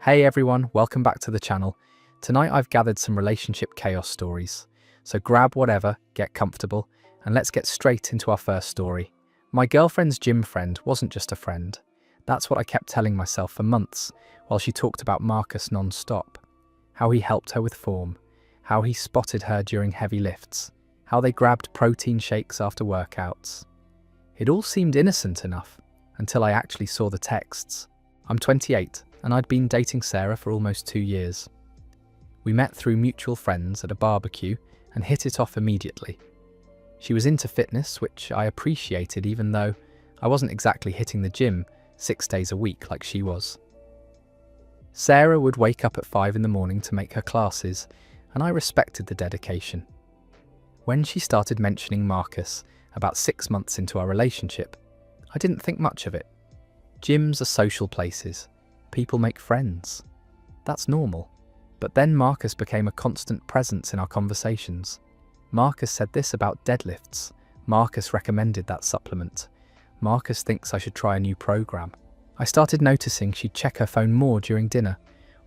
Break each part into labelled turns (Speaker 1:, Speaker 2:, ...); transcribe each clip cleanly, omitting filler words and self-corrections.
Speaker 1: Hey everyone, welcome back to the channel. Tonight I've gathered some relationship chaos stories. So grab whatever, get comfortable, and let's get straight into our first story. My girlfriend's gym friend wasn't just a friend. That's what I kept telling myself for months, while she talked about Marcus non-stop. How he helped her with form, how he spotted her during heavy lifts, how they grabbed protein shakes after workouts. It all seemed innocent enough, until I actually saw the texts. I'm 28, and I'd been dating Sarah for almost 2 years. We met through mutual friends at a barbecue and hit it off immediately. She was into fitness, which I appreciated even though I wasn't exactly hitting the gym 6 days a week like she was. Sarah would wake up at 5 in the morning to make her classes, and I respected the dedication. When she started mentioning Marcus about 6 months into our relationship, I didn't think much of it. Gyms are social places. People make friends. That's normal. But then Marcus became a constant presence in our conversations. Marcus said this about deadlifts. Marcus recommended that supplement. Marcus thinks I should try a new program. I started noticing she'd check her phone more during dinner,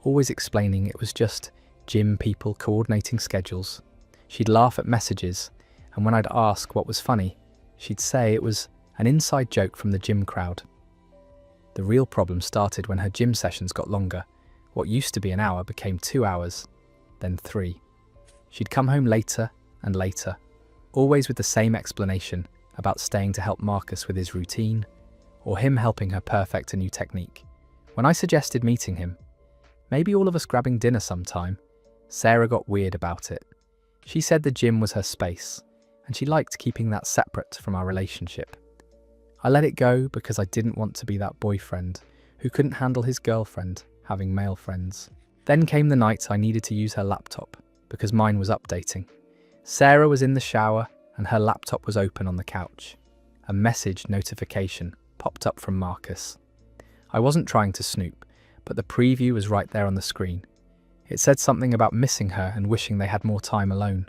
Speaker 1: always explaining it was just gym people coordinating schedules. She'd laugh at messages, and when I'd ask what was funny, she'd say it was an inside joke from the gym crowd. The real problem started when her gym sessions got longer. What used to be an hour became 2 hours, then 3. She'd come home later and later, always with the same explanation about staying to help Marcus with his routine, or him helping her perfect a new technique. When I suggested meeting him, maybe all of us grabbing dinner sometime, Sarah got weird about it. She said the gym was her space, and she liked keeping that separate from our relationship. I let it go because I didn't want to be that boyfriend who couldn't handle his girlfriend having male friends. Then came the night I needed to use her laptop because mine was updating. Sarah was in the shower and her laptop was open on the couch. A message notification popped up from Marcus. I wasn't trying to snoop, but the preview was right there on the screen. It said something about missing her and wishing they had more time alone.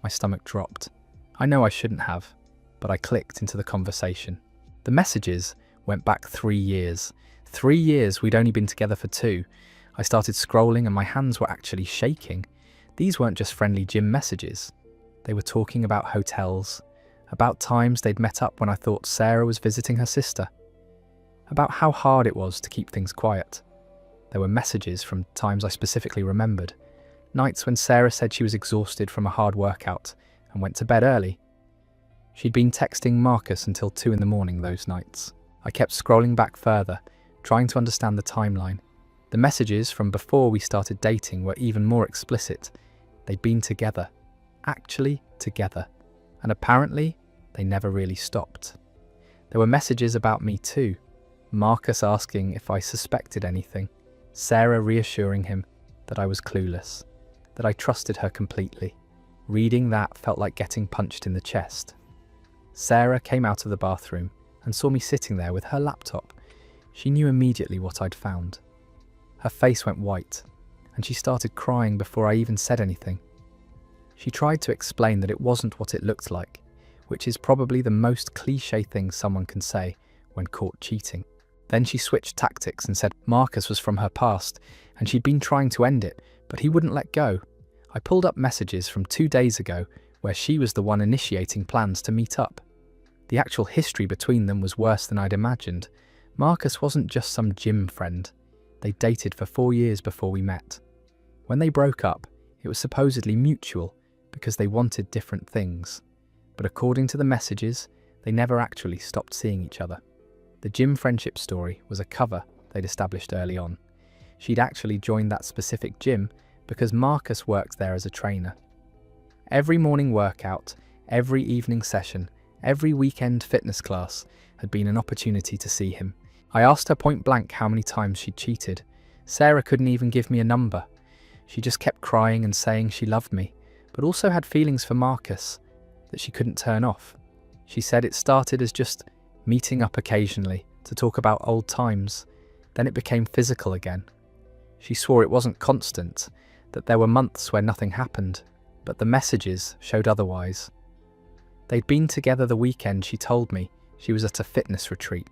Speaker 1: My stomach dropped. I know I shouldn't have, but I clicked into the conversation. The messages went back 3 years. 3 years we'd only been together for 2. I started scrolling and my hands were actually shaking. These weren't just friendly gym messages. They were talking about hotels, about times they'd met up when I thought Sarah was visiting her sister, about how hard it was to keep things quiet. There were messages from times I specifically remembered, nights when Sarah said she was exhausted from a hard workout and went to bed early. She'd been texting Marcus until 2 in the morning those nights. I kept scrolling back further, trying to understand the timeline. The messages from before we started dating were even more explicit. They'd been together, actually together, and apparently they never really stopped. There were messages about me too. Marcus asking if I suspected anything, Sarah reassuring him that I was clueless, that I trusted her completely. Reading that felt like getting punched in the chest. Sarah came out of the bathroom and saw me sitting there with her laptop. She knew immediately what I'd found. Her face went white, and she started crying before I even said anything. She tried to explain that it wasn't what it looked like, which is probably the most cliché thing someone can say when caught cheating. Then she switched tactics and said Marcus was from her past, and she'd been trying to end it, but he wouldn't let go. I pulled up messages from 2 days ago where she was the one initiating plans to meet up. The actual history between them was worse than I'd imagined. Marcus wasn't just some gym friend. They dated for 4 years before we met. When they broke up, it was supposedly mutual because they wanted different things. But according to the messages, they never actually stopped seeing each other. The gym friendship story was a cover they'd established early on. She'd actually joined that specific gym because Marcus worked there as a trainer. Every morning workout, every evening session, every weekend fitness class had been an opportunity to see him. I asked her point blank how many times she'd cheated. Sarah couldn't even give me a number. She just kept crying and saying she loved me, but also had feelings for Marcus that she couldn't turn off. She said it started as just meeting up occasionally to talk about old times, then it became physical again. She swore it wasn't constant, that there were months where nothing happened, but the messages showed otherwise. They'd been together the weekend she told me she was at a fitness retreat.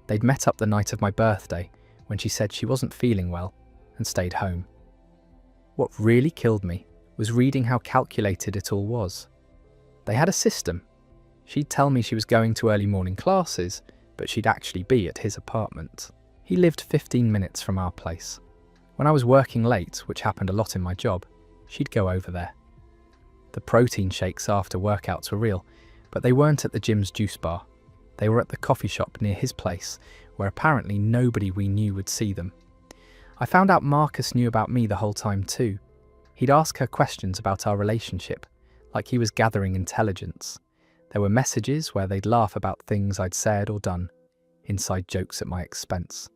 Speaker 1: They'd met up the night of my birthday, when she said she wasn't feeling well and stayed home. What really killed me was reading how calculated it all was. They had a system. She'd tell me she was going to early morning classes, but she'd actually be at his apartment. He lived 15 minutes from our place. When I was working late, which happened a lot in my job, she'd go over there. The protein shakes after workouts were real, but they weren't at the gym's juice bar. They were at the coffee shop near his place, where apparently nobody we knew would see them. I found out Marcus knew about me the whole time too. He'd ask her questions about our relationship, like he was gathering intelligence. There were messages where they'd laugh about things I'd said or done, inside jokes at my expense.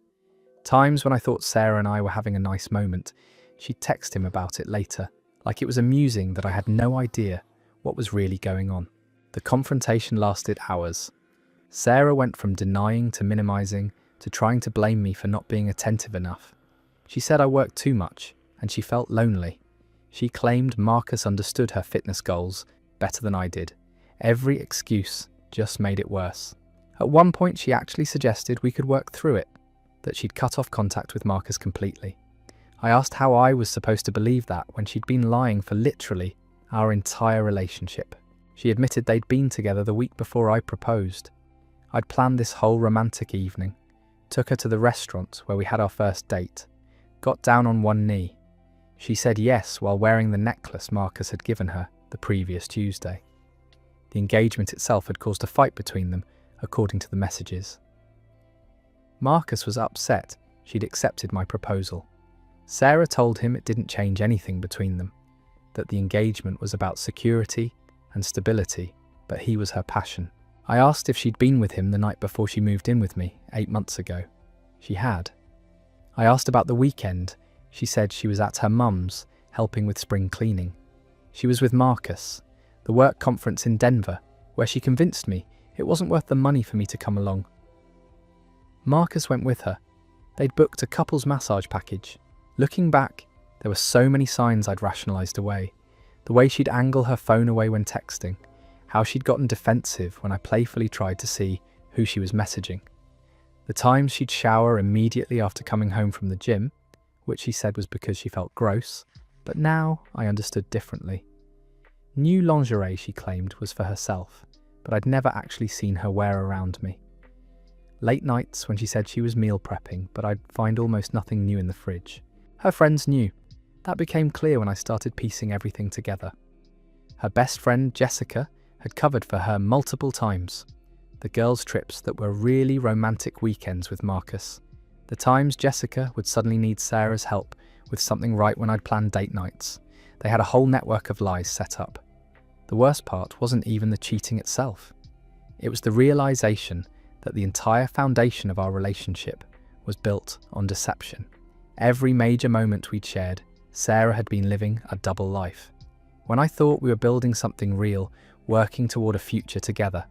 Speaker 1: Times when I thought Sarah and I were having a nice moment, she'd text him about it later, like it was amusing that I had no idea what was really going on. The confrontation lasted hours. Sarah went from denying to minimizing to trying to blame me for not being attentive enough. She said I worked too much and she felt lonely. She claimed Marcus understood her fitness goals better than I did. Every excuse just made it worse. At one point she actually suggested we could work through it, that she'd cut off contact with Marcus completely. I asked how I was supposed to believe that when she'd been lying for literally our entire relationship. She admitted they'd been together the week before I proposed. I'd planned this whole romantic evening, took her to the restaurant where we had our first date, got down on one knee. She said yes while wearing the necklace Marcus had given her the previous Tuesday. The engagement itself had caused a fight between them, according to the messages. Marcus was upset she'd accepted my proposal. Sarah told him it didn't change anything between them, that the engagement was about security and stability, but he was her passion. I asked if she'd been with him the night before she moved in with me 8 months ago. She had. I asked about the weekend. She said she was at her mum's, helping with spring cleaning. She was with Marcus, the work conference in Denver, where she convinced me it wasn't worth the money for me to come along. Marcus went with her. They'd booked a couples massage package. Looking back, there were so many signs I'd rationalised away. The way she'd angle her phone away when texting, how she'd gotten defensive when I playfully tried to see who she was messaging. The times she'd shower immediately after coming home from the gym, which she said was because she felt gross, but now I understood differently. New lingerie, she claimed, was for herself, but I'd never actually seen her wear around me. Late nights when she said she was meal prepping, but I'd find almost nothing new in the fridge. Her friends knew. That became clear when I started piecing everything together. Her best friend, Jessica, had covered for her multiple times. The girls' trips that were really romantic weekends with Marcus. The times Jessica would suddenly need Sarah's help with something right when I'd planned date nights. They had a whole network of lies set up. The worst part wasn't even the cheating itself. It was the realization that the entire foundation of our relationship was built on deception. Every major moment we'd shared, Sarah had been living a double life. When I thought we were building something real, working toward a future together,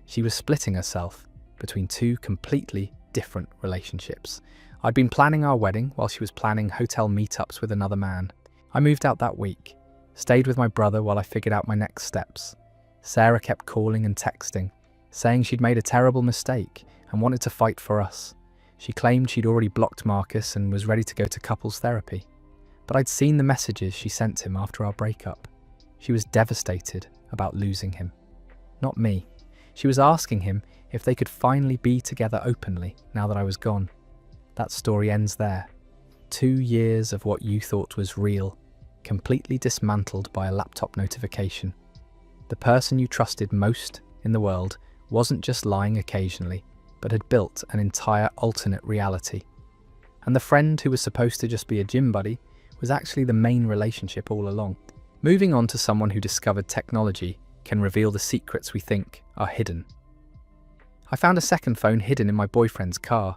Speaker 1: she was splitting herself between two completely different relationships. I'd been planning our wedding while she was planning hotel meetups with another man. I moved out that week, stayed with my brother while I figured out my next steps. Sarah kept calling and texting, saying she'd made a terrible mistake and wanted to fight for us. She claimed she'd already blocked Marcus and was ready to go to couples therapy. But I'd seen the messages she sent him after our breakup. She was devastated about losing him. Not me. She was asking him if they could finally be together openly now that I was gone. That story ends there. 2 years of what you thought was real, completely dismantled by a laptop notification. The person you trusted most in the world wasn't just lying occasionally, but had built an entire alternate reality. And the friend who was supposed to just be a gym buddy was actually the main relationship all along. Moving on to someone who discovered technology can reveal the secrets we think are hidden. I found a second phone hidden in my boyfriend's car,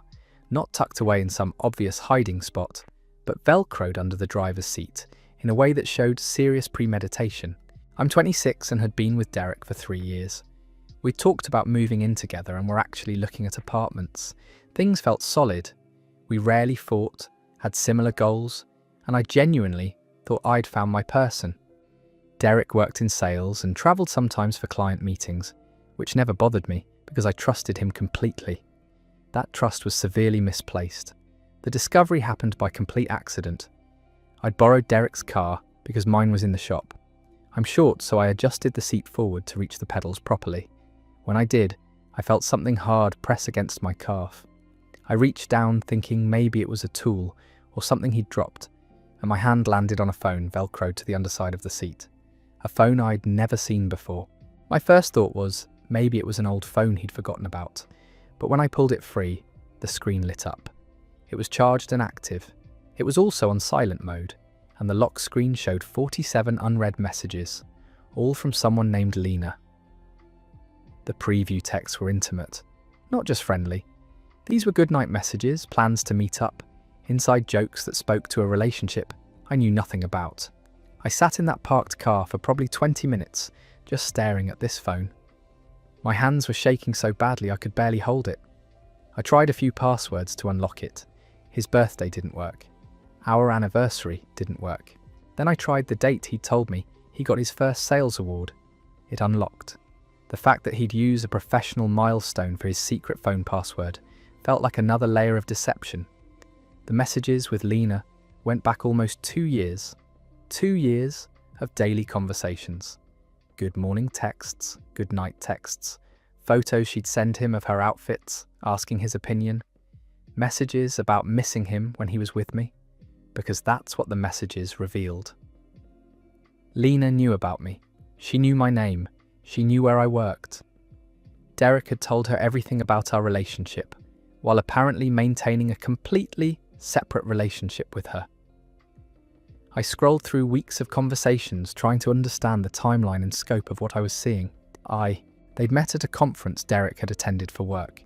Speaker 1: not tucked away in some obvious hiding spot, but velcroed under the driver's seat in a way that showed serious premeditation. I'm 26 and had been with Derek for 3 years. We talked about moving in together and were actually looking at apartments. Things felt solid. We rarely fought, had similar goals, and I genuinely thought I'd found my person. Derek worked in sales and travelled sometimes for client meetings, which never bothered me because I trusted him completely. That trust was severely misplaced. The discovery happened by complete accident. I'd borrowed Derek's car because mine was in the shop. I'm short, so I adjusted the seat forward to reach the pedals properly. When I did, I felt something hard press against my calf. I reached down thinking maybe it was a tool or something he'd dropped, and my hand landed on a phone velcroed to the underside of the seat. A phone I'd never seen before. My first thought was maybe it was an old phone he'd forgotten about, but when I pulled it free, the screen lit up. It was charged and active. It was also on silent mode, and the lock screen showed 47 unread messages, all from someone named Lena. The preview texts were intimate, not just friendly. These were goodnight messages, plans to meet up, inside jokes that spoke to a relationship I knew nothing about. I sat in that parked car for probably 20 minutes, just staring at this phone. My hands were shaking so badly I could barely hold it. I tried a few passwords to unlock it. His birthday didn't work. Our anniversary didn't work. Then I tried the date he'd told me he got his first sales award. It unlocked. The fact that he'd use a professional milestone for his secret phone password felt like another layer of deception. The messages with Lena went back almost 2 years. 2 years of daily conversations. Good morning texts, good night texts, photos she'd send him of her outfits, asking his opinion, messages about missing him when he was with me, because that's what the messages revealed. Lena knew about me. She knew my name. She knew where I worked. Derek had told her everything about our relationship, while apparently maintaining a completely separate relationship with her. I scrolled through weeks of conversations trying to understand the timeline and scope of what I was seeing. They'd met at a conference Derek had attended for work.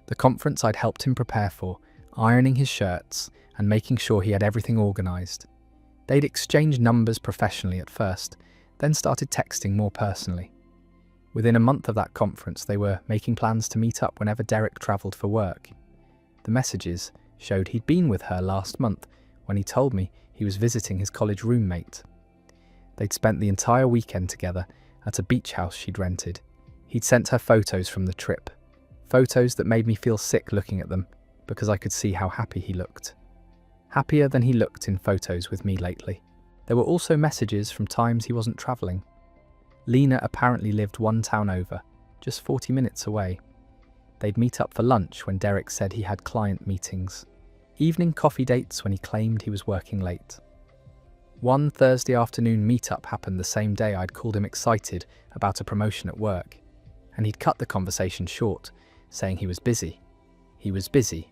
Speaker 1: The conference I'd helped him prepare for, ironing his shirts and making sure he had everything organised. They'd exchanged numbers professionally at first, then started texting more personally. Within a month of that conference, they were making plans to meet up whenever Derek travelled for work. The messages showed he'd been with her last month when he told me he was visiting his college roommate. They'd spent the entire weekend together at a beach house she'd rented. He'd sent her photos from the trip, photos that made me feel sick looking at them because I could see how happy he looked. Happier than he looked in photos with me lately. There were also messages from times he wasn't travelling. Lena apparently lived one town over, just 40 minutes away. They'd meet up for lunch when Derek said he had client meetings. Evening coffee dates when he claimed he was working late. One Thursday afternoon meetup happened the same day I'd called him excited about a promotion at work, and he'd cut the conversation short, saying he was busy. He was busy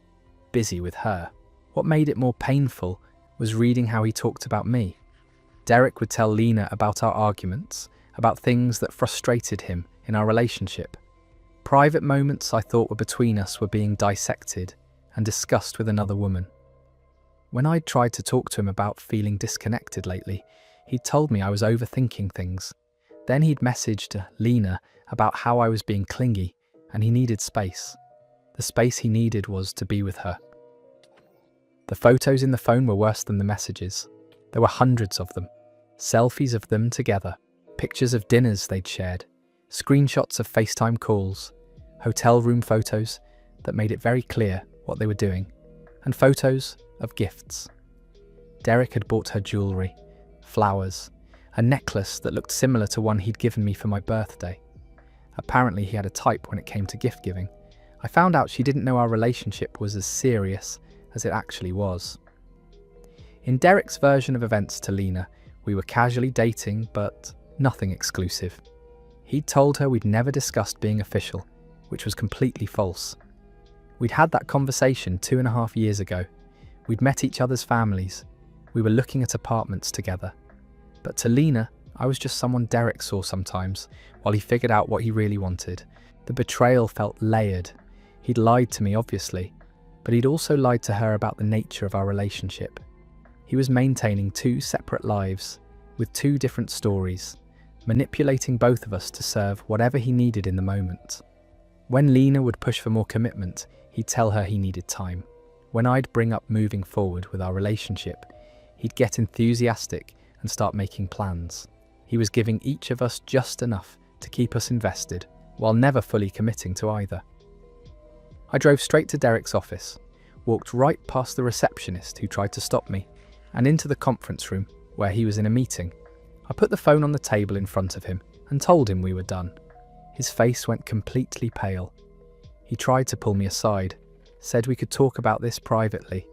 Speaker 1: with her. What made it more painful was reading how he talked about me. Derek would tell Lena about our arguments, about things that frustrated him in our relationship. Private moments I thought were between us were being dissected and discussed with another woman. When I'd tried to talk to him about feeling disconnected lately, he'd told me I was overthinking things. Then he'd messaged Lena about how I was being clingy and he needed space. The space he needed was to be with her. The photos in the phone were worse than the messages. There were hundreds of them. Selfies of them together, pictures of dinners they'd shared, screenshots of FaceTime calls, hotel room photos that made it very clear what they were doing, and photos of gifts. Derek had bought her jewellery, flowers, a necklace that looked similar to one he'd given me for my birthday. Apparently he had a type when it came to gift giving. I found out she didn't know our relationship was as serious as it actually was. In Derek's version of events to Lena, we were casually dating, but nothing exclusive. He'd told her we'd never discussed being official, which was completely false. We'd had that conversation 2.5 years ago. We'd met each other's families. We were looking at apartments together. But to Lena, I was just someone Derek saw sometimes, while he figured out what he really wanted. The betrayal felt layered. He'd lied to me, obviously, but he'd also lied to her about the nature of our relationship. He was maintaining 2 separate lives, with 2 different stories, manipulating both of us to serve whatever he needed in the moment. When Lena would push for more commitment, he'd tell her he needed time. When I'd bring up moving forward with our relationship, he'd get enthusiastic and start making plans. He was giving each of us just enough to keep us invested, while never fully committing to either. I drove straight to Derek's office. walked right past the receptionist who tried to stop me, and into the conference room where he was in a meeting. I put the phone on the table in front of him and told him we were done. His face went completely pale. He tried to pull me aside, said we could talk about this privately.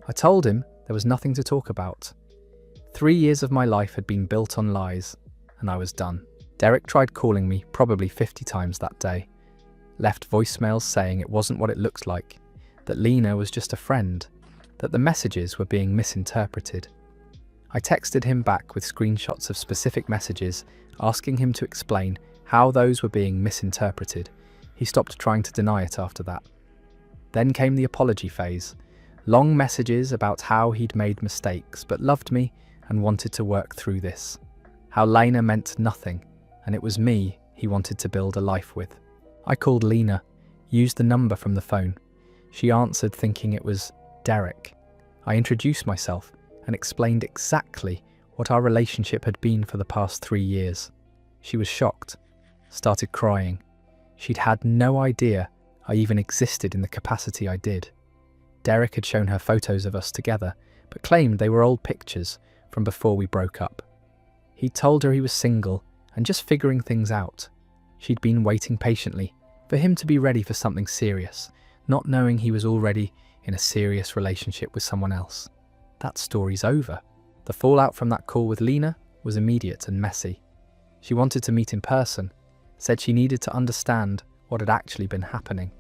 Speaker 1: I told him there was nothing to talk about. 3 years of my life had been built on lies, and I was done. Derek tried calling me probably 50 times that day, left voicemails saying it wasn't what it looked like, that Lena was just a friend, that the messages were being misinterpreted. I texted him back with screenshots of specific messages, asking him to explain how those were being misinterpreted. He stopped trying to deny it after that. Then came the apology phase. Long messages about how he'd made mistakes but loved me and wanted to work through this. How Lena meant nothing, and it was me he wanted to build a life with. I called Lena, used the number from the phone. She answered thinking it was Derek. I introduced myself and explained exactly what our relationship had been for the past 3 years. She was shocked, started crying. She'd had no idea I even existed in the capacity I did. Derek had shown her photos of us together, but claimed they were old pictures from before we broke up. He'd told her he was single and just figuring things out. She'd been waiting patiently for him to be ready for something serious, not knowing he was already in a serious relationship with someone else. That story's over. The fallout from that call with Lena was immediate and messy. She wanted to meet in person, said she needed to understand what had actually been happening.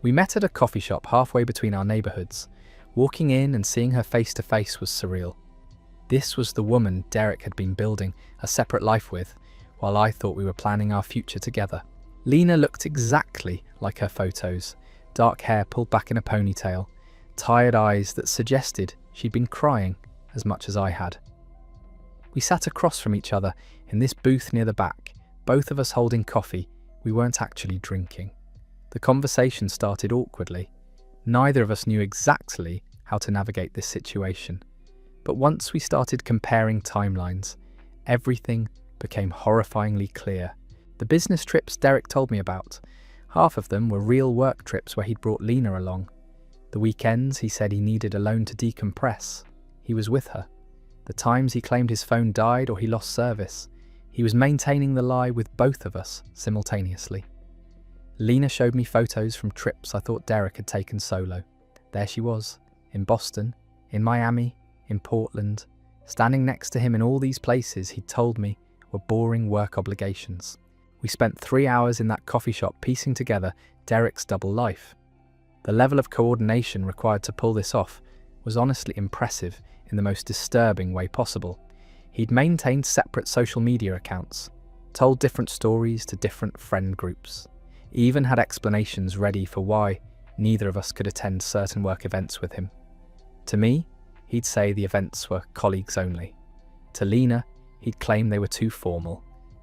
Speaker 1: We met at a coffee shop halfway between our neighbourhoods. Walking in and seeing her face to face was surreal. This was the woman Derek had been building a separate life with, while I thought we were planning our future together. Lena looked exactly like her photos, dark hair pulled back in a ponytail, tired eyes that suggested she'd been crying as much as I had. We sat across from each other in this booth near the back, both of us holding coffee. We weren't actually drinking. The conversation started awkwardly. Neither of us knew exactly how to navigate this situation. But once we started comparing timelines, everything became horrifyingly clear. The business trips Derek told me about, half of them were real work trips where he'd brought Lena along. The weekends he said he needed alone to decompress, he was with her. The times he claimed his phone died or he lost service, he was maintaining the lie with both of us simultaneously. Lena showed me photos from trips I thought Derek had taken solo. There she was, in Boston, in Miami, in Portland, standing next to him in all these places he'd told me were boring work obligations. We spent 3 hours in that coffee shop piecing together Derek's double life. The level of coordination required to pull this off was honestly impressive in the most disturbing way possible. He'd maintained separate social media accounts, told different stories to different friend groups, even had explanations ready for why neither of us could attend certain work events with him. To me, he'd say the events were colleagues only. To Lena, he'd claim they were too formal,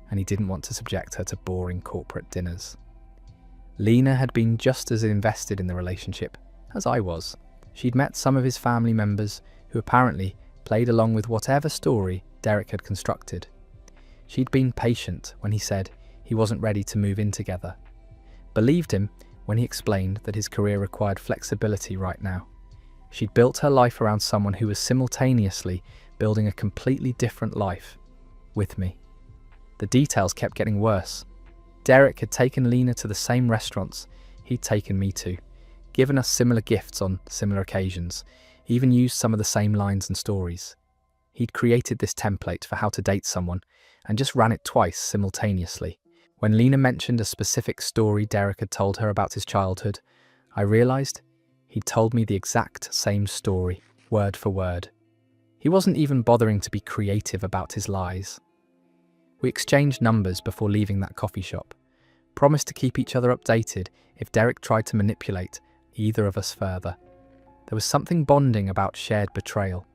Speaker 1: and he didn't want to subject her to boring corporate dinners. Lena had been just as invested in the relationship as I was. She'd met some of his family members who apparently played along with whatever story Derek had constructed. She'd been patient when he said he wasn't ready to move in together. Believed him when he explained that his career required flexibility right now. She'd built her life around someone who was simultaneously building a completely different life with me. The details kept getting worse. Derek had taken Lena to the same restaurants he'd taken me to, given us similar gifts on similar occasions, even used some of the same lines and stories. He'd created this template for how to date someone and just ran it twice simultaneously. When Lena mentioned a specific story Derek had told her about his childhood, I realised he'd told me the exact same story, word for word. He wasn't even bothering to be creative about his lies. We exchanged numbers before leaving that coffee shop, promised to keep each other updated if Derek tried to manipulate either of us further. There was something bonding about shared betrayal.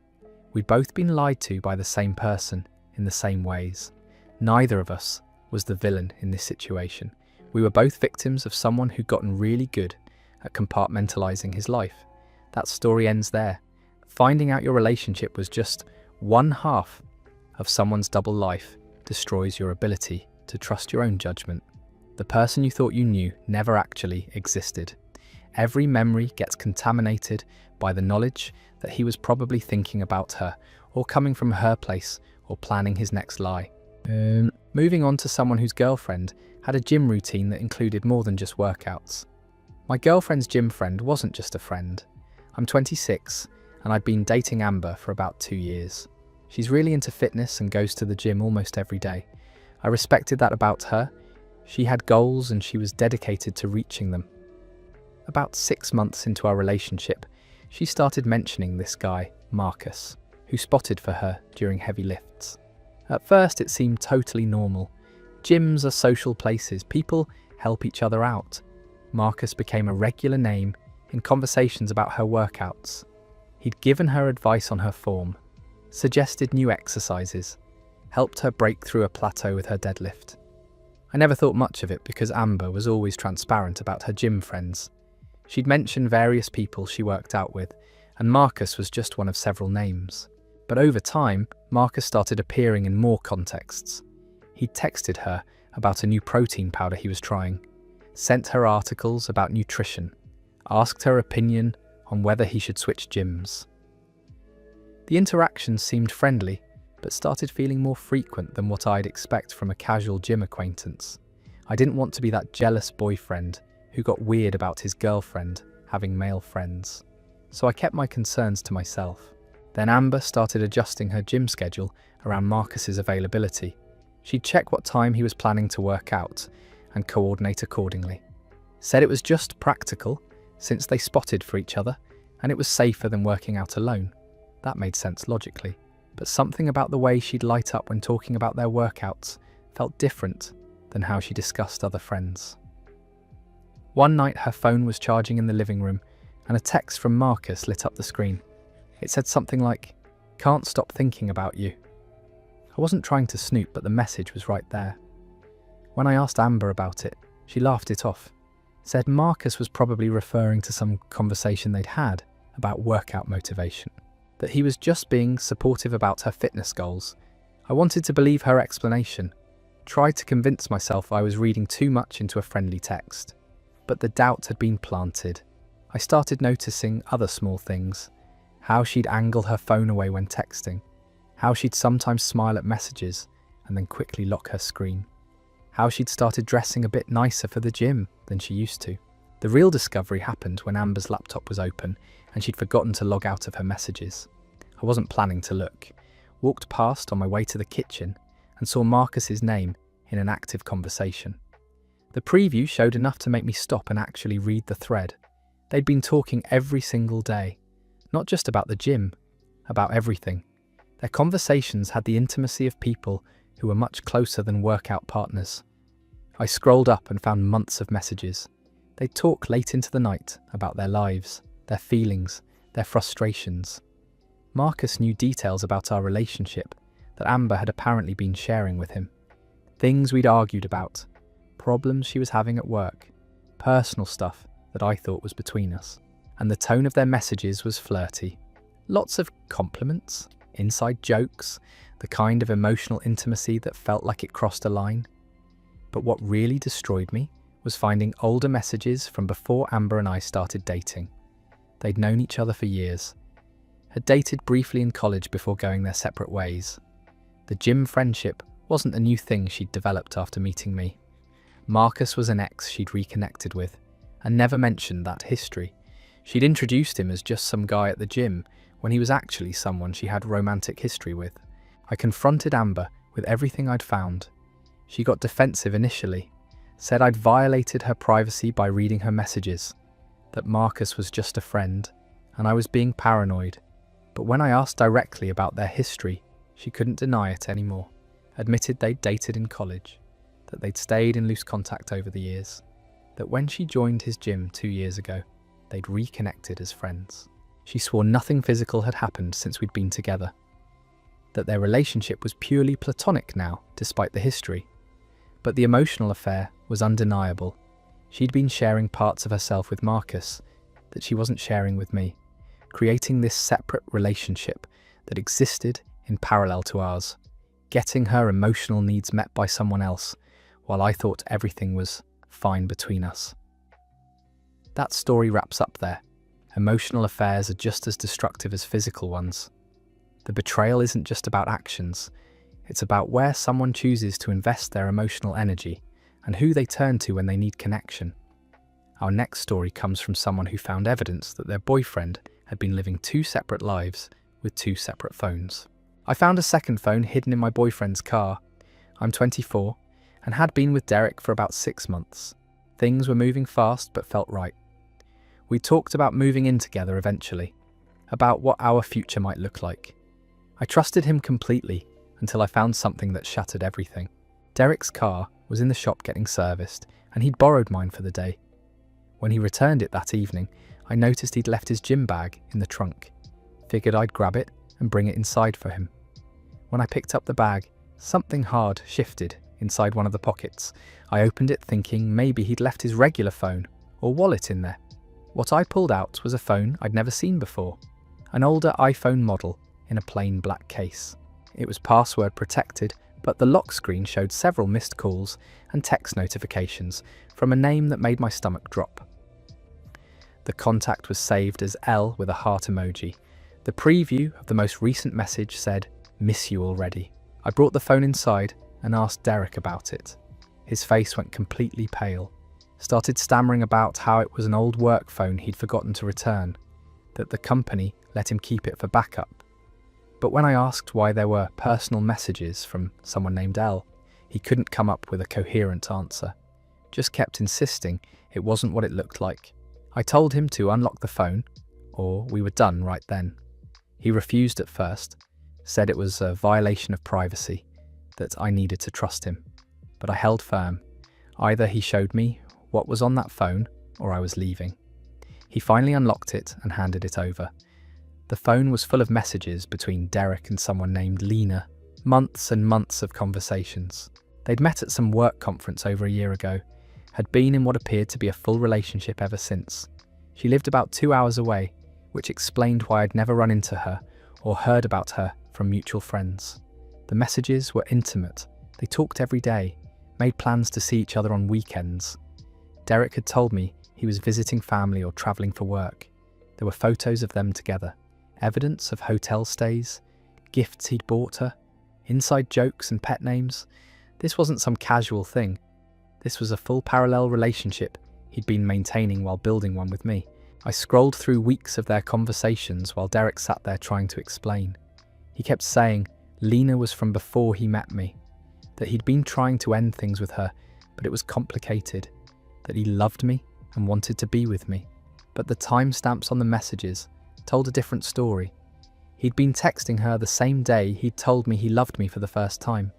Speaker 1: We'd both been lied to by the same person in the same ways. Neither of us was the villain in this situation. We were both victims of someone who'd gotten really good at compartmentalizing his life. That story ends there. Finding out your relationship was just one half of someone's double life destroys your ability to trust your own judgment. The person you thought you knew never actually existed. Every memory gets contaminated by the knowledge that he was probably thinking about her, or coming from her place, or planning his next lie. Moving on to someone whose girlfriend had a gym routine that included more than just workouts. My girlfriend's gym friend wasn't just a friend. I'm 26, and I'd been dating Amber for about 2 years. She's really into fitness and goes to the gym almost every day. I respected that about her. She had goals and she was dedicated to reaching them. About 6 months into our relationship, she started mentioning this guy, Marcus, who spotted for her during heavy lifts. At first it seemed totally normal. Gyms are social places, people help each other out. Marcus became a regular name in conversations about her workouts. He'd given her advice on her form, suggested new exercises, helped her break through a plateau with her deadlift. I never thought much of it because Amber was always transparent about her gym friends. She'd mention various people she worked out with, and Marcus was just one of several names. But over time, Marcus started appearing in more contexts. He'd texted her about a new protein powder he was trying, sent her articles about nutrition, asked her opinion on whether he should switch gyms. The interactions seemed friendly, but started feeling more frequent than what I'd expect from a casual gym acquaintance. I didn't want to be that jealous boyfriend who got weird about his girlfriend having male friends. So I kept my concerns to myself. Then Amber started adjusting her gym schedule around Marcus's availability. She'd check what time he was planning to work out and coordinate accordingly. Said it was just practical, since they spotted for each other, and it was safer than working out alone. That made sense logically, but something about the way she'd light up when talking about their workouts felt different than how she discussed other friends. One night her phone was charging in the living room, and a text from Marcus lit up the screen. It said something like, "Can't stop thinking about you." I wasn't trying to snoop, but the message was right there. When I asked Amber about it, she laughed it off, said Marcus was probably referring to some conversation they'd had about workout motivation, that he was just being supportive about her fitness goals. I wanted to believe her explanation, tried to convince myself I was reading too much into a friendly text. But the doubt had been planted. I started noticing other small things, how she'd angle her phone away when texting, how she'd sometimes smile at messages and then quickly lock her screen, how she'd started dressing a bit nicer for the gym than she used to. The real discovery happened when Amber's laptop was open and she'd forgotten to log out of her messages. I wasn't planning to look, walked past on my way to the kitchen and saw Marcus's name in an active conversation. The preview showed enough to make me stop and actually read the thread. They'd been talking every single day, not just about the gym, about everything. Their conversations had the intimacy of people who were much closer than workout partners. I scrolled up and found months of messages. They'd talk late into the night about their lives, their feelings, their frustrations. Marcus knew details about our relationship that Amber had apparently been sharing with him. Things we'd argued about, problems she was having at work, personal stuff that I thought was between us. And the tone of their messages was flirty. Lots of compliments, inside jokes, the kind of emotional intimacy that felt like it crossed a line. But what really destroyed me was finding older messages from before Amber and I started dating. They'd known each other for years, had dated briefly in college before going their separate ways. The gym friendship wasn't a new thing she'd developed after meeting me. Marcus was an ex she'd reconnected with, and never mentioned that history. She'd introduced him as just some guy at the gym, when he was actually someone she had romantic history with. I confronted Amber with everything I'd found. She got defensive initially, said I'd violated her privacy by reading her messages, that Marcus was just a friend, and I was being paranoid. But when I asked directly about their history, she couldn't deny it anymore. Admitted they'd dated in college, that they'd stayed in loose contact over the years, that when she joined his gym 2 years ago, they'd reconnected as friends. She swore nothing physical had happened since we'd been together, that their relationship was purely platonic now, despite the history. But the emotional affair was undeniable. She'd been sharing parts of herself with Marcus that she wasn't sharing with me, creating this separate relationship that existed in parallel to ours, getting her emotional needs met by someone else, while I thought everything was fine between us. That story wraps up there. Emotional affairs are just as destructive as physical ones. The betrayal isn't just about actions, it's about where someone chooses to invest their emotional energy and who they turn to when they need connection. Our next story comes from someone who found evidence that their boyfriend had been living two separate lives with two separate phones. I found a second phone hidden in my boyfriend's car. I'm 24 and had been with Derek for about 6 months. Things were moving fast but felt right. We talked about moving in together eventually, about what our future might look like. I trusted him completely until I found something that shattered everything. Derek's car was in the shop getting serviced and he'd borrowed mine for the day. When he returned it that evening, I noticed he'd left his gym bag in the trunk. Figured I'd grab it and bring it inside for him. When I picked up the bag, something hard shifted inside one of the pockets. I opened it thinking maybe he'd left his regular phone or wallet in there. What I pulled out was a phone I'd never seen before, an older iPhone model in a plain black case. It was password protected, but the lock screen showed several missed calls and text notifications from a name that made my stomach drop. The contact was saved as L with a heart emoji. The preview of the most recent message said, "Miss you already." I brought the phone inside and asked Derek about it. His face went completely pale. Started stammering about how it was an old work phone he'd forgotten to return, that the company let him keep it for backup. But when I asked why there were personal messages from someone named L, he couldn't come up with a coherent answer. Just kept insisting it wasn't what it looked like. I told him to unlock the phone, or we were done right then. He refused at first, said it was a violation of privacy, that I needed to trust him. But I held firm. Either he showed me what was on that phone, or I was leaving. He finally unlocked it and handed it over. The phone was full of messages between Derek and someone named Lena. Months and months of conversations. They'd met at some work conference over a year ago, had been in what appeared to be a full relationship ever since. She lived about 2 hours away, which explained why I'd never run into her or heard about her from mutual friends. The messages were intimate. They talked every day, made plans to see each other on weekends. Derek had told me he was visiting family or travelling for work. There were photos of them together, evidence of hotel stays, gifts he'd bought her, inside jokes and pet names. This wasn't some casual thing. This was a full parallel relationship he'd been maintaining while building one with me. I scrolled through weeks of their conversations while Derek sat there trying to explain. He kept saying Lena was from before he met me, that he'd been trying to end things with her, but it was complicated, that he loved me and wanted to be with me. But the timestamps on the messages told a different story. He'd been texting her the same day he'd told me he loved me for the first time,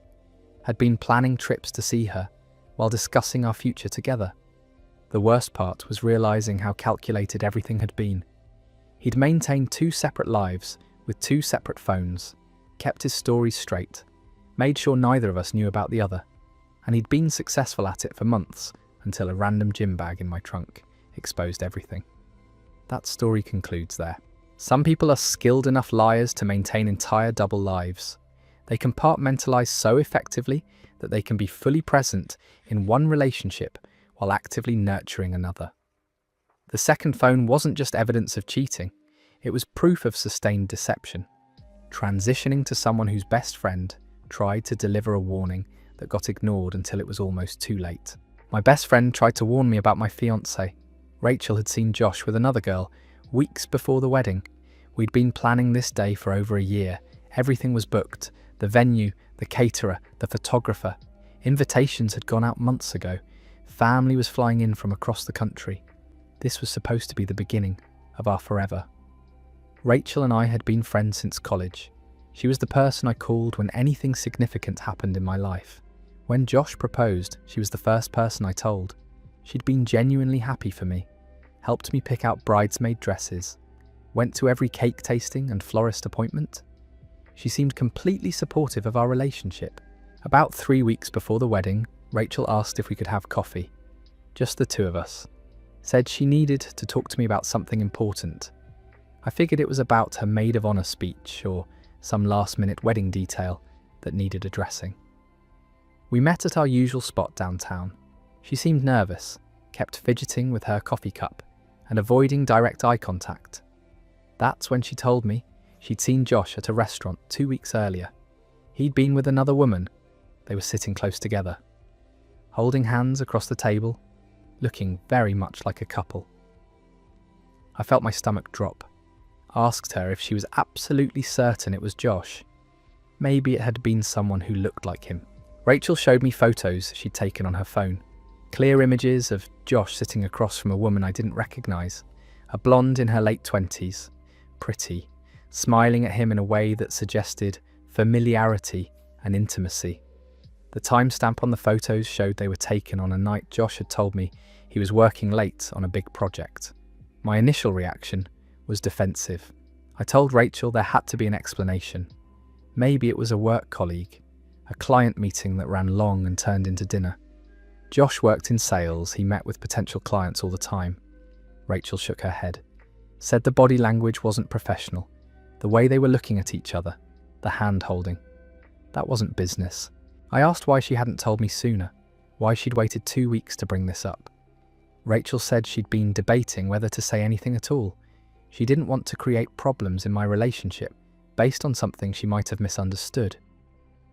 Speaker 1: had been planning trips to see her while discussing our future together. The worst part was realising how calculated everything had been. He'd maintained 2 separate lives with 2 separate phones, kept his stories straight, made sure neither of us knew about the other, and he'd been successful at it for months until a random gym bag in my trunk exposed everything. That story concludes there. Some people are skilled enough liars to maintain entire double lives. They compartmentalise so effectively that they can be fully present in one relationship while actively nurturing another. The second phone wasn't just evidence of cheating, it was proof of sustained deception. Transitioning to someone whose best friend tried to deliver a warning that got ignored until it was almost too late. My best friend tried to warn me about my fiancé. Rachel had seen Josh with another girl weeks before the wedding. We'd been planning this day for over a year. Everything was booked. The venue, the caterer, the photographer. Invitations had gone out months ago. Family was flying in from across the country. This was supposed to be the beginning of our forever. Rachel and I had been friends since college. She was the person I called when anything significant happened in my life. When Josh proposed, she was the first person I told. She'd been genuinely happy for me, helped me pick out bridesmaid dresses, went to every cake tasting and florist appointment. She seemed completely supportive of our relationship. About 3 weeks before the wedding, Rachel asked if we could have coffee. Just the two of us. Said she needed to talk to me about something important. I figured it was about her maid of honour speech or some last-minute wedding detail that needed addressing. We met at our usual spot downtown. She seemed nervous, kept fidgeting with her coffee cup, and avoiding direct eye contact. That's when she told me she'd seen Josh at a restaurant 2 weeks earlier. He'd been with another woman. They were sitting close together, holding hands across the table, looking very much like a couple. I felt my stomach drop. Asked her if she was absolutely certain it was Josh. Maybe it had been someone who looked like him. Rachel showed me photos she'd taken on her phone. Clear images of Josh sitting across from a woman I didn't recognise. A blonde in her late 20s, pretty, smiling at him in a way that suggested familiarity and intimacy. The timestamp on the photos showed they were taken on a night Josh had told me he was working late on a big project. My initial reaction was defensive. I told Rachel there had to be an explanation. Maybe it was a work colleague, a client meeting that ran long and turned into dinner. Josh worked in sales, he met with potential clients all the time. Rachel shook her head, said the body language wasn't professional, the way they were looking at each other, the hand holding. That wasn't business. I asked why she hadn't told me sooner, why she'd waited 2 weeks to bring this up. Rachel said she'd been debating whether to say anything at all. She didn't want to create problems in my relationship based on something she might have misunderstood.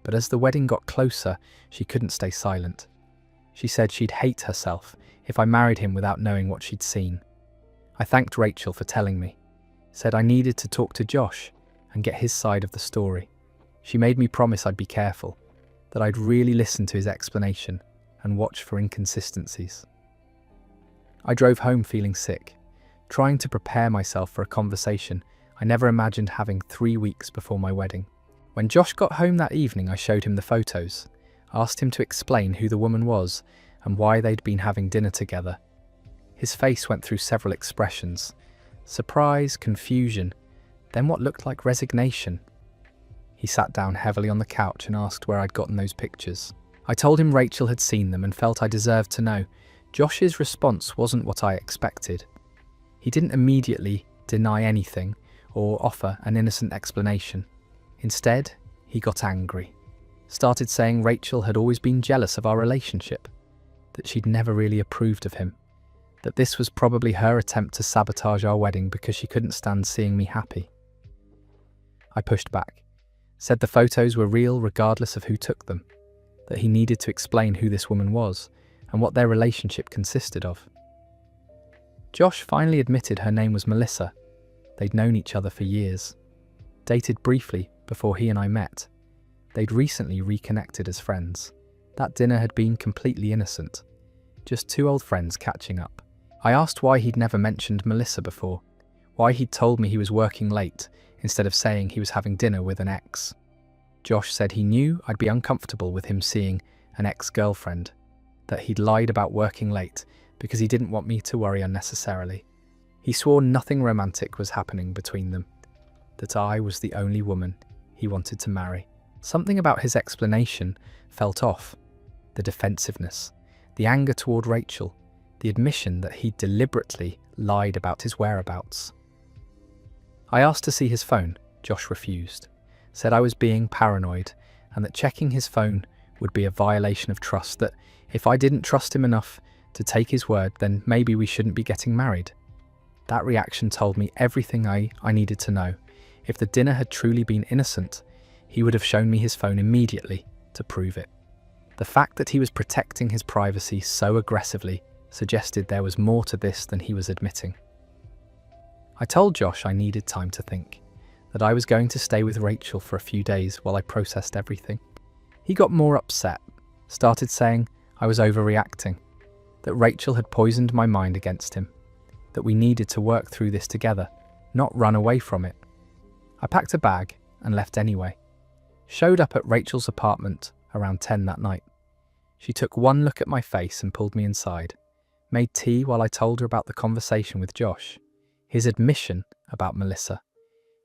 Speaker 1: But as the wedding got closer, she couldn't stay silent. She said she'd hate herself if I married him without knowing what she'd seen. I thanked Rachel for telling me, said I needed to talk to Josh and get his side of the story. She made me promise I'd be careful, that I'd really listen to his explanation and watch for inconsistencies. I drove home feeling sick, trying to prepare myself for a conversation I never imagined having 3 weeks before my wedding. When Josh got home that evening, I showed him the photos, asked him to explain who the woman was and why they'd been having dinner together. His face went through several expressions: surprise, confusion, then what looked like resignation. He sat down heavily on the couch and asked where I'd gotten those pictures. I told him Rachel had seen them and felt I deserved to know. Josh's response wasn't what I expected. He didn't immediately deny anything or offer an innocent explanation. Instead, he got angry. Started saying Rachel had always been jealous of our relationship, that she'd never really approved of him, that this was probably her attempt to sabotage our wedding because she couldn't stand seeing me happy. I pushed back, said the photos were real regardless of who took them, that he needed to explain who this woman was and what their relationship consisted of. Josh finally admitted her name was Melissa. They'd known each other for years, dated briefly before he and I met. They'd recently reconnected as friends. That dinner had been completely innocent, just two old friends catching up. I asked why he'd never mentioned Melissa before, why he'd told me he was working late instead of saying he was having dinner with an ex. Josh said he knew I'd be uncomfortable with him seeing an ex-girlfriend, that he'd lied about working late because he didn't want me to worry unnecessarily. He swore nothing romantic was happening between them, that I was the only woman he wanted to marry. Something about his explanation felt off. The defensiveness, the anger toward Rachel, the admission that he deliberately lied about his whereabouts. I asked to see his phone. Josh refused, said I was being paranoid and that checking his phone would be a violation of trust, that if I didn't trust him enough to take his word, then maybe we shouldn't be getting married. That reaction told me everything I needed to know. If the dinner had truly been innocent, he would have shown me his phone immediately to prove it. The fact that he was protecting his privacy so aggressively suggested there was more to this than he was admitting. I told Josh I needed time to think, that I was going to stay with Rachel for a few days while I processed everything. He got more upset, started saying I was overreacting, that Rachel had poisoned my mind against him, that we needed to work through this together, not run away from it. I packed a bag and left anyway. Showed up at Rachel's apartment around 10 that night. She took one look at my face and pulled me inside, made tea while I told her about the conversation with Josh, his admission about Melissa,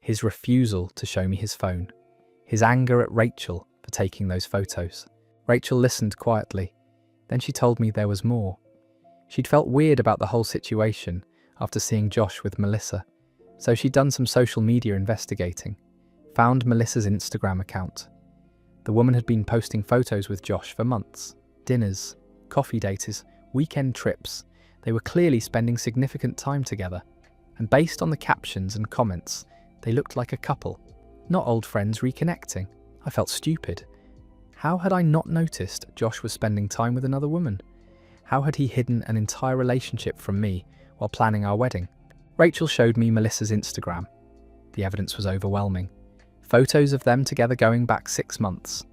Speaker 1: his refusal to show me his phone, his anger at Rachel for taking those photos. Rachel listened quietly. Then she told me there was more. She'd felt weird about the whole situation after seeing Josh with Melissa, so she'd done some social media investigating, found Melissa's Instagram account. The woman had been posting photos with Josh for months. Dinners, coffee dates, weekend trips. They were clearly spending significant time together, and based on the captions and comments, they looked like a couple, not old friends reconnecting. I felt stupid. How had I not noticed Josh was spending time with another woman? How had he hidden an entire relationship from me while planning our wedding? Rachel showed me Melissa's Instagram. The evidence was overwhelming. Photos of them together going back 6 months.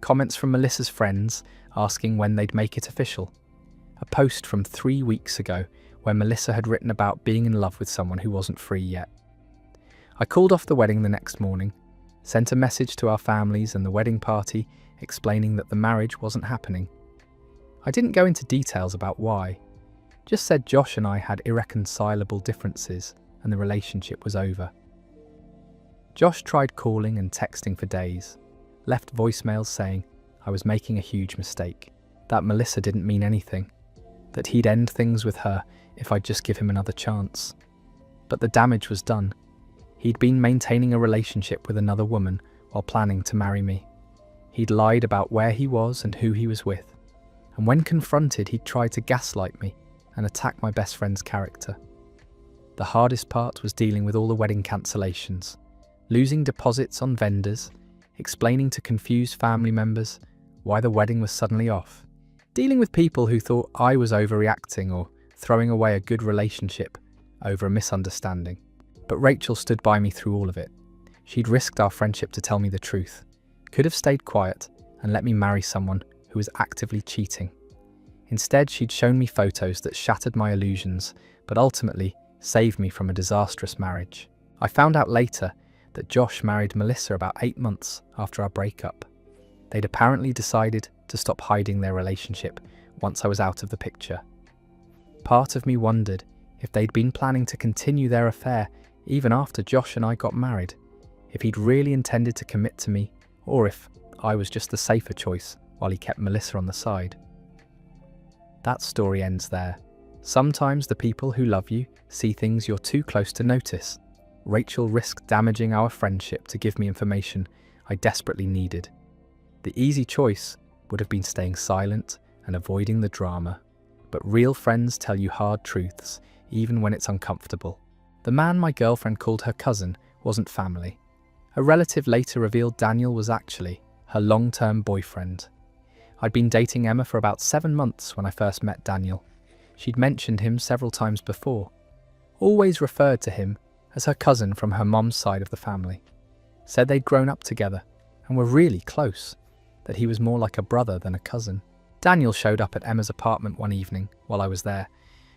Speaker 1: Comments from Melissa's friends asking when they'd make it official. A post from 3 weeks ago where Melissa had written about being in love with someone who wasn't free yet. I called off the wedding the next morning, sent a message to our families and the wedding party explaining that the marriage wasn't happening. I didn't go into details about why, just said Josh and I had irreconcilable differences and the relationship was over. Josh tried calling and texting for days, left voicemails saying I was making a huge mistake, that Melissa didn't mean anything, that he'd end things with her if I'd just give him another chance. But the damage was done. He'd been maintaining a relationship with another woman while planning to marry me. He'd lied about where he was and who he was with. And when confronted, he'd tried to gaslight me and attack my best friend's character. The hardest part was dealing with all the wedding cancellations, losing deposits on vendors, explaining to confused family members why the wedding was suddenly off, dealing with people who thought I was overreacting or throwing away a good relationship over a misunderstanding. But Rachel stood by me through all of it. She'd risked our friendship to tell me the truth, could have stayed quiet and let me marry someone who was actively cheating. Instead, she'd shown me photos that shattered my illusions, but ultimately saved me from a disastrous marriage. I found out later that Josh married Melissa about 8 months after our breakup. They'd apparently decided to stop hiding their relationship once I was out of the picture. Part of me wondered if they'd been planning to continue their affair even after Josh and I got married, if he'd really intended to commit to me, or if I was just the safer choice while he kept Melissa on the side. That story ends there. Sometimes the people who love you see things you're too close to notice. Rachel risked damaging our friendship to give me information I desperately needed. The easy choice would have been staying silent and avoiding the drama, but real friends tell you hard truths, even when it's uncomfortable. The man my girlfriend called her cousin wasn't family. A relative later revealed Daniel was actually her long-term boyfriend. I'd been dating Emma for about 7 months when I first met Daniel. She'd mentioned him several times before, always referred to him as her cousin from her mom's side of the family. Said they'd grown up together and were really close, that he was more like a brother than a cousin. Daniel showed up at Emma's apartment one evening while I was there.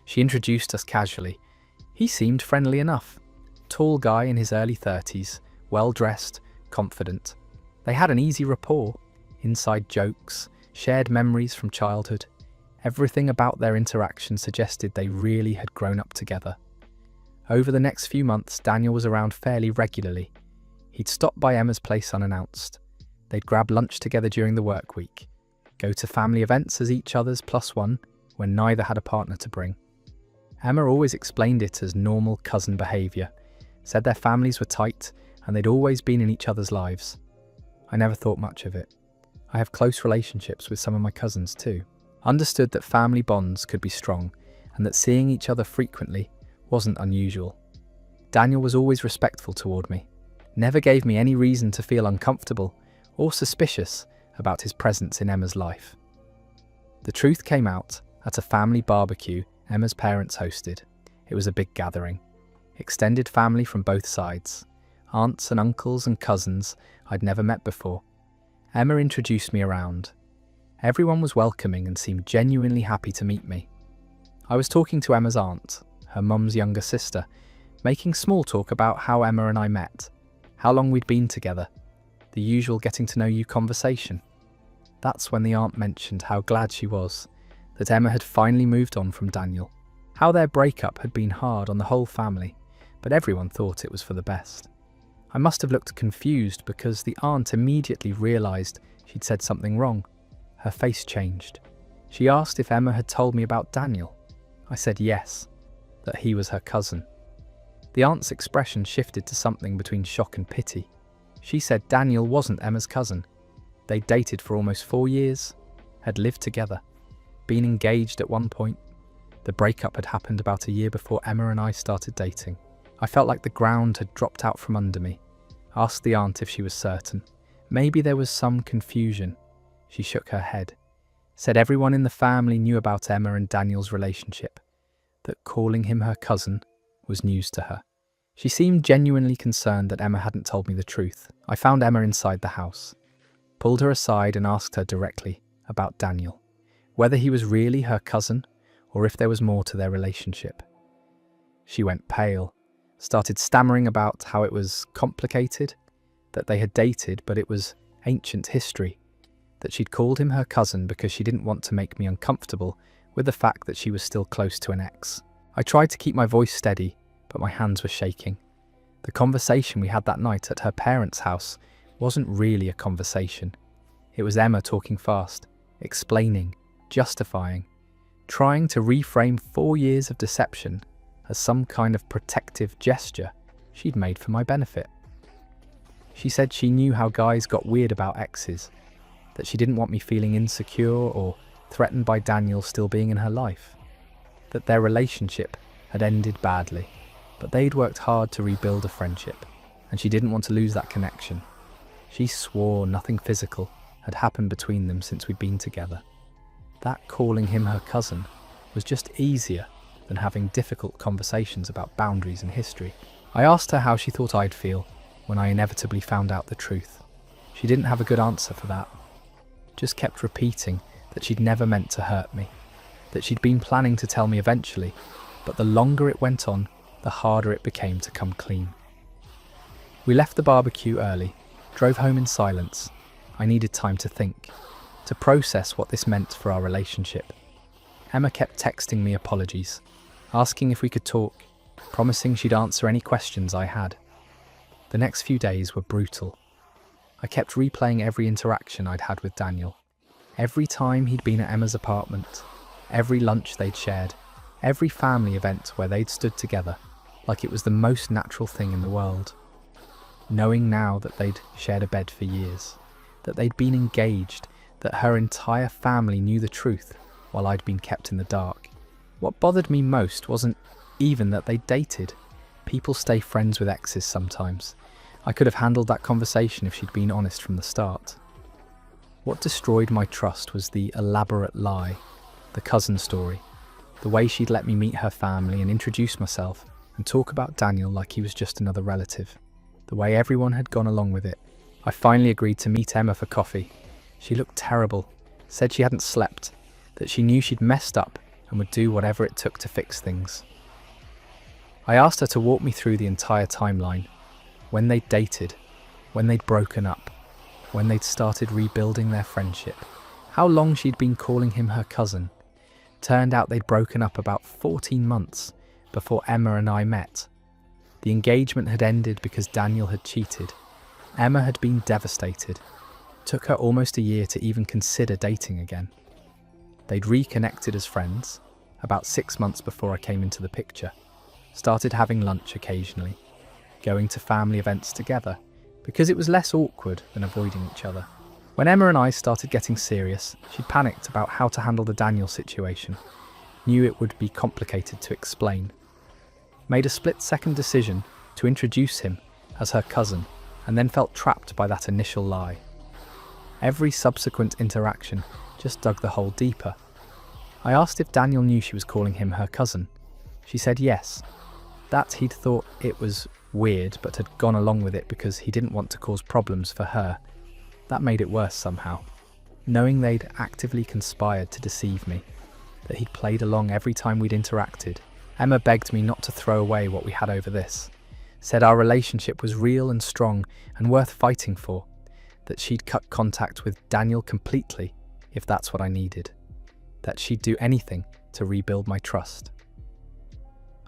Speaker 1: She introduced us casually. He seemed friendly enough. Tall guy in his early 30s, well-dressed, confident. They had an easy rapport, inside jokes, shared memories from childhood. Everything about their interaction suggested they really had grown up together. Over the next few months, Daniel was around fairly regularly. He'd stop by Emma's place unannounced. They'd grab lunch together during the work week, go to family events as each other's +1 when neither had a partner to bring. Emma always explained it as normal cousin behaviour, said their families were tight and they'd always been in each other's lives. I never thought much of it. I have close relationships with some of my cousins too. Understood that family bonds could be strong and that seeing each other frequently wasn't unusual. Daniel was always respectful toward me, never gave me any reason to feel uncomfortable or suspicious about his presence in Emma's life. The truth came out at a family barbecue Emma's parents hosted. It was a big gathering. Extended family from both sides. Aunts and uncles and cousins I'd never met before. Emma introduced me around. Everyone was welcoming and seemed genuinely happy to meet me. I was talking to Emma's aunt, her mum's younger sister, making small talk about how Emma and I met, how long we'd been together, the usual getting to know you conversation. That's when the aunt mentioned how glad she was that Emma had finally moved on from Daniel, how their breakup had been hard on the whole family, but everyone thought it was for the best. I must have looked confused because the aunt immediately realised she'd said something wrong. Her face changed. She asked if Emma had told me about Daniel. I said yes, that he was her cousin. The aunt's expression shifted to something between shock and pity. She said Daniel wasn't Emma's cousin. They'd dated for almost 4 years, had lived together, been engaged at one point. The breakup had happened about a year before Emma and I started dating. I felt like the ground had dropped out from under me. Asked the aunt if she was certain. Maybe there was some confusion. She shook her head. Said everyone in the family knew about Emma and Daniel's relationship. That calling him her cousin was news to her. She seemed genuinely concerned that Emma hadn't told me the truth. I found Emma inside the house, pulled her aside and asked her directly about Daniel, whether he was really her cousin or if there was more to their relationship. She went pale, started stammering about how it was complicated, that they had dated but it was ancient history, that she'd called him her cousin because she didn't want to make me uncomfortable with the fact that she was still close to an ex. I tried to keep my voice steady, but my hands were shaking. The conversation we had that night at her parents' house wasn't really a conversation. It was Emma talking fast, explaining, justifying, trying to reframe 4 years of deception as some kind of protective gesture she'd made for my benefit. She said she knew how guys got weird about exes, that she didn't want me feeling insecure or threatened by Daniel still being in her life, that their relationship had ended badly, but they'd worked hard to rebuild a friendship, and she didn't want to lose that connection. She swore nothing physical had happened between them since we'd been together. That calling him her cousin was just easier than having difficult conversations about boundaries and history. I asked her how she thought I'd feel when I inevitably found out the truth. She didn't have a good answer for that. Just kept repeating that she'd never meant to hurt me, that she'd been planning to tell me eventually, but the longer it went on, the harder it became to come clean. We left the barbecue early, drove home in silence. I needed time to think, to process what this meant for our relationship. Emma kept texting me apologies, asking if we could talk, promising she'd answer any questions I had. The next few days were brutal. I kept replaying every interaction I'd had with Daniel. Every time he'd been at Emma's apartment, every lunch they'd shared, every family event where they'd stood together, like it was the most natural thing in the world. Knowing now that they'd shared a bed for years, that they'd been engaged, that her entire family knew the truth while I'd been kept in the dark. What bothered me most wasn't even that they dated. People stay friends with exes sometimes. I could have handled that conversation if she'd been honest from the start. What destroyed my trust was the elaborate lie, the cousin story, the way she'd let me meet her family and introduce myself and talk about Daniel like he was just another relative, the way everyone had gone along with it. I finally agreed to meet Emma for coffee. She looked terrible, said she hadn't slept, that she knew she'd messed up and would do whatever it took to fix things. I asked her to walk me through the entire timeline, when they'd dated, when they'd broken up, when they'd started rebuilding their friendship, how long she'd been calling him her cousin. Turned out they'd broken up about 14 months before Emma and I met. The engagement had ended because Daniel had cheated. Emma had been devastated. It took her almost a year to even consider dating again. They'd reconnected as friends about 6 months before I came into the picture. Started having lunch occasionally, going to family events together, because it was less awkward than avoiding each other. When Emma and I started getting serious, she panicked about how to handle the Daniel situation, knew it would be complicated to explain. Made a split-second decision to introduce him as her cousin, and then felt trapped by that initial lie. Every subsequent interaction just dug the hole deeper. I asked if Daniel knew she was calling him her cousin. She said yes, that he'd thought it was weird but had gone along with it because he didn't want to cause problems for her. That made it worse somehow. Knowing they'd actively conspired to deceive me, that he'd played along every time we'd interacted. Emma begged me not to throw away what we had over this, said our relationship was real and strong and worth fighting for, that she'd cut contact with Daniel completely if that's what I needed, that she'd do anything to rebuild my trust.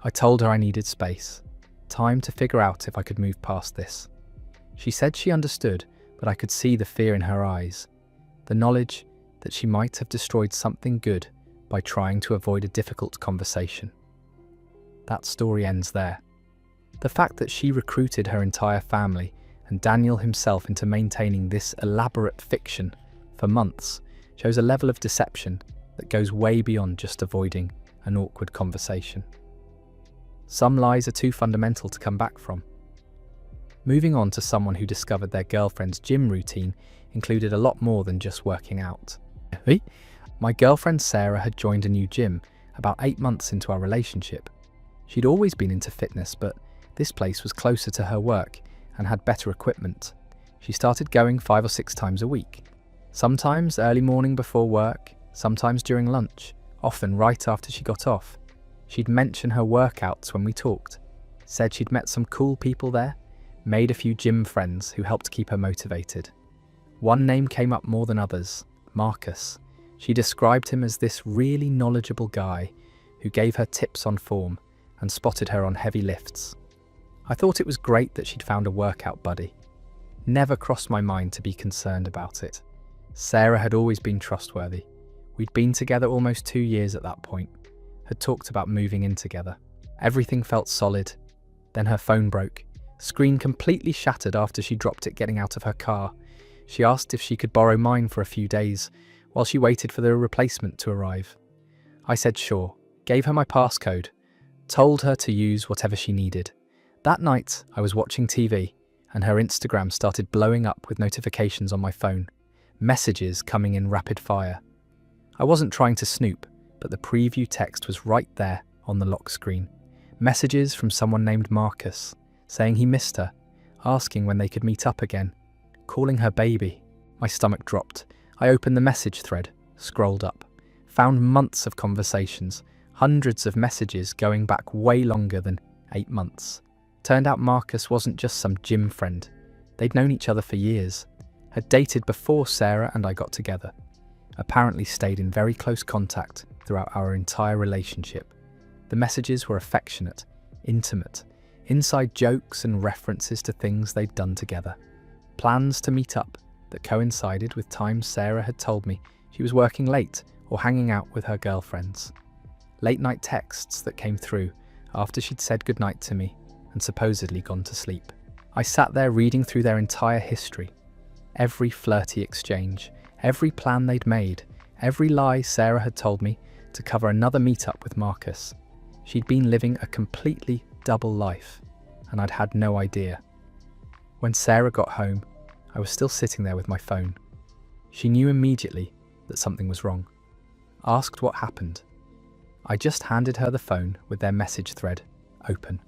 Speaker 1: I told her I needed space, time to figure out if I could move past this. She said she understood, but I could see the fear in her eyes, the knowledge that she might have destroyed something good by trying to avoid a difficult conversation. That story ends there. The fact that she recruited her entire family and Daniel himself into maintaining this elaborate fiction for months shows a level of deception that goes way beyond just avoiding an awkward conversation. Some lies are too fundamental to come back from. Moving on to someone who discovered their girlfriend's gym routine included a lot more than just working out. My girlfriend Sarah had joined a new gym about 8 months into our relationship. She'd always been into fitness, but this place was closer to her work and had better equipment. She started going 5 or 6 times a week. Sometimes early morning before work, sometimes during lunch, often right after she got off. She'd mention her workouts when we talked, said she'd met some cool people there, made a few gym friends who helped keep her motivated. One name came up more than others, Marcus. She described him as this really knowledgeable guy who gave her tips on form and spotted her on heavy lifts. I thought it was great that she'd found a workout buddy. Never crossed my mind to be concerned about it. Sarah had always been trustworthy. We'd been together almost 2 years at that point, had talked about moving in together. Everything felt solid. Then her phone broke, screen completely shattered after she dropped it getting out of her car. She asked if she could borrow mine for a few days while she waited for the replacement to arrive. I said sure, gave her my passcode, told her to use whatever she needed. That night, I was watching TV and her Instagram started blowing up with notifications on my phone, messages coming in rapid fire. I wasn't trying to snoop, but the preview text was right there on the lock screen. Messages from someone named Marcus, saying he missed her, asking when they could meet up again, calling her baby. My stomach dropped. I opened the message thread, scrolled up, found months of conversations, hundreds of messages going back way longer than 8 months. Turned out Marcus wasn't just some gym friend. They'd known each other for years, had dated before Sarah and I got together, apparently stayed in very close contact throughout our entire relationship. The messages were affectionate, intimate, inside jokes and references to things they'd done together. Plans to meet up that coincided with times Sarah had told me she was working late or hanging out with her girlfriends. Late night texts that came through after she'd said goodnight to me and supposedly gone to sleep. I sat there reading through their entire history, every flirty exchange, every plan they'd made, every lie Sarah had told me to cover another meetup with Marcus. She'd been living a completely double life, and I'd had no idea. When Sarah got home, I was still sitting there with my phone. She knew immediately that something was wrong. Asked what happened. I just handed her the phone with their message thread open.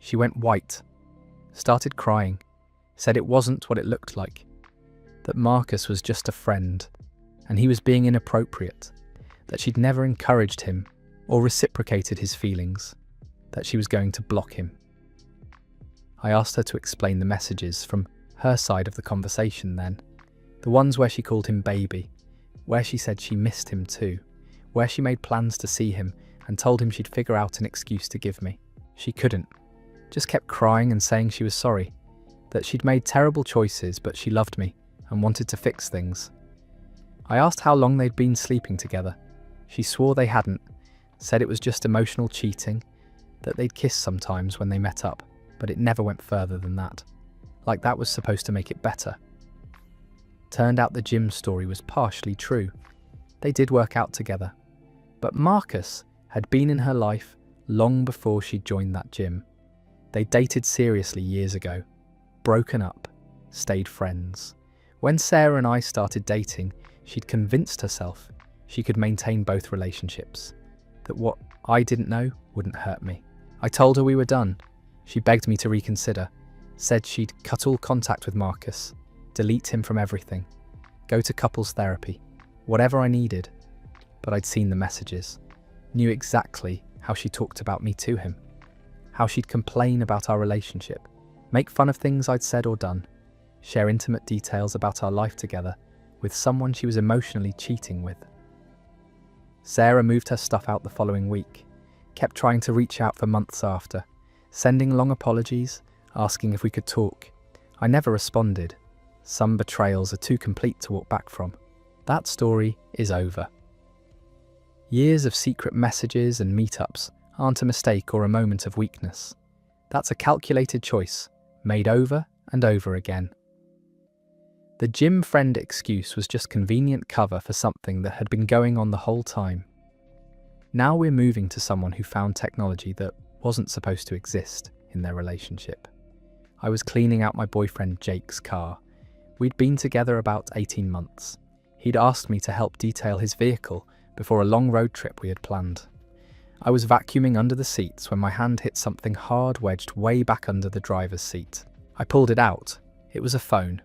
Speaker 1: She went white, started crying, said it wasn't what it looked like, that Marcus was just a friend, and he was being inappropriate, that she'd never encouraged him or reciprocated his feelings, that she was going to block him. I asked her to explain the messages from her side of the conversation then, the ones where she called him baby, where she said she missed him too, where she made plans to see him and told him she'd figure out an excuse to give me. She couldn't. Just kept crying and saying she was sorry, that she'd made terrible choices but she loved me and wanted to fix things. I asked how long they'd been sleeping together. She swore they hadn't, said it was just emotional cheating, that they'd kiss sometimes when they met up, but it never went further than that. Like that was supposed to make it better. Turned out the gym story was partially true. They did work out together. But Marcus had been in her life long before she joined that gym. They dated seriously years ago, broken up, stayed friends. When Sarah and I started dating, she'd convinced herself she could maintain both relationships, that what I didn't know wouldn't hurt me. I told her we were done. She begged me to reconsider, said she'd cut all contact with Marcus, delete him from everything, go to couples therapy, whatever I needed. But I'd seen the messages, knew exactly how she talked about me to him, how she'd complain about our relationship, make fun of things I'd said or done, share intimate details about our life together with someone she was emotionally cheating with. Sarah moved her stuff out the following week, kept trying to reach out for months after, sending long apologies, asking if we could talk. I never responded. Some betrayals are too complete to walk back from. That story is over. Years of secret messages and meetups aren't a mistake or a moment of weakness. That's a calculated choice, made over and over again. The gym friend excuse was just convenient cover for something that had been going on the whole time. Now we're moving to someone who found technology that wasn't supposed to exist in their relationship. I was cleaning out my boyfriend Jake's car. We'd been together about 18 months. He'd asked me to help detail his vehicle before a long road trip we had planned. I was vacuuming under the seats when my hand hit something hard wedged way back under the driver's seat. I pulled it out. It was a phone.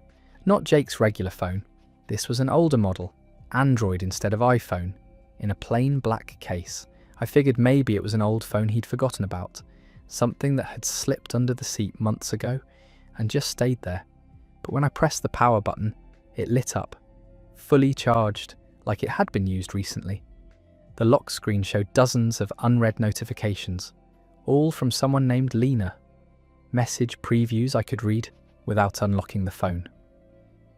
Speaker 1: Not Jake's regular phone. This was an older model, Android instead of iPhone, in a plain black case. I figured maybe it was an old phone he'd forgotten about, something that had slipped under the seat months ago and just stayed there. But when I pressed the power button, it lit up, fully charged, like it had been used recently. The lock screen showed dozens of unread notifications, all from someone named Lena. Message previews I could read without unlocking the phone.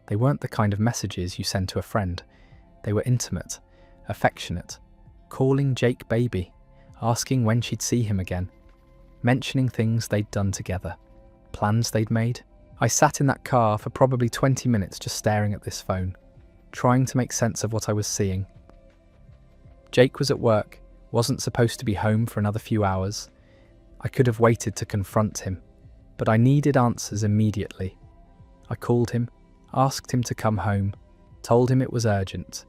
Speaker 1: They weren't the kind of messages you send to a friend. They were intimate, affectionate, calling Jake baby, asking when she'd see him again, mentioning things they'd done together, plans they'd made. I sat in that car for probably 20 minutes just staring at this phone, trying to make sense of what I was seeing. Jake was at work, wasn't supposed to be home for another few hours. I could have waited to confront him, but I needed answers immediately. I called him, asked him to come home, told him it was urgent.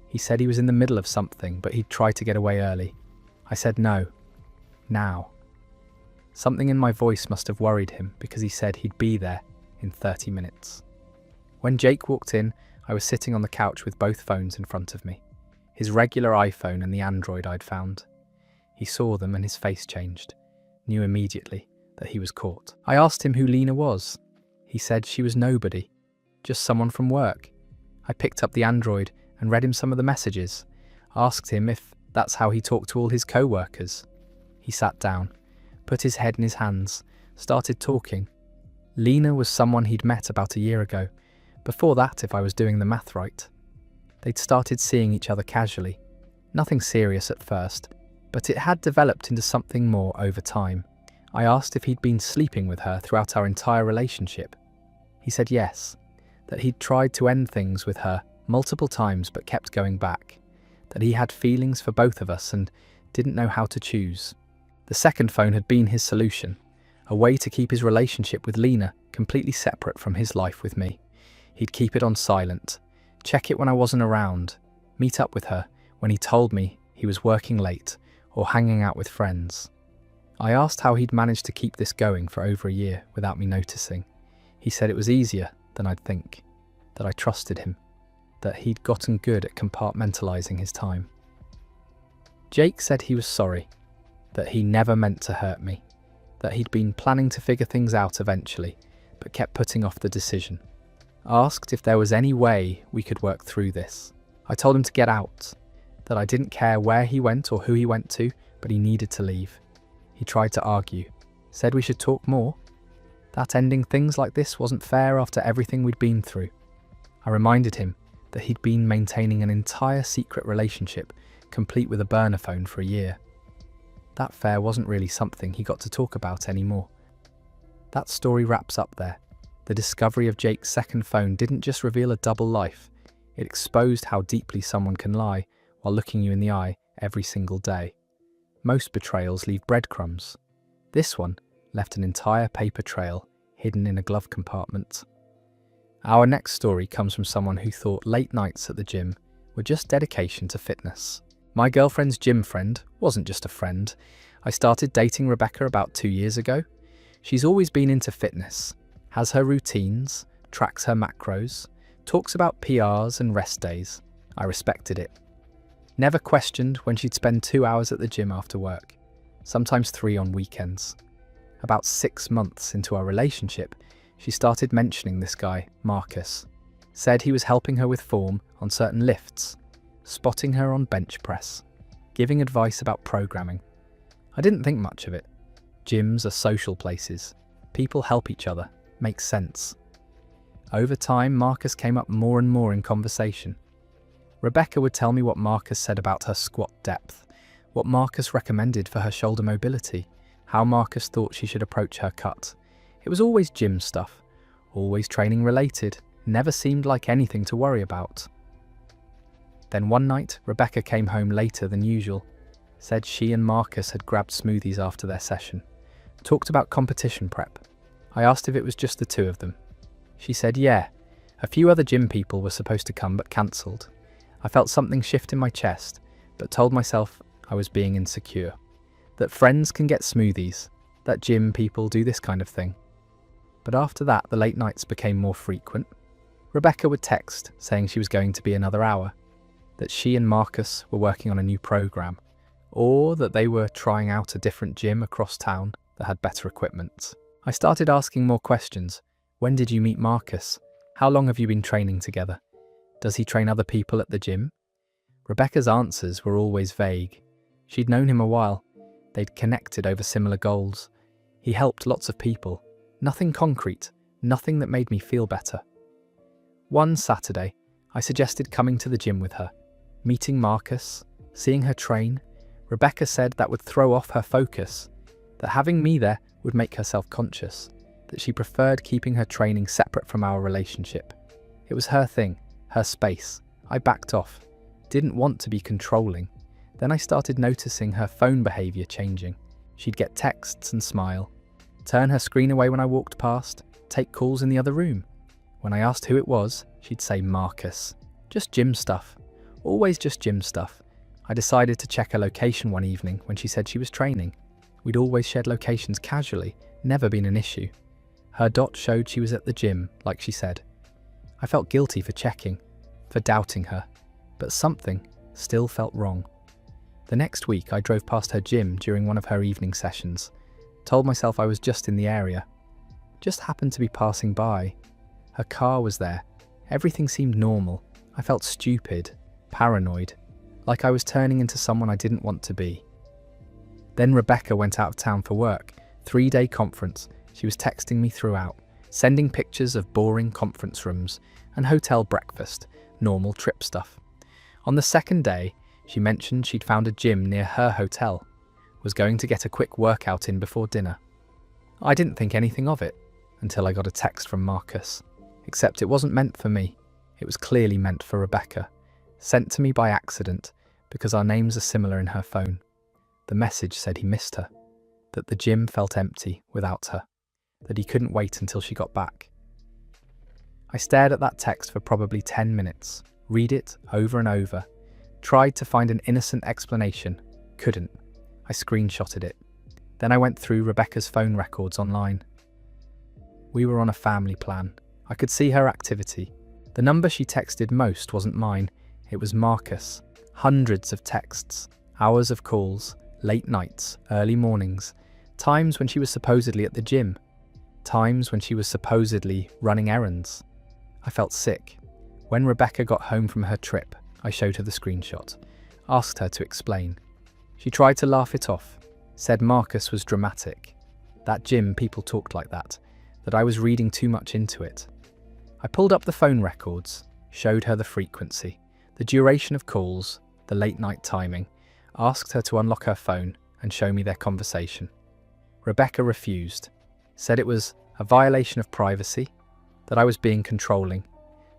Speaker 1: He said he was in the middle of something, but he'd try to get away early. I said no. Now. Something in my voice must have worried him because he said he'd be there in 30 minutes. When Jake walked in, I was sitting on the couch with both phones in front of me, his regular iPhone and the Android I'd found. He saw them and his face changed, knew immediately that he was caught. I asked him who Lena was. He said she was nobody, just someone from work. I picked up the Android and read him some of the messages, asked him if that's how he talked to all his co-workers. He sat down, put his head in his hands, started talking. Lena was someone he'd met about a year ago. Before that, if I was doing the math right. They'd started seeing each other casually. Nothing serious at first, but it had developed into something more over time. I asked if he'd been sleeping with her throughout our entire relationship. He said yes, that he'd tried to end things with her multiple times but kept going back, that he had feelings for both of us and didn't know how to choose. The second phone had been his solution, a way to keep his relationship with Lena completely separate from his life with me. He'd keep it on silent, check it when I wasn't around, meet up with her when he told me he was working late or hanging out with friends. I asked how he'd managed to keep this going for over a year without me noticing. He said it was easier than I'd think, that I trusted him, that he'd gotten good at compartmentalizing his time. Jake said he was sorry, that he never meant to hurt me, that he'd been planning to figure things out eventually, but kept putting off the decision. Asked if there was any way we could work through this. I told him to get out, that I didn't care where he went or who he went to, but he needed to leave. He tried to argue, said we should talk more, that ending things like this wasn't fair after everything we'd been through. I reminded him that he'd been maintaining an entire secret relationship, complete with a burner phone for a year. That affair wasn't really something he got to talk about anymore. That story wraps up there. The discovery of Jake's second phone didn't just reveal a double life, it exposed how deeply someone can lie while looking you in the eye every single day. Most betrayals leave breadcrumbs. This one left an entire paper trail hidden in a glove compartment. Our next story comes from someone who thought late nights at the gym were just dedication to fitness. My girlfriend's gym friend wasn't just a friend. I started dating Rebecca about 2 years ago. She's always been into fitness, has her routines, tracks her macros, talks about PRs and rest days. I respected it. Never questioned when she'd spend 2 hours at the gym after work, sometimes 3 on weekends. About 6 months into our relationship, she started mentioning this guy, Marcus. Said he was helping her with form on certain lifts, spotting her on bench press, giving advice about programming. I didn't think much of it. Gyms are social places. People help each other. Makes sense. Over time, Marcus came up more and more in conversation. Rebecca would tell me what Marcus said about her squat depth, what Marcus recommended for her shoulder mobility, how Marcus thought she should approach her cut. It was always gym stuff, always training related, never seemed like anything to worry about. Then one night, Rebecca came home later than usual. said she and Marcus had grabbed smoothies after their session, talked about competition prep. I asked if it was just the two of them. She said yeah, a few other gym people were supposed to come but cancelled. I felt something shift in my chest, but told myself I was being insecure. That friends can get smoothies, that gym people do this kind of thing. But after that, the late nights became more frequent. Rebecca would text saying she was going to be another hour, that she and Marcus were working on a new program, or that they were trying out a different gym across town that had better equipment. I started asking more questions. When did you meet Marcus? How long have you been training together? Does he train other people at the gym? Rebecca's answers were always vague. She'd known him a while. They'd connected over similar goals. He helped lots of people. Nothing concrete, nothing that made me feel better. One Saturday, I suggested coming to the gym with her, meeting Marcus, seeing her train. Rebecca said that would throw off her focus, that having me there would make her self-conscious, that she preferred keeping her training separate from our relationship. It was her thing, her space. I backed off, didn't want to be controlling. Then I started noticing her phone behaviour changing. She'd get texts and smile, turn her screen away when I walked past, take calls in the other room. When I asked who it was, she'd say Marcus. Just gym stuff. Always just gym stuff. I decided to check her location one evening when she said she was training. We'd always shared locations casually, never been an issue. Her dot showed she was at the gym, like she said. I felt guilty for checking, for doubting her, but something still felt wrong. The next week I drove past her gym during one of her evening sessions, told myself I was just in the area. Just happened to be passing by. Her car was there. Everything seemed normal. I felt stupid, paranoid, like I was turning into someone I didn't want to be. Then Rebecca went out of town for work, 3-day conference. She was texting me throughout, sending pictures of boring conference rooms and hotel breakfast, normal trip stuff. On the second day, she mentioned she'd found a gym near her hotel, was going to get a quick workout in before dinner. I didn't think anything of it until I got a text from Marcus, except it wasn't meant for me. It was clearly meant for Rebecca, sent to me by accident because our names are similar in her phone. The message said he missed her, that the gym felt empty without her, that he couldn't wait until she got back. I stared at that text for probably 10 minutes, read it over and over, tried to find an innocent explanation, couldn't. I screenshotted it. Then I went through Rebecca's phone records online. We were on a family plan. I could see her activity. The number she texted most wasn't mine, it was Marcus. Hundreds of texts, hours of calls, late nights, early mornings, times when she was supposedly at the gym, times when she was supposedly running errands. I felt sick. When Rebecca got home from her trip, I showed her the screenshot, asked her to explain. She tried to laugh it off, said Marcus was dramatic. That gym people talked like that I was reading too much into it. I pulled up the phone records, showed her the frequency, the duration of calls, the late night timing, asked her to unlock her phone and show me their conversation. Rebecca refused, said it was a violation of privacy, that I was being controlling,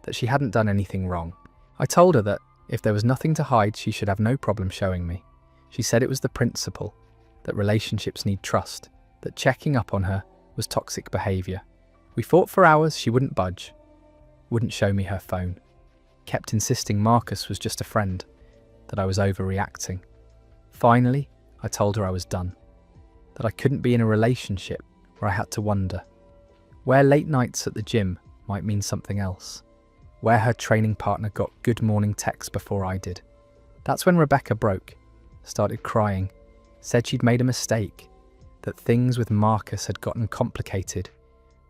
Speaker 1: that she hadn't done anything wrong. I told her that if there was nothing to hide, she should have no problem showing me. She said it was the principle, that relationships need trust, that checking up on her was toxic behaviour. We fought for hours, she wouldn't budge, wouldn't show me her phone, kept insisting Marcus was just a friend, that I was overreacting. Finally, I told her I was done, that I couldn't be in a relationship where I had to wonder, where late nights at the gym might mean something else, where her training partner got good morning texts before I did. That's when Rebecca broke, started crying, said she'd made a mistake, that things with Marcus had gotten complicated,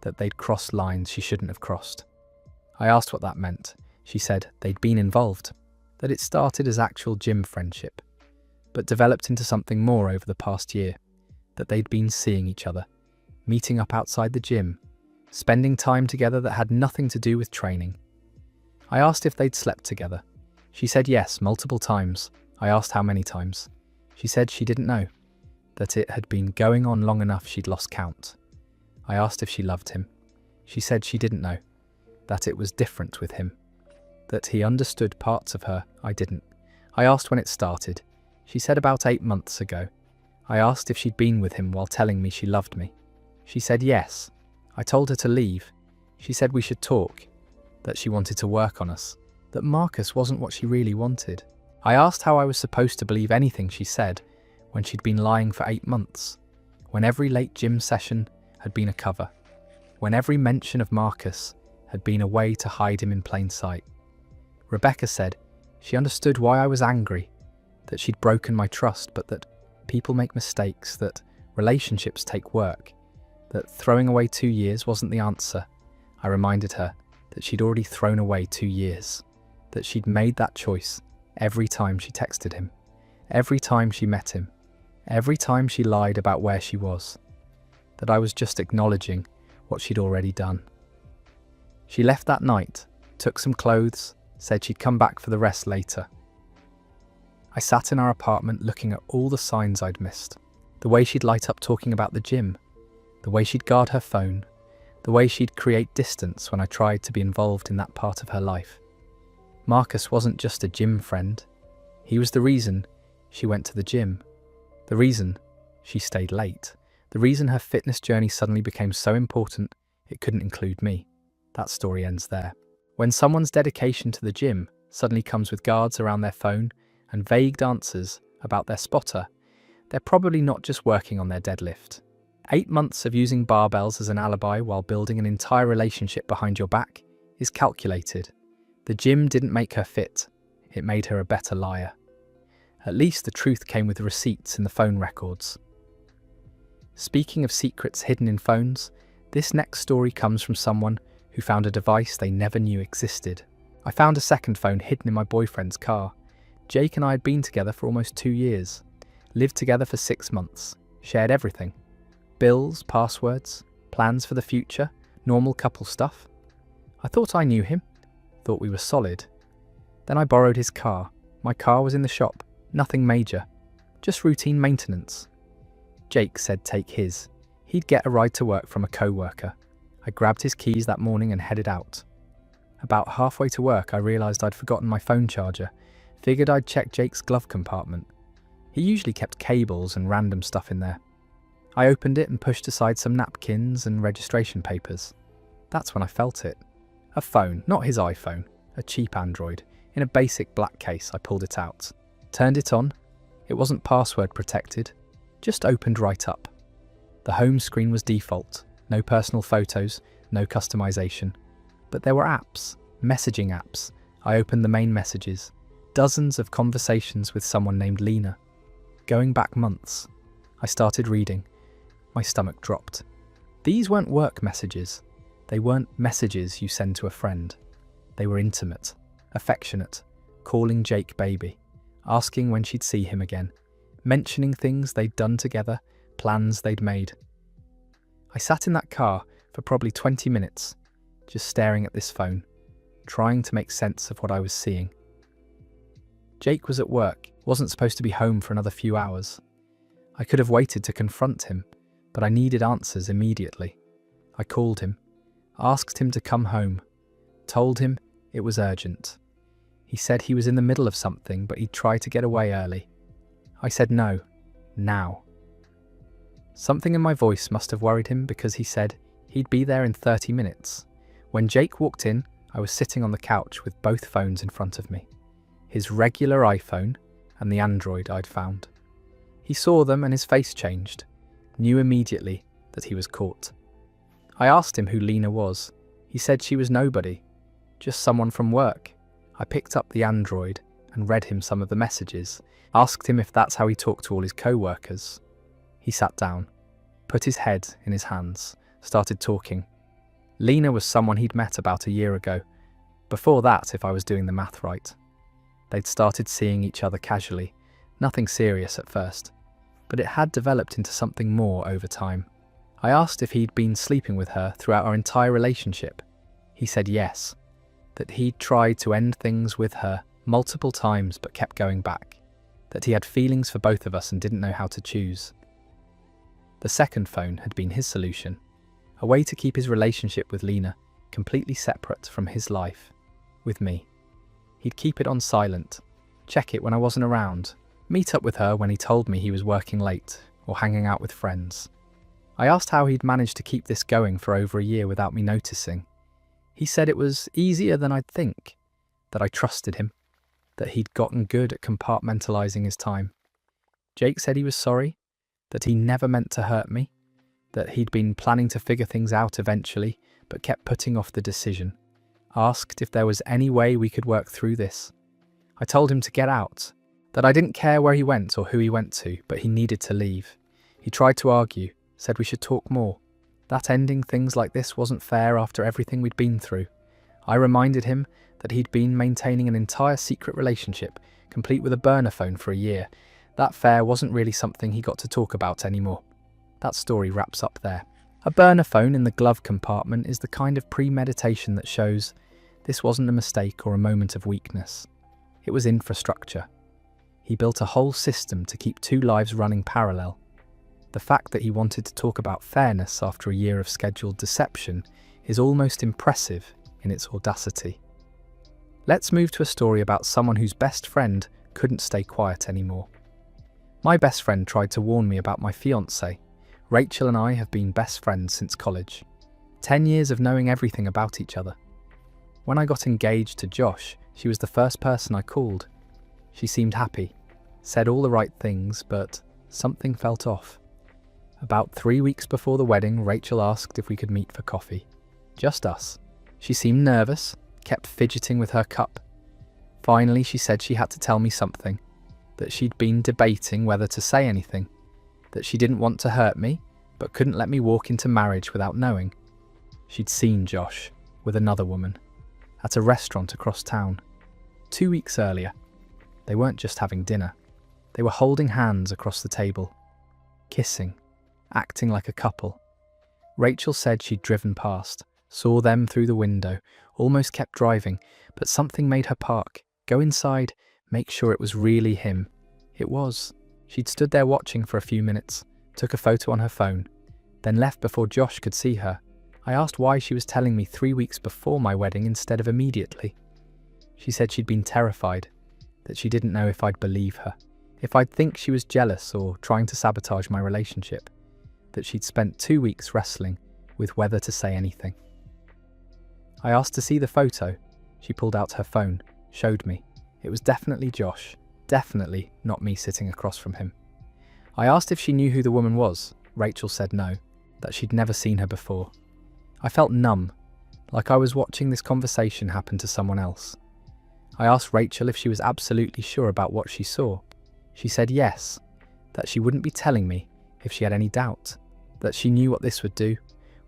Speaker 1: that they'd crossed lines she shouldn't have crossed. I asked what that meant. She said they'd been involved, that it started as actual gym friendship, but developed into something more over the past year, that they'd been seeing each other, meeting up outside the gym, spending time together that had nothing to do with training. I asked if they'd slept together. She said yes, multiple times. I asked how many times. She said she didn't know, that it had been going on long enough she'd lost count. I asked if she loved him. She said she didn't know, that it was different with him, that he understood parts of her I didn't. I asked when it started. She said about 8 months ago. I asked if she'd been with him while telling me she loved me. She said yes. I told her to leave. She said we should talk, that she wanted to work on us, that Marcus wasn't what she really wanted. I asked how I was supposed to believe anything she said when she'd been lying for 8 months, when every late gym session had been a cover, when every mention of Marcus had been a way to hide him in plain sight. Rebecca said she understood why I was angry, that she'd broken my trust, but that people make mistakes, that relationships take work, that throwing away 2 years wasn't the answer. I reminded her that she'd already thrown away 2 years, that she'd made that choice every time she texted him, every time she met him, every time she lied about where she was, that I was just acknowledging what she'd already done. She left that night, took some clothes, said she'd come back for the rest later. I sat in our apartment looking at all the signs I'd missed, the way she'd light up talking about the gym, the way she'd guard her phone, the way she'd create distance when I tried to be involved in that part of her life. Marcus wasn't just a gym friend. He was the reason she went to the gym, the reason she stayed late, the reason her fitness journey suddenly became so important it couldn't include me. That story ends there. When someone's dedication to the gym suddenly comes with guards around their phone and vague answers about their spotter, they're probably not just working on their deadlift. 8 months of using barbells as an alibi while building an entire relationship behind your back is calculated. The gym didn't make her fit, it made her a better liar. At least the truth came with receipts in the phone records. Speaking of secrets hidden in phones, this next story comes from someone who found a device they never knew existed. I found a second phone hidden in my boyfriend's car. Jake and I had been together for almost 2 years, lived together for 6 months, shared everything. Bills, passwords, plans for the future, normal couple stuff. I thought I knew him, thought we were solid. Then I borrowed his car. My car was in the shop, nothing major, just routine maintenance. Jake said take his. He'd get a ride to work from a co-worker. I grabbed his keys that morning and headed out. About halfway to work, I realised I'd forgotten my phone charger. Figured I'd check Jake's glove compartment. He usually kept cables and random stuff in there. I opened it and pushed aside some napkins and registration papers. That's when I felt it. A phone, not his iPhone, a cheap Android. In a basic black case, I pulled it out. Turned it on. It wasn't password protected, just opened right up. The home screen was default, no personal photos, no customization. But there were apps, messaging apps. I opened the main messages. Dozens of conversations with someone named Lena. Going back months. I started reading. My stomach dropped. These weren't work messages. They weren't messages you send to a friend. They were intimate, affectionate, calling Jake baby, asking when she'd see him again, mentioning things they'd done together, plans they'd made. I sat in that car for probably 20 minutes, just staring at this phone, trying to make sense of what I was seeing. Jake was at work, wasn't supposed to be home for another few hours. I could have waited to confront him, but I needed answers immediately. I called him, asked him to come home, told him it was urgent. He said he was in the middle of something, but he'd try to get away early. I said no, now. Something in my voice must have worried him because he said he'd be there in 30 minutes. When Jake walked in, I was sitting on the couch with both phones in front of me. His regular iPhone and the Android I'd found. He saw them and his face changed, knew immediately that he was caught. I asked him who Lena was. He said she was nobody, just someone from work. I picked up the Android and read him some of the messages, asked him if that's how he talked to all his co-workers. He sat down, put his head in his hands, started talking. Lena was someone he'd met about a year ago. Before that, if I was doing the math right. They'd started seeing each other casually, nothing serious at first, but it had developed into something more over time. I asked if he'd been sleeping with her throughout our entire relationship. He said yes, that he'd tried to end things with her multiple times but kept going back, that he had feelings for both of us and didn't know how to choose. The second phone had been his solution, a way to keep his relationship with Lena completely separate from his life with me. He'd keep it on silent, check it when I wasn't around, meet up with her when he told me he was working late or hanging out with friends. I asked how he'd managed to keep this going for over a year without me noticing. He said it was easier than I'd think, that I trusted him, that he'd gotten good at compartmentalizing his time. Jake said he was sorry, that he never meant to hurt me, that he'd been planning to figure things out eventually, but kept putting off the decision. Asked if there was any way we could work through this. I told him to get out, that I didn't care where he went or who he went to, but he needed to leave. He tried to argue, said we should talk more. That ending things like this wasn't fair after everything we'd been through. I reminded him that he'd been maintaining an entire secret relationship, complete with a burner phone for a year. That affair wasn't really something he got to talk about anymore. That story wraps up there. A burner phone in the glove compartment is the kind of premeditation that shows this wasn't a mistake or a moment of weakness. It was infrastructure. He built a whole system to keep two lives running parallel. The fact that he wanted to talk about fairness after a year of scheduled deception is almost impressive in its audacity. Let's move to a story about someone whose best friend couldn't stay quiet anymore. My best friend tried to warn me about my fiancée. Rachel and I have been best friends since college. 10 years of knowing everything about each other. When I got engaged to Josh, she was the first person I called. She seemed happy, said all the right things, but something felt off. About 3 weeks before the wedding, Rachel asked if we could meet for coffee. Just us. She seemed nervous, kept fidgeting with her cup. Finally, she said she had to tell me something, that she'd been debating whether to say anything, that she didn't want to hurt me, but couldn't let me walk into marriage without knowing. She'd seen Josh with another woman at a restaurant across town 2 weeks earlier. They weren't just having dinner. They were holding hands across the table, kissing, acting like a couple. Rachel said she'd driven past, saw them through the window, almost kept driving, but something made her park, go inside, make sure it was really him. It was. She'd stood there watching for a few minutes, took a photo on her phone, then left before Josh could see her. I asked why she was telling me 3 weeks before my wedding instead of immediately. She said she'd been terrified, that she didn't know if I'd believe her, if I'd think she was jealous or trying to sabotage my relationship, that she'd spent 2 weeks wrestling with whether to say anything. I asked to see the photo. She pulled out her phone, showed me. It was definitely Josh, definitely not me sitting across from him. I asked if she knew who the woman was. Rachel said no, that she'd never seen her before. I felt numb, like I was watching this conversation happen to someone else. I asked Rachel if she was absolutely sure about what she saw. She said yes, that she wouldn't be telling me if she had any doubt, that she knew what this would do,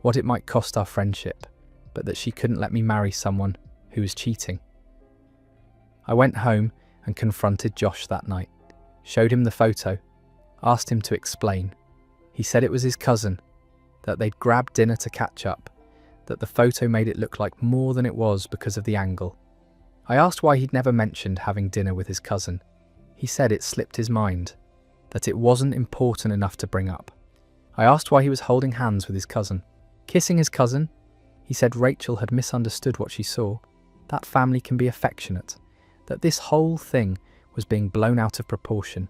Speaker 1: what it might cost our friendship, but that she couldn't let me marry someone who was cheating. I went home and confronted Josh that night, showed him the photo, asked him to explain. He said it was his cousin, that they'd grabbed dinner to catch up, that the photo made it look like more than it was because of the angle. I asked why he'd never mentioned having dinner with his cousin. He said it slipped his mind, that it wasn't important enough to bring up. I asked why he was holding hands with his cousin. Kissing his cousin? He said Rachel had misunderstood what she saw, that family can be affectionate, that this whole thing was being blown out of proportion.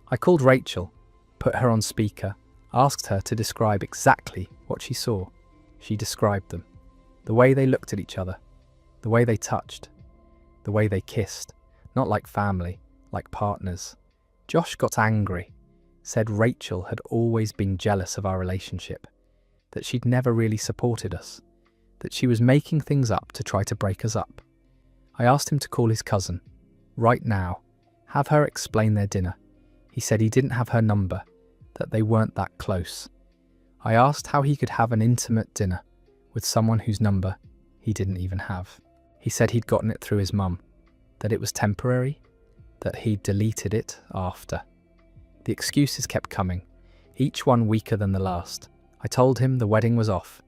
Speaker 1: I called Rachel, put her on speaker, asked her to describe exactly what she saw. She described them. The way they looked at each other, the way they touched, the way they kissed, not like family, like partners. Josh got angry, said Rachel had always been jealous of our relationship, that she'd never really supported us, that she was making things up to try to break us up. I asked him to call his cousin, right now, have her explain their dinner. He said he didn't have her number, that they weren't that close. I asked how he could have an intimate dinner with someone whose number he didn't even have. He said he'd gotten it through his mum, that it was temporary, that he'd deleted it after. The excuses kept coming, each one weaker than the last. I told him the wedding was off,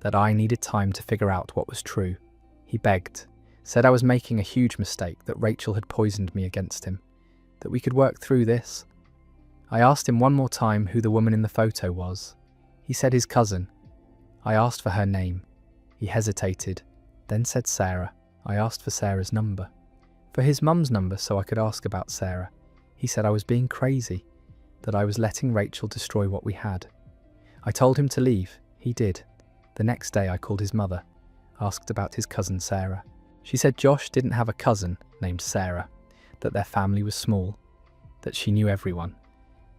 Speaker 1: that I needed time to figure out what was true. He begged, said I was making a huge mistake, that Rachel had poisoned me against him, that we could work through this. I asked him one more time who the woman in the photo was. He said his cousin. I asked for her name. He hesitated, then said Sarah. I asked for Sarah's number, for his mum's number so I could ask about Sarah. He said I was being crazy, that I was letting Rachel destroy what we had. I told him to leave. He did. The next day I called his mother, asked about his cousin Sarah. She said Josh didn't have a cousin named Sarah, that their family was small, that she knew everyone,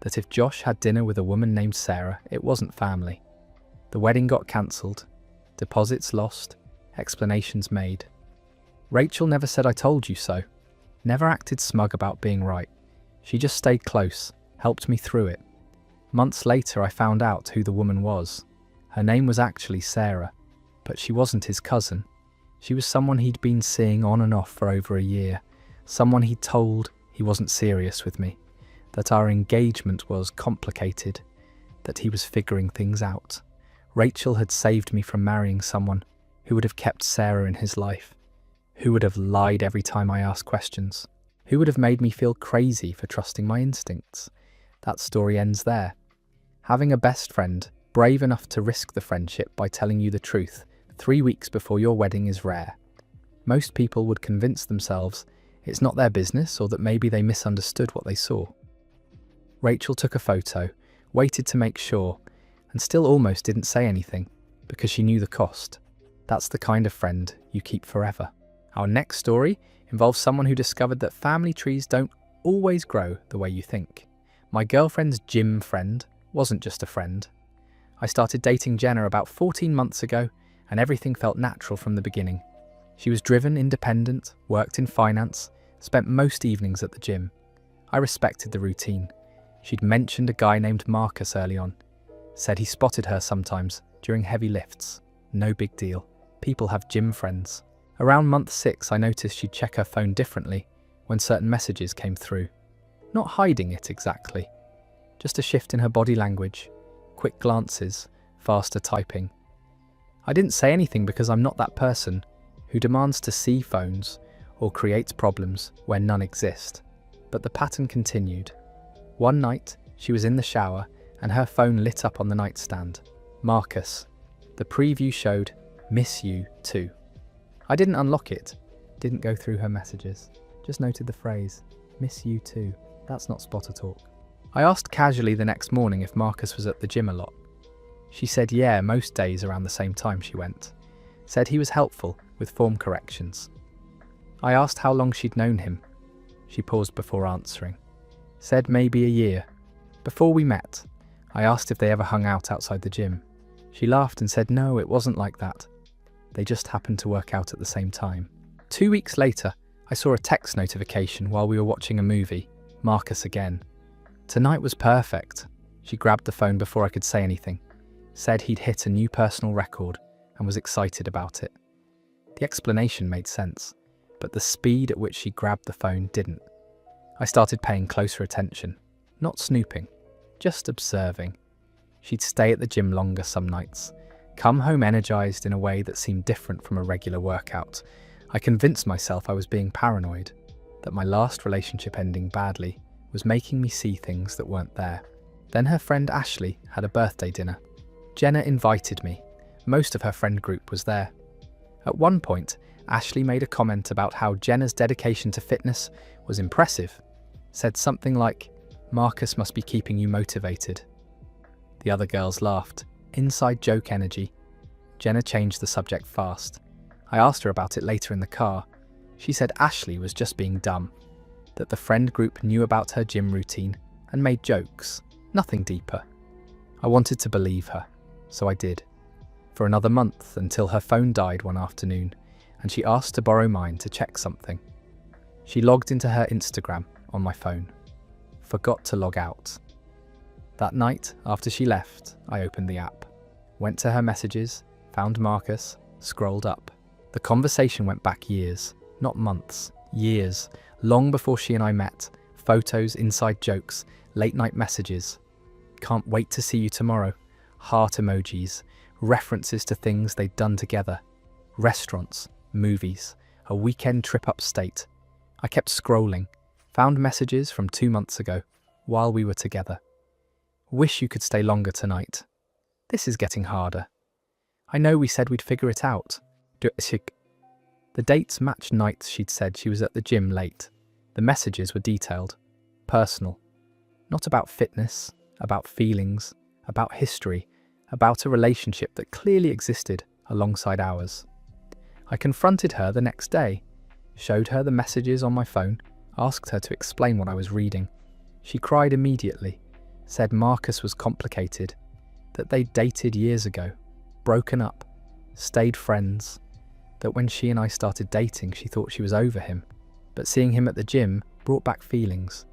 Speaker 1: that if Josh had dinner with a woman named Sarah, it wasn't family. The wedding got cancelled, deposits lost, explanations made. Rachel never said I told you so, never acted smug about being right. She just stayed close, helped me through it. Months later I found out who the woman was. Her name was actually Sarah, but she wasn't his cousin. She was someone he'd been seeing on and off for over a year, someone he'd told he wasn't serious with me, that our engagement was complicated, that he was figuring things out. Rachel had saved me from marrying someone who would have kept Sarah in his life, who would have lied every time I asked questions, who would have made me feel crazy for trusting my instincts. That story ends there. Having a best friend, brave enough to risk the friendship by telling you the truth 3 weeks before your wedding is rare. Most people would convince themselves it's not their business or that maybe they misunderstood what they saw. Rachel took a photo, waited to make sure, and still almost didn't say anything because she knew the cost. That's the kind of friend you keep forever. Our next story involves someone who discovered that family trees don't always grow the way you think. My girlfriend's gym friend wasn't just a friend. I started dating Jenna about 14 months ago, and everything felt natural from the beginning. She was driven, independent, worked in finance, spent most evenings at the gym. I respected the routine. She'd mentioned a guy named Marcus early on, said he spotted her sometimes during heavy lifts. No big deal. People have gym friends. Around month 6, I noticed she'd check her phone differently when certain messages came through. Not hiding it exactly, just a shift in her body language, quick glances, faster typing. I didn't say anything because I'm not that person who demands to see phones or creates problems where none exist. But the pattern continued. One night, she was in the shower and her phone lit up on the nightstand. Marcus. The preview showed, "Miss you too." I didn't unlock it, didn't go through her messages, just noted the phrase, "Miss you too." That's not spotter talk. I asked casually the next morning if Marcus was at the gym a lot. She said yeah, most days around the same time she went. Said he was helpful with form corrections. I asked how long she'd known him. She paused before answering. Said maybe a year. Before we met, I asked if they ever hung out outside the gym. She laughed and said no, it wasn't like that. They just happened to work out at the same time. 2 weeks later, I saw a text notification while we were watching a movie. Marcus again. Tonight was perfect. She grabbed the phone before I could say anything. Said he'd hit a new personal record and was excited about it. The explanation made sense, but the speed at which she grabbed the phone didn't. I started paying closer attention, not snooping, just observing. She'd stay at the gym longer some nights, come home energized in a way that seemed different from a regular workout. I convinced myself I was being paranoid, that my last relationship ending badly was making me see things that weren't there. Then her friend Ashley had a birthday dinner. Jenna invited me. Most of her friend group was there. At one point, Ashley made a comment about how Jenna's dedication to fitness was impressive. Said something like, "Marcus must be keeping you motivated." The other girls laughed. Inside joke energy. Jenna changed the subject fast. I asked her about it later in the car. She said Ashley was just being dumb, that the friend group knew about her gym routine and made jokes, nothing deeper. I wanted to believe her, so I did. For another month until her phone died one afternoon and she asked to borrow mine to check something. She logged into her Instagram on my phone. Forgot to log out. That night, after she left, I opened the app, went to her messages, found Marcus, scrolled up. The conversation went back years, not months, years, long before she and I met. Photos, inside jokes, late night messages. "Can't wait to see you tomorrow." Heart emojis, references to things they'd done together. Restaurants, movies, a weekend trip upstate. I kept scrolling, found messages from 2 months ago, while we were together. "Wish you could stay longer tonight. This is getting harder. I know we said we'd figure it out." The dates matched nights she'd said she was at the gym late. The messages were detailed. personal. Not about fitness, about feelings, about history, about a relationship that clearly existed alongside ours. I confronted her the next day, showed her the messages on my phone, asked her to explain what I was reading. She cried immediately, said Marcus was complicated, that they'd dated years ago, broken up, stayed friends, that when she and I started dating she thought she was over him, but seeing him at the gym brought back feelings.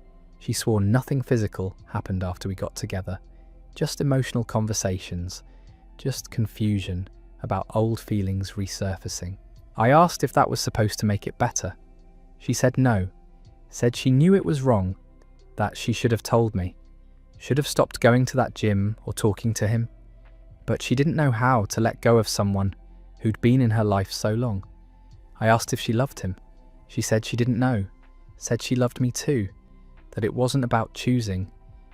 Speaker 1: She swore nothing physical happened after we got together, just emotional conversations, just confusion about old feelings resurfacing. I asked if that was supposed to make it better. She said no, said she knew it was wrong, that she should have told me, should have stopped going to that gym or talking to him, but she didn't know how to let go of someone who'd been in her life so long. I asked if she loved him. She said she didn't know, said she loved me too, that it wasn't about choosing,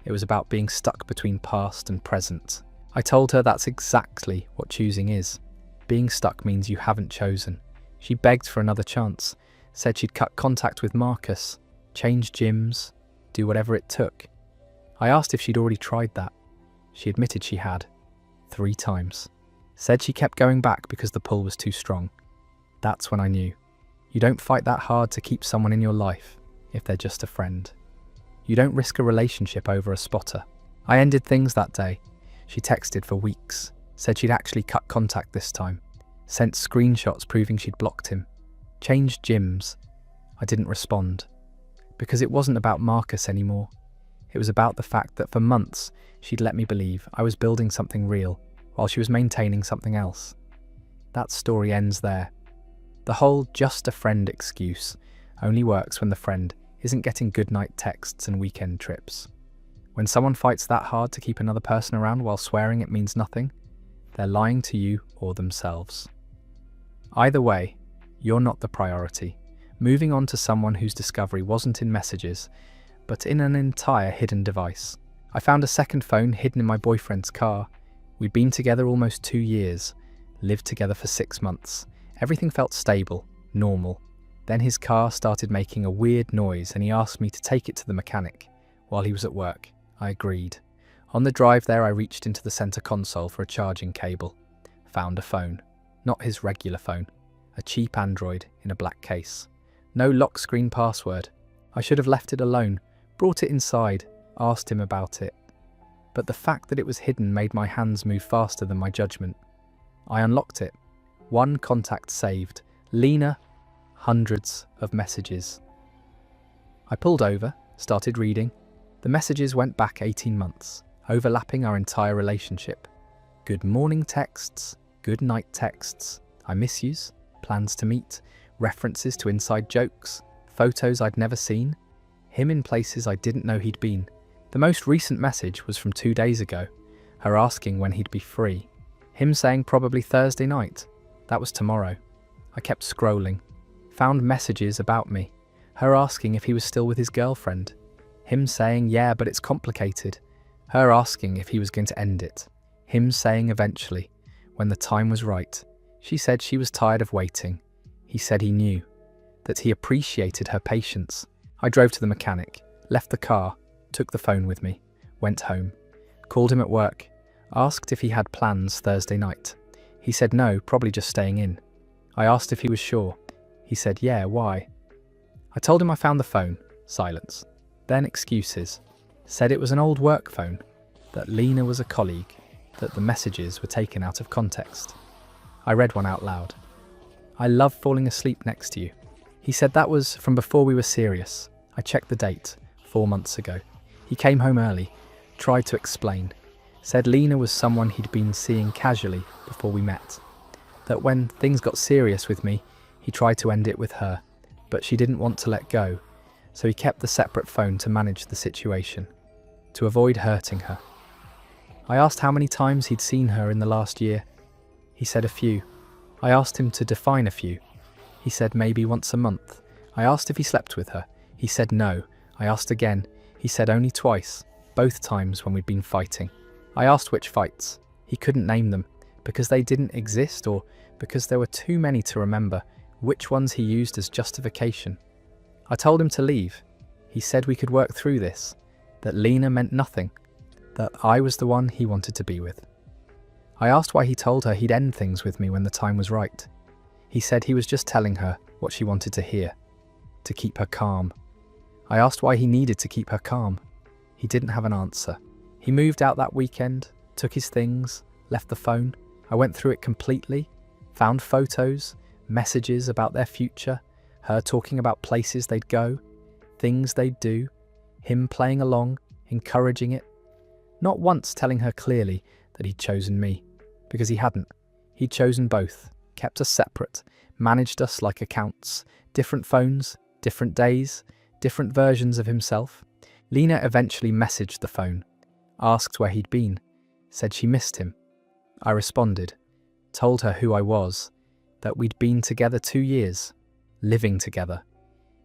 Speaker 1: it was about being stuck between past and present. I told her that's exactly what choosing is. Being stuck means you haven't chosen. She begged for another chance, said she'd cut contact with Marcus, change gyms, do whatever it took. I asked if she'd already tried that. She admitted she had, 3 times. Said she kept going back because the pull was too strong. That's when I knew. You don't fight that hard to keep someone in your life if they're just a friend. You don't risk a relationship over a spotter. I ended things that day. She texted for weeks, said she'd actually cut contact this time, sent screenshots proving she'd blocked him, changed gyms. I didn't respond, because it wasn't about Marcus anymore. It was about the fact that for months she'd let me believe I was building something real while she was maintaining something else. That story ends there. The whole just a friend excuse only works when the friend isn't getting goodnight texts and weekend trips. When someone fights that hard to keep another person around while swearing it means nothing, they're lying to you or themselves. Either way, you're not the priority. Moving on to someone whose discovery wasn't in messages, but in an entire hidden device. I found a second phone hidden in my boyfriend's car. We'd been together almost 2 years, lived together for 6 months. Everything felt stable, normal. Then his car started making a weird noise and he asked me to take it to the mechanic while he was at work. I agreed. On the drive there, I reached into the center console for a charging cable. Found a phone. Not his regular phone. A cheap Android in a black case. No lock screen password. I should have left it alone, brought it inside, asked him about it. But the fact that it was hidden made my hands move faster than my judgment. I unlocked it. 1 contact saved. Lena. Hundreds of messages. I pulled over, started reading. The messages went back 18 months, overlapping our entire relationship. Good morning texts, good night texts, I miss yous, plans to meet, references to inside jokes, photos I'd never seen, him in places I didn't know he'd been. The most recent message was from 2 days ago, her asking when he'd be free. Him saying probably Thursday night. That was tomorrow. I kept scrolling. Found messages about me. Her asking if he was still with his girlfriend. Him saying, yeah, but it's complicated. Her asking if he was going to end it. Him saying eventually, when the time was right. She said she was tired of waiting. He said he knew, that he appreciated her patience. I drove to the mechanic, left the car, took the phone with me, went home, called him at work, asked if he had plans Thursday night. He said no, probably just staying in. I asked if he was sure. He said, yeah, why? I told him I found the phone. Silence. Then excuses. Said it was an old work phone, that Lena was a colleague, that the messages were taken out of context. I read one out loud. I love falling asleep next to you. He said that was from before we were serious. I checked the date, 4 months ago. He came home early, tried to explain. Said Lena was someone he'd been seeing casually before we met. That when things got serious with me, he tried to end it with her, but she didn't want to let go, so he kept the separate phone to manage the situation, to avoid hurting her. I asked how many times he'd seen her in the last year. He said a few. I asked him to define a few. He said maybe once a month. I asked if he slept with her. He said no. I asked again. He said only twice, both times when we'd been fighting. I asked which fights. He couldn't name them, because they didn't exist or because there were too many to remember which ones he used as justification. I told him to leave. He said we could work through this, that Lena meant nothing, that I was the one he wanted to be with. I asked why he told her he'd end things with me when the time was right. He said he was just telling her what she wanted to hear, to keep her calm. I asked why he needed to keep her calm. He didn't have an answer. He moved out that weekend, took his things, left the phone. I went through it completely, found photos, messages about their future, her talking about places they'd go, things they'd do, him playing along, encouraging it. Not once telling her clearly that he'd chosen me, because he hadn't. He'd chosen both, kept us separate, managed us like accounts, different phones, different days, different versions of himself. Lena eventually messaged the phone, asked where he'd been, said she missed him. I responded, told her who I was, that we'd been together 2 years, living together.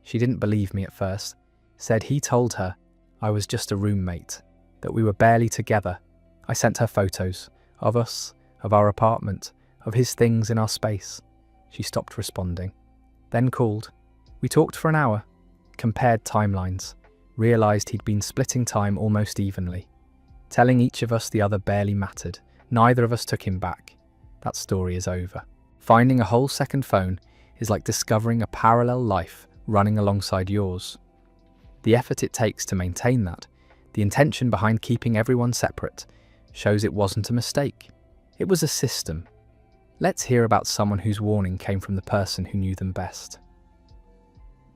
Speaker 1: She didn't believe me at first, said he told her I was just a roommate, that we were barely together. I sent her photos of us, of our apartment, of his things in our space. She stopped responding, then called. We talked for an hour, compared timelines, realised he'd been splitting time almost evenly, telling each of us the other barely mattered. Neither of us took him back. That story is over. Finding a whole second phone is like discovering a parallel life running alongside yours. The effort it takes to maintain that, the intention behind keeping everyone separate, shows it wasn't a mistake. It was a system. Let's hear about someone whose warning came from the person who knew them best.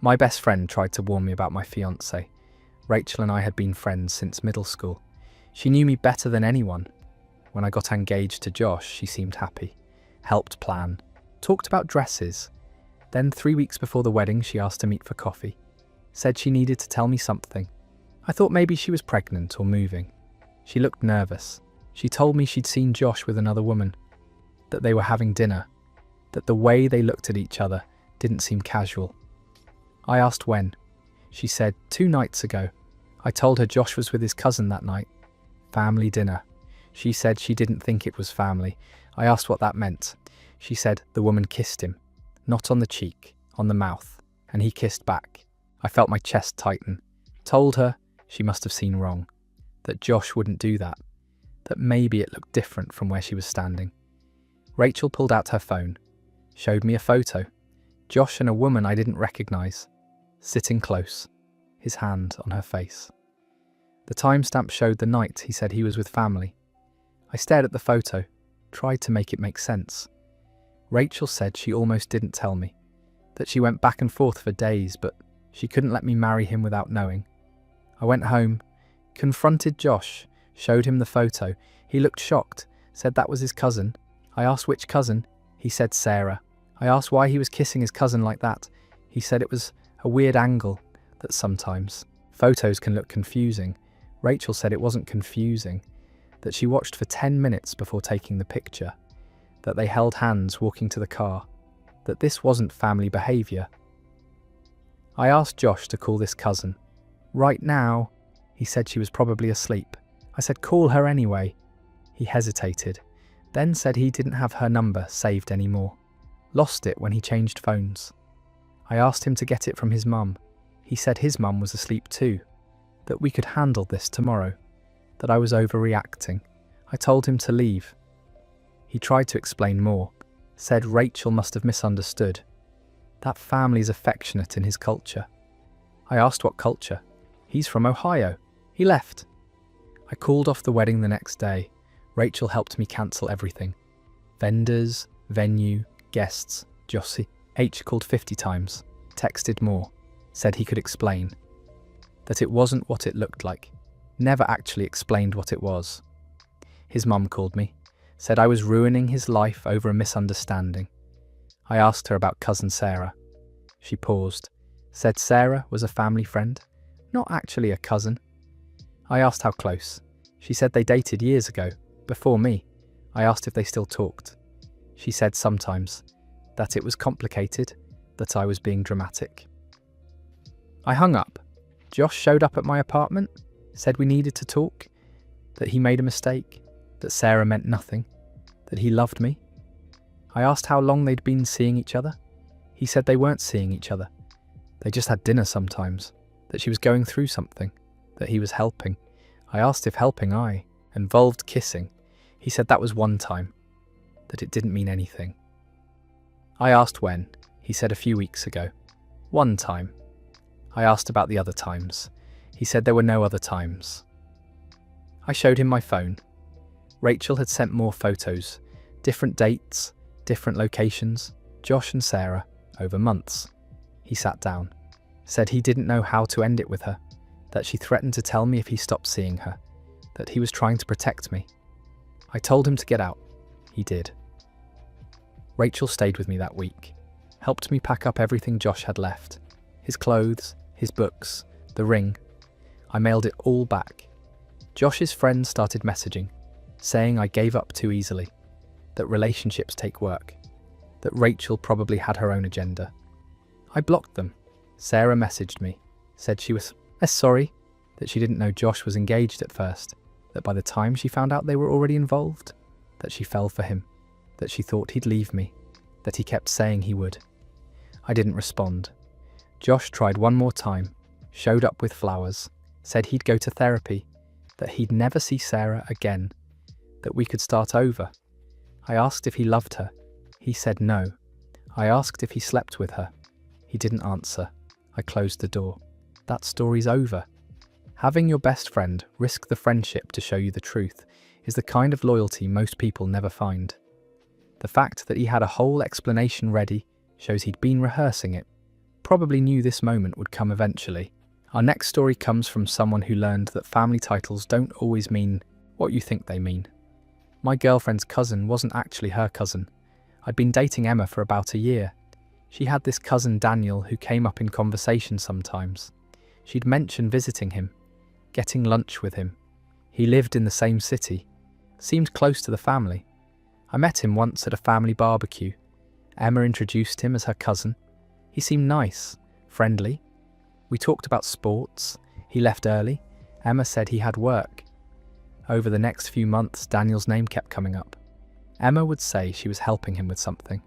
Speaker 1: My best friend tried to warn me about my fiancé. Rachel and I had been friends since middle school. She knew me better than anyone. When I got engaged to Josh, she seemed happy, helped plan, talked about dresses. Then 3 weeks before the wedding, she asked to meet for coffee, said she needed to tell me something. I thought maybe she was pregnant or moving. She looked nervous. She told me she'd seen Josh with another woman, that they were having dinner, that the way they looked at each other didn't seem casual. I asked when. She said 2 nights ago. I told her Josh was with his cousin that night. Family dinner. She said she didn't think it was family. I asked what that meant. She said the woman kissed him, not on the cheek, on the mouth, and he kissed back. I felt my chest tighten. Told her she must have seen wrong, that Josh wouldn't do that, that maybe it looked different from where she was standing. Rachel pulled out her phone, showed me a photo. Josh and a woman I didn't recognise, sitting close, his hand on her face. The timestamp showed the night he said he was with family. I stared at the photo, tried to make it make sense. Rachel said she almost didn't tell me, that she went back and forth for days, but she couldn't let me marry him without knowing. I went home, confronted Josh, showed him the photo. He looked shocked, said that was his cousin. I asked which cousin. He said Sarah. I asked why he was kissing his cousin like that. He said it was a weird angle, that sometimes photos can look confusing. Rachel said it wasn't confusing, that she watched for 10 minutes before taking the picture, that they held hands walking to the car, that this wasn't family behaviour. I asked Josh to call this cousin. Right now, he said she was probably asleep. I said call her anyway. He hesitated, then said he didn't have her number saved anymore. Lost it when he changed phones. I asked him to get it from his mum. He said his mum was asleep too, that we could handle this tomorrow, that I was overreacting. I told him to leave. He tried to explain more, said Rachel must have misunderstood. That family's affectionate in his culture. I asked what culture. He's from Ohio. He left. I called off the wedding the next day. Rachel helped me cancel everything. Vendors, venue, guests, Jossie. H called 50 times, texted more, said he could explain. That it wasn't what it looked like. Never actually explained what it was. His mum called me, said I was ruining his life over a misunderstanding. I asked her about cousin Sarah. She paused, said Sarah was a family friend, not actually a cousin. I asked how close. She said they dated years ago, before me. I asked if they still talked. She said sometimes, that it was complicated, that I was being dramatic. I hung up. Josh showed up at my apartment, said we needed to talk, that he made a mistake, that Sarah meant nothing, that he loved me. I asked how long they'd been seeing each other. He said they weren't seeing each other. They just had dinner sometimes. that she was going through something, that he was helping. I asked if helping involved kissing. He said that was one time, that it didn't mean anything. I asked when. He said a few weeks ago. One time. I asked about the other times. He said there were no other times. I showed him my phone. Rachel had sent more photos, different dates, different locations, Josh and Sarah, over months. He sat down, said he didn't know how to end it with her, that she threatened to tell me if he stopped seeing her, that he was trying to protect me. I told him to get out. He did. Rachel stayed with me that week, helped me pack up everything Josh had left, his clothes, his books, the ring. I mailed it all back. Josh's friends started messaging, saying I gave up too easily, that relationships take work, that Rachel probably had her own agenda. I blocked them. Sarah messaged me, said she was sorry, that she didn't know Josh was engaged at first, that by the time she found out they were already involved, that she fell for him, that she thought he'd leave me, that he kept saying he would. I didn't respond. Josh tried one more time, showed up with flowers, said he'd go to therapy, that he'd never see Sarah again, that we could start over. I asked if he loved her. He said no. I asked if he slept with her. He didn't answer. I closed the door. That story's over. Having your best friend risk the friendship to show you the truth is the kind of loyalty most people never find. The fact that he had a whole explanation ready shows he'd been rehearsing it, probably knew this moment would come eventually. Our next story comes from someone who learned that family titles don't always mean what you think they mean. My girlfriend's cousin wasn't actually her cousin. I'd been dating Emma for about a year. She had this cousin Daniel who came up in conversation sometimes. She'd mention visiting him, getting lunch with him. He lived in the same city, seemed close to the family. I met him once at a family barbecue. Emma introduced him as her cousin. He seemed nice, friendly. We talked about sports. He left early. Emma said he had work. Over the next few months, Daniel's name kept coming up. Emma would say she was helping him with something,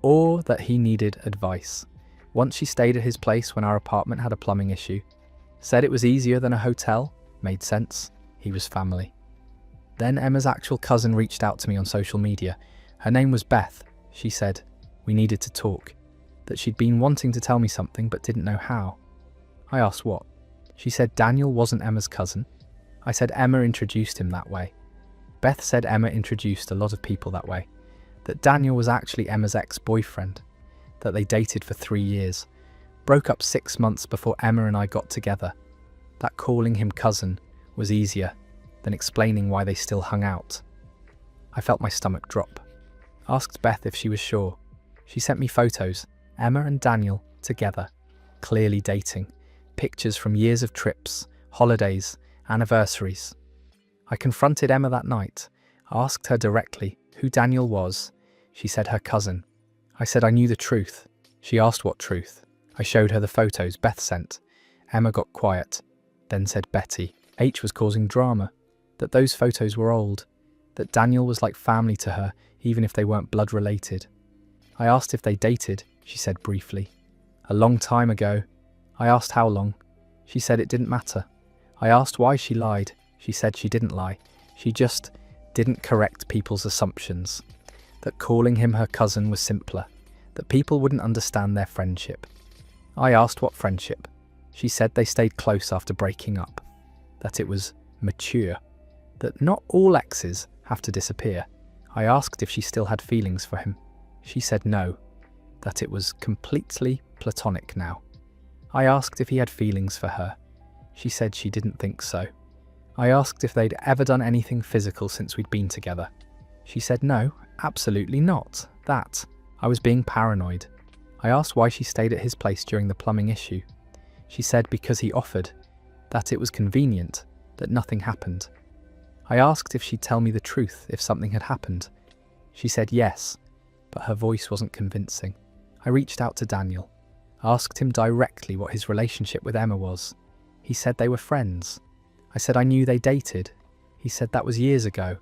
Speaker 1: or that he needed advice. Once she stayed at his place when our apartment had a plumbing issue. Said it was easier than a hotel. Made sense. He was family. Then Emma's actual cousin reached out to me on social media. Her name was Beth. She said we needed to talk, that she'd been wanting to tell me something but didn't know how. I asked what. She said Daniel wasn't Emma's cousin. I said Emma introduced him that way. Beth said Emma introduced a lot of people that way, that Daniel was actually Emma's ex-boyfriend, that they dated for 3 years, broke up 6 months before Emma and I got together, that calling him cousin was easier than explaining why they still hung out. I felt my stomach drop. Asked Beth if she was sure. She sent me photos, Emma and Daniel together, clearly dating, pictures from years of trips, holidays, anniversaries. I confronted Emma that night, asked her directly who Daniel was. She said her cousin. I said I knew the truth. She asked what truth. I showed her the photos Beth sent. Emma got quiet, then said Betty. H was causing drama, that those photos were old, that Daniel was like family to her even if they weren't blood related. I asked if they dated. She said briefly. A long time ago. I asked how long. She said it didn't matter. I asked why she lied. She said she didn't lie. She just didn't correct people's assumptions. That calling him her cousin was simpler. That people wouldn't understand their friendship. I asked what friendship. She said they stayed close after breaking up. That it was mature. That not all exes have to disappear. I asked if she still had feelings for him. She said no. That it was completely platonic now. I asked if he had feelings for her. She said she didn't think so. I asked if they'd ever done anything physical since we'd been together. She said no, absolutely not. That I was being paranoid. I asked why she stayed at his place during the plumbing issue. She said because he offered, that it was convenient, that nothing happened. I asked if she'd tell me the truth if something had happened. She said yes, but her voice wasn't convincing. I reached out to Daniel, asked him directly what his relationship with Emma was. He said they were friends. I said I knew they dated. He said that was years ago.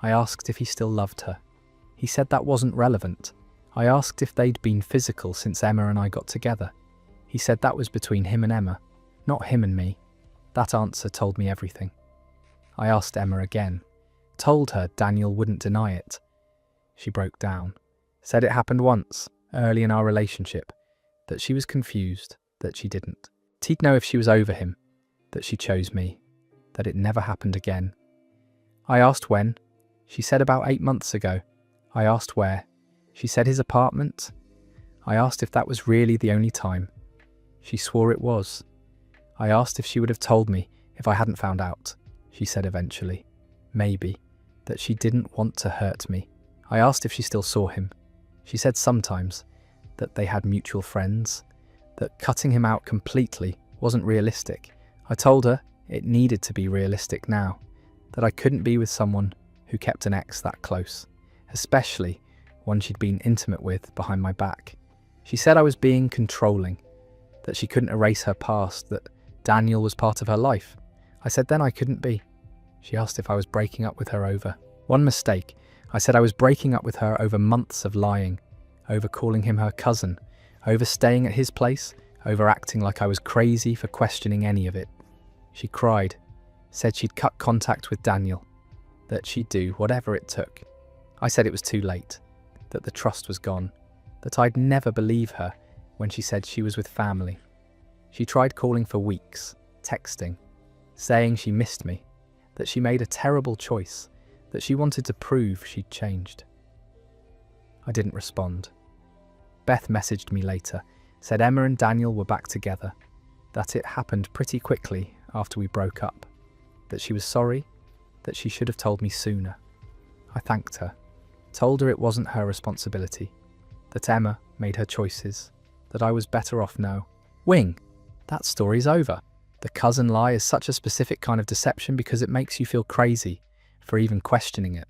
Speaker 1: I asked if he still loved her. He said that wasn't relevant. I asked if they'd been physical since Emma and I got together. He said that was between him and Emma. Not him and me. That answer told me everything. I asked Emma again, told her Daniel wouldn't deny it. She broke down, said it happened once, early in our relationship, that she was confused, that she didn't. She'd know if she was over him, that she chose me, that it never happened again. I asked when. She said about 8 months ago. I asked where. She said his apartment. I asked if that was really the only time. She swore it was. I asked if she would have told me if I hadn't found out. She said eventually, maybe, that she didn't want to hurt me. I asked if she still saw him. She said sometimes, that they had mutual friends, that cutting him out completely wasn't realistic. I told her it needed to be realistic now, that I couldn't be with someone who kept an ex that close, especially one she'd been intimate with behind my back. She said I was being controlling, that she couldn't erase her past, that Daniel was part of her life. I said then I couldn't be. She asked if I was breaking up with her over one mistake. I said I was breaking up with her over months of lying, over calling him her cousin, over staying at his place, over acting like I was crazy for questioning any of it. She cried, said she'd cut contact with Daniel, that she'd do whatever it took. I said it was too late, that the trust was gone, that I'd never believe her when she said she was with family. She tried calling for weeks, texting, saying she missed me, that she made a terrible choice, that she wanted to prove she'd changed. I didn't respond. Beth messaged me later, said Emma and Daniel were back together, that it happened pretty quickly after we broke up, that she was sorry, that she should have told me sooner. I thanked her, told her it wasn't her responsibility, that Emma made her choices, that I was better off now. Wing, that story's over. The cousin lie is such a specific kind of deception because it makes you feel crazy for even questioning it.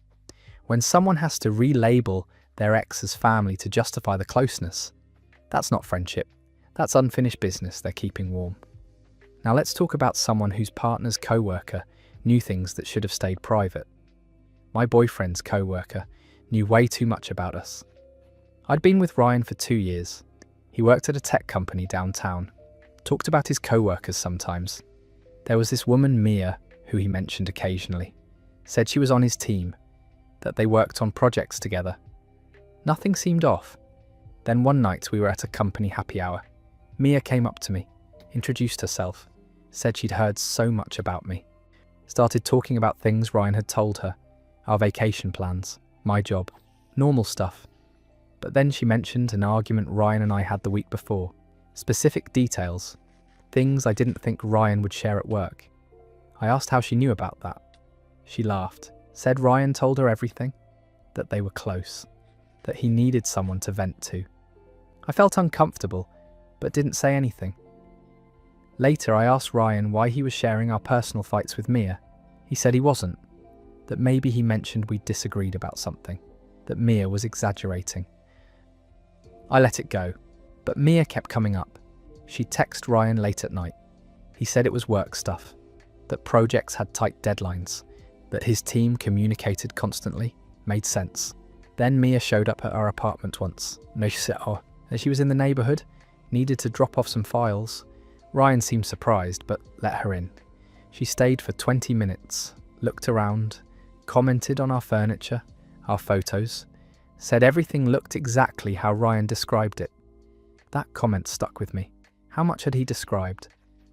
Speaker 1: When someone has to relabel their ex as family to justify the closeness, that's not friendship. That's unfinished business they're keeping warm. Now let's talk about someone whose partner's co-worker knew things that should have stayed private. My boyfriend's co-worker knew way too much about us. I'd been with Ryan for 2 years. He worked at a tech company downtown, talked about his co-workers sometimes. There was this woman, Mia, who he mentioned occasionally, said she was on his team, that they worked on projects together. Nothing seemed off. Then one night we were at a company happy hour. Mia came up to me, introduced herself, said she'd heard so much about me. Started talking about things Ryan had told her, our vacation plans, my job, normal stuff. But then she mentioned an argument Ryan and I had the week before, specific details, things I didn't think Ryan would share at work. I asked how she knew about that. She laughed, said Ryan told her everything, that they were close, that he needed someone to vent to. I felt uncomfortable, but didn't say anything. Later, I asked Ryan why he was sharing our personal fights with Mia. He said he wasn't, that maybe he mentioned we'd disagreed about something, that Mia was exaggerating. I let it go, but Mia kept coming up. She'd text Ryan late at night. He said it was work stuff, that projects had tight deadlines, that his team communicated constantly, made sense. Then Mia showed up at our apartment once. As she was in the neighbourhood, needed to drop off some files. Ryan seemed surprised, but let her in. She stayed for 20 minutes, looked around, commented on our furniture, our photos, said everything looked exactly how Ryan described it. That comment stuck with me. How much had he described?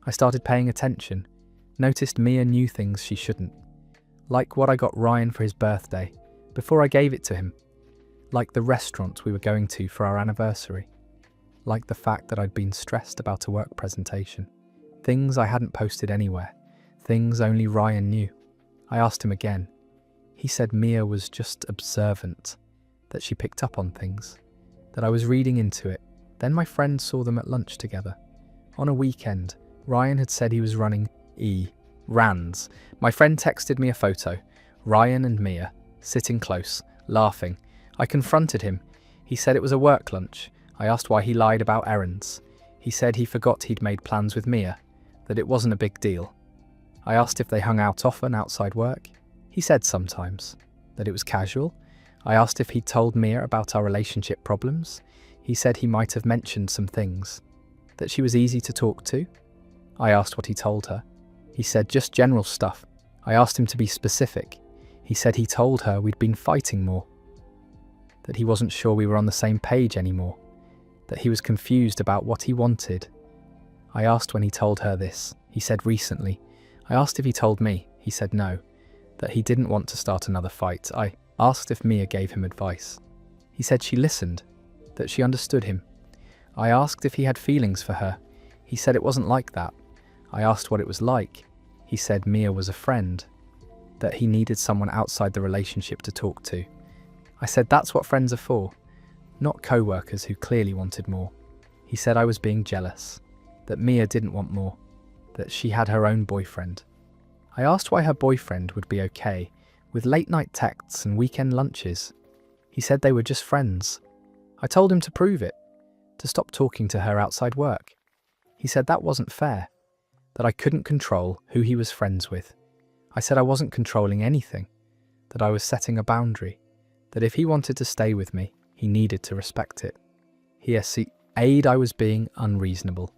Speaker 1: I started paying attention, noticed Mia knew things she shouldn't. Like what I got Ryan for his birthday, before I gave it to him. Like the restaurant we were going to for our anniversary. Like the fact that I'd been stressed about a work presentation. Things I hadn't posted anywhere. Things only Ryan knew. I asked him again. He said Mia was just observant, that she picked up on things, that I was reading into it. Then my friend saw them at lunch together. On a weekend, Ryan had said he was running Rands. My friend texted me a photo. Ryan and Mia, sitting close, laughing. I confronted him. He said it was a work lunch. I asked why he lied about errands. He said he forgot he'd made plans with Mia, that it wasn't a big deal. I asked if they hung out often outside work. He said sometimes, that it was casual. I asked if he'd told Mia about our relationship problems. He said he might have mentioned some things, that she was easy to talk to. I asked what he told her. He said just general stuff. I asked him to be specific. He said he told her we'd been fighting more, that he wasn't sure we were on the same page anymore, that he was confused about what he wanted. I asked when he told her this. He said recently. I asked if he told me. He said no, that he didn't want to start another fight. I asked if Mia gave him advice. He said she listened, that she understood him. I asked if he had feelings for her. He said it wasn't like that. I asked what it was like. He said Mia was a friend, that he needed someone outside the relationship to talk to. I said that's what friends are for, not co-workers who clearly wanted more. He said I was being jealous, that Mia didn't want more, that she had her own boyfriend. I asked why her boyfriend would be okay with late-night texts and weekend lunches. He said they were just friends. I told him to prove it, to stop talking to her outside work. He said that wasn't fair, that I couldn't control who he was friends with. I said I wasn't controlling anything, that I was setting a boundary, that if he wanted to stay with me, he needed to respect it. He said I was being unreasonable,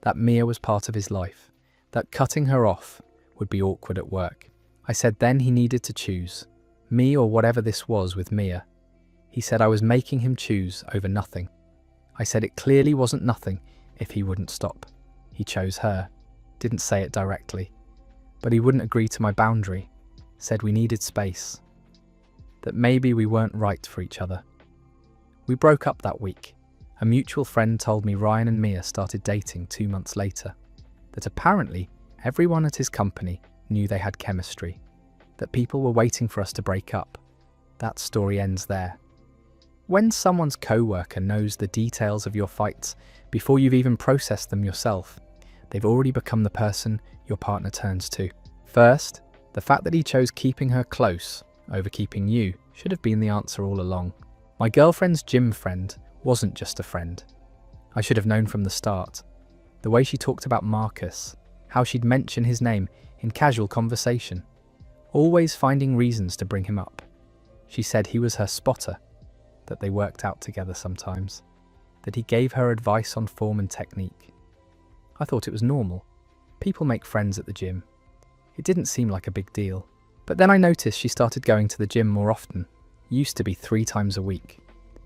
Speaker 1: that Mia was part of his life, that cutting her off would be awkward at work. I said then he needed to choose, me or whatever this was with Mia. He said I was making him choose over nothing. I said it clearly wasn't nothing if he wouldn't stop. He chose her, didn't say it directly, but he wouldn't agree to my boundary, said we needed space, that maybe we weren't right for each other. We broke up that week. A mutual friend told me Ryan and Mia started dating 2 months later, that apparently everyone at his company knew they had chemistry, that people were waiting for us to break up. That story ends there. When someone's co-worker knows the details of your fights before you've even processed them yourself, they've already become the person your partner turns to. First, the fact that he chose keeping her close over keeping you should have been the answer all along. My girlfriend's gym friend wasn't just a friend. I should have known from the start. The way she talked about Marcus, how she'd mention his name in casual conversation, always finding reasons to bring him up. She said he was her spotter, that they worked out together sometimes, that he gave her advice on form and technique. I thought it was normal. People make friends at the gym. It didn't seem like a big deal. But then I noticed she started going to the gym more often. Used to be 3 times a week.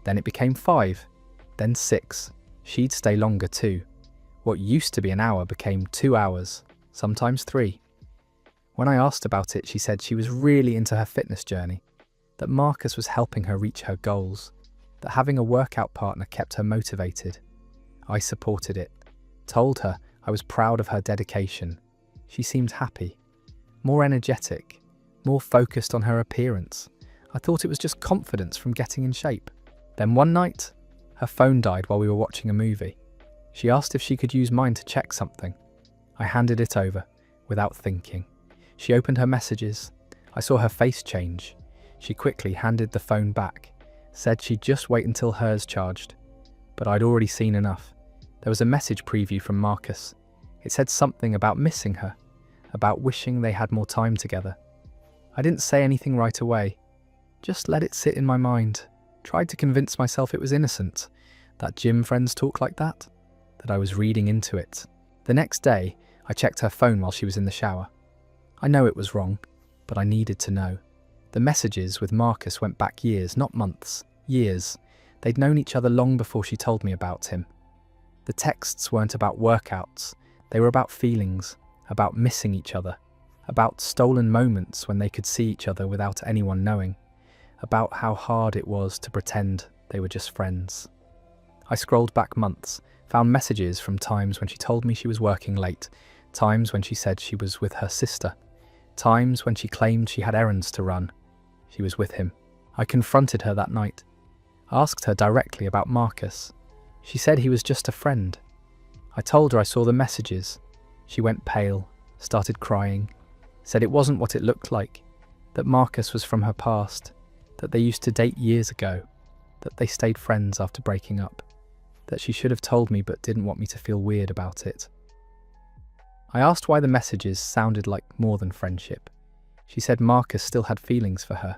Speaker 1: Then it became 5, then 6. She'd stay longer too. What used to be an hour became 2 hours, sometimes 3. When I asked about it, she said she was really into her fitness journey, that Marcus was helping her reach her goals, that having a workout partner kept her motivated. I supported it, told her I was proud of her dedication. She seemed happy, more energetic, more focused on her appearance. I thought it was just confidence from getting in shape. Then one night, her phone died while we were watching a movie. She asked if she could use mine to check something. I handed it over, without thinking. She opened her messages. I saw her face change. She quickly handed the phone back, said she'd just wait until hers charged. But I'd already seen enough. There was a message preview from Marcus. It said something about missing her, about wishing they had more time together. I didn't say anything right away. Just let it sit in my mind. Tried to convince myself it was innocent, that gym friends talk like that I was reading into it. The next day, I checked her phone while she was in the shower. I know it was wrong, but I needed to know. The messages with Marcus went back years, not months, years. They'd known each other long before she told me about him. The texts weren't about workouts, they were about feelings, about missing each other, about stolen moments when they could see each other without anyone knowing, about how hard it was to pretend they were just friends. I scrolled back months, found messages from times when she told me she was working late, times when she said she was with her sister, times when she claimed she had errands to run. She was with him. I confronted her that night, asked her directly about Marcus. She said he was just a friend. I told her I saw the messages. She went pale, started crying, said it wasn't what it looked like, that Marcus was from her past, that they used to date years ago, that they stayed friends after breaking up, that she should have told me but didn't want me to feel weird about it. I asked why the messages sounded like more than friendship. She said Marcus still had feelings for her,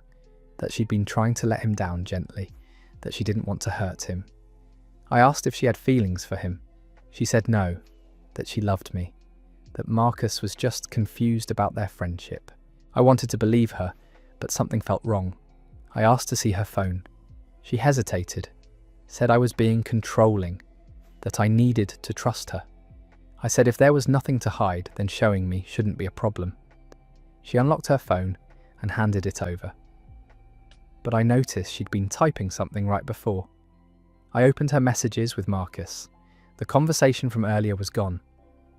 Speaker 1: that she'd been trying to let him down gently, that she didn't want to hurt him. I asked if she had feelings for him. She said no, that she loved me, that Marcus was just confused about their friendship. I wanted to believe her, but something felt wrong. I asked to see her phone. She hesitated, said I was being controlling, that I needed to trust her. I said if there was nothing to hide, then showing me shouldn't be a problem. She unlocked her phone and handed it over. But I noticed she'd been typing something right before. I opened her messages with Marcus. The conversation from earlier was gone.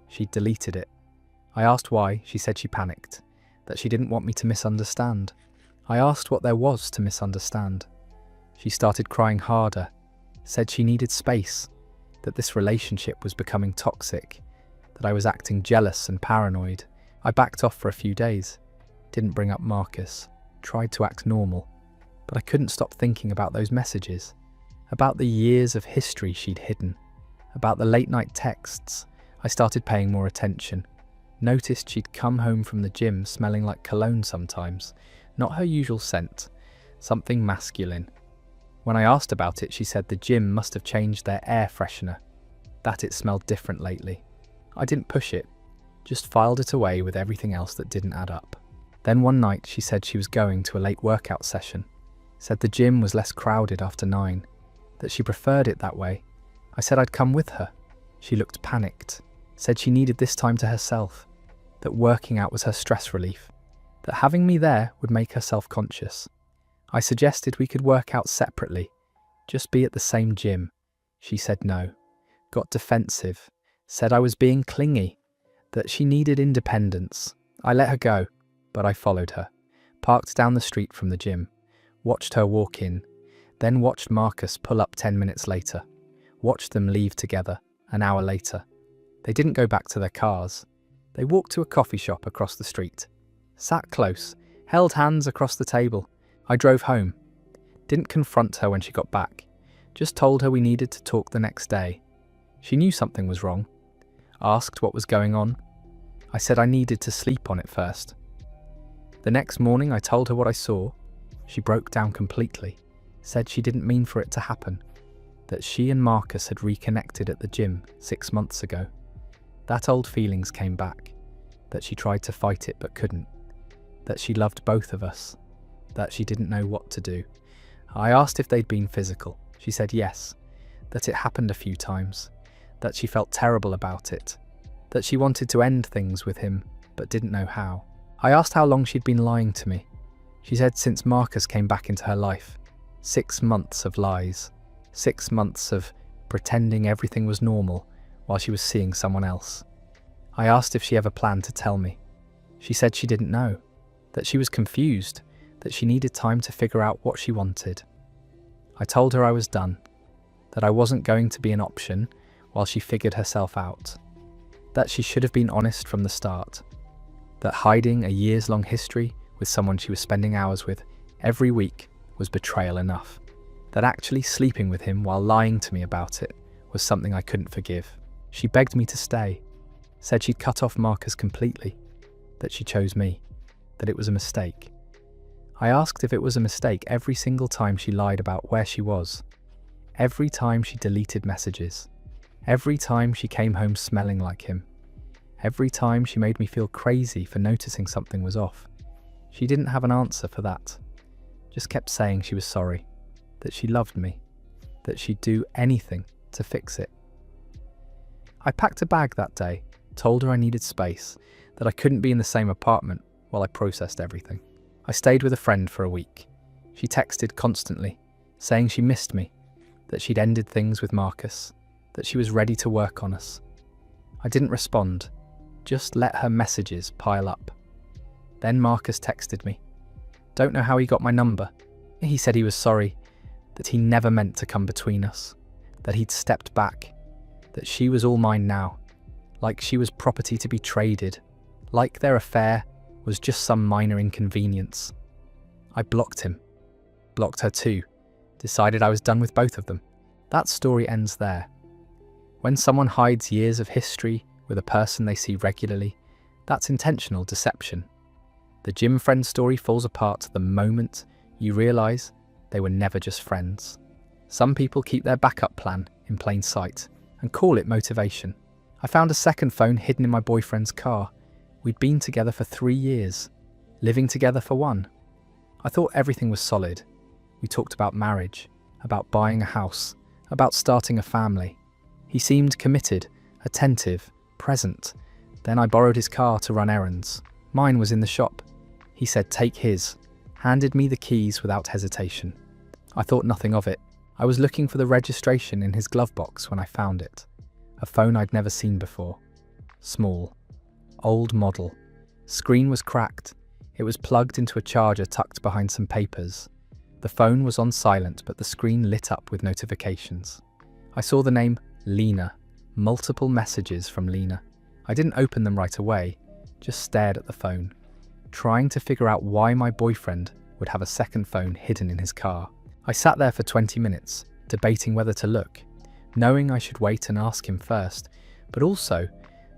Speaker 1: She'd deleted it. I asked why. She said she panicked, that she didn't want me to misunderstand. I asked what there was to misunderstand. She started crying harder, said she needed space, that this relationship was becoming toxic, that I was acting jealous and paranoid. I backed off for a few days, didn't bring up Marcus, tried to act normal, but I couldn't stop thinking about those messages, about the years of history she'd hidden, about the late-night texts. I started paying more attention, noticed she'd come home from the gym smelling like cologne sometimes, not her usual scent, something masculine. When I asked about it, she said the gym must have changed their air freshener, that it smelled different lately. I didn't push it, just filed it away with everything else that didn't add up. Then one night she said she was going to a late workout session, said the gym was less crowded after 9, that she preferred it that way. I said I'd come with her. She looked panicked, said she needed this time to herself, that working out was her stress relief, that having me there would make her self-conscious. I suggested we could work out separately, just be at the same gym. She said no, got defensive, said I was being clingy, that she needed independence. I let her go, but I followed her, parked down the street from the gym, watched her walk in, then watched Marcus pull up 10 minutes later, watched them leave together an hour later. They didn't go back to their cars. They walked to a coffee shop across the street, sat close, held hands across the table. I drove home, didn't confront her when she got back, just told her we needed to talk the next day. She knew something was wrong, asked what was going on. I said I needed to sleep on it first. The next morning I told her what I saw. She broke down completely, said she didn't mean for it to happen, that she and Marcus had reconnected at the gym 6 months ago. That old feelings came back, that she tried to fight it but couldn't, that she loved both of us, that she didn't know what to do. I asked if they'd been physical. She said yes, that it happened a few times, that she felt terrible about it, that she wanted to end things with him but didn't know how. I asked how long she'd been lying to me. She said since Marcus came back into her life. 6 months of lies, 6 months of pretending everything was normal while she was seeing someone else. I asked if she ever planned to tell me. She said she didn't know, that she was confused, that she needed time to figure out what she wanted. I told her I was done, that I wasn't going to be an option while she figured herself out, that she should have been honest from the start, that hiding a years-long history with someone she was spending hours with every week was betrayal enough, that actually sleeping with him while lying to me about it was something I couldn't forgive. She begged me to stay, said she'd cut off Marcus completely, that she chose me, that it was a mistake. I asked if it was a mistake every single time she lied about where she was, every time she deleted messages, every time she came home smelling like him, every time she made me feel crazy for noticing something was off. She didn't have an answer for that, just kept saying she was sorry, that she loved me, that she'd do anything to fix it. I packed a bag that day, told her I needed space, that I couldn't be in the same apartment while I processed everything. I stayed with a friend for a week. She texted constantly, saying she missed me, that she'd ended things with Marcus, that she was ready to work on us. I didn't respond, just let her messages pile up. Then Marcus texted me. Don't know how he got my number. He said he was sorry, that he never meant to come between us, that he'd stepped back, that she was all mine now, like she was property to be traded, like their affair was just some minor inconvenience. I blocked him, blocked her too, decided I was done with both of them. That story ends there. When someone hides years of history with a person they see regularly, that's intentional deception. The gym friend story falls apart the moment you realise they were never just friends. Some people keep their backup plan in plain sight and call it motivation. I found a second phone hidden in my boyfriend's car. We'd been together for 3 years, living together for 1. I thought everything was solid. We talked about marriage, about buying a house, about starting a family. He seemed committed, attentive, present. Then I borrowed his car to run errands. Mine was in the shop. He said take his, handed me the keys without hesitation. I thought nothing of it. I was looking for the registration in his glove box when I found it. A phone I'd never seen before. Small. Old model. Screen was cracked. It was plugged into a charger tucked behind some papers. The phone was on silent, but the screen lit up with notifications. I saw the name Lena. Multiple messages from Lena. I didn't open them right away, just stared at the phone, trying to figure out why my boyfriend would have a second phone hidden in his car. I sat there for 20 minutes, debating whether to look, knowing I should wait and ask him first, but also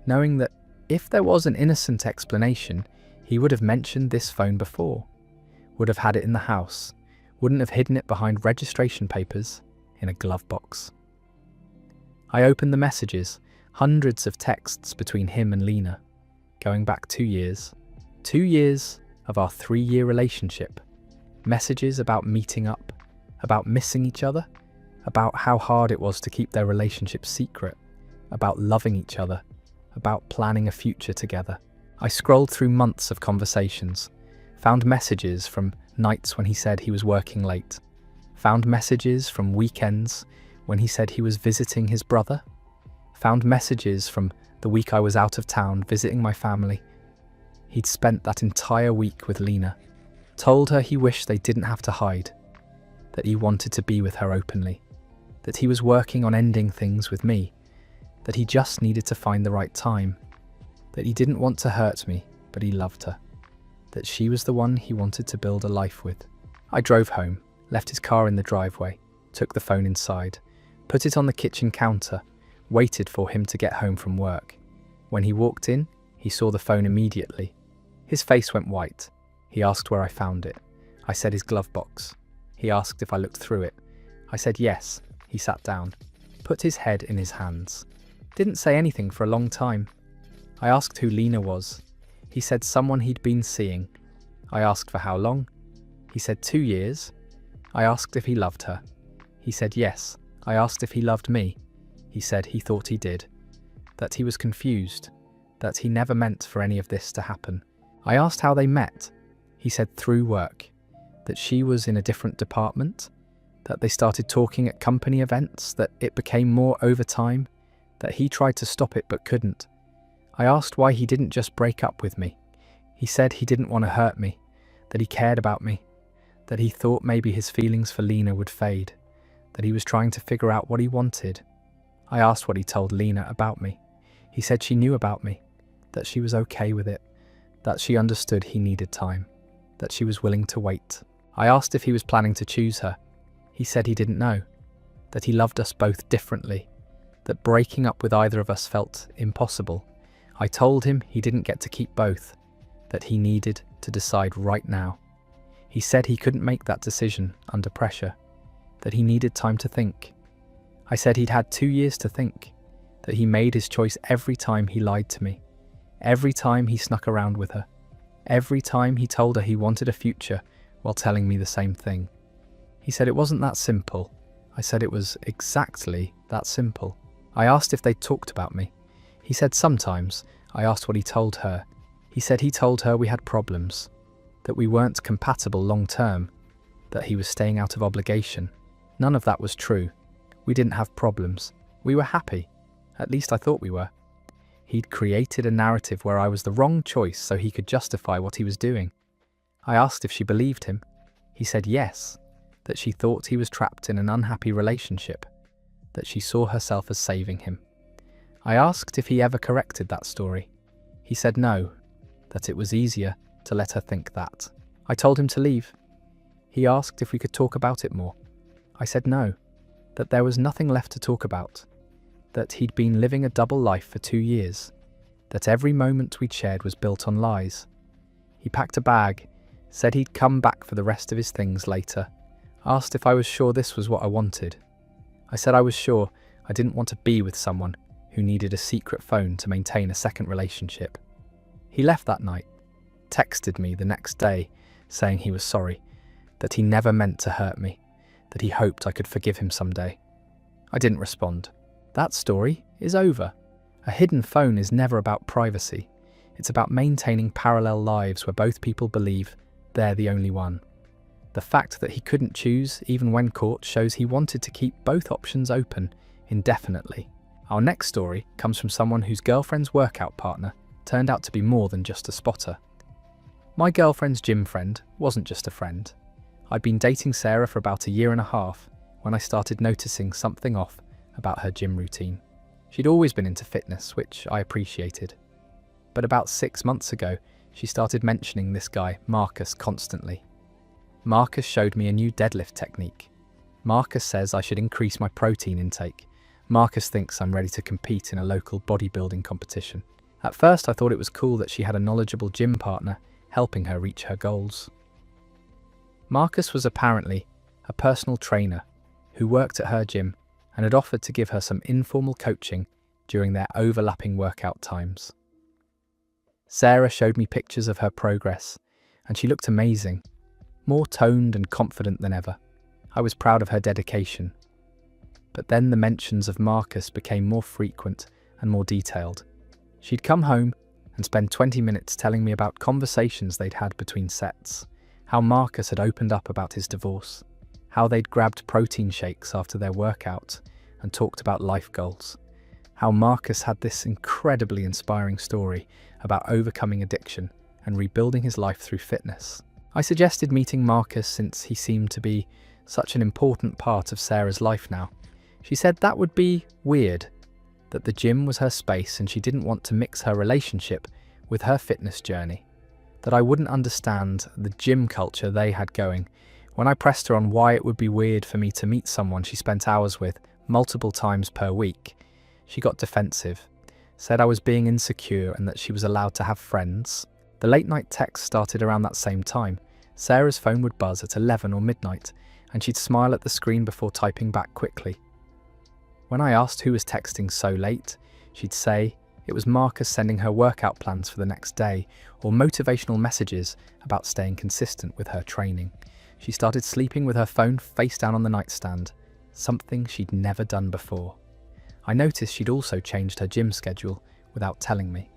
Speaker 1: knowing that if there was an innocent explanation, he would have mentioned this phone before, would have had it in the house, wouldn't have hidden it behind registration papers in a glove box. I opened the messages, hundreds of texts between him and Lena, going back 2 years. 2 years of our 3-year relationship. Messages about meeting up, about missing each other, about how hard it was to keep their relationship secret, about loving each other, about planning a future together. I scrolled through months of conversations, found messages from nights when he said he was working late, found messages from weekends when he said he was visiting his brother, found messages from the week I was out of town visiting my family. He'd spent that entire week with Lena, told her he wished they didn't have to hide, that he wanted to be with her openly, that he was working on ending things with me, that he just needed to find the right time, that he didn't want to hurt me, but he loved her, that she was the one he wanted to build a life with. I drove home, left his car in the driveway, took the phone inside, put it on the kitchen counter, waited for him to get home from work. When he walked in, he saw the phone immediately. His face went white. He asked where I found it. I said his glove box. He asked if I looked through it. I said yes. He sat down, put his head in his hands. Didn't say anything for a long time. I asked who Lena was. He said someone he'd been seeing. I asked for how long. He said 2 years. I asked if he loved her. He said yes. I asked if he loved me. He said he thought he did, that he was confused, that he never meant for any of this to happen. I asked how they met. He said through work, that she was in a different department, that they started talking at company events, that it became more over time, that he tried to stop it but couldn't. I asked why he didn't just break up with me. He said he didn't want to hurt me, that he cared about me, that he thought maybe his feelings for Lena would fade, that he was trying to figure out what he wanted. I asked what he told Lena about me. He said she knew about me, that she was okay with it, that she understood he needed time, that she was willing to wait. I asked if he was planning to choose her. He said he didn't know, that he loved us both differently, that breaking up with either of us felt impossible. I told him he didn't get to keep both, that he needed to decide right now. He said he couldn't make that decision under pressure, that he needed time to think. I said he'd had 2 years to think, that he made his choice every time he lied to me, every time he snuck around with her, every time he told her he wanted a future while telling me the same thing. He said it wasn't that simple. I said it was exactly that simple. I asked if they'd talked about me. He said sometimes. I asked what he told her. He said he told her we had problems, that we weren't compatible long term, that he was staying out of obligation. None of that was true. We didn't have problems. We were happy. At least I thought we were. He'd created a narrative where I was the wrong choice so he could justify what he was doing. I asked if she believed him. He said yes, that she thought he was trapped in an unhappy relationship, that she saw herself as saving him. I asked if he ever corrected that story. He said no, that it was easier to let her think that. I told him to leave. He asked if we could talk about it more. I said no, that there was nothing left to talk about, that he'd been living a double life for 2 years, that every moment we'd shared was built on lies. He packed a bag, said he'd come back for the rest of his things later, asked if I was sure this was what I wanted. I said I was sure I didn't want to be with someone who needed a secret phone to maintain a second relationship. He left that night, texted me the next day saying he was sorry, that he never meant to hurt me, that he hoped I could forgive him someday. I didn't respond. That story is over. A hidden phone is never about privacy. It's about maintaining parallel lives where both people believe they're the only one. The fact that he couldn't choose, even when caught, shows he wanted to keep both options open indefinitely. Our next story comes from someone whose girlfriend's workout partner turned out to be more than just a spotter. My girlfriend's gym friend wasn't just a friend. I'd been dating Sarah for about a year and a half when I started noticing something off about her gym routine. She'd always been into fitness, which I appreciated. But about 6 months ago, she started mentioning this guy, Marcus, constantly. Marcus showed me a new deadlift technique. Marcus says I should increase my protein intake. Marcus thinks I'm ready to compete in a local bodybuilding competition. At first I thought it was cool that she had a knowledgeable gym partner helping her reach her goals. Marcus was apparently a personal trainer who worked at her gym and had offered to give her some informal coaching during their overlapping workout times. Sarah showed me pictures of her progress, and she looked amazing, more toned and confident than ever. I was proud of her dedication. But then the mentions of Marcus became more frequent and more detailed. She'd come home and spend 20 minutes telling me about conversations they'd had between sets, how Marcus had opened up about his divorce, how they'd grabbed protein shakes after their workout and talked about life goals, how Marcus had this incredibly inspiring story about overcoming addiction and rebuilding his life through fitness. I suggested meeting Marcus since he seemed to be such an important part of Sarah's life now. She said that would be weird, that the gym was her space and she didn't want to mix her relationship with her fitness journey, that I wouldn't understand the gym culture they had going. When I pressed her on why it would be weird for me to meet someone she spent hours with multiple times per week, she got defensive, said I was being insecure and that she was allowed to have friends. The late night texts started around that same time. Sarah's phone would buzz at 11 or midnight, and she'd smile at the screen before typing back quickly. When I asked who was texting so late, she'd say it was Marcus sending her workout plans for the next day or motivational messages about staying consistent with her training. She started sleeping with her phone face down on the nightstand, something she'd never done before. I noticed she'd also changed her gym schedule without telling me.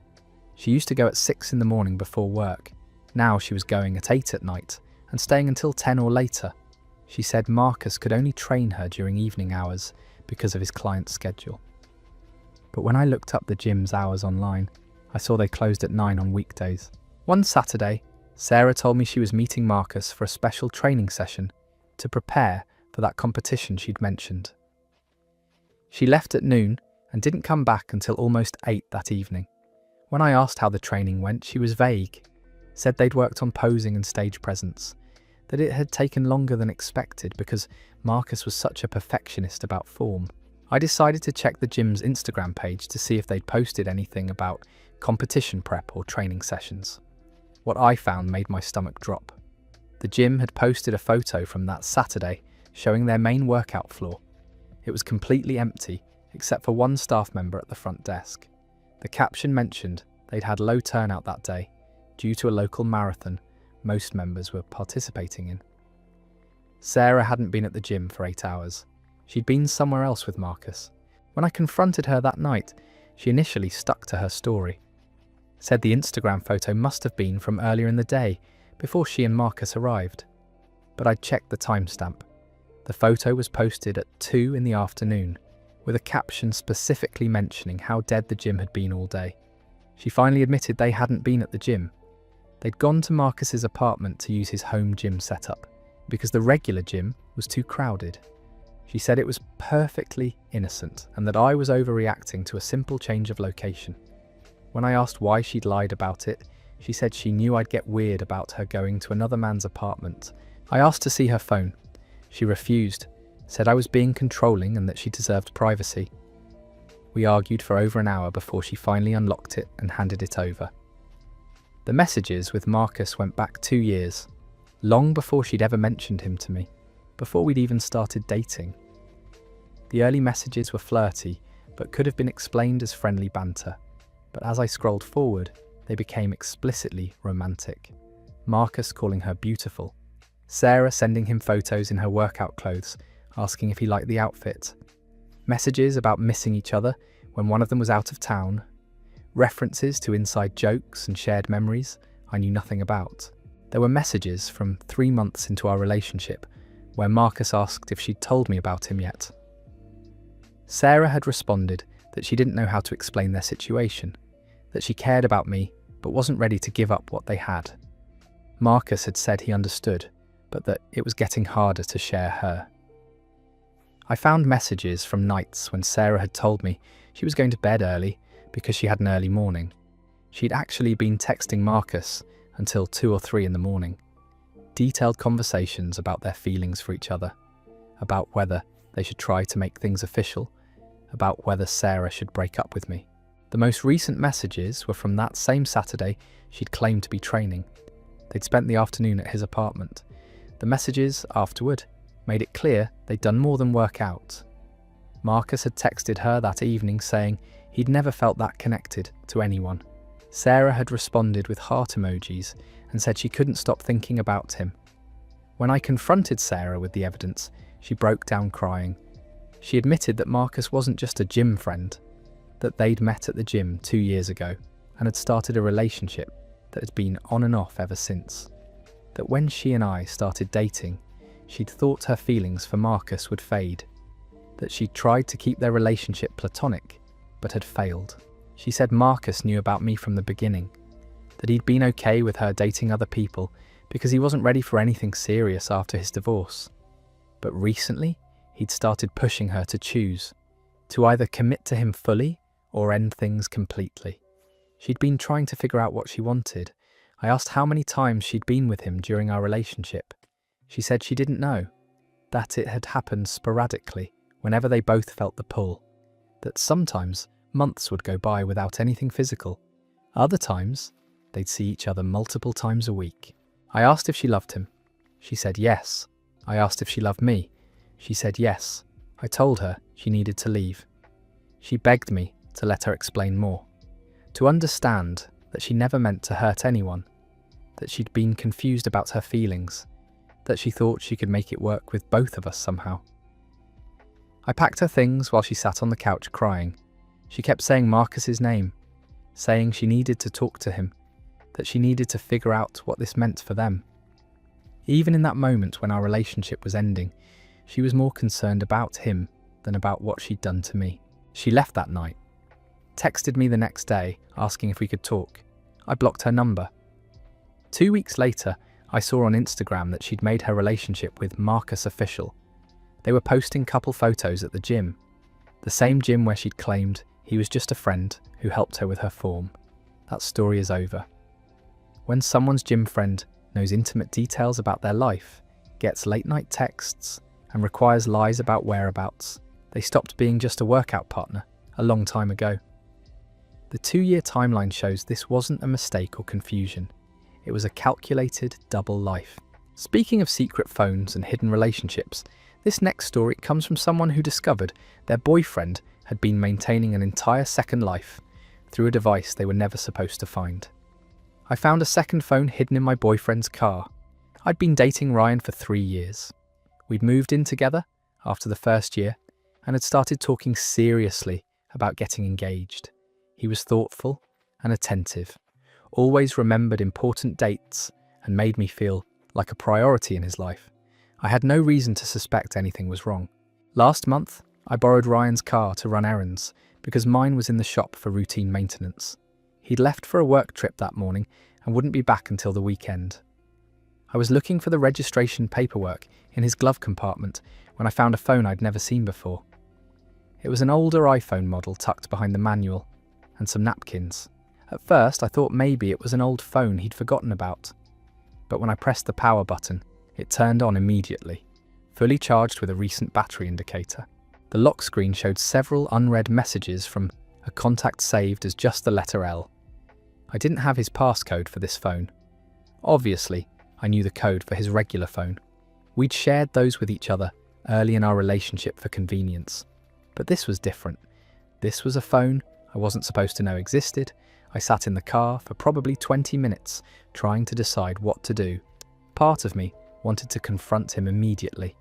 Speaker 1: She used to go at 6 in the morning before work. Now she was going at 8 at night and staying until 10 or later. She said Marcus could only train her during evening hours because of his client's schedule. But when I looked up the gym's hours online, I saw they closed at 9 on weekdays. One Saturday, Sarah told me she was meeting Marcus for a special training session to prepare for that competition she'd mentioned. She left at noon and didn't come back until almost 8 that evening. When I asked how the training went, she was vague, said they'd worked on posing and stage presence, that it had taken longer than expected because Marcus was such a perfectionist about form. I decided to check the gym's Instagram page to see if they'd posted anything about competition prep or training sessions. What I found made my stomach drop. The gym had posted a photo from that Saturday showing their main workout floor. It was completely empty except for one staff member at the front desk. The caption mentioned they'd had low turnout that day due to a local marathon most members were participating in. Sarah hadn't been at the gym for 8 hours. She'd been somewhere else with Marcus. When I confronted her that night, she initially stuck to her story. Said the Instagram photo must have been from earlier in the day, before she and Marcus arrived. But I'd checked the timestamp. The photo was posted at 2 in the afternoon, with a caption specifically mentioning how dead the gym had been all day. She finally admitted they hadn't been at the gym. They'd gone to Marcus's apartment to use his home gym setup, because the regular gym was too crowded. She said it was perfectly innocent and that I was overreacting to a simple change of location. When I asked why she'd lied about it, she said she knew I'd get weird about her going to another man's apartment. I asked to see her phone. She refused, said I was being controlling and that she deserved privacy. We argued for over an hour before she finally unlocked it and handed it over. The messages with Marcus went back 2 years, long before she'd ever mentioned him to me, before we'd even started dating. The early messages were flirty, but could have been explained as friendly banter. But as I scrolled forward, they became explicitly romantic. Marcus calling her beautiful, Sarah sending him photos in her workout clothes, asking if he liked the outfit, messages about missing each other when one of them was out of town, references to inside jokes and shared memories I knew nothing about. There were messages from 3 months into our relationship where Marcus asked if she'd told me about him yet. Sarah had responded that she didn't know how to explain their situation, that she cared about me but wasn't ready to give up what they had. Marcus had said he understood, but that it was getting harder to share her. I found messages from nights when Sarah had told me she was going to bed early because she had an early morning. She'd actually been texting Marcus until 2 or 3 in the morning. Detailed conversations about their feelings for each other, about whether they should try to make things official, about whether Sarah should break up with me. The most recent messages were from that same Saturday she'd claimed to be training. They'd spent the afternoon at his apartment. The messages afterward made it clear they'd done more than work out. Marcus had texted her that evening saying he'd never felt that connected to anyone. Sarah had responded with heart emojis and said she couldn't stop thinking about him. When I confronted Sarah with the evidence, she broke down crying. She admitted that Marcus wasn't just a gym friend, that they'd met at the gym 2 years ago and had started a relationship that had been on and off ever since. That when she and I started dating, she'd thought her feelings for Marcus would fade. That she'd tried to keep their relationship platonic, but had failed. She said Marcus knew about me from the beginning, that he'd been okay with her dating other people because he wasn't ready for anything serious after his divorce. But recently, he'd started pushing her to choose, to either commit to him fully or end things completely. She'd been trying to figure out what she wanted. I asked how many times she'd been with him during our relationship. She said she didn't know, that it had happened sporadically whenever they both felt the pull, that sometimes months would go by without anything physical. Other times, they'd see each other multiple times a week. I asked if she loved him. She said yes. I asked if she loved me. She said yes. I told her she needed to leave. She begged me to let her explain more, to understand that she never meant to hurt anyone, that she'd been confused about her feelings, that she thought she could make it work with both of us somehow. I packed her things while she sat on the couch crying. She kept saying Marcus's name, saying she needed to talk to him, that she needed to figure out what this meant for them. Even in that moment when our relationship was ending, she was more concerned about him than about what she'd done to me. She left that night, texted me the next day asking if we could talk. I blocked her number. 2 weeks later, I saw on Instagram that she'd made her relationship with Marcus official. They were posting couple photos at the gym, the same gym where she'd claimed he was just a friend who helped her with her form. That story is over. When someone's gym friend knows intimate details about their life, gets late-night texts, and requires lies about whereabouts, they stopped being just a workout partner a long time ago. The 2-year timeline shows this wasn't a mistake or confusion. It was a calculated double life. Speaking of secret phones and hidden relationships, this next story comes from someone who discovered their boyfriend had been maintaining an entire second life through a device they were never supposed to find. I found a second phone hidden in my boyfriend's car. I'd been dating Ryan for 3 years. We'd moved in together after the first year and had started talking seriously about getting engaged. He was thoughtful and attentive, always remembered important dates and made me feel like a priority in his life. I had no reason to suspect anything was wrong. Last month, I borrowed Ryan's car to run errands because mine was in the shop for routine maintenance. He'd left for a work trip that morning and wouldn't be back until the weekend. I was looking for the registration paperwork in his glove compartment when I found a phone I'd never seen before. It was an older iPhone model tucked behind the manual and some napkins. At first, I thought maybe it was an old phone he'd forgotten about. But when I pressed the power button, it turned on immediately, fully charged with a recent battery indicator. The lock screen showed several unread messages from a contact saved as just the letter L. I didn't have his passcode for this phone. Obviously, I knew the code for his regular phone. We'd shared those with each other early in our relationship for convenience. But this was different. This was a phone I wasn't supposed to know existed. I sat in the car for probably 20 minutes trying to decide what to do. Part of me wanted to confront him immediately,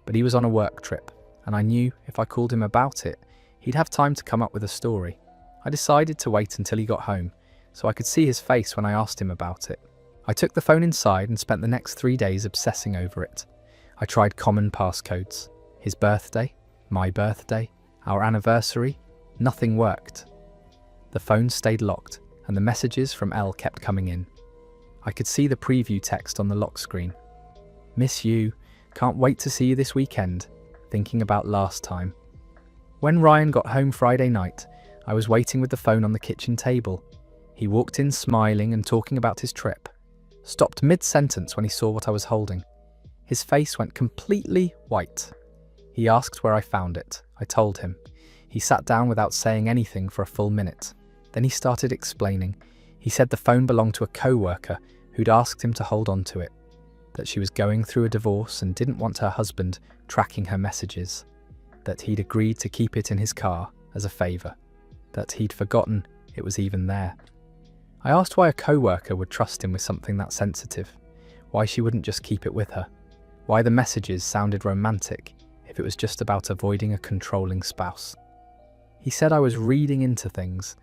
Speaker 1: but he was on a work trip, and I knew if I called him about it, he'd have time to come up with a story. I decided to wait until he got home, so I could see his face when I asked him about it. I took the phone inside and spent the next 3 days obsessing over it. I tried common passcodes. His birthday, my birthday, our anniversary. Nothing worked. The phone stayed locked, and the messages from Elle kept coming in. I could see the preview text on the lock screen. Miss you, can't wait to see you this weekend, thinking about last time. When Ryan got home Friday night, I was waiting with the phone on the kitchen table. He walked in smiling and talking about his trip. Stopped mid-sentence when he saw what I was holding. His face went completely white. He asked where I found it. I told him. He sat down without saying anything for a full minute. Then he started explaining. He said the phone belonged to a co-worker who'd asked him to hold on to it, that she was going through a divorce and didn't want her husband tracking her messages, that he'd agreed to keep it in his car as a favour, that he'd forgotten it was even there. I asked why a co-worker would trust him with something that sensitive, why she wouldn't just keep it with her, why the messages sounded romantic if it was just about avoiding a controlling spouse. He said I was reading into things,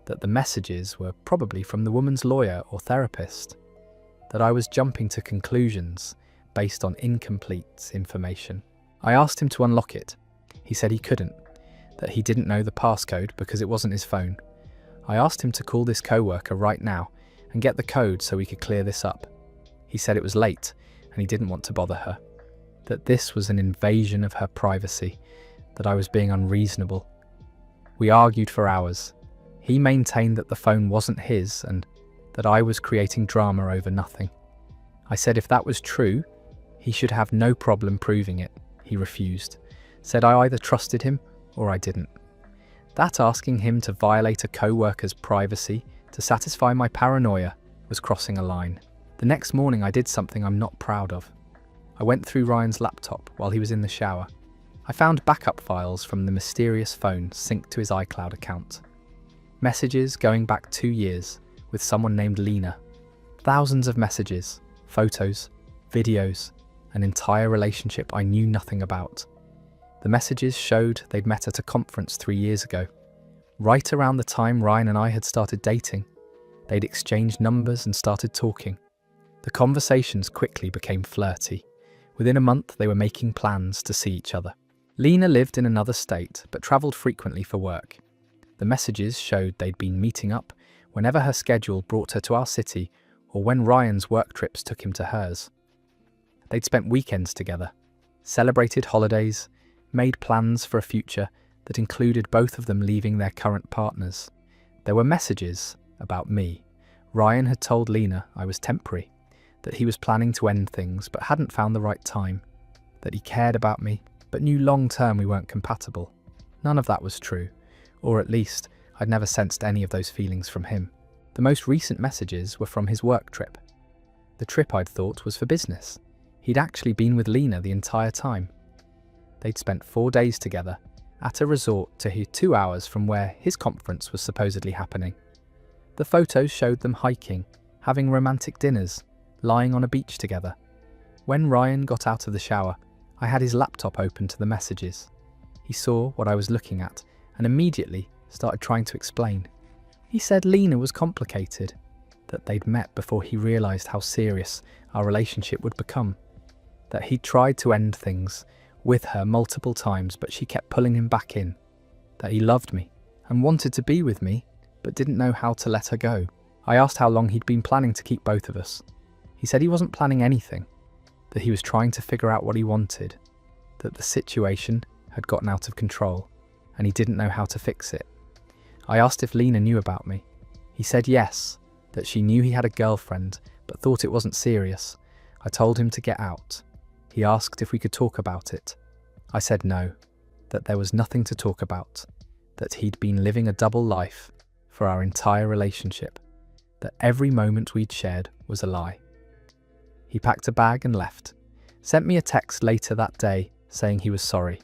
Speaker 1: that the messages were probably from the woman's lawyer or therapist, that I was jumping to conclusions based on incomplete information. I asked him to unlock it. He said he couldn't, that he didn't know the passcode because it wasn't his phone. I asked him to call this co-worker right now and get the code so we could clear this up. He said it was late and he didn't want to bother her, that this was an invasion of her privacy, that I was being unreasonable. We argued for hours. He maintained that the phone wasn't his and that I was creating drama over nothing. I said if that was true, he should have no problem proving it. He refused, said I either trusted him or I didn't. That asking him to violate a co-worker's privacy to satisfy my paranoia was crossing a line. The next morning I did something I'm not proud of. I went through Ryan's laptop while he was in the shower. I found backup files from the mysterious phone synced to his iCloud account. Messages going back 2 years with someone named Lena. Thousands of messages, photos, videos, an entire relationship I knew nothing about. The messages showed they'd met at a conference 3 years ago. Right around the time Ryan and I had started dating, they'd exchanged numbers and started talking. The conversations quickly became flirty. Within a month, they were making plans to see each other. Lena lived in another state, but travelled frequently for work. The messages showed they'd been meeting up whenever her schedule brought her to our city or when Ryan's work trips took him to hers. They'd spent weekends together, celebrated holidays, made plans for a future that included both of them leaving their current partners. There were messages about me. Ryan had told Lena I was temporary, that he was planning to end things but hadn't found the right time, that he cared about me but knew long-term we weren't compatible. None of that was true, or at least I'd never sensed any of those feelings from him. The most recent messages were from his work trip. The trip I'd thought was for business. He'd actually been with Lena the entire time. They'd spent 4 days together at a resort 2 hours from where his conference was supposedly happening. The photos showed them hiking, having romantic dinners, lying on a beach together. When Ryan got out of the shower, I had his laptop open to the messages. He saw what I was looking at and immediately started trying to explain. He said Lena was complicated, that they'd met before he realised how serious our relationship would become, that he'd tried to end things with her multiple times but she kept pulling him back in, that he loved me and wanted to be with me but didn't know how to let her go. I asked how long he'd been planning to keep both of us. He said he wasn't planning anything, that he was trying to figure out what he wanted, that the situation had gotten out of control and he didn't know how to fix it. I asked if Lena knew about me. He said yes, that she knew he had a girlfriend but thought it wasn't serious. I told him to get out. He asked if we could talk about it. I said no, that there was nothing to talk about, that he'd been living a double life for our entire relationship, that every moment we'd shared was a lie. He packed a bag and left, sent me a text later that day saying he was sorry,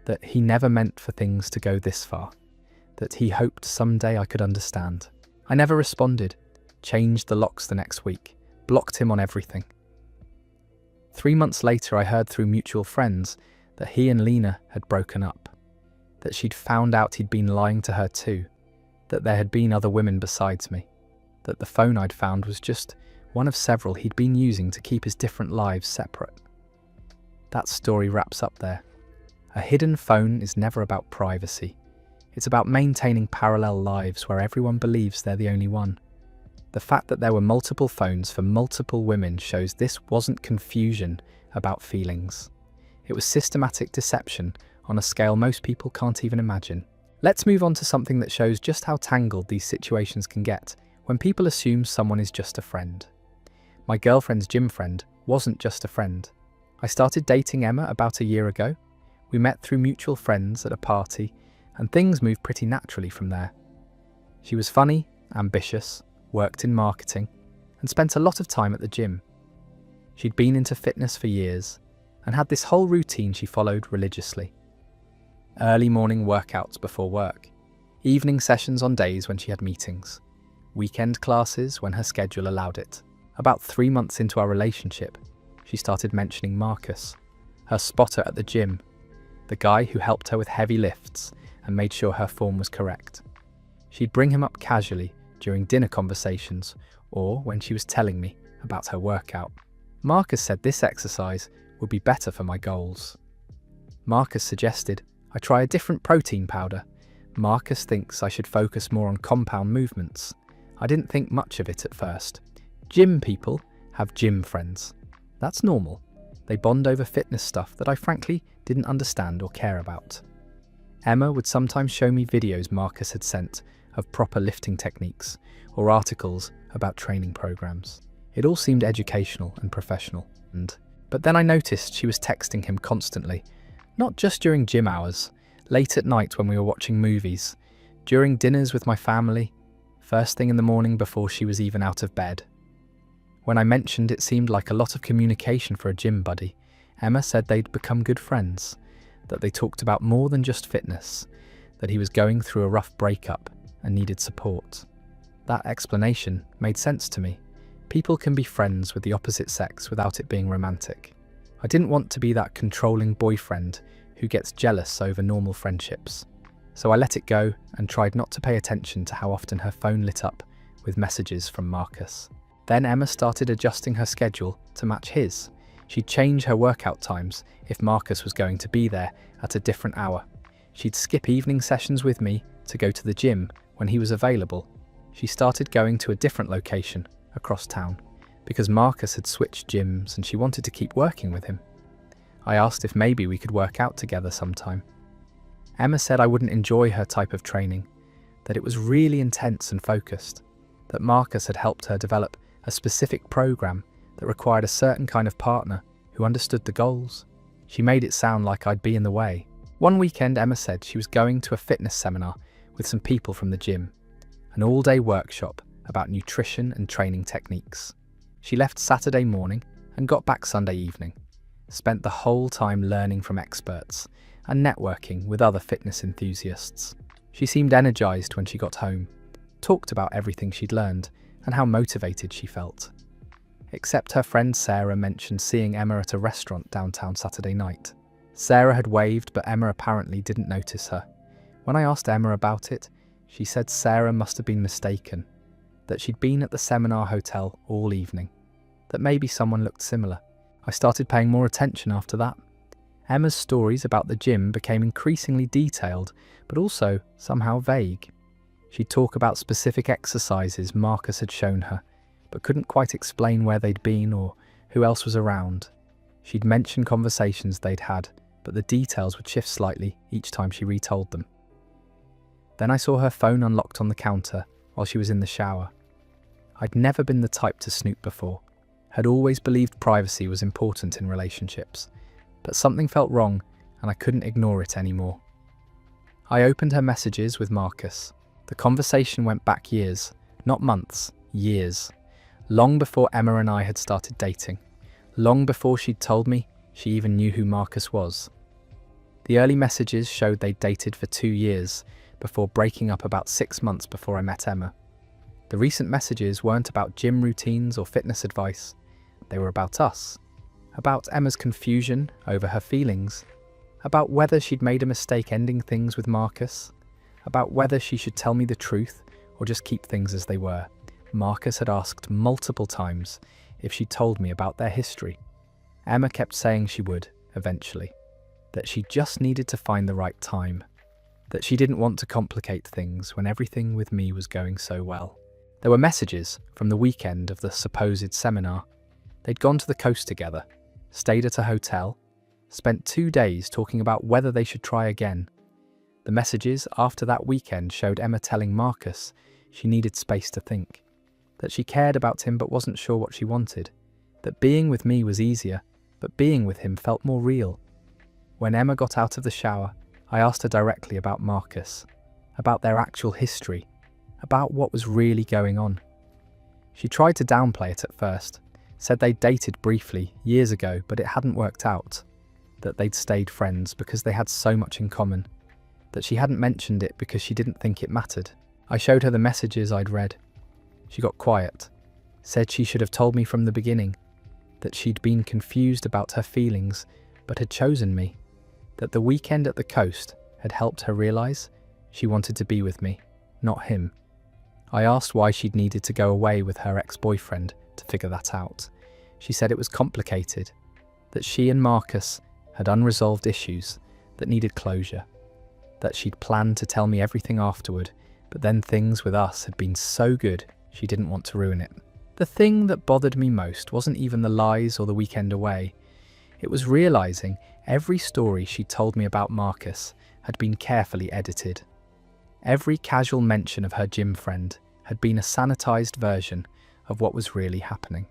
Speaker 1: that he never meant for things to go this far, that he hoped someday I could understand. I never responded, changed the locks the next week, blocked him on everything. 3 months later, I heard through mutual friends that he and Lena had broken up, that she'd found out he'd been lying to her too, that there had been other women besides me, that the phone I'd found was just one of several he'd been using to keep his different lives separate. That story wraps up there. A hidden phone is never about privacy. It's about maintaining parallel lives where everyone believes they're the only one. The fact that there were multiple phones for multiple women shows this wasn't confusion about feelings. It was systematic deception on a scale most people can't even imagine. Let's move on to something that shows just how tangled these situations can get when people assume someone is just a friend. My girlfriend's gym friend wasn't just a friend. I started dating Emma about a year ago. We met through mutual friends at a party, and things moved pretty naturally from there. She was funny, ambitious, worked in marketing, and spent a lot of time at the gym. She'd been into fitness for years, and had this whole routine she followed religiously. Early morning workouts before work, evening sessions on days when she had meetings, weekend classes when her schedule allowed it. About 3 months into our relationship, she started mentioning Marcus, her spotter at the gym, the guy who helped her with heavy lifts and made sure her form was correct. She'd bring him up casually during dinner conversations or when she was telling me about her workout. Marcus said this exercise would be better for my goals. Marcus suggested I try a different protein powder. Marcus thinks I should focus more on compound movements. I didn't think much of it at first. Gym people have gym friends. That's normal. They bond over fitness stuff that I frankly didn't understand or care about. Emma would sometimes show me videos Marcus had sent of proper lifting techniques or articles about training programs. It all seemed educational and professional. But then I noticed she was texting him constantly, not just during gym hours, late at night when we were watching movies, during dinners with my family, first thing in the morning before she was even out of bed. When I mentioned it seemed like a lot of communication for a gym buddy, Emma said they'd become good friends, that they talked about more than just fitness, that he was going through a rough breakup and needed support. That explanation made sense to me. People can be friends with the opposite sex without it being romantic. I didn't want to be that controlling boyfriend who gets jealous over normal friendships. So I let it go and tried not to pay attention to how often her phone lit up with messages from Marcus. Then Emma started adjusting her schedule to match his. She'd change her workout times if Marcus was going to be there at a different hour. She'd skip evening sessions with me to go to the gym when he was available. She started going to a different location across town because Marcus had switched gyms and she wanted to keep working with him. I asked if maybe we could work out together sometime. Emma said I wouldn't enjoy her type of training, that it was really intense and focused, that Marcus had helped her develop a specific program that required a certain kind of partner who understood the goals. She made it sound like I'd be in the way. One weekend, Emma said she was going to a fitness seminar with some people from the gym, an all-day workshop about nutrition and training techniques. She left Saturday morning and got back Sunday evening, spent the whole time learning from experts and networking with other fitness enthusiasts. She seemed energized when she got home, talked about everything she'd learned and how motivated she felt. Except her friend Sarah mentioned seeing Emma at a restaurant downtown Saturday night. Sarah had waved, but Emma apparently didn't notice her. When I asked Emma about it, she said Sarah must have been mistaken, that she'd been at the seminar hotel all evening, that maybe someone looked similar. I started paying more attention after that. Emma's stories about the gym became increasingly detailed, but also somehow vague. She'd talk about specific exercises Marcus had shown her, but couldn't quite explain where they'd been or who else was around. She'd mention conversations they'd had, but the details would shift slightly each time she retold them. Then I saw her phone unlocked on the counter while she was in the shower. I'd never been the type to snoop before, had always believed privacy was important in relationships, but something felt wrong and I couldn't ignore it anymore. I opened her messages with Marcus. The conversation went back years, not months, years. Long before Emma and I had started dating. Long before she'd told me she even knew who Marcus was. The early messages showed they'd dated for 2 years, before breaking up about 6 months before I met Emma. The recent messages weren't about gym routines or fitness advice. They were about us. About Emma's confusion over her feelings. About whether she'd made a mistake ending things with Marcus. About whether she should tell me the truth or just keep things as they were. Marcus had asked multiple times if she'd told me about their history. Emma kept saying she would, eventually. That she just needed to find the right time. That she didn't want to complicate things when everything with me was going so well. There were messages from the weekend of the supposed seminar. They'd gone to the coast together, stayed at a hotel, spent 2 days talking about whether they should try again. The messages after that weekend showed Emma telling Marcus she needed space to think, that she cared about him but wasn't sure what she wanted, that being with me was easier, but being with him felt more real. When Emma got out of the shower, I asked her directly about Marcus, about their actual history, about what was really going on. She tried to downplay it at first, said they'd dated briefly years ago but it hadn't worked out, that they'd stayed friends because they had so much in common, that she hadn't mentioned it because she didn't think it mattered. I showed her the messages I'd read. She got quiet, said she should have told me from the beginning, that she'd been confused about her feelings but had chosen me, that the weekend at the coast had helped her realise she wanted to be with me, not him. I asked why she'd needed to go away with her ex-boyfriend to figure that out. She said it was complicated, that she and Marcus had unresolved issues that needed closure, that she'd planned to tell me everything afterward, but then things with us had been so good she didn't want to ruin it. The thing that bothered me most wasn't even the lies or the weekend away. It was realising every story she'd told me about Marcus had been carefully edited. Every casual mention of her gym friend had been a sanitised version of what was really happening.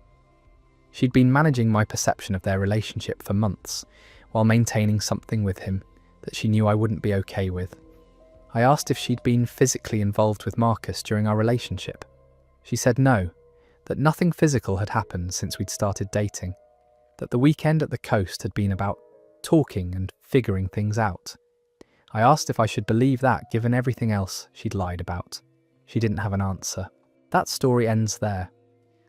Speaker 1: She'd been managing my perception of their relationship for months, while maintaining something with him that she knew I wouldn't be okay with. I asked if she'd been physically involved with Marcus during our relationship. She said no, that nothing physical had happened since we'd started dating, that the weekend at the coast had been about talking and figuring things out. I asked if I should believe that given everything else she'd lied about. She didn't have an answer. That story ends there.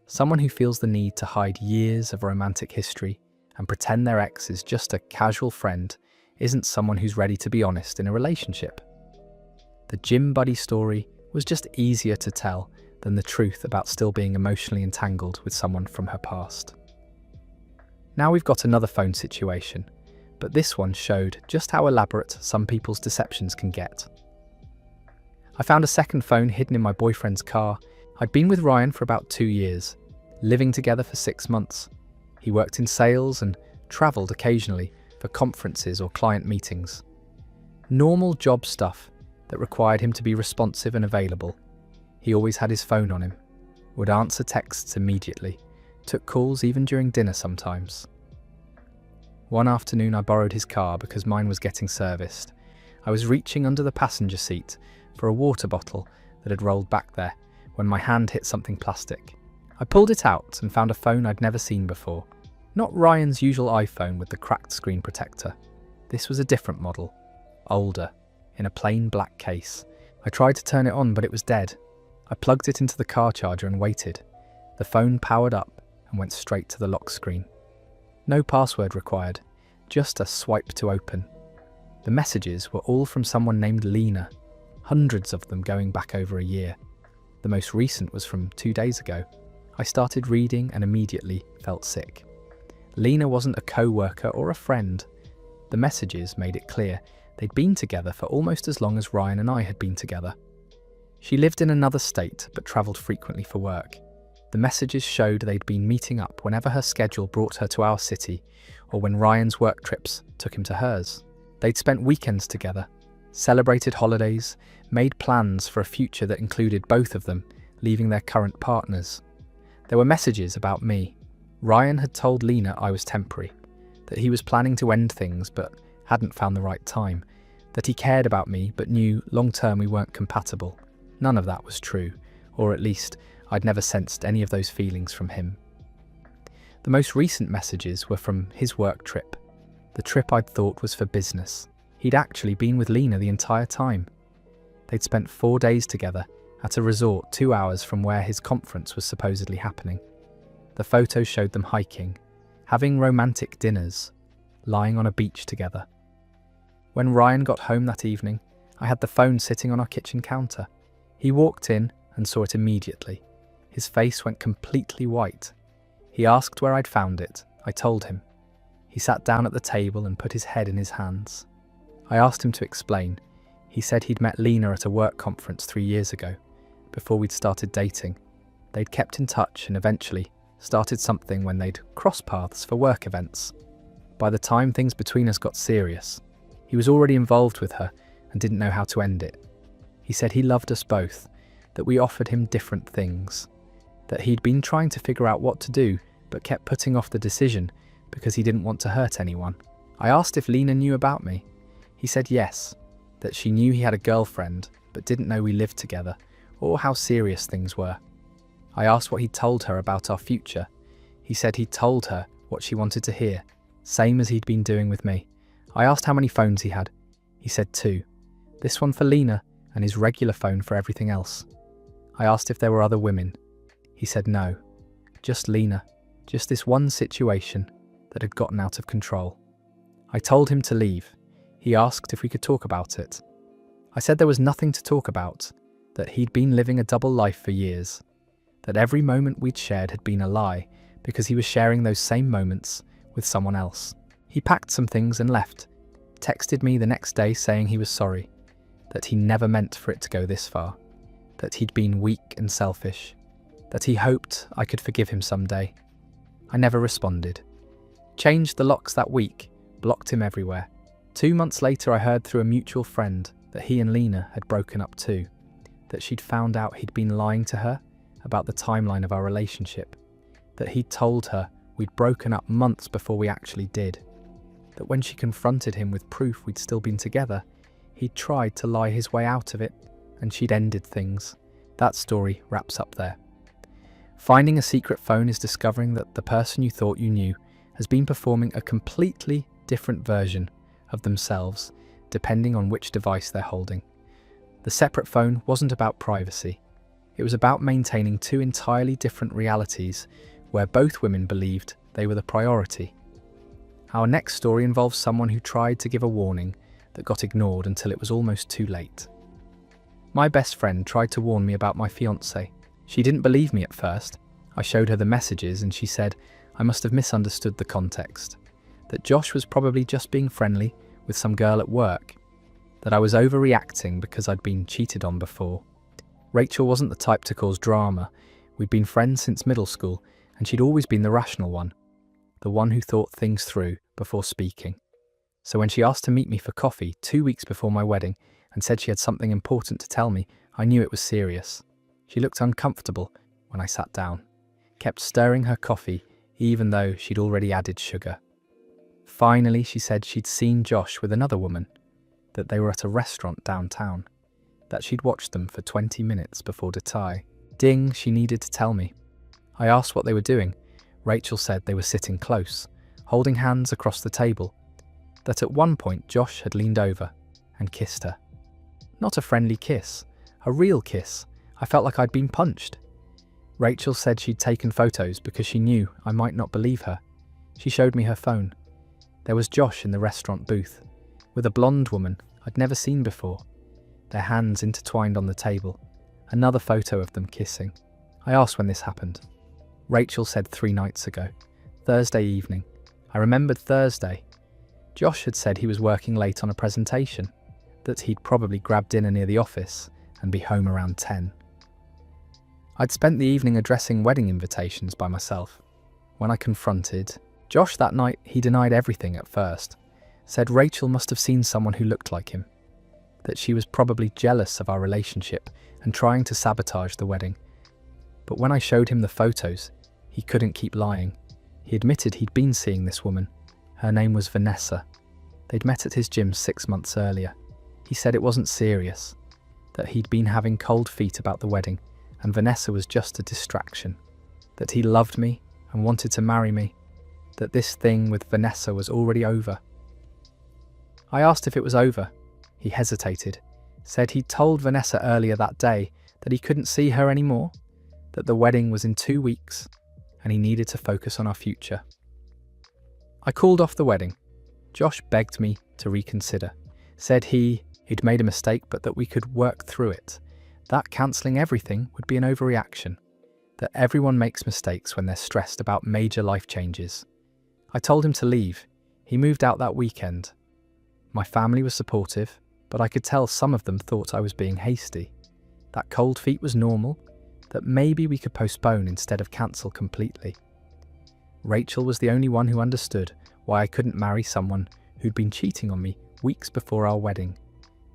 Speaker 1: Someone who feels the need to hide years of romantic history and pretend their ex is just a casual friend isn't someone who's ready to be honest in a relationship. The gym buddy story was just easier to tell than the truth about still being emotionally entangled with someone from her past. Now we've got another phone situation, but this one showed just how elaborate some people's deceptions can get. I found a second phone hidden in my boyfriend's car. I'd been with Ryan for about 2 years, living together for 6 months. He worked in sales and travelled occasionally for conferences or client meetings. Normal job stuff that required him to be responsive and available. He always had his phone on him, would answer texts immediately, took calls even during dinner sometimes. One afternoon I borrowed his car because mine was getting serviced. I was reaching under the passenger seat for a water bottle that had rolled back there when my hand hit something plastic. I pulled it out and found a phone I'd never seen before. Not Ryan's usual iPhone with the cracked screen protector. This was a different model, older, in a plain black case. I tried to turn it on, but it was dead. I plugged it into the car charger and waited. The phone powered up and went straight to the lock screen. No password required, just a swipe to open. The messages were all from someone named Lena, hundreds of them going back over a year. The most recent was from 2 days ago. I started reading and immediately felt sick. Lena wasn't a co-worker or a friend. The messages made it clear they'd been together for almost as long as Ryan and I had been together. She lived in another state but travelled frequently for work. The messages showed they'd been meeting up whenever her schedule brought her to our city or when Ryan's work trips took him to hers. They'd spent weekends together, celebrated holidays, made plans for a future that included both of them leaving their current partners. There were messages about me. Ryan had told Lena I was temporary, that he was planning to end things but hadn't found the right time, that he cared about me but knew long-term we weren't compatible. None of that was true, or at least I'd never sensed any of those feelings from him. The most recent messages were from his work trip, the trip I'd thought was for business. He'd actually been with Lena the entire time. They'd spent 4 days together at a resort 2 hours from where his conference was supposedly happening. The photos showed them hiking, having romantic dinners, lying on a beach together. When Ryan got home that evening, I had the phone sitting on our kitchen counter. He walked in and saw it immediately. His face went completely white. He asked where I'd found it. I told him. He sat down at the table and put his head in his hands. I asked him to explain. He said he'd met Lena at a work conference 3 years ago, before we'd started dating. They'd kept in touch and eventually started something when they'd cross paths for work events. By the time things between us got serious, he was already involved with her and didn't know how to end it. He said he loved us both, that we offered him different things, that he'd been trying to figure out what to do but kept putting off the decision because he didn't want to hurt anyone. I asked if Lena knew about me. He said yes, that she knew he had a girlfriend but didn't know we lived together or how serious things were. I asked what he'd told her about our future. He said he'd told her what she wanted to hear, same as he'd been doing with me. I asked how many phones he had. He said 2. This one for Lena and his regular phone for everything else. I asked if there were other women. He said no, just Lena, just this one situation that had gotten out of control. I told him to leave. He asked if we could talk about it. I said there was nothing to talk about, that he'd been living a double life for years, that every moment we'd shared had been a lie because he was sharing those same moments with someone else. He packed some things and left, texted me the next day saying he was sorry, that he never meant for it to go this far, that he'd been weak and selfish, that he hoped I could forgive him someday. I never responded. Changed the locks that week, blocked him everywhere. 2 months later I heard through a mutual friend that he and Lena had broken up too, that she'd found out he'd been lying to her about the timeline of our relationship, that he'd told her we'd broken up months before we actually did, that when she confronted him with proof we'd still been together, he'd tried to lie his way out of it and she'd ended things. That story wraps up there. Finding a secret phone is discovering that the person you thought you knew has been performing a completely different version of themselves depending on which device they're holding. The separate phone wasn't about privacy. It was about maintaining 2 entirely different realities where both women believed they were the priority. Our next story involves someone who tried to give a warning that got ignored until it was almost too late. My best friend tried to warn me about my fiancé. She didn't believe me at first. I showed her the messages and she said I must have misunderstood the context, that Josh was probably just being friendly with some girl at work, that I was overreacting because I'd been cheated on before. Rachel wasn't the type to cause drama. We'd been friends since middle school and she'd always been the rational one, the one who thought things through before speaking. So when she asked to meet me for coffee 2 weeks before my wedding and said she had something important to tell me, I knew it was serious. She looked uncomfortable when I sat down, kept stirring her coffee even though she'd already added sugar. Finally, she said she'd seen Josh with another woman, that they were at a restaurant downtown, that she'd watched them for 20 minutes before the tie. Ding, she needed to tell me. I asked what they were doing. Rachel said they were sitting close, holding hands across the table, that at one point Josh had leaned over and kissed her. Not a friendly kiss, a real kiss. I felt like I'd been punched. Rachel said she'd taken photos because she knew I might not believe her. She showed me her phone. There was Josh in the restaurant booth, with a blonde woman I'd never seen before, their hands intertwined on the table, another photo of them kissing. I asked when this happened. Rachel said 3 nights ago, Thursday evening. I remembered Thursday. Josh had said he was working late on a presentation, that he'd probably grab dinner near the office and be home around 10. I'd spent the evening addressing wedding invitations by myself. When I confronted Josh that night, he denied everything at first, said Rachel must have seen someone who looked like him, that she was probably jealous of our relationship and trying to sabotage the wedding. But when I showed him the photos, he couldn't keep lying. He admitted he'd been seeing this woman. Her name was Vanessa. They'd met at his gym 6 months earlier. He said it wasn't serious, that he'd been having cold feet about the wedding and Vanessa was just a distraction, that he loved me and wanted to marry me, that this thing with Vanessa was already over. I asked if it was over. He hesitated, said he'd told Vanessa earlier that day that he couldn't see her anymore, that the wedding was in 2 weeks, and he needed to focus on our future. I called off the wedding. Josh begged me to reconsider, said he'd made a mistake but that we could work through it, that cancelling everything would be an overreaction, that everyone makes mistakes when they're stressed about major life changes. I told him to leave. He moved out that weekend. My family was supportive, but I could tell some of them thought I was being hasty, that cold feet was normal, that maybe we could postpone instead of cancel completely. Rachel was the only one who understood why I couldn't marry someone who'd been cheating on me weeks before our wedding.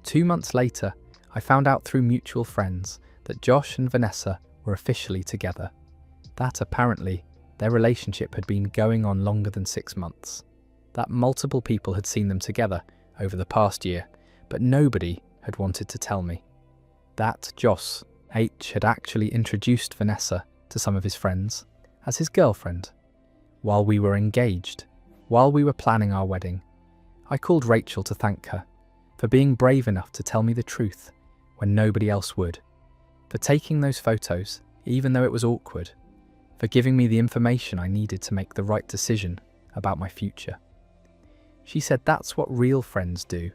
Speaker 1: 2 months later, I found out through mutual friends that Josh and Vanessa were officially together, that apparently their relationship had been going on longer than 6 months, that multiple people had seen them together over the past year, but nobody had wanted to tell me, that Josh H had actually introduced Vanessa to some of his friends as his girlfriend. While we were engaged, while we were planning our wedding, I called Rachel to thank her for being brave enough to tell me the truth when nobody else would, for taking those photos even though it was awkward, for giving me the information I needed to make the right decision about my future. She said that's what real friends do,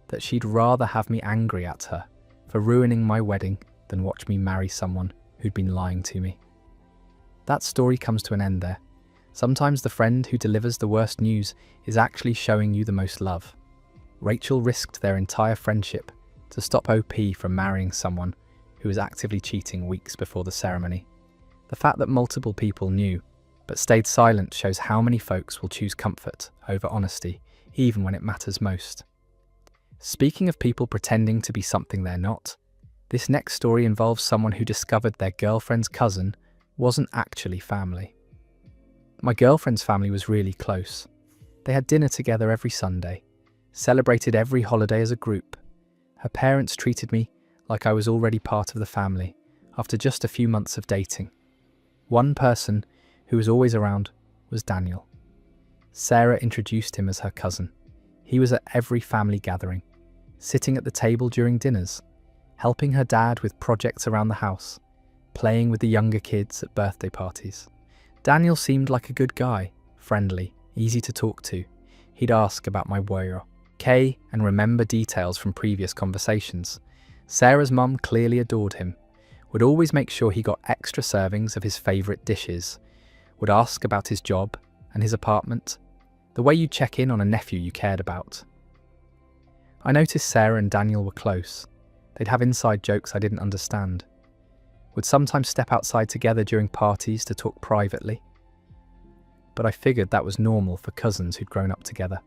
Speaker 1: that she'd rather have me angry at her for ruining my wedding than watch me marry someone who'd been lying to me. That story comes to an end there. Sometimes the friend who delivers the worst news is actually showing you the most love. Rachel risked their entire friendship to stop OP from marrying someone who was actively cheating weeks before the ceremony. The fact that multiple people knew but stayed silent shows how many folks will choose comfort over honesty, even when it matters most. Speaking of people pretending to be something they're not, this next story involves someone who discovered their girlfriend's cousin wasn't actually family. My girlfriend's family was really close. They had dinner together every Sunday, celebrated every holiday as a group. Her parents treated me like I was already part of the family after just a few months of dating. One person who was always around was Daniel. Sarah introduced him as her cousin. He was at every family gathering, sitting at the table during dinners, helping her dad with projects around the house, playing with the younger kids at birthday parties. Daniel seemed like a good guy, friendly, easy to talk to. He'd ask about my warrior, Kay, and remember details from previous conversations. Sarah's mum clearly adored him, would always make sure he got extra servings of his favourite dishes, would ask about his job and his apartment, the way you check in on a nephew you cared about. I noticed Sarah and Daniel were close. They'd have inside jokes I didn't understand. Would sometimes step outside together during parties to talk privately. But I figured that was normal for cousins who'd grown up together.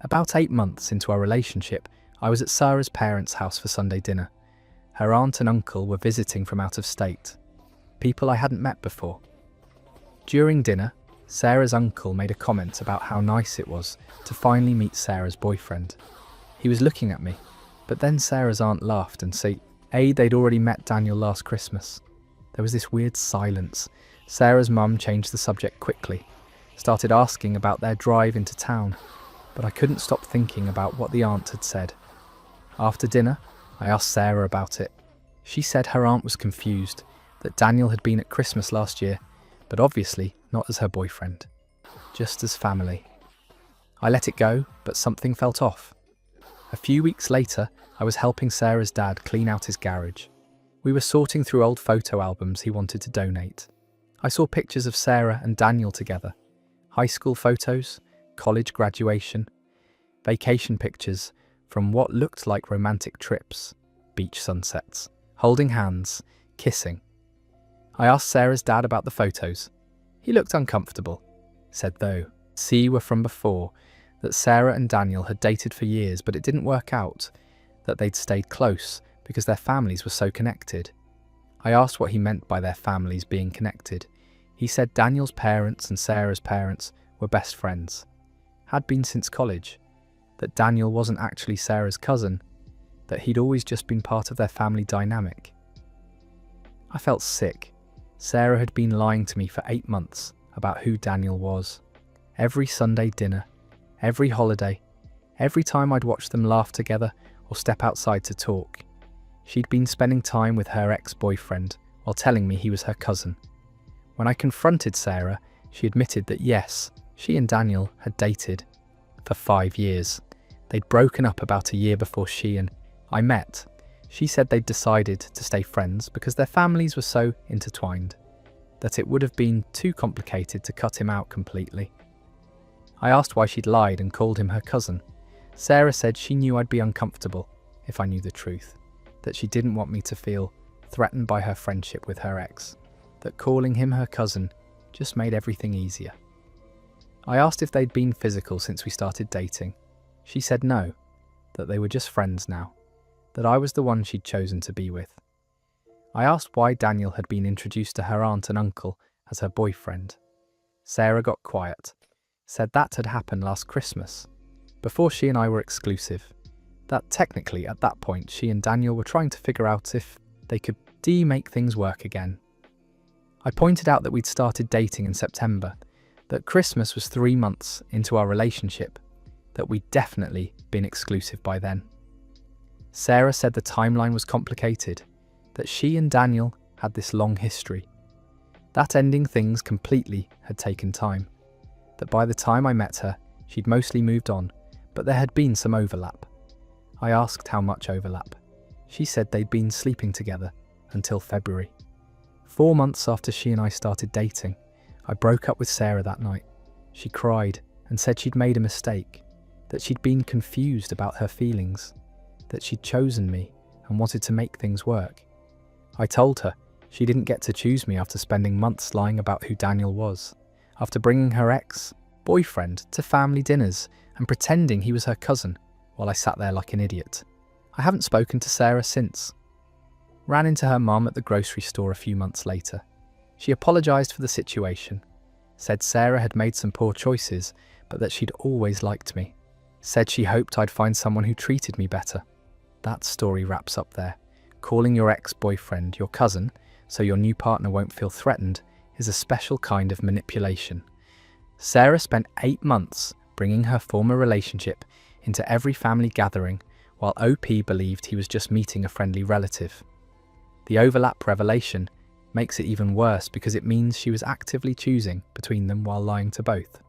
Speaker 1: About 8 months into our relationship, I was at Sarah's parents' house for Sunday dinner. Her aunt and uncle were visiting from out of state, people I hadn't met before. During dinner, Sarah's uncle made a comment about how nice it was to finally meet Sarah's boyfriend. He was looking at me, but then Sarah's aunt laughed and said, they'd already met Daniel last Christmas. There was this weird silence. Sarah's mum changed the subject quickly, started asking about their drive into town, but I couldn't stop thinking about what the aunt had said. After dinner, I asked Sarah about it. She said her aunt was confused, that Daniel had been at Christmas last year, but obviously not as her boyfriend, just as family. I let it go, but something felt off. A few weeks later, I was helping Sarah's dad clean out his garage. We were sorting through old photo albums he wanted to donate. I saw pictures of Sarah and Daniel together, high school photos, college graduation, vacation pictures from what looked like romantic trips, beach sunsets, holding hands, kissing. I asked Sarah's dad about the photos. He looked uncomfortable, said though were from before, that Sarah and Daniel had dated for years but it didn't work out, that they'd stayed close because their families were so connected. I asked what he meant by their families being connected. He said Daniel's parents and Sarah's parents were best friends, had been since college, that Daniel wasn't actually Sarah's cousin, that he'd always just been part of their family dynamic. I felt sick. Sarah had been lying to me for 8 months about who Daniel was. Every Sunday dinner, every holiday, every time I'd watch them laugh together or step outside to talk. She'd been spending time with her ex-boyfriend while telling me he was her cousin. When I confronted Sarah, she admitted that yes, she and Daniel had dated for 5 years. They'd broken up about a year before she and I met. She said they'd decided to stay friends because their families were so intertwined that it would have been too complicated to cut him out completely. I asked why she'd lied and called him her cousin. Sarah said she knew I'd be uncomfortable if I knew the truth, that she didn't want me to feel threatened by her friendship with her ex, that calling him her cousin just made everything easier. I asked if they'd been physical since we started dating. She said no, that they were just friends now, that I was the one she'd chosen to be with. I asked why Daniel had been introduced to her aunt and uncle as her boyfriend. Sarah got quiet, said that had happened last Christmas, before she and I were exclusive, that technically at that point she and Daniel were trying to figure out if they could make things work again. I pointed out that we'd started dating in September, that Christmas was 3 months into our relationship, that we'd definitely been exclusive by then. Sarah said the timeline was complicated, that she and Daniel had this long history, that ending things completely had taken time, that by the time I met her, she'd mostly moved on, but there had been some overlap. I asked how much overlap. She said they'd been sleeping together until February. 4 months after she and I started dating, I broke up with Sarah that night. She cried and said she'd made a mistake, that she'd been confused about her feelings, that she'd chosen me and wanted to make things work. I told her she didn't get to choose me after spending months lying about who Daniel was, after bringing her ex-boyfriend to family dinners and pretending he was her cousin while I sat there like an idiot. I haven't spoken to Sarah since. Ran into her mum at the grocery store a few months later. She apologised for the situation, said Sarah had made some poor choices, but that she'd always liked me. Said she hoped I'd find someone who treated me better. That story wraps up there. Calling your ex-boyfriend your cousin so your new partner won't feel threatened is a special kind of manipulation. Sarah spent 8 months bringing her former relationship into every family gathering while OP believed he was just meeting a friendly relative. The overlap revelation makes it even worse because it means she was actively choosing between them while lying to both.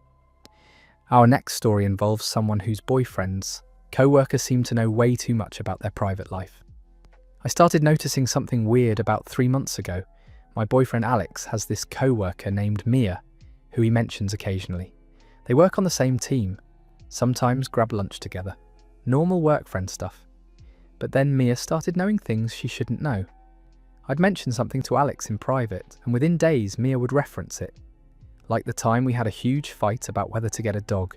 Speaker 1: Our next story involves someone whose boyfriend's co-workers seem to know way too much about their private life. I started noticing something weird about 3 months ago. My boyfriend Alex has this co-worker named Mia, who he mentions occasionally. They work on the same team, sometimes grab lunch together. Normal work friend stuff. But then Mia started knowing things she shouldn't know. I'd mentioned something to Alex in private, and within days Mia would reference it. Like the time we had a huge fight about whether to get a dog.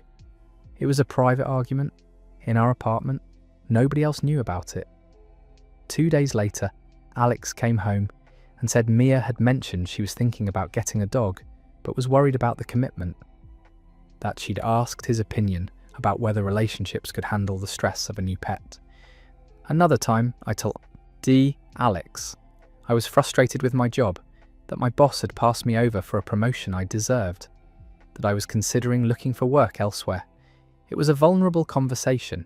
Speaker 1: It was a private argument, in our apartment. Nobody else knew about it. 2 days later, Alex came home and said Mia had mentioned she was thinking about getting a dog, but was worried about the commitment. That she'd asked his opinion about whether relationships could handle the stress of a new pet. Another time, I told Alex I was frustrated with my job, that my boss had passed me over for a promotion I deserved, that I was considering looking for work elsewhere. It was a vulnerable conversation.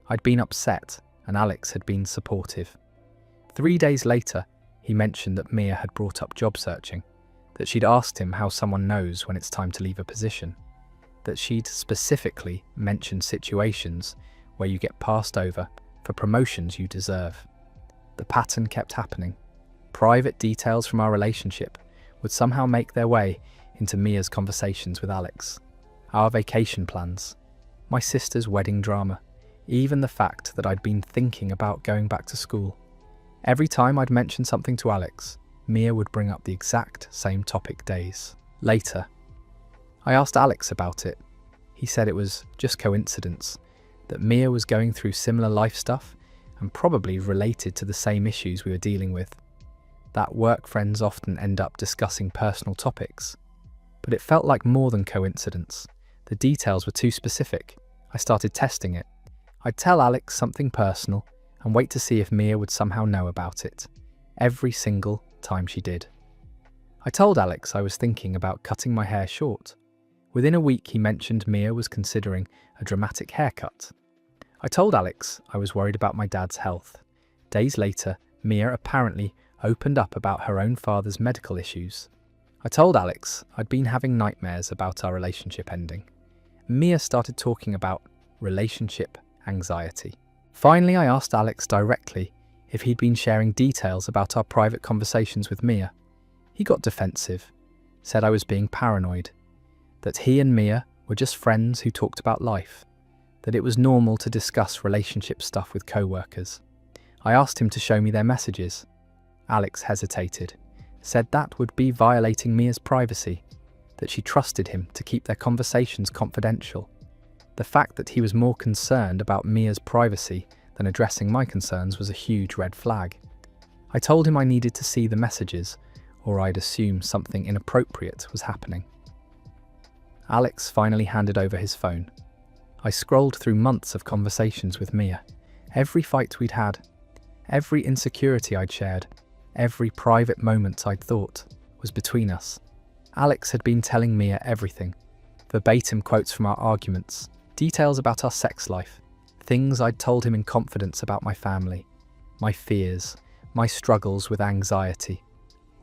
Speaker 1: I'd been upset, and Alex had been supportive. 3 days later, he mentioned that Mia had brought up job searching, that she'd asked him how someone knows when it's time to leave a position, that she'd specifically mentioned situations where you get passed over for promotions you deserve. The pattern kept happening. Private details from our relationship would somehow make their way into Mia's conversations with Alex. Our vacation plans, my sister's wedding drama, even the fact that I'd been thinking about going back to school. Every time I'd mention something to Alex, Mia would bring up the exact same topic days later. I asked Alex about it. He said it was just coincidence, that Mia was going through similar life stuff and probably related to the same issues we were dealing with. That work friends often end up discussing personal topics. But it felt like more than coincidence. The details were too specific. I started testing it. I'd tell Alex something personal and wait to see if Mia would somehow know about it. Every single time she did. I told Alex I was thinking about cutting my hair short. Within a week he mentioned Mia was considering a dramatic haircut. I told Alex I was worried about my dad's health. Days later, Mia apparently opened up about her own father's medical issues. I told Alex I'd been having nightmares about our relationship ending. Mia started talking about relationship anxiety. Finally, I asked Alex directly if he'd been sharing details about our private conversations with Mia. He got defensive, said I was being paranoid, that he and Mia were just friends who talked about life, that it was normal to discuss relationship stuff with co-workers. I asked him to show me their messages. Alex hesitated, said that would be violating Mia's privacy, that she trusted him to keep their conversations confidential. The fact that he was more concerned about Mia's privacy than addressing my concerns was a huge red flag. I told him I needed to see the messages, or I'd assume something inappropriate was happening. Alex finally handed over his phone. I scrolled through months of conversations with Mia. Every fight we'd had, every insecurity I'd shared, every private moment I'd thought was between us. Alex had been telling Mia everything. Verbatim quotes from our arguments, details about our sex life, things I'd told him in confidence about my family, my fears, my struggles with anxiety.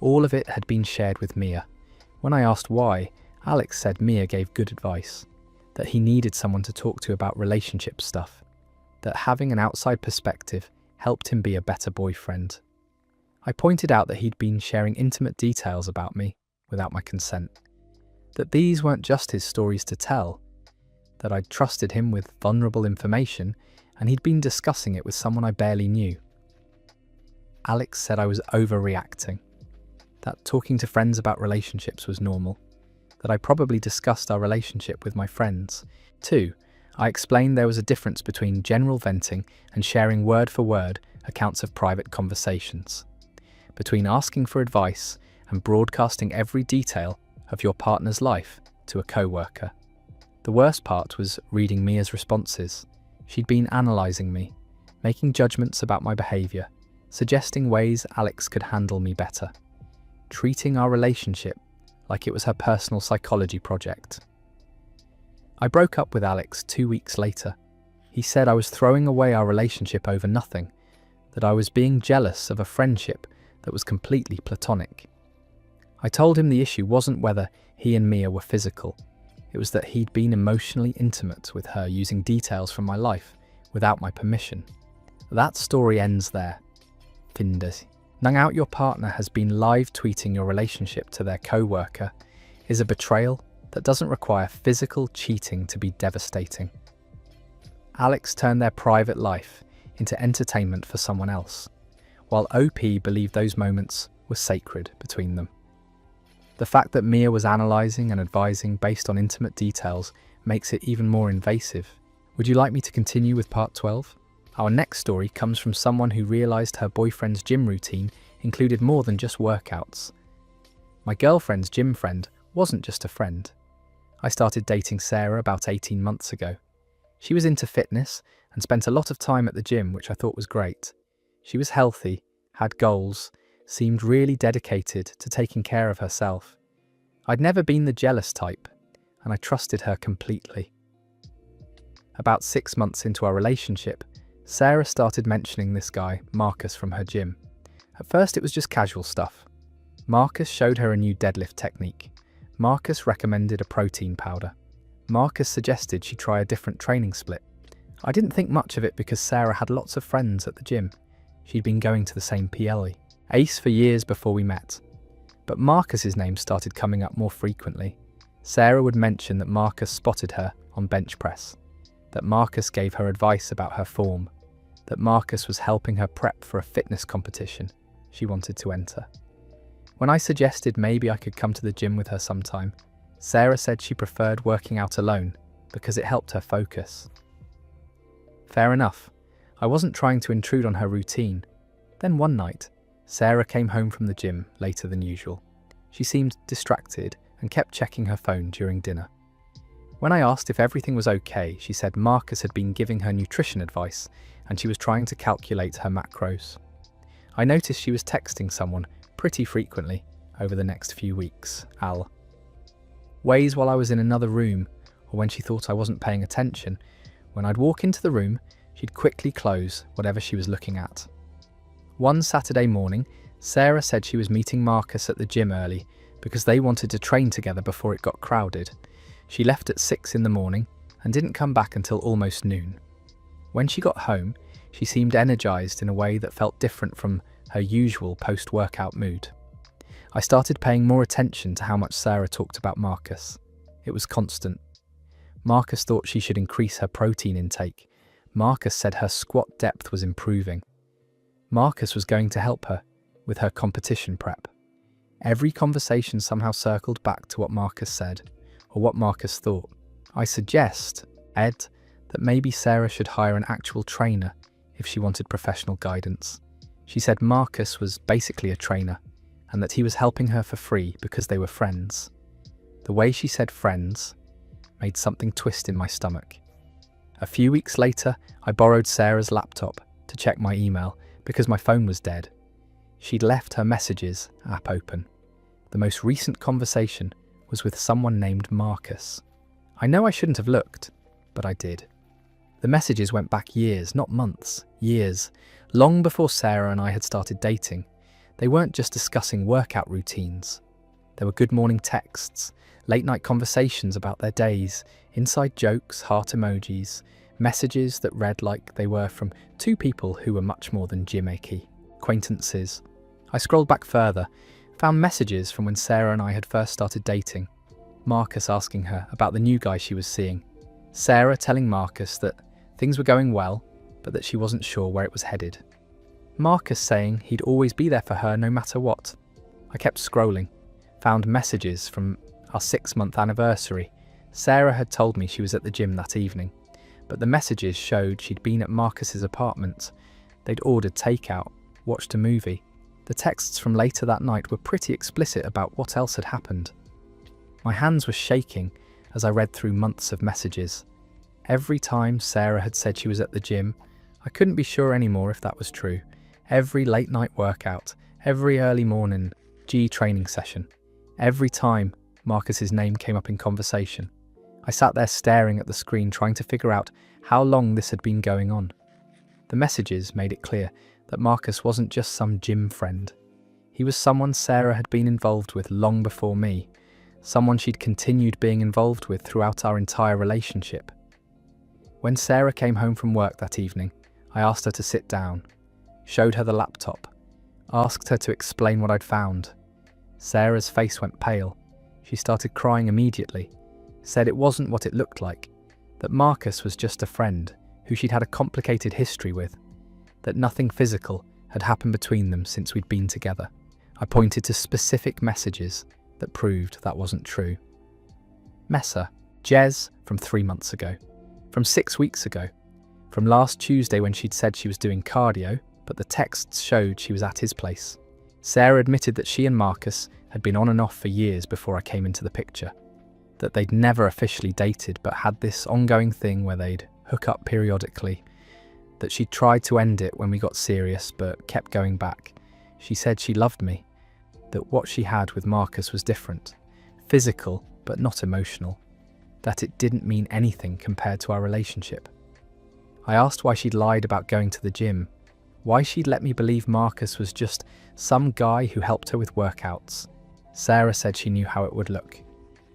Speaker 1: All of it had been shared with Mia. When I asked why, Alex said Mia gave good advice, that he needed someone to talk to about relationship stuff, that having an outside perspective helped him be a better boyfriend. I pointed out that he'd been sharing intimate details about me without my consent, that these weren't just his stories to tell, that I'd trusted him with vulnerable information and he'd been discussing it with someone I barely knew. Alex said I was overreacting, that talking to friends about relationships was normal, that I probably discussed our relationship with my friends. 2. I explained there was a difference between general venting and sharing word for word accounts of private conversations, between asking for advice and broadcasting every detail of your partner's life to a co-worker. The worst part was reading Mia's responses. She'd been analysing me, making judgments about my behaviour, suggesting ways Alex could handle me better, treating our relationship like it was her personal psychology project. I broke up with Alex 2 weeks later. He said I was throwing away our relationship over nothing, that I was being jealous of a friendship that was completely platonic. I told him the issue wasn't whether he and Mia were physical, it was that he'd been emotionally intimate with her using details from my life without my permission. That story ends there. Findes. Knowing out your partner has been live tweeting your relationship to their co-worker is a betrayal that doesn't require physical cheating to be devastating. Alex turned their private life into entertainment for someone else, while OP believed those moments were sacred between them. The fact that Mia was analysing and advising based on intimate details makes it even more invasive. Would you like me to continue with part 12? Our next story comes from someone who realised her boyfriend's gym routine included more than just workouts. My girlfriend's gym friend wasn't just a friend. I started dating Sarah about 18 months ago. She was into fitness and spent a lot of time at the gym, which I thought was great. She was healthy, had goals, seemed really dedicated to taking care of herself. I'd never been the jealous type, and I trusted her completely. About 6 months into our relationship, Sarah started mentioning this guy, Marcus, from her gym. At first it was just casual stuff. Marcus showed her a new deadlift technique. Marcus recommended a protein powder. Marcus suggested she try a different training split. I didn't think much of it because Sarah had lots of friends at the gym. She'd been going to the same PLE, ACE, for years before we met. But Marcus's name started coming up more frequently. Sarah would mention that Marcus spotted her on bench press, that Marcus gave her advice about her form, that Marcus was helping her prep for a fitness competition she wanted to enter. When I suggested maybe I could come to the gym with her sometime, Sarah said she preferred working out alone because it helped her focus. Fair enough. I wasn't trying to intrude on her routine. Then one night, Sarah came home from the gym later than usual. She seemed distracted and kept checking her phone during dinner. When I asked if everything was okay, she said Marcus had been giving her nutrition advice and she was trying to calculate her macros. I noticed she was texting someone pretty frequently over the next few weeks, Al. Ways while I was in another room, or when she thought I wasn't paying attention. When I'd walk into the room, she'd quickly close whatever she was looking at. One Saturday morning, Sarah said she was meeting Marcus at the gym early because they wanted to train together before it got crowded. She left at 6 in the morning and didn't come back until almost noon. When she got home, she seemed energized in a way that felt different from her usual post-workout mood. I started paying more attention to how much Sarah talked about Marcus. It was constant. Marcus thought she should increase her protein intake. Marcus said her squat depth was improving. Marcus was going to help her with her competition prep. Every conversation somehow circled back to what Marcus said, or what Marcus thought. I suggest, Ed, that maybe Sarah should hire an actual trainer if she wanted professional guidance. She said Marcus was basically a trainer, and that he was helping her for free because they were friends. The way she said friends made something twist in my stomach. A few weeks later, I borrowed Sarah's laptop to check my email because my phone was dead. She'd left her messages app open. The most recent conversation was with someone named Marcus. I know I shouldn't have looked, but I did. The messages went back years, not months, years, long before Sarah and I had started dating. They weren't just discussing workout routines. There were good morning texts, late night conversations about their days, inside jokes, heart emojis, messages that read like they were from two people who were much more than gimmicky, acquaintances. I scrolled back further, found messages from when Sarah and I had first started dating. Marcus asking her about the new guy she was seeing. Sarah telling Marcus that things were going well, but that she wasn't sure where it was headed. Marcus saying he'd always be there for her no matter what. I kept scrolling, found messages from our 6-month anniversary. Sarah had told me she was at the gym that evening, but the messages showed she'd been at Marcus's apartment. They'd ordered takeout, watched a movie. The texts from later that night were pretty explicit about what else had happened. My hands were shaking as I read through months of messages. Every time Sarah had said she was at the gym, I couldn't be sure anymore if that was true. Every late night workout, every early morning training session, every time Marcus's name came up in conversation. I sat there staring at the screen trying to figure out how long this had been going on. The messages made it clear that Marcus wasn't just some gym friend. He was someone Sarah had been involved with long before me, someone she'd continued being involved with throughout our entire relationship. When Sarah came home from work that evening, I asked her to sit down, showed her the laptop, asked her to explain what I'd found. Sarah's face went pale. She started crying immediately, said it wasn't what it looked like, that Marcus was just a friend who she'd had a complicated history with, that nothing physical had happened between them since we'd been together. I pointed to specific messages that proved that wasn't true. Mesa, Jez from 3 months ago, from 6 weeks ago, from last Tuesday when she'd said she was doing cardio, but the texts showed she was at his place. Sarah admitted that she and Marcus had been on and off for years before I came into the picture, that they'd never officially dated but had this ongoing thing where they'd hook up periodically, that she'd tried to end it when we got serious but kept going back. She said she loved me, that what she had with Marcus was different, physical but not emotional, that it didn't mean anything compared to our relationship. I asked why she'd lied about going to the gym, why she'd let me believe Marcus was just some guy who helped her with workouts. Sarah said she knew how it would look,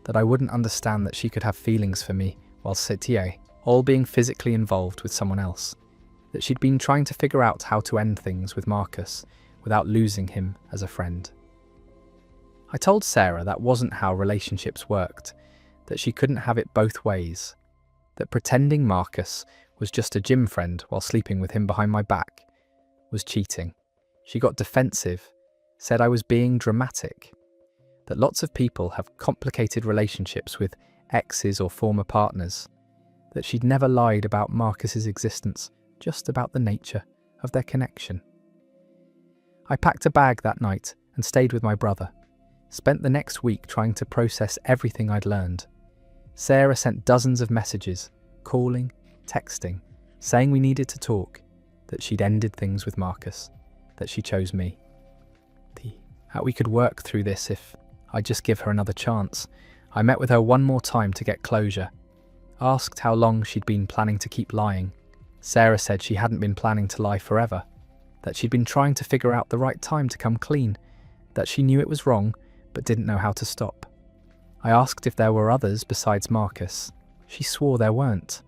Speaker 1: that I wouldn't understand that she could have feelings for me while Sitier, all being physically involved with someone else, that she'd been trying to figure out how to end things with Marcus without losing him as a friend. I told Sarah that wasn't how relationships worked, that she couldn't have it both ways, that pretending Marcus was just a gym friend while sleeping with him behind my back was cheating. She got defensive, said I was being dramatic, that lots of people have complicated relationships with exes or former partners, that she'd never lied about Marcus's existence, just about the nature of their connection. I packed a bag that night and stayed with my brother, spent the next week trying to process everything I'd learned. Sarah sent dozens of messages, calling, texting, saying we needed to talk, that she'd ended things with Marcus, that she chose me. That we could work through this if I'd just give her another chance. I met with her one more time to get closure, asked how long she'd been planning to keep lying, Sarah said she hadn't been planning to lie forever, that she'd been trying to figure out the right time to come clean, that she knew it was wrong but didn't know how to stop. I asked if there were others besides Marcus. She swore there weren't.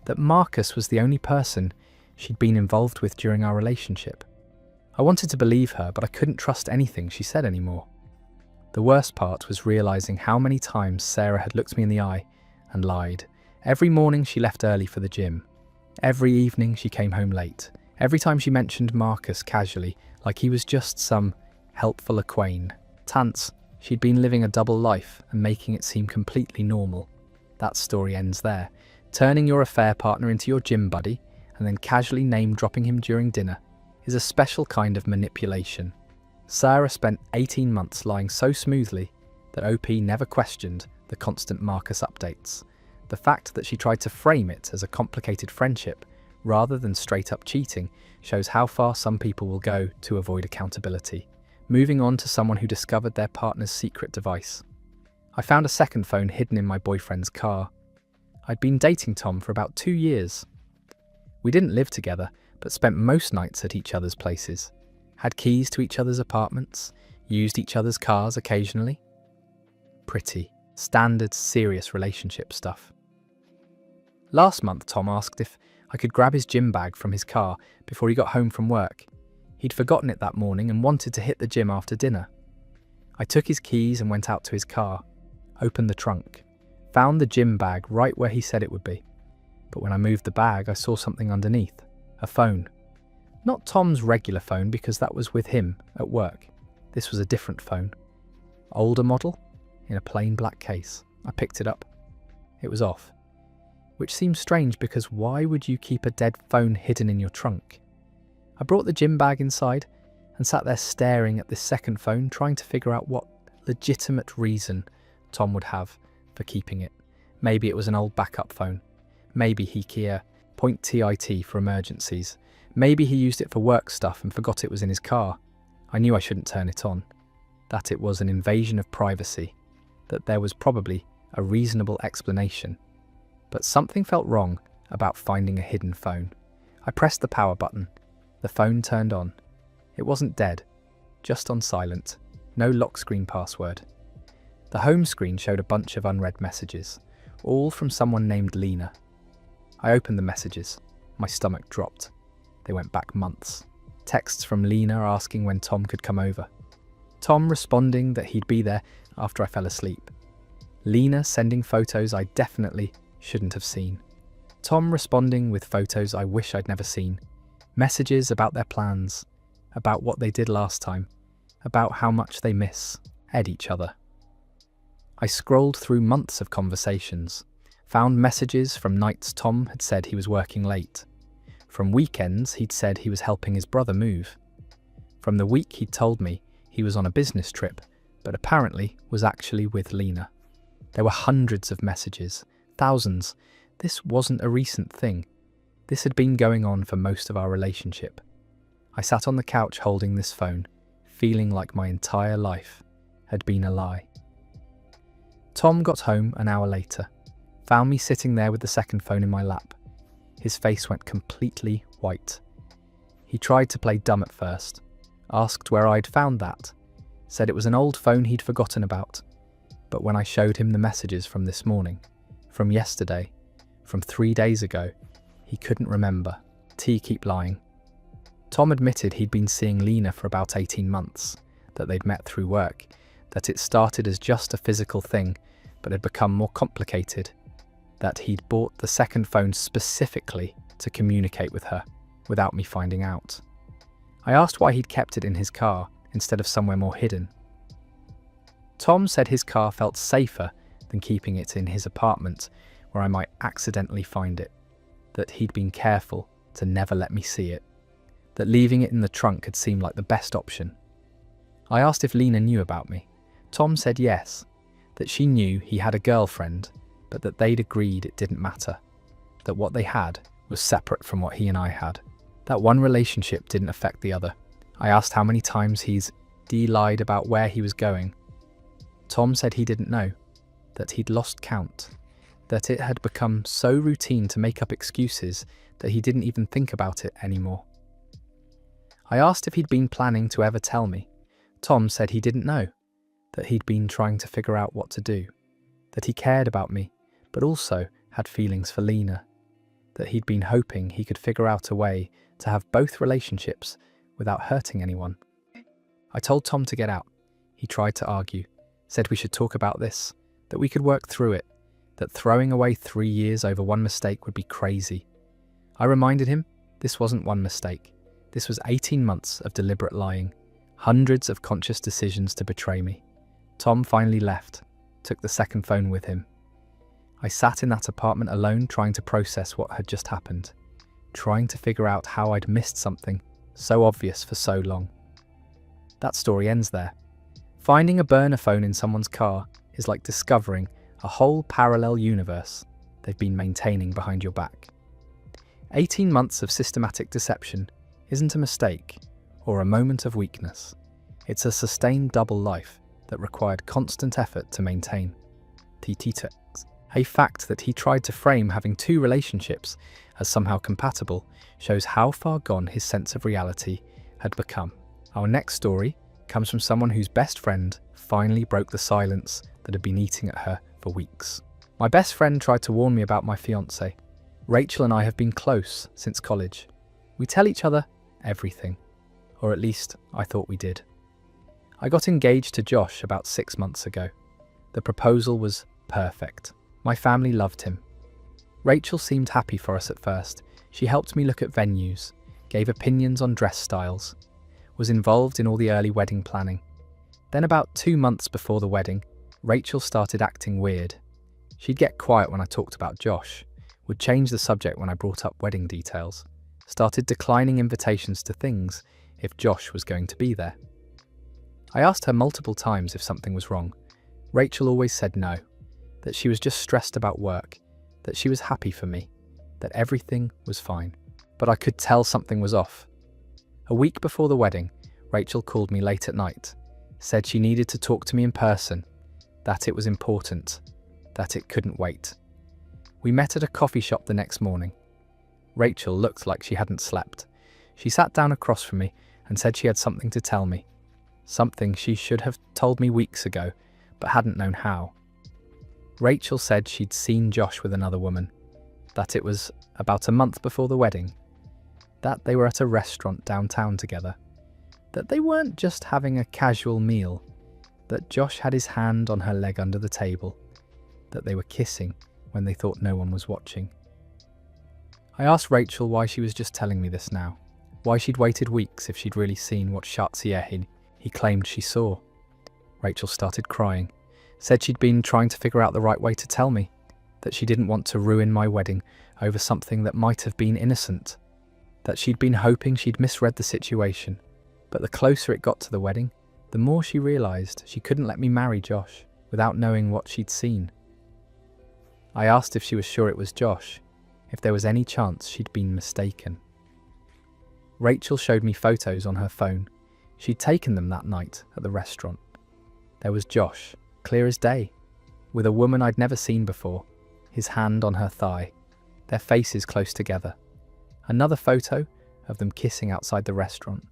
Speaker 1: That Marcus was the only person she'd been involved with during our relationship. I wanted to believe her, but I couldn't trust anything she said anymore. The worst part was realizing how many times Sarah had looked me in the eye and lied. Every morning she left early for the gym. Every evening she came home late. Every time she mentioned Marcus casually, like he was just some helpful acquaintance. She'd been living a double life and making it seem completely normal. That story ends there. Turning your affair partner into your gym buddy and then casually name-dropping him during dinner is a special kind of manipulation. Sarah spent 18 months lying so smoothly that OP never questioned the constant Marcus updates. The fact that she tried to frame it as a complicated friendship rather than straight-up cheating shows how far some people will go to avoid accountability. Moving on to someone who discovered their partner's secret device. I found a second phone hidden in my boyfriend's car. I'd been dating Tom for about 2 years. We didn't live together, but spent most nights at each other's places. Had keys to each other's apartments, used each other's cars occasionally. Pretty, standard, serious relationship stuff. Last month, Tom asked if I could grab his gym bag from his car before he got home from work. He'd forgotten it that morning and wanted to hit the gym after dinner. I took his keys and went out to his car, opened the trunk, found the gym bag right where he said it would be. But when I moved the bag, I saw something underneath, a phone. Not Tom's regular phone because that was with him at work. This was a different phone. Older model, in a plain black case. I picked it up. It was off. Which seems strange because why would you keep a dead phone hidden in your trunk? I brought the gym bag inside and sat there staring at this second phone, trying to figure out what legitimate reason Tom would have for keeping it. Maybe it was an old backup phone. Maybe he .tit for emergencies. Maybe he used it for work stuff and forgot it was in his car. I knew I shouldn't turn it on. That it was an invasion of privacy. That there was probably a reasonable explanation. But something felt wrong about finding a hidden phone. I pressed the power button. The phone turned on. It wasn't dead, just on silent. No lock screen password. The home screen showed a bunch of unread messages, all from someone named Lena. I opened the messages. My stomach dropped. They went back months. Texts from Lena asking when Tom could come over. Tom responding that he'd be there after I fell asleep. Lena sending photos I definitely shouldn't have seen. Tom responding with photos I wish I'd never seen. Messages about their plans, about what they did last time, about how much they miss each other. I scrolled through months of conversations, found messages from nights Tom had said he was working late, from weekends he'd said he was helping his brother move, from the week he'd told me he was on a business trip, but apparently was actually with Lena. There were hundreds of messages, thousands. This wasn't a recent thing. This had been going on for most of our relationship. I sat on the couch holding this phone, feeling like my entire life had been a lie. Tom got home an hour later, found me sitting there with the second phone in my lap. His face went completely white. He tried to play dumb at first, asked where I'd found that, said it was an old phone he'd forgotten about. But when I showed him the messages from this morning, from yesterday, from 3 days ago, he couldn't remember. Keep lying. Tom admitted he'd been seeing Lena for about 18 months, that they'd met through work, that it started as just a physical thing, but had become more complicated, that he'd bought the second phone specifically to communicate with her, without me finding out. I asked why he'd kept it in his car instead of somewhere more hidden. Tom said his car felt safer than keeping it in his apartment, where I might accidentally find it, that he'd been careful to never let me see it, that leaving it in the trunk had seemed like the best option. I asked if Lena knew about me. Tom said yes, that she knew he had a girlfriend, but that they'd agreed it didn't matter, that what they had was separate from what he and I had, that one relationship didn't affect the other. I asked how many times he's lied about where he was going. Tom said he didn't know, that he'd lost count, that it had become so routine to make up excuses that he didn't even think about it anymore. I asked if he'd been planning to ever tell me. Tom said he didn't know, that he'd been trying to figure out what to do, that he cared about me, but also had feelings for Lena, that he'd been hoping he could figure out a way to have both relationships without hurting anyone. I told Tom to get out. He tried to argue, said we should talk about this, that we could work through it, that throwing away 3 years over one mistake would be crazy. I reminded him this wasn't one mistake. This was 18 months of deliberate lying, hundreds of conscious decisions to betray me. Tom finally left, took the second phone with him. I sat in that apartment alone trying to process what had just happened, trying to figure out how I'd missed something so obvious for so long. That story ends there. Finding a burner phone in someone's car is like discovering a whole parallel universe they've been maintaining behind your back. 18 months of systematic deception isn't a mistake or a moment of weakness. It's a sustained double life that required constant effort to maintain. A fact that he tried to frame having 2 relationships as somehow compatible shows how far gone his sense of reality had become. Our next story comes from someone whose best friend finally broke the silence that had been eating at her for weeks. My best friend tried to warn me about my fiancée. Rachel and I have been close since college. We tell each other everything, or at least I thought we did. I got engaged to Josh about 6 months ago. The proposal was perfect. My family loved him. Rachel seemed happy for us at first. She helped me look at venues, gave opinions on dress styles, was involved in all the early wedding planning. Then about 2 months before the wedding, Rachel started acting weird. She'd get quiet when I talked about Josh, would change the subject when I brought up wedding details, started declining invitations to things if Josh was going to be there. I asked her multiple times if something was wrong. Rachel always said no, that she was just stressed about work, that she was happy for me, that everything was fine. But I could tell something was off. A week before the wedding, Rachel called me late at night, said she needed to talk to me in person, that it was important, that it couldn't wait. We met at a coffee shop the next morning. Rachel looked like she hadn't slept. She sat down across from me and said she had something to tell me, something she should have told me weeks ago, but hadn't known how. Rachel said she'd seen Josh with another woman, that it was about a month before the wedding, that they were at a restaurant downtown together, that they weren't just having a casual meal, that Josh had his hand on her leg under the table, that they were kissing when they thought no one was watching. I asked Rachel why she was just telling me this now, why she'd waited weeks if she'd really seen what Shatsieh he claimed she saw. Rachel started crying, said she'd been trying to figure out the right way to tell me, that she didn't want to ruin my wedding over something that might have been innocent, that she'd been hoping she'd misread the situation, but the closer it got to the wedding, the more she realised she couldn't let me marry Josh without knowing what she'd seen. I asked if she was sure it was Josh, if there was any chance she'd been mistaken. Rachel showed me photos on her phone. She'd taken them that night at the restaurant. There was Josh, clear as day, with a woman I'd never seen before, his hand on her thigh, their faces close together. Another photo of them kissing outside the restaurant.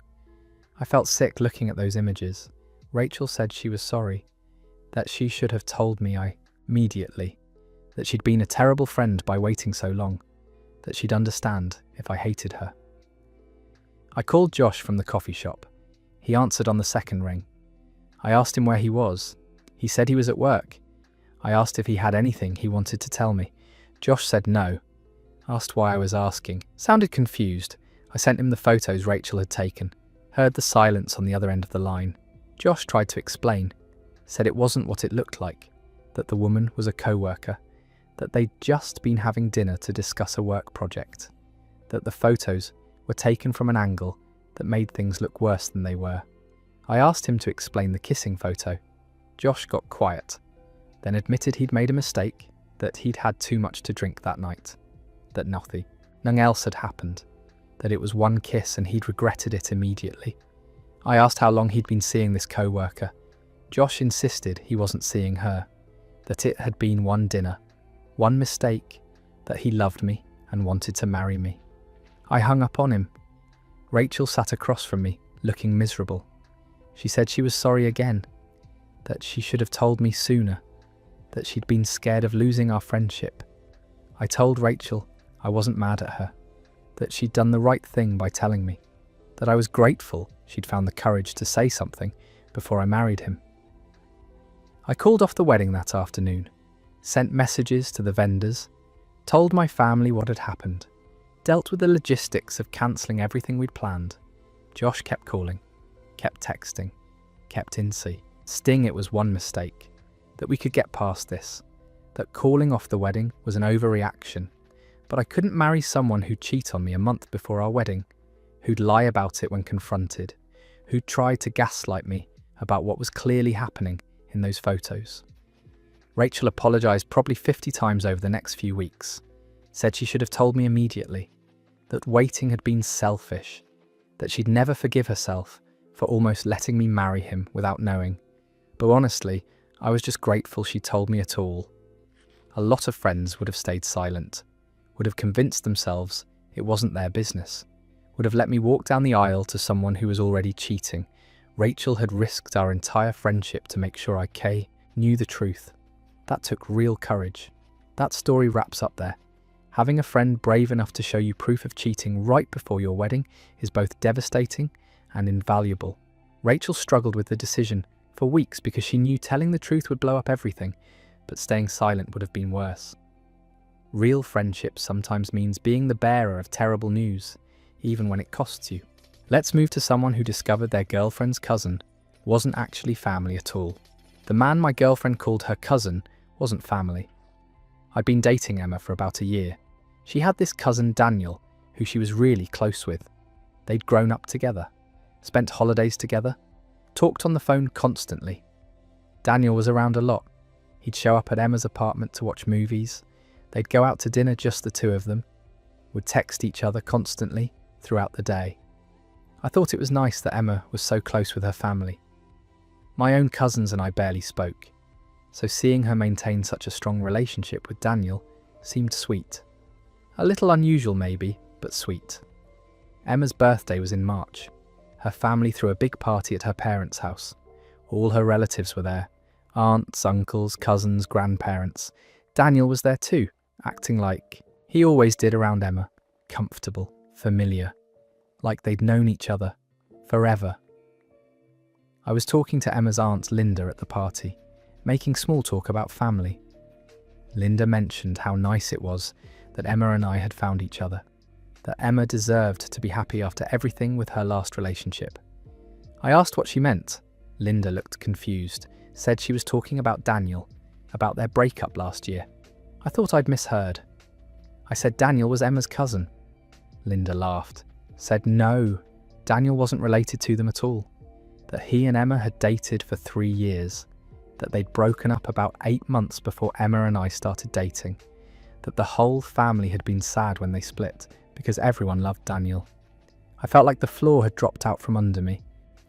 Speaker 1: I felt sick looking at those images. Rachel said she was sorry, that she should have told me immediately, that she'd been a terrible friend by waiting so long, that she'd understand if I hated her. I called Josh from the coffee shop. He answered on the second ring. I asked him where he was. He said he was at work. I asked if he had anything he wanted to tell me. Josh said no. Asked why I was asking. Sounded confused. I sent him the photos Rachel had taken. Heard the silence on the other end of the line. Josh tried to explain. Said it wasn't what it looked like. That the woman was a co-worker. That they'd just been having dinner to discuss a work project. That the photos were taken from an angle that made things look worse than they were. I asked him to explain the kissing photo. Josh got quiet, then admitted he'd made a mistake, that he'd had too much to drink that night, that nothing else had happened, that it was one kiss and he'd regretted it immediately. I asked how long he'd been seeing this co-worker. Josh insisted he wasn't seeing her, that it had been one dinner, One mistake, that he loved me and wanted to marry me. I hung up on him. Rachel sat across from me, looking miserable. She said she was sorry again, that she should have told me sooner, that she'd been scared of losing our friendship. I told Rachel I wasn't mad at her, that she'd done the right thing by telling me, that I was grateful she'd found the courage to say something before I married him. I called off the wedding that afternoon, sent messages to the vendors, told my family what had happened, dealt with the logistics of cancelling everything we'd planned. Josh kept calling, kept texting, kept INSEE. Sting it was one mistake, that we could get past this, that calling off the wedding was an overreaction, but I couldn't marry someone who'd cheat on me a month before our wedding, who'd lie about it when confronted, who'd try to gaslight me about what was clearly happening in those photos. Rachel apologised probably 50 times over the next few weeks, said she should have told me immediately, that waiting had been selfish, that she'd never forgive herself for almost letting me marry him without knowing. But honestly, I was just grateful she told me at all. A lot of friends would have stayed silent, would have convinced themselves it wasn't their business, would have let me walk down the aisle to someone who was already cheating. Rachel had risked our entire friendship to make sure I knew the truth. That took real courage. That story wraps up there. Having a friend brave enough to show you proof of cheating right before your wedding is both devastating and invaluable. Rachel struggled with the decision for weeks because she knew telling the truth would blow up everything, but staying silent would have been worse. Real friendship sometimes means being the bearer of terrible news, even when it costs you. Let's move to someone who discovered their girlfriend's cousin wasn't actually family at all. The man my girlfriend called her cousin wasn't family. I'd been dating Emma for about a year. She had this cousin Daniel, who she was really close with. They'd grown up together, spent holidays together, talked on the phone constantly. Daniel was around a lot. He'd show up at Emma's apartment to watch movies. They'd go out to dinner, just the two of them, would text each other constantly throughout the day. I thought it was nice that Emma was so close with her family. My own cousins and I barely spoke, so seeing her maintain such a strong relationship with Daniel seemed sweet. A little unusual maybe, but sweet. Emma's birthday was in March. Her family threw a big party at her parents' house. All her relatives were there. Aunts, uncles, cousins, grandparents. Daniel was there too, acting like he always did around Emma. Comfortable, familiar, like they'd known each other forever. I was talking to Emma's aunt Linda at the party, making small talk about family. Linda mentioned how nice it was that Emma and I had found each other, that Emma deserved to be happy after everything with her last relationship. I asked what she meant. Linda looked confused, said she was talking about Daniel, about their breakup last year. I thought I'd misheard. I said Daniel was Emma's cousin. Linda laughed, said no, Daniel wasn't related to them at all, that he and Emma had dated for 3 years, that they'd broken up about 8 months before Emma and I started dating, that the whole family had been sad when they split because everyone loved Daniel. I felt like the floor had dropped out from under me.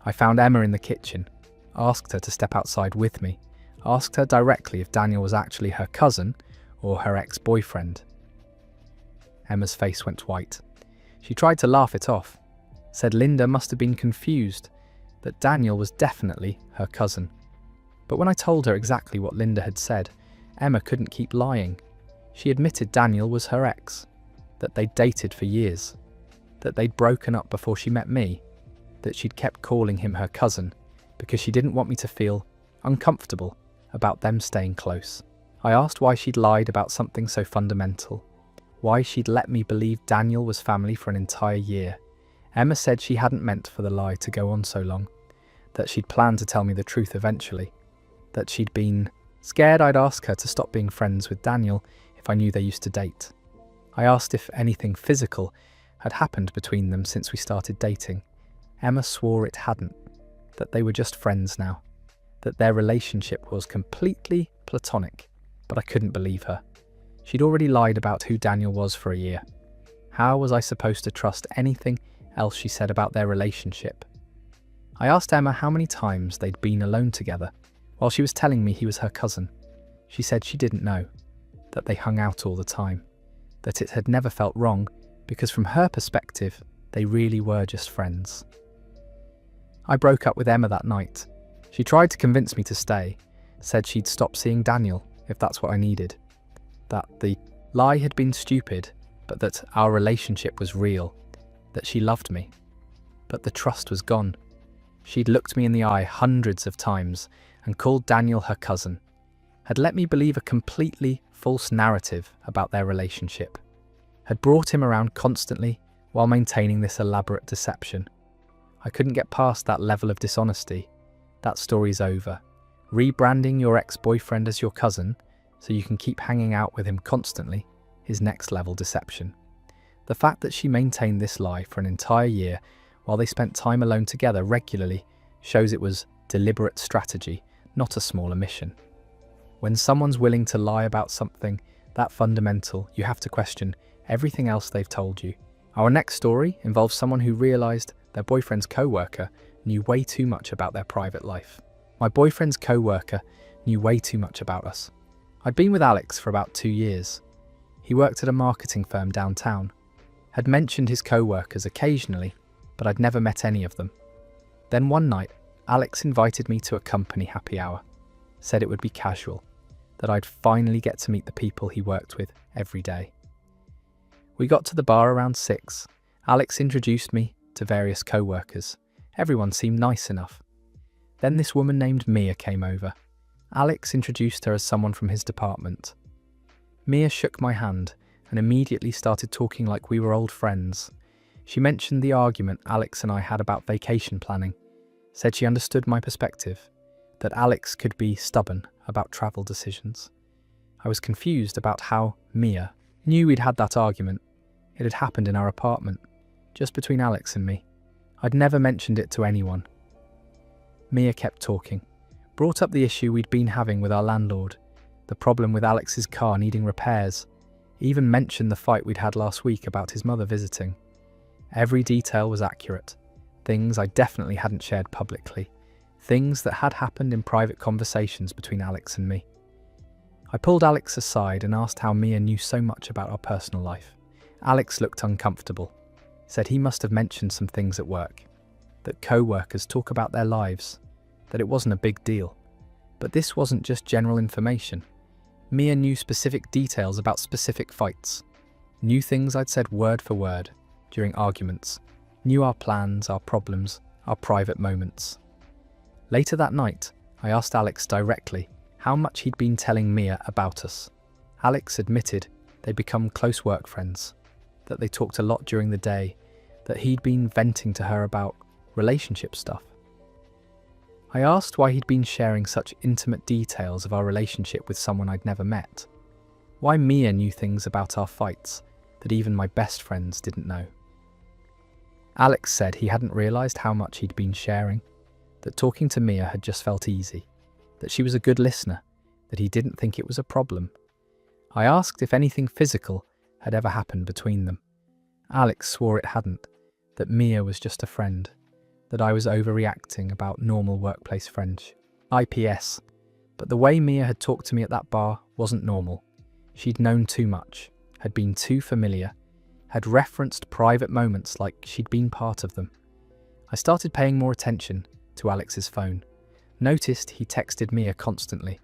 Speaker 1: I found Emma in the kitchen, asked her to step outside with me, asked her directly if Daniel was actually her cousin or her ex-boyfriend. Emma's face went white. She tried to laugh it off, said Linda must have been confused, that Daniel was definitely her cousin. But when I told her exactly what Linda had said, Emma couldn't keep lying. She admitted Daniel was her ex, that they'd dated for years, that they'd broken up before she met me, that she'd kept calling him her cousin because she didn't want me to feel uncomfortable about them staying close. I asked why she'd lied about something so fundamental, why she'd let me believe Daniel was family for an entire year. Emma said she hadn't meant for the lie to go on so long, that she'd planned to tell me the truth eventually, that she'd been scared I'd ask her to stop being friends with Daniel if I knew they used to date. I asked if anything physical had happened between them since we started dating. Emma swore it hadn't, that they were just friends now, that their relationship was completely platonic, but I couldn't believe her. She'd already lied about who Daniel was for a year. How was I supposed to trust anything else she said about their relationship? I asked Emma how many times they'd been alone together while she was telling me he was her cousin. She said she didn't know. that they hung out all the time, that it had never felt wrong because from her perspective, they really were just friends. I broke up with Emma that night. She tried to convince me to stay, said she'd stop seeing Daniel if that's what I needed, that the lie had been stupid, but that our relationship was real, that she loved me. But the trust was gone. She'd looked me in the eye hundreds of times and called Daniel her cousin, had let me believe a completely false narrative about their relationship, had brought him around constantly while maintaining this elaborate deception. I couldn't get past that level of dishonesty. That story's over. Rebranding your ex-boyfriend as your cousin so you can keep hanging out with him constantly is next level deception. The fact that she maintained this lie for an entire year while they spent time alone together regularly shows it was deliberate strategy, not a small omission. When someone's willing to lie about something that fundamental, you have to question everything else they've told you. Our next story involves someone who realised their boyfriend's co-worker knew way too much about their private life. My boyfriend's co-worker knew way too much about us. I'd been with Alex for about 2 years. He worked at a marketing firm downtown, had mentioned his co-workers occasionally, but I'd never met any of them. Then one night, Alex invited me to a company happy hour, said it would be casual, that I'd finally get to meet the people he worked with every day. We got to the bar around 6. Alex introduced me to various co-workers. Everyone seemed nice enough. Then this woman named Mia came over. Alex introduced her as someone from his department. Mia shook my hand and immediately started talking like we were old friends. She mentioned the argument Alex and I had about vacation planning, said she understood my perspective, that Alex could be stubborn about travel decisions. I was confused about how Mia knew we'd had that argument. It had happened in our apartment, just between Alex and me. I'd never mentioned it to anyone. Mia kept talking, brought up the issue we'd been having with our landlord, the problem with Alex's car needing repairs, even mentioned the fight we'd had last week about his mother visiting. Every detail was accurate, things I definitely hadn't shared publicly, things that had happened in private conversations between Alex and me. I pulled Alex aside and asked how Mia knew so much about our personal life. Alex looked uncomfortable, said he must have mentioned some things at work, that co-workers talk about their lives, that it wasn't a big deal. But this wasn't just general information. Mia knew specific details about specific fights, knew things I'd said word for word during arguments, knew our plans, our problems, our private moments. Later that night, I asked Alex directly how much he'd been telling Mia about us. Alex admitted they'd become close work friends, that they talked a lot during the day, that he'd been venting to her about relationship stuff. I asked why he'd been sharing such intimate details of our relationship with someone I'd never met. Why Mia knew things about our fights that even my best friends didn't know. Alex said he hadn't realised how much he'd been sharing, that talking to Mia had just felt easy, that she was a good listener, that he didn't think it was a problem. I asked if anything physical had ever happened between them. Alex swore it hadn't, that Mia was just a friend, that I was overreacting about normal workplace friendship. IPS. But the way Mia had talked to me at that bar wasn't normal. She'd known too much, had been too familiar, had referenced private moments like she'd been part of them. I started paying more attention to Alex's phone. Noticed he texted Mia constantly.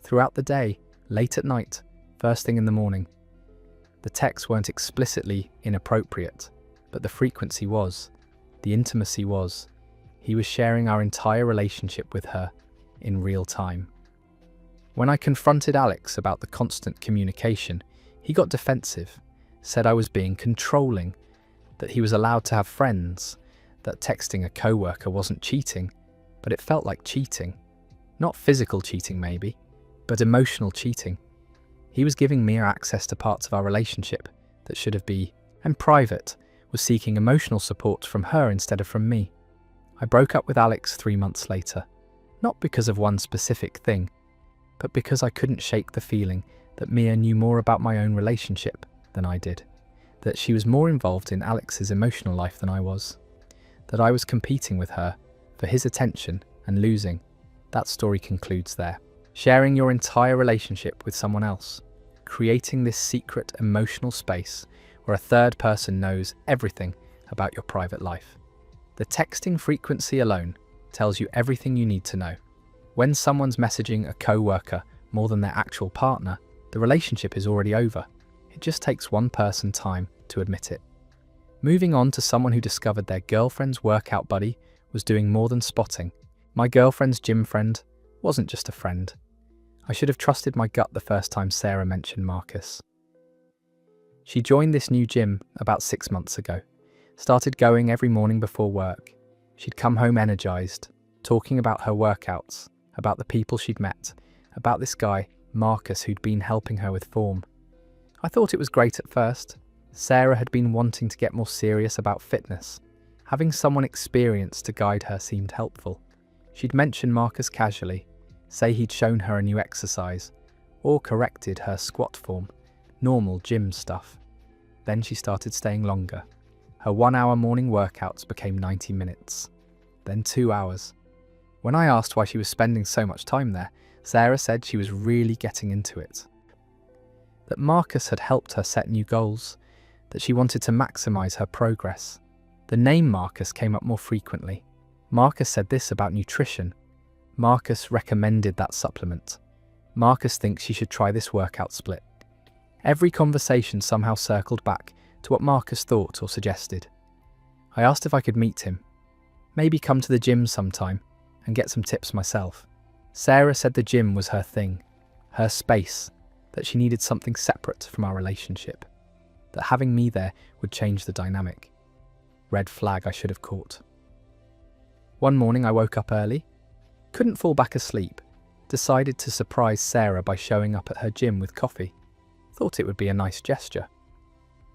Speaker 1: Throughout the day, late at night, first thing in the morning. The texts weren't explicitly inappropriate, but the frequency was. The intimacy was. He was sharing our entire relationship with her in real time. When I confronted Alex about the constant communication, he got defensive, said I was being controlling, that he was allowed to have friends, that texting a co-worker wasn't cheating, but it felt like cheating. Not physical cheating maybe, but emotional cheating. He was giving Mia access to parts of our relationship that should have been, and private, was seeking emotional support from her instead of from me. I broke up with Alex 3 months later, not because of one specific thing, but because I couldn't shake the feeling that Mia knew more about my own relationship than I did, that she was more involved in Alex's emotional life than I was, that I was competing with her for his attention and losing. That story concludes there. Sharing your entire relationship with someone else. creating this secret emotional space where a third person knows everything about your private life. The texting frequency alone tells you everything you need to know. When someone's messaging a co-worker more than their actual partner, the relationship is already over. It just takes one person time to admit it. Moving on to someone who discovered their girlfriend's workout buddy was doing more than spotting. My girlfriend's gym friend wasn't just a friend. I should have trusted my gut the first time Sarah mentioned Marcus. She joined this new gym about 6 months ago, started going every morning before work. She'd come home energized, talking about her workouts, about the people she'd met, about this guy, Marcus, who'd been helping her with form. I thought it was great at first. Sarah had been wanting to get more serious about fitness. Having someone experienced to guide her seemed helpful. She'd mention Marcus casually, say he'd shown her a new exercise, or corrected her squat form, normal gym stuff. Then she started staying longer. Her 1-hour morning workouts became 90 minutes, then 2 hours. When I asked why she was spending so much time there, Sarah said she was really getting into it. That Marcus had helped her set new goals, that she wanted to maximize her progress. The name Marcus came up more frequently. Marcus said this about nutrition. Marcus recommended that supplement. Marcus thinks she should try this workout split. Every conversation somehow circled back to what Marcus thought or suggested. I asked if I could meet him, maybe come to the gym sometime and get some tips myself. Sarah said the gym was her thing, her space, that she needed something separate from our relationship, that having me there would change the dynamic. Red flag I should have caught. One morning I woke up early, couldn't fall back asleep, decided to surprise Sarah by showing up at her gym with coffee. Thought it would be a nice gesture.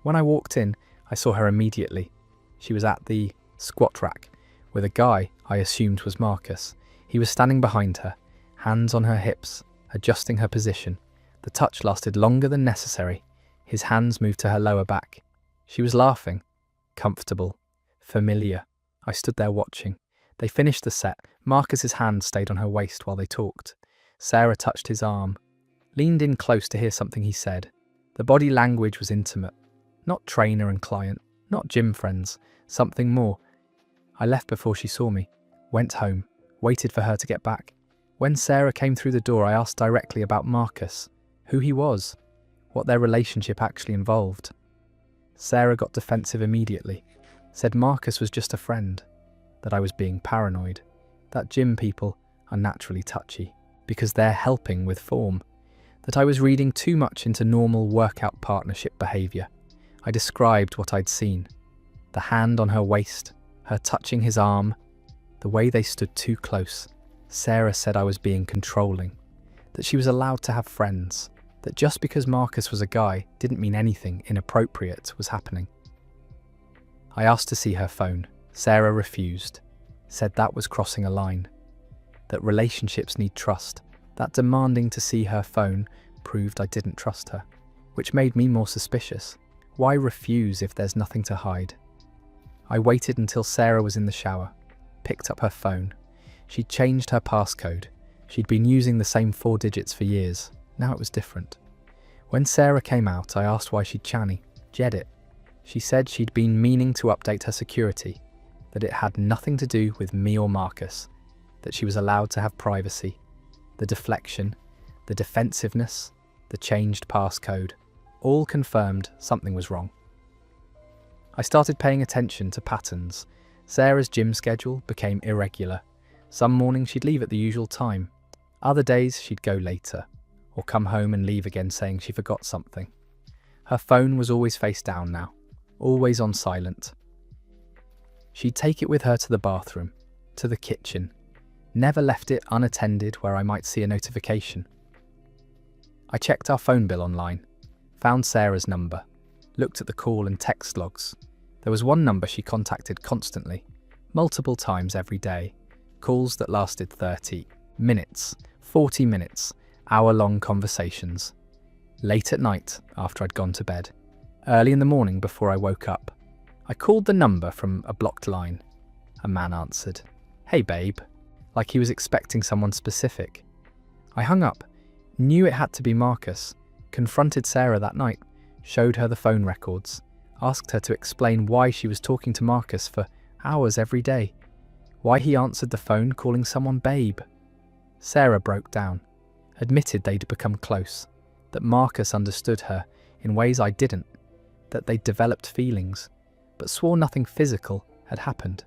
Speaker 1: When I walked in, I saw her immediately. She was at the squat rack with a guy I assumed was Marcus. He was standing behind her, hands on her hips, adjusting her position. The touch lasted longer than necessary. His hands moved to her lower back. She was laughing, comfortable, familiar. I stood there watching. They finished the set. Marcus's hand stayed on her waist while they talked. Sarah touched his arm, leaned in close to hear something he said. The body language was intimate. Not trainer and client, not gym friends, something more. I left before she saw me, went home, waited for her to get back. When Sarah came through the door, I asked directly about Marcus, who he was, what their relationship actually involved. Sarah got defensive immediately, said Marcus was just a friend, that I was being paranoid, that gym people are naturally touchy because they're helping with form, that I was reading too much into normal workout partnership behaviour. I described what I'd seen, the hand on her waist, her touching his arm, the way they stood too close. Sarah said I was being controlling, that she was allowed to have friends, that just because Marcus was a guy didn't mean anything inappropriate was happening. I asked to see her phone. Sarah refused, said that was crossing a line, that relationships need trust, that demanding to see her phone proved I didn't trust her, which made me more suspicious. Why refuse if there's nothing to hide? I waited until Sarah was in the shower, picked up her phone. She'd changed her passcode. She'd been using the same 4 digits for years. Now it was different. When Sarah came out, I asked why she'd Jed it. She said she'd been meaning to update her security, that it had nothing to do with me or Marcus, that she was allowed to have privacy. The deflection, the defensiveness, the changed passcode, all confirmed something was wrong. I started paying attention to patterns. Sarah's gym schedule became irregular. Some mornings she'd leave at the usual time. Other days she'd go later, or come home and leave again saying she forgot something. Her phone was always face down now, always on silent. She'd take it with her to the bathroom, to the kitchen, never left it unattended where I might see a notification. I checked our phone bill online, found Sarah's number, looked at the call and text logs. There was one number she contacted constantly, multiple times every day, calls that lasted 30 minutes, 40 minutes, hour-long conversations. Late at night after I'd gone to bed, early in the morning before I woke up. I called the number from a blocked line. A man answered, "Hey babe," like he was expecting someone specific. I hung up, knew it had to be Marcus, confronted Sarah that night, showed her the phone records, asked her to explain why she was talking to Marcus for hours every day, why he answered the phone calling someone babe. Sarah broke down, admitted they'd become close, that Marcus understood her in ways I didn't, that they'd developed feelings, but swore nothing physical had happened.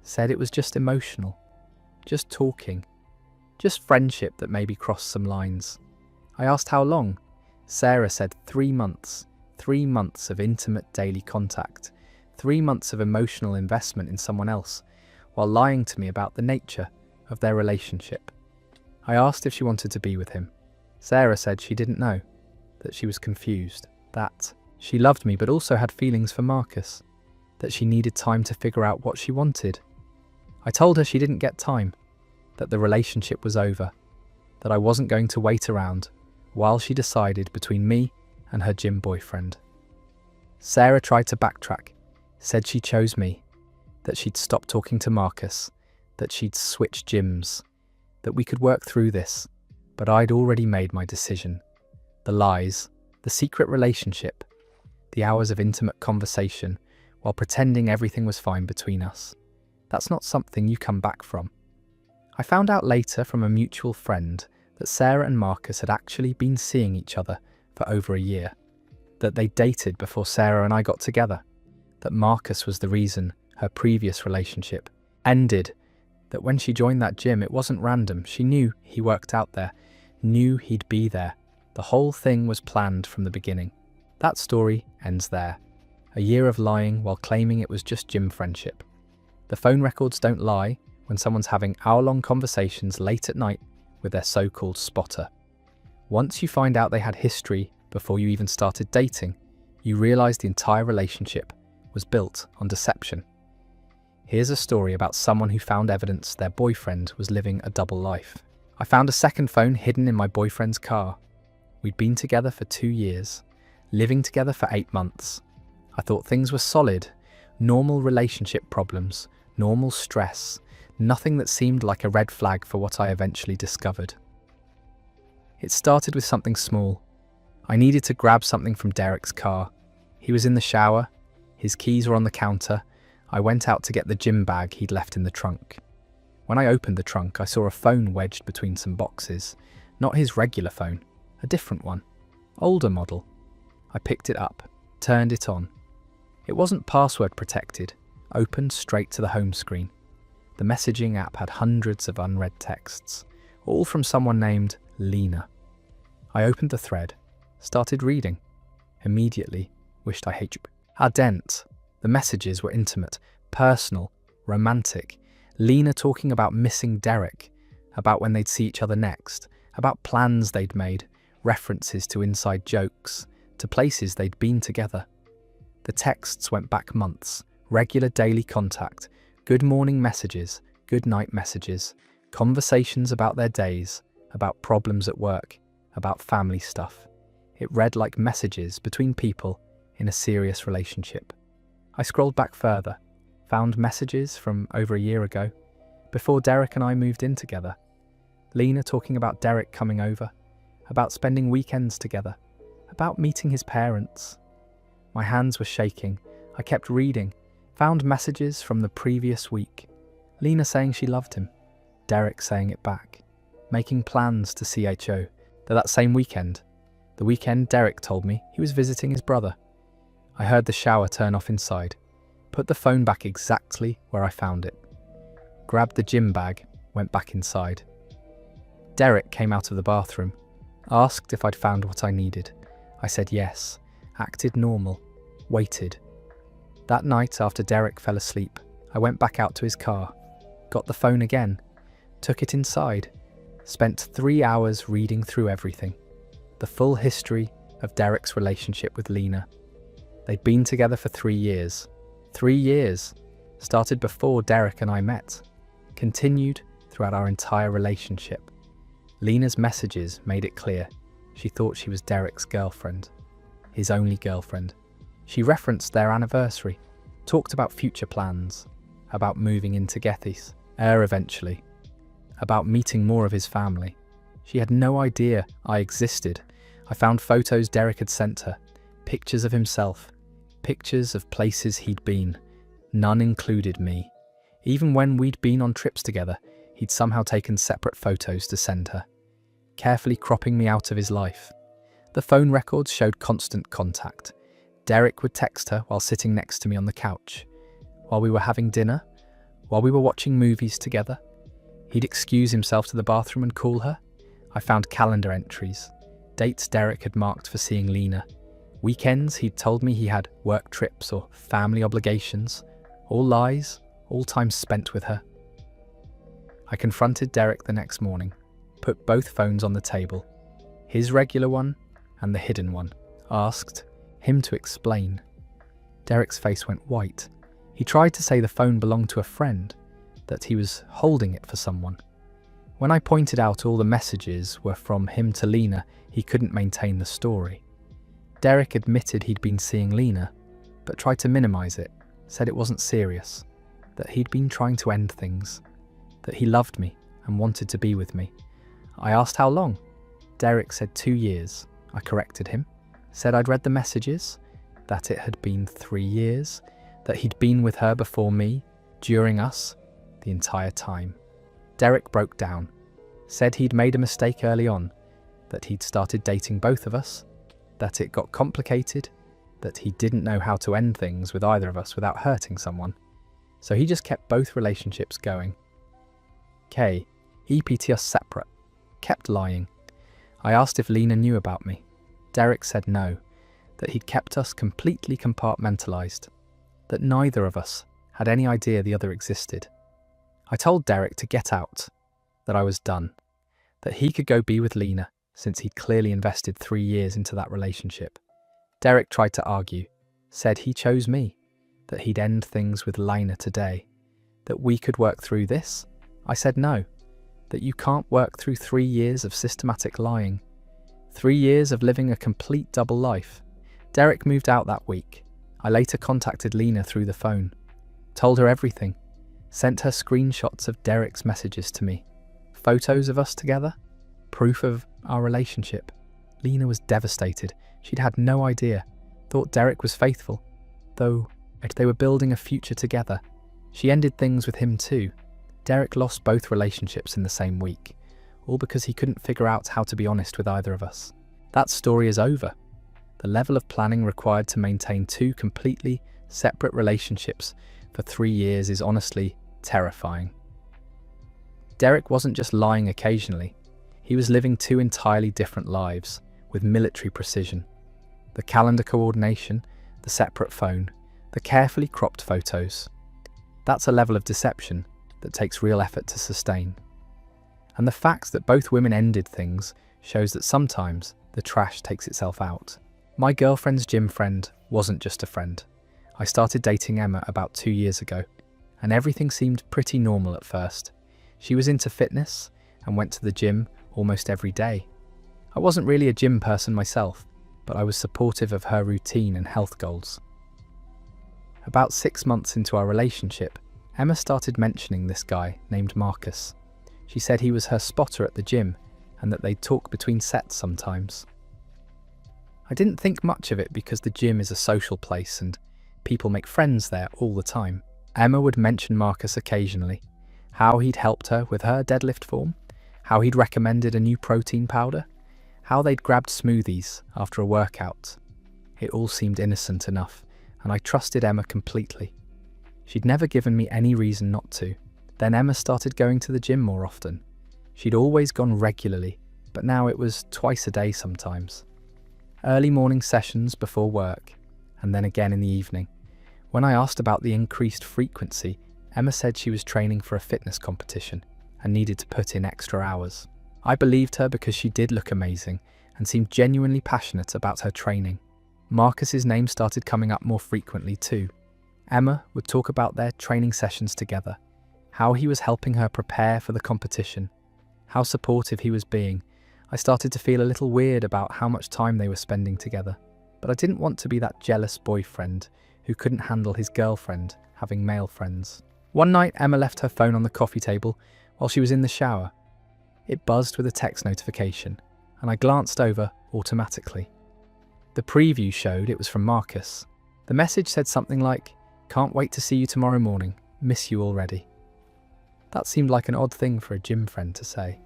Speaker 1: Said it was just emotional, just talking, just friendship that maybe crossed some lines. I asked how long. Sarah said 3 months. 3 months of intimate daily contact, 3 months of emotional investment in someone else, while lying to me about the nature of their relationship. I asked if she wanted to be with him. Sarah said she didn't know, that she was confused, that she loved me but also had feelings for Marcus, that she needed time to figure out what she wanted. I told her she didn't get time, that the relationship was over, that I wasn't going to wait around while she decided between me and her gym boyfriend. Sarah tried to backtrack, said she chose me, that she'd stop talking to Marcus, that she'd switch gyms, that we could work through this, but I'd already made my decision. The lies, the secret relationship, the hours of intimate conversation while pretending everything was fine between us. That's not something you come back from. I found out later from a mutual friend that Sarah and Marcus had actually been seeing each other for over a year, that they dated before Sarah and I got together, that Marcus was the reason her previous relationship ended, that when she joined that gym it wasn't random, she knew he worked out there, knew he'd be there. The whole thing was planned from the beginning. That story ends there. A year of lying while claiming it was just gym friendship. The phone records don't lie when someone's having hour-long conversations late at night with their so-called spotter. Once you find out they had history before you even started dating, you realise the entire relationship was built on deception. Here's a story about someone who found evidence their boyfriend was living a double life. I found a second phone hidden in my boyfriend's car. We'd been together for 2 years, living together for 8 months. I thought things were solid, normal relationship problems, normal stress, nothing that seemed like a red flag for what I eventually discovered. It started with something small. I needed to grab something from Derek's car. He was in the shower, his keys were on the counter. I went out to get the gym bag he'd left in the trunk. When I opened the trunk, I saw a phone wedged between some boxes. Not his regular phone, a different one, older model. I picked it up, turned it on. It wasn't password protected, opened straight to the home screen. The messaging app had hundreds of unread texts, all from someone named Lena. I opened the thread, started reading. Immediately wished I hate you. Ardent. The messages were intimate, personal, romantic. Lena talking about missing Derek, about when they'd see each other next, about plans they'd made, references to inside jokes, to places they'd been together. The texts went back months, regular daily contact, good morning messages, good night messages, conversations about their days, about problems at work, about family stuff. It read like messages between people in a serious relationship. I scrolled back further, found messages from over a year ago, before Derek and I moved in together. Lena talking about Derek coming over, about spending weekends together, about meeting his parents. My hands were shaking. I kept reading, found messages from the previous week. Lena saying she loved him, Derek saying it back, making plans to CHO. That same weekend, the weekend Derek told me he was visiting his brother. I heard the shower turn off inside, put the phone back exactly where I found it, grabbed the gym bag, went back inside. Derek came out of the bathroom, asked if I'd found what I needed. I said yes, acted normal, waited. That night after Derek fell asleep, I went back out to his car, got the phone again, took it inside, spent 3 hours reading through everything. The full history of Derek's relationship with Lena. They'd been together for 3 years. 3 years. Started before Derek and I met. Continued throughout our entire relationship. Lena's messages made it clear she thought she was Derek's girlfriend. His only girlfriend. She referenced their anniversary. Talked about future plans. About moving into Gethys. Eventually. About meeting more of his family. She had no idea I existed. I found photos Derek had sent her, pictures of himself, pictures of places he'd been. None included me. Even when we'd been on trips together, he'd somehow taken separate photos to send her, carefully cropping me out of his life. The phone records showed constant contact. Derek would text her while sitting next to me on the couch, while we were having dinner, while we were watching movies together. He'd excuse himself to the bathroom and call her. I found calendar entries, dates Derek had marked for seeing Lena, weekends he'd told me he had work trips or family obligations, all lies, all time spent with her. I confronted Derek the next morning, put both phones on the table, his regular one and the hidden one, asked him to explain. Derek's face went white. He tried to say the phone belonged to a friend, that he was holding it for someone. When I pointed out all the messages were from him to Lena, he couldn't maintain the story. Derek admitted he'd been seeing Lena, but tried to minimize it, said it wasn't serious, that he'd been trying to end things, that he loved me and wanted to be with me. I asked how long. Derek said 2 years. I corrected him, said I'd read the messages, that it had been 3 years, that he'd been with her before me, during us, the entire time. Derek broke down, said he'd made a mistake early on, that he'd started dating both of us, that it got complicated, that he didn't know how to end things with either of us without hurting someone. So he just kept both relationships going. K. EPT us separate. Kept lying. I asked if Lena knew about me. Derek said no, that he'd kept us completely compartmentalized, that neither of us had any idea the other existed. I told Derek to get out, that I was done, that he could go be with Lena since he'd clearly invested 3 years into that relationship. Derek tried to argue, said he chose me, that he'd end things with Lena today, that we could work through this. I said no, that you can't work through 3 years of systematic lying, 3 years of living a complete double life. Derek moved out that week. I later contacted Lena through the phone, told her everything, sent her screenshots of Derek's messages to me, photos of us together, proof of our relationship. Lena was devastated. She'd had no idea, thought Derek was faithful, though they were building a future together. She ended things with him too. Derek lost both relationships in the same week, all because he couldn't figure out how to be honest with either of us. That story is over. The level of planning required to maintain 2 completely separate relationships for 3 years is honestly terrifying. Derek wasn't just lying occasionally. He was living 2 entirely different lives, with military precision. The calendar coordination, the separate phone, the carefully cropped photos. That's a level of deception that takes real effort to sustain. And the fact that both women ended things shows that sometimes the trash takes itself out. My girlfriend's gym friend wasn't just a friend. I started dating Emma about 2 years ago, and everything seemed pretty normal at first. She was into fitness and went to the gym almost every day. I wasn't really a gym person myself, but I was supportive of her routine and health goals. About 6 months into our relationship, Emma started mentioning this guy named Marcus. She said he was her spotter at the gym and that they'd talk between sets sometimes. I didn't think much of it because the gym is a social place and people make friends there all the time. Emma would mention Marcus occasionally, how he'd helped her with her deadlift form, how he'd recommended a new protein powder, how they'd grabbed smoothies after a workout. It all seemed innocent enough, and I trusted Emma completely. She'd never given me any reason not to. Then Emma started going to the gym more often. She'd always gone regularly, but now it was twice a day sometimes. Early morning sessions before work, and then again in the evening. When I asked about the increased frequency, Emma said she was training for a fitness competition and needed to put in extra hours. I believed her because she did look amazing and seemed genuinely passionate about her training. Marcus's name started coming up more frequently too. Emma would talk about their training sessions together, how he was helping her prepare for the competition, how supportive he was being. I started to feel a little weird about how much time they were spending together, but I didn't want to be that jealous boyfriend who couldn't handle his girlfriend having male friends. One night, Emma left her phone on the coffee table while she was in the shower. It buzzed with a text notification, and I glanced over automatically. The preview showed it was from Marcus. The message said something like, "Can't wait to see you tomorrow morning. Miss you already." That seemed like an odd thing for a gym friend to say.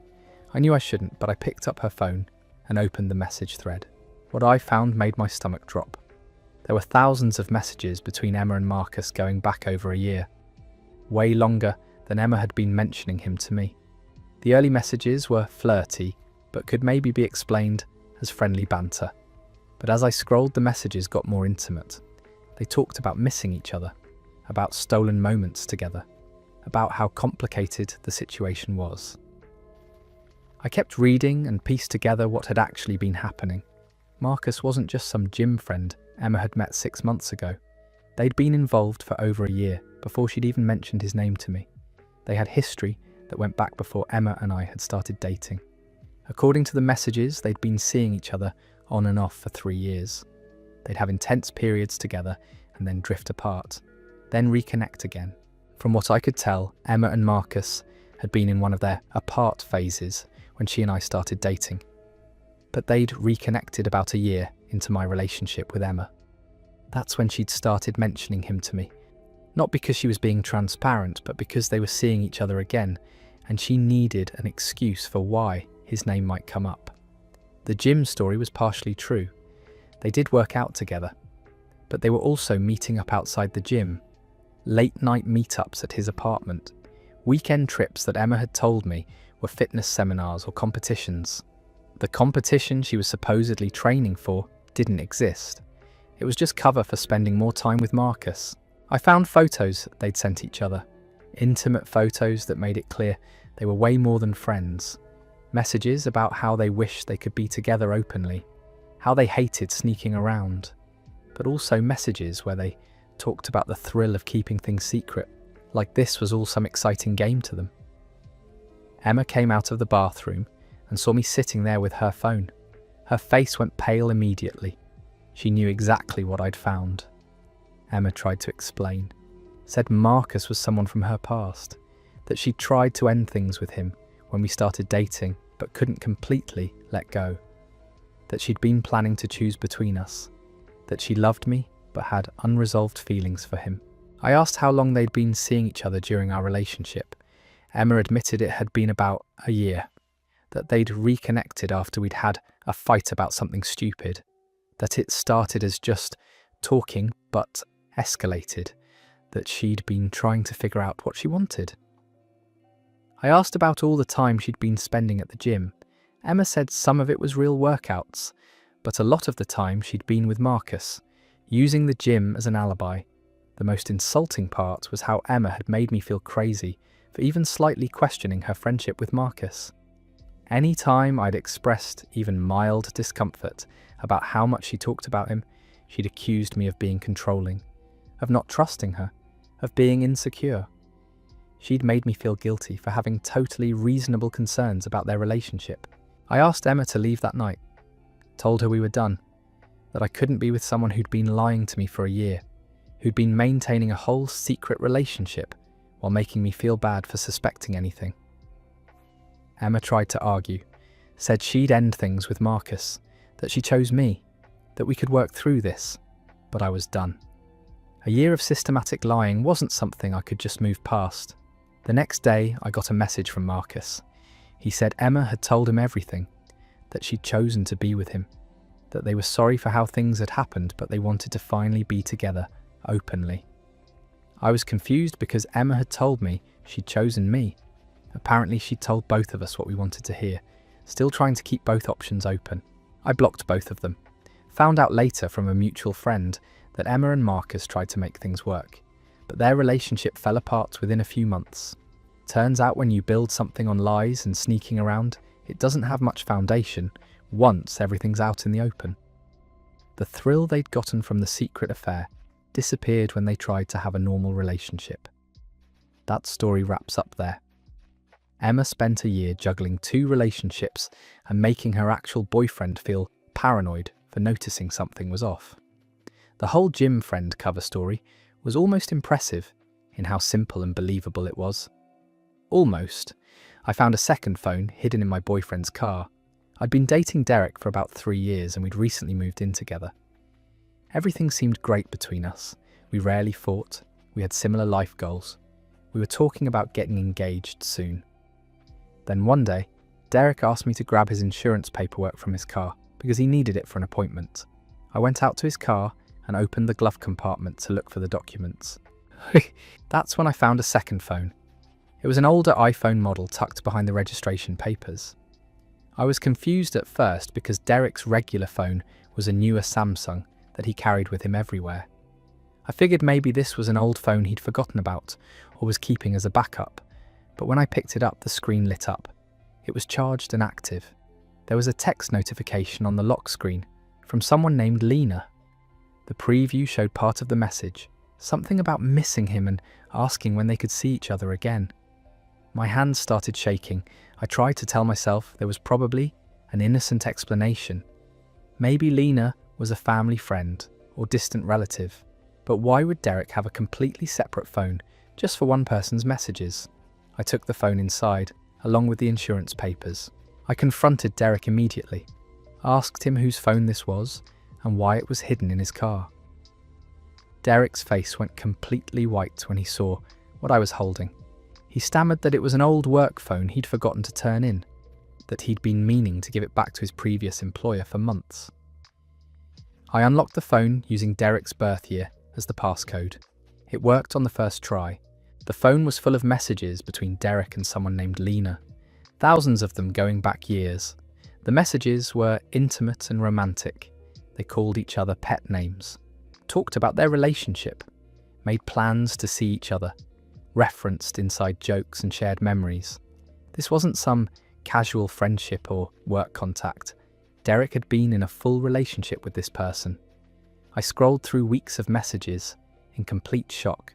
Speaker 1: I knew I shouldn't, but I picked up her phone and opened the message thread. What I found made my stomach drop. There were thousands of messages between Emma and Marcus going back over a year. Way longer than Emma had been mentioning him to me. The early messages were flirty, but could maybe be explained as friendly banter. But as I scrolled, the messages got more intimate. They talked about missing each other, about stolen moments together, about how complicated the situation was. I kept reading and pieced together what had actually been happening. Marcus wasn't just some gym friend Emma had met 6 months ago. They'd been involved for over a year before she'd even mentioned his name to me. They had history that went back before Emma and I had started dating. According to the messages, they'd been seeing each other on and off for 3 years. They'd have intense periods together and then drift apart, then reconnect again. From what I could tell, Emma and Marcus had been in one of their apart phases when she and I started dating. But they'd reconnected about a year into my relationship with Emma. That's when she'd started mentioning him to me. Not because she was being transparent, but because they were seeing each other again, and she needed an excuse for why his name might come up. The gym story was partially true. They did work out together, but they were also meeting up outside the gym. Late-night meetups at his apartment. Weekend trips that Emma had told me were fitness seminars or competitions. The competition she was supposedly training for didn't exist. It was just cover for spending more time with Marcus. I found photos they'd sent each other. Intimate photos that made it clear they were way more than friends. Messages about how they wished they could be together openly, how they hated sneaking around, but also messages where they talked about the thrill of keeping things secret, like this was all some exciting game to them. Emma came out of the bathroom and saw me sitting there with her phone. Her face went pale immediately. She knew exactly what I'd found. Emma tried to explain, said Marcus was someone from her past, that she'd tried to end things with him when we started dating but couldn't completely let go, that she'd been planning to choose between us, that she loved me but had unresolved feelings for him. I asked how long they'd been seeing each other during our relationship. Emma admitted it had been about a year, that they'd reconnected after we'd had a fight about something stupid, that it started as just talking but escalated, that she'd been trying to figure out what she wanted. I asked about all the time she'd been spending at the gym. Emma said some of it was real workouts, but a lot of the time she'd been with Marcus, using the gym as an alibi. The most insulting part was how Emma had made me feel crazy for even slightly questioning her friendship with Marcus. Any time I'd expressed even mild discomfort about how much she talked about him, she'd accused me of being controlling, of not trusting her, of being insecure. She'd made me feel guilty for having totally reasonable concerns about their relationship. I asked Emma to leave that night, told her we were done, that I couldn't be with someone who'd been lying to me for a year, who'd been maintaining a whole secret relationship while making me feel bad for suspecting anything. Emma tried to argue, said she'd end things with Marcus, that she chose me, that we could work through this, but I was done. A year of systematic lying wasn't something I could just move past. The next day, I got a message from Marcus. He said Emma had told him everything, that she'd chosen to be with him, that they were sorry for how things had happened, but they wanted to finally be together, openly. I was confused because Emma had told me she'd chosen me. Apparently she'd told both of us what we wanted to hear, still trying to keep both options open. I blocked both of them. Found out later from a mutual friend that Emma and Marcus tried to make things work, but their relationship fell apart within a few months. Turns out when you build something on lies and sneaking around, it doesn't have much foundation once everything's out in the open. The thrill they'd gotten from the secret affair disappeared when they tried to have a normal relationship. That story wraps up there. Emma spent a year juggling 2 relationships and making her actual boyfriend feel paranoid for noticing something was off. The whole gym friend cover story was almost impressive in how simple and believable it was. Almost. I found a second phone hidden in my boyfriend's car. I'd been dating Derek for about 3 years and we'd recently moved in together. Everything seemed great between us. We rarely fought. We had similar life goals. We were talking about getting engaged soon. Then one day, Derek asked me to grab his insurance paperwork from his car because he needed it for an appointment. I went out to his car and opened the glove compartment to look for the documents. That's when I found a second phone. It was an older iPhone model tucked behind the registration papers. I was confused at first because Derek's regular phone was a newer Samsung that he carried with him everywhere. I figured maybe this was an old phone he'd forgotten about or was keeping as a backup, but when I picked it up, the screen lit up. It was charged and active. There was a text notification on the lock screen from someone named Lena. The preview showed part of the message, something about missing him and asking when they could see each other again. My hands started shaking. I tried to tell myself there was probably an innocent explanation. Maybe Lena was a family friend or distant relative, but why would Derek have a completely separate phone just for one person's messages? I took the phone inside, along with the insurance papers. I confronted Derek immediately, asked him whose phone this was and why it was hidden in his car. Derek's face went completely white when he saw what I was holding. He stammered that it was an old work phone he'd forgotten to turn in, that he'd been meaning to give it back to his previous employer for months. I unlocked the phone using Derek's birth year as the passcode. It worked on the first try. The phone was full of messages between Derek and someone named Lena, thousands of them going back years. The messages were intimate and romantic. They called each other pet names, talked about their relationship, made plans to see each other, referenced inside jokes and shared memories. This wasn't some casual friendship or work contact. Derek had been in a full relationship with this person. I scrolled through weeks of messages in complete shock.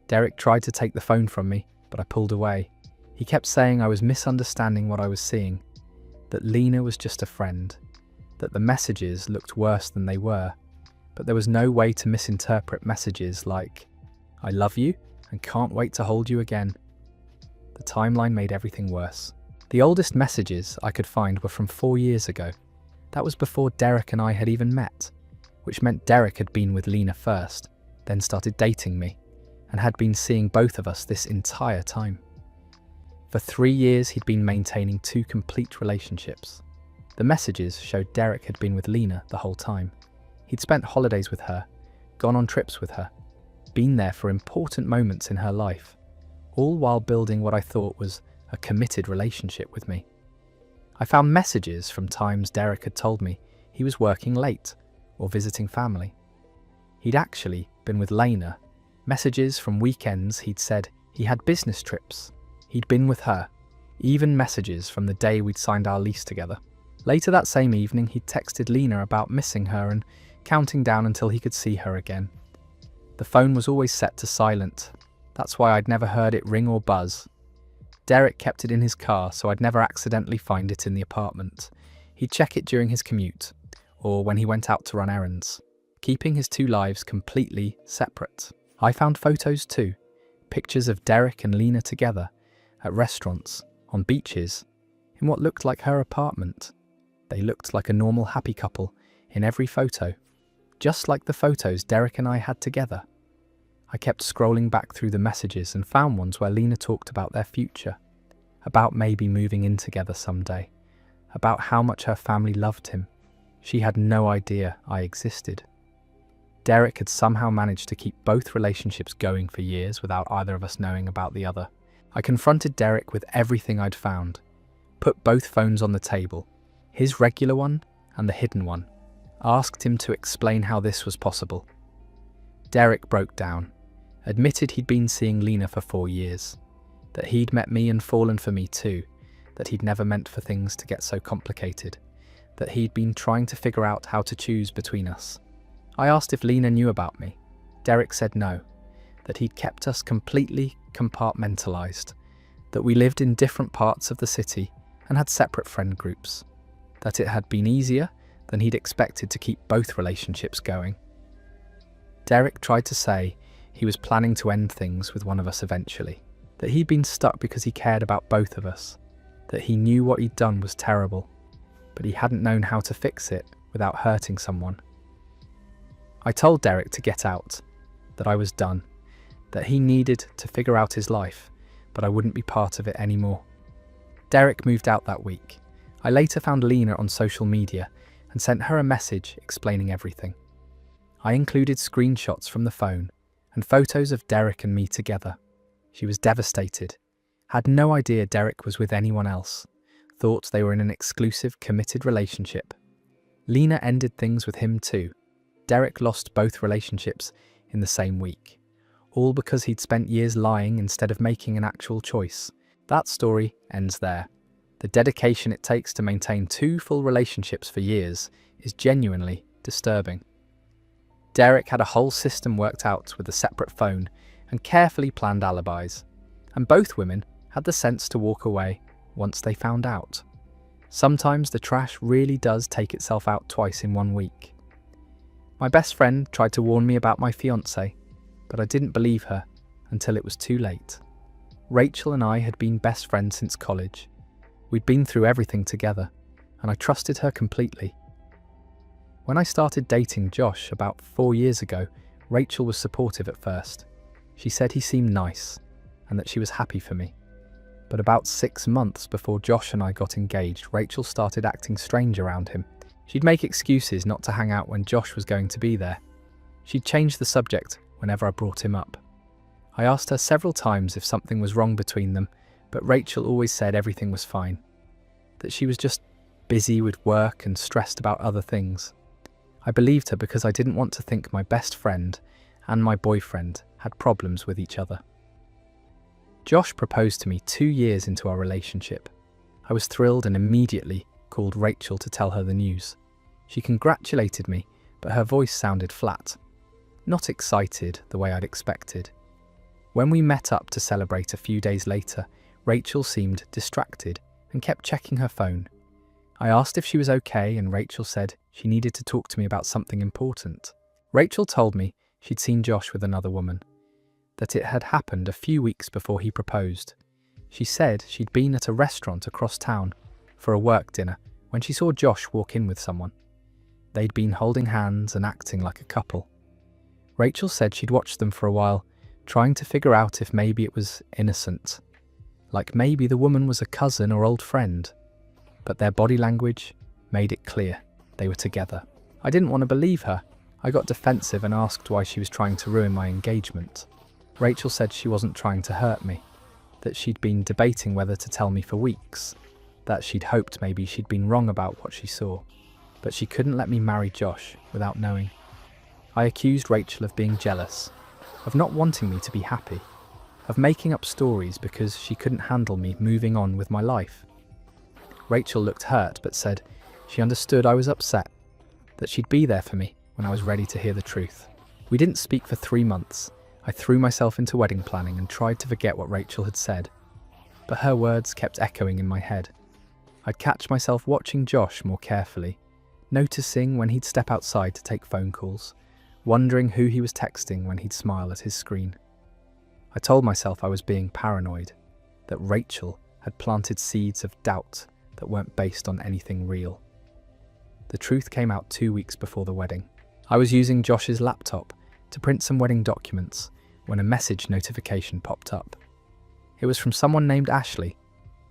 Speaker 1: Derek tried to take the phone from me, but I pulled away. He kept saying I was misunderstanding what I was seeing, that Lena was just a friend, that the messages looked worse than they were, but there was no way to misinterpret messages like, "I love you and can't wait to hold you again." The timeline made everything worse. The oldest messages I could find were from 4 years ago. That was before Derek and I had even met, which meant Derek had been with Lena first, then started dating me, and had been seeing both of us this entire time. For 3 years he'd been maintaining 2 complete relationships. The messages showed Derek had been with Lena the whole time. He'd spent holidays with her, gone on trips with her, been there for important moments in her life, all while building what I thought was a committed relationship with me. I found messages from times Derek had told me he was working late or visiting family. He'd actually been with Lena. Messages from weekends he'd said he had business trips. He'd been with her. Even messages from the day we'd signed our lease together. Later that same evening, he'd texted Lena about missing her and counting down until he could see her again. The phone was always set to silent. That's why I'd never heard it ring or buzz. Derek kept it in his car so I'd never accidentally find it in the apartment. He'd check it during his commute, or when he went out to run errands, keeping his 2 lives completely separate. I found photos too, pictures of Derek and Lena together, at restaurants, on beaches, in what looked like her apartment. They looked like a normal happy couple in every photo, just like the photos Derek and I had together. I kept scrolling back through the messages and found ones where Lena talked about their future, about maybe moving in together someday, about how much her family loved him. She had no idea I existed. Derek had somehow managed to keep both relationships going for years without either of us knowing about the other. I confronted Derek with everything I'd found, put both phones on the table, his regular one and the hidden one, asked him to explain how this was possible. Derek broke down, admitted he'd been seeing Lena for 4 years, that he'd met me and fallen for me too, that he'd never meant for things to get so complicated, that he'd been trying to figure out how to choose between us. I asked if Lena knew about me. Derek said no, that he'd kept us completely compartmentalized, that we lived in different parts of the city and had separate friend groups, that it had been easier than he'd expected to keep both relationships going. Derek tried to say he was planning to end things with one of us eventually, that he'd been stuck because he cared about both of us, that he knew what he'd done was terrible. but he hadn't known how to fix it without hurting someone. I told Derek to get out, that I was done, that he needed to figure out his life, but I wouldn't be part of it anymore. Derek moved out that week. I later found Lena on social media and sent her a message explaining everything. I included screenshots from the phone and photos of Derek and me together. She was devastated, had no idea Derek was with anyone else, thought they were in an exclusive, committed relationship. Lena ended things with him too. Derek lost both relationships in the same week, all because he'd spent years lying instead of making an actual choice. That story ends there. The dedication it takes to maintain 2 full relationships for years is genuinely disturbing. Derek had a whole system worked out with a separate phone and carefully planned alibis, and both women had the sense to walk away once they found out. Sometimes the trash really does take itself out twice in 1 week. My best friend tried to warn me about my fiancé, but I didn't believe her until it was too late. Rachel and I had been best friends since college. We'd been through everything together, and I trusted her completely. When I started dating Josh about 4 years ago, Rachel was supportive at first. She said he seemed nice, and that she was happy for me. But about 6 months before Josh and I got engaged, Rachel started acting strange around him. She'd make excuses not to hang out when Josh was going to be there. She'd change the subject whenever I brought him up. I asked her several times if something was wrong between them, but Rachel always said everything was fine, that she was just busy with work and stressed about other things. I believed her because I didn't want to think my best friend and my boyfriend had problems with each other. Josh proposed to me 2 years into our relationship. I was thrilled and immediately called Rachel to tell her the news. She congratulated me, but her voice sounded flat, not excited the way I'd expected. When we met up to celebrate a few days later, Rachel seemed distracted and kept checking her phone. I asked if she was okay, and Rachel said she needed to talk to me about something important. Rachel told me she'd seen Josh with another woman, that it had happened a few weeks before he proposed. She said she'd been at a restaurant across town for a work dinner when she saw Josh walk in with someone. They'd been holding hands and acting like a couple. Rachel said she'd watched them for a while, trying to figure out if maybe it was innocent, like maybe the woman was a cousin or old friend. But their body language made it clear they were together. I didn't want to believe her. I got defensive and asked why she was trying to ruin my engagement. Rachel said she wasn't trying to hurt me, that she'd been debating whether to tell me for weeks, that she'd hoped maybe she'd been wrong about what she saw, but she couldn't let me marry Josh without knowing. I accused Rachel of being jealous, of not wanting me to be happy, of making up stories because she couldn't handle me moving on with my life. Rachel looked hurt but said she understood I was upset, that she'd be there for me when I was ready to hear the truth. We didn't speak for 3 months. I threw myself into wedding planning and tried to forget what Rachel had said, but her words kept echoing in my head. I'd catch myself watching Josh more carefully, noticing when he'd step outside to take phone calls, wondering who he was texting when he'd smile at his screen. I told myself I was being paranoid, that Rachel had planted seeds of doubt that weren't based on anything real. The truth came out 2 weeks before the wedding. I was using Josh's laptop to print some wedding documents when a message notification popped up. It was from someone named Ashley.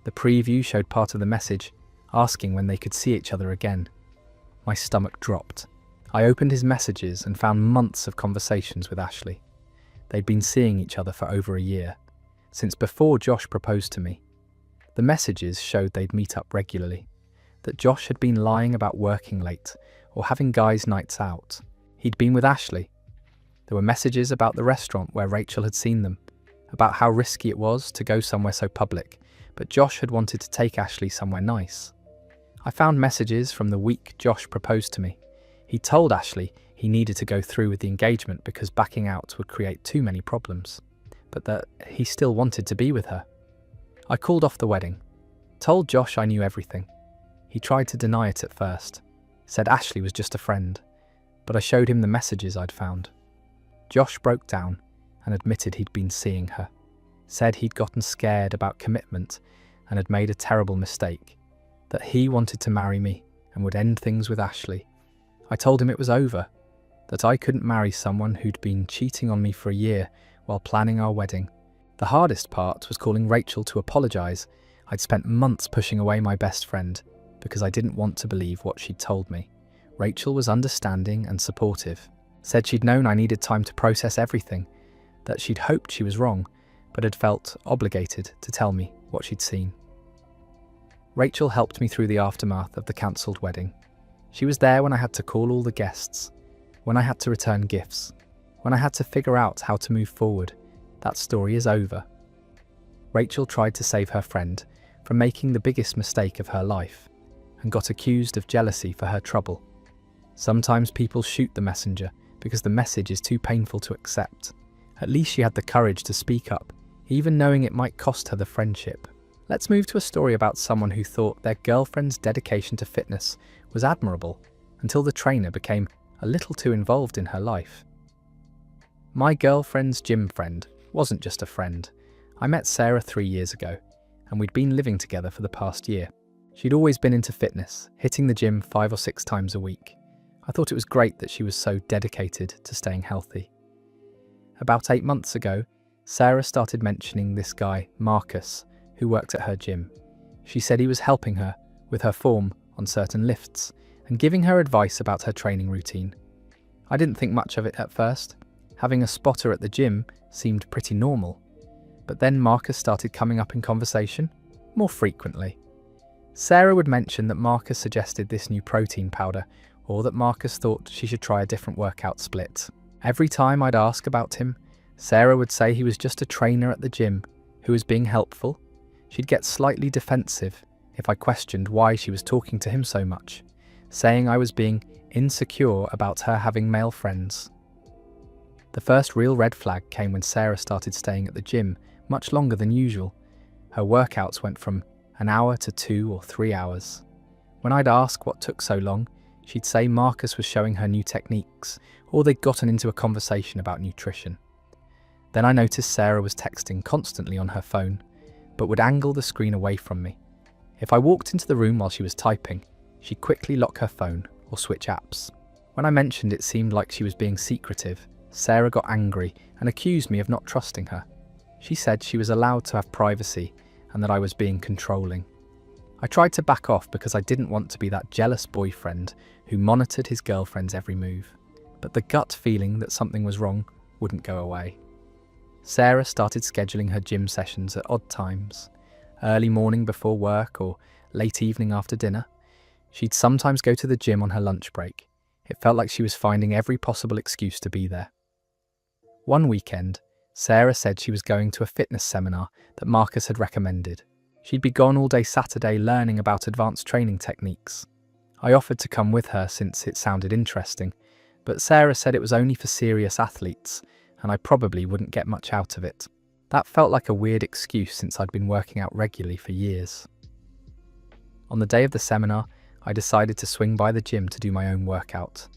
Speaker 1: The preview showed part of the message, asking when they could see each other again. My stomach dropped. I opened his messages and found months of conversations with Ashley. They'd been seeing each other for over a year, since before Josh proposed to me. The messages showed they'd meet up regularly, that Josh had been lying about working late or having guys' nights out. He'd been with Ashley. There were messages about the restaurant where Rachel had seen them, about how risky it was to go somewhere so public, but Josh had wanted to take Ashley somewhere nice. I found messages from the week Josh proposed to me. He told Ashley he needed to go through with the engagement because backing out would create too many problems, but that he still wanted to be with her. I called off the wedding, told Josh I knew everything. He tried to deny it at first, said Ashley was just a friend, but I showed him the messages I'd found. Josh broke down and admitted he'd been seeing her, said he'd gotten scared about commitment and had made a terrible mistake, that he wanted to marry me and would end things with Ashley. I told him it was over, that I couldn't marry someone who'd been cheating on me for a year while planning our wedding. The hardest part was calling Rachel to apologise. I'd spent months pushing away my best friend because I didn't want to believe what she'd told me. Rachel was understanding and supportive, said she'd known I needed time to process everything, that she'd hoped she was wrong, but had felt obligated to tell me what she'd seen. Rachel helped me through the aftermath of the cancelled wedding. She was there when I had to call all the guests, when I had to return gifts, when I had to figure out how to move forward. That story is over. Rachel tried to save her friend from making the biggest mistake of her life and got accused of jealousy for her trouble. Sometimes people shoot the messenger because the message is too painful to accept. At least she had the courage to speak up, even knowing it might cost her the friendship. Let's move to a story about someone who thought their girlfriend's dedication to fitness was admirable until the trainer became a little too involved in her life. My girlfriend's gym friend wasn't just a friend. I met Sarah 3 years ago, and we'd been living together for the past year. She'd always been into fitness, hitting the gym 5 or 6 times a week. I thought it was great that she was so dedicated to staying healthy. About 8 months ago, Sarah started mentioning this guy, Marcus, who worked at her gym. She said he was helping her with her form on certain lifts and giving her advice about her training routine. I didn't think much of it at first. Having a spotter at the gym seemed pretty normal. But then Marcus started coming up in conversation more frequently. Sarah would mention that Marcus suggested this new protein powder, or that Marcus thought she should try a different workout split. Every time I'd ask about him, Sarah would say he was just a trainer at the gym who was being helpful. She'd get slightly defensive if I questioned why she was talking to him so much, saying I was being insecure about her having male friends. The first real red flag came when Sarah started staying at the gym much longer than usual. Her workouts went from an hour to 2 or 3 hours. When I'd ask what took so long, she'd say Marcus was showing her new techniques, or they'd gotten into a conversation about nutrition. Then I noticed Sarah was texting constantly on her phone, but would angle the screen away from me. If I walked into the room while she was typing, she'd quickly lock her phone or switch apps. When I mentioned it seemed like she was being secretive, Sarah got angry and accused me of not trusting her. She said she was allowed to have privacy and that I was being controlling. I tried to back off because I didn't want to be that jealous boyfriend who monitored his girlfriend's every move, but the gut feeling that something was wrong wouldn't go away. Sarah started scheduling her gym sessions at odd times, early morning before work or late evening after dinner. She'd sometimes go to the gym on her lunch break. It felt like she was finding every possible excuse to be there. One weekend, Sarah said she was going to a fitness seminar that Marcus had recommended. She'd be gone all day Saturday learning about advanced training techniques. I offered to come with her since it sounded interesting, but Sarah said it was only for serious athletes, and I probably wouldn't get much out of it. That felt like a weird excuse since I'd been working out regularly for years. On the day of the seminar, I decided to swing by the gym to do my own workout.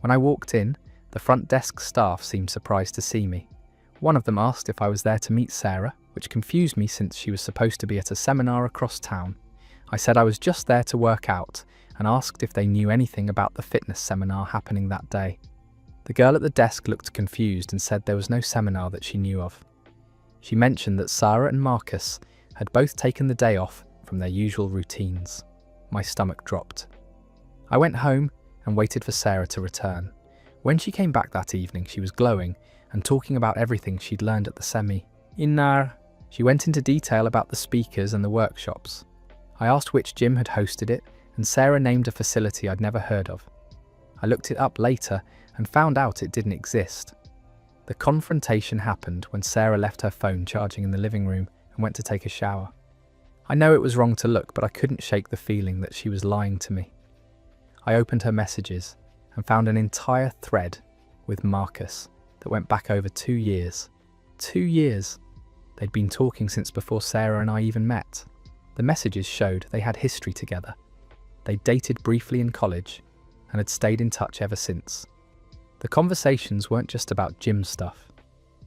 Speaker 1: When I walked in, the front desk staff seemed surprised to see me. One of them asked if I was there to meet Sarah, which confused me since she was supposed to be at a seminar across town. I said I was just there to work out and asked if they knew anything about the fitness seminar happening that day. The girl at the desk looked confused and said there was no seminar that she knew of. She mentioned that Sarah and Marcus had both taken the day off from their usual routines. My stomach dropped. I went home and waited for Sarah to return. When she came back that evening, she was glowing and talking about everything she'd learned at the seminar. She went into detail about the speakers and the workshops. I asked which gym had hosted it, and Sarah named a facility I'd never heard of. I looked it up later and found out it didn't exist. The confrontation happened when Sarah left her phone charging in the living room and went to take a shower. I know it was wrong to look, but I couldn't shake the feeling that she was lying to me. I opened her messages and found an entire thread with Marcus that went back over 2 years. 2 years! They'd been talking since before Sarah and I even met. The messages showed they had history together. They dated briefly in college and had stayed in touch ever since. The conversations weren't just about gym stuff.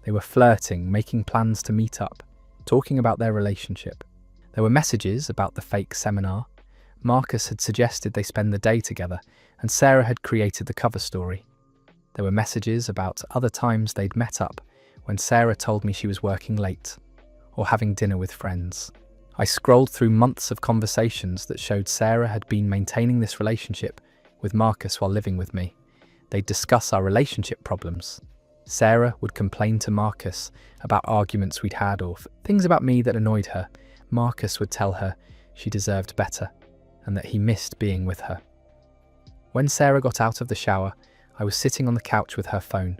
Speaker 1: They were flirting, making plans to meet up, talking about their relationship. There were messages about the fake seminar. Marcus had suggested they spend the day together, and Sarah had created the cover story. There were messages about other times they'd met up when Sarah told me she was working late or having dinner with friends. I scrolled through months of conversations that showed Sarah had been maintaining this relationship with Marcus while living with me. They'd discuss our relationship problems. Sarah would complain to Marcus about arguments we'd had or things about me that annoyed her. Marcus would tell her she deserved better and that he missed being with her. When Sarah got out of the shower, I was sitting on the couch with her phone.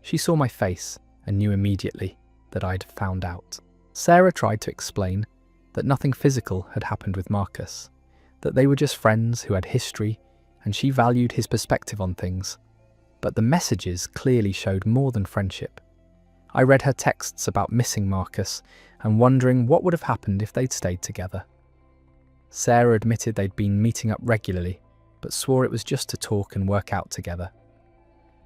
Speaker 1: She saw my face and knew immediately that I'd found out. Sarah tried to explain that nothing physical had happened with Marcus, that they were just friends who had history and she valued his perspective on things. But the messages clearly showed more than friendship. I read her texts about missing Marcus and wondering what would have happened if they'd stayed together. Sarah admitted they'd been meeting up regularly, but swore it was just to talk and work out together.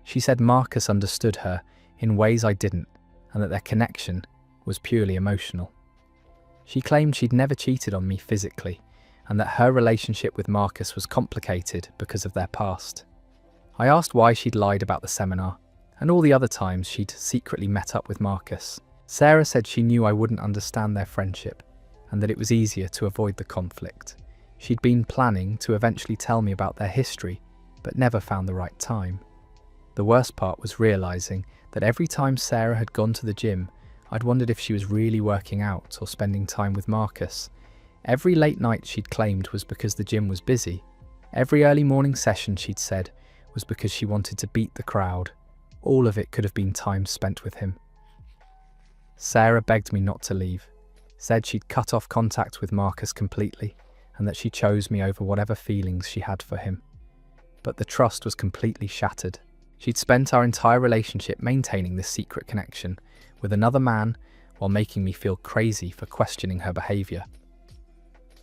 Speaker 1: She said Marcus understood her in ways I didn't, and that their connection was purely emotional. She claimed she'd never cheated on me physically, and that her relationship with Marcus was complicated because of their past. I asked why she'd lied about the seminar, and all the other times she'd secretly met up with Marcus. Sarah said she knew I wouldn't understand their friendship, and that it was easier to avoid the conflict. She'd been planning to eventually tell me about their history, but never found the right time. The worst part was realising that every time Sarah had gone to the gym, I'd wondered if she was really working out or spending time with Marcus. Every late night she'd claimed was because the gym was busy. Every early morning session, she'd said, was because she wanted to beat the crowd. All of it could have been time spent with him. Sarah begged me not to leave, said she'd cut off contact with Marcus completely, and that she chose me over whatever feelings she had for him. But the trust was completely shattered. She'd spent our entire relationship maintaining this secret connection with another man while making me feel crazy for questioning her behaviour.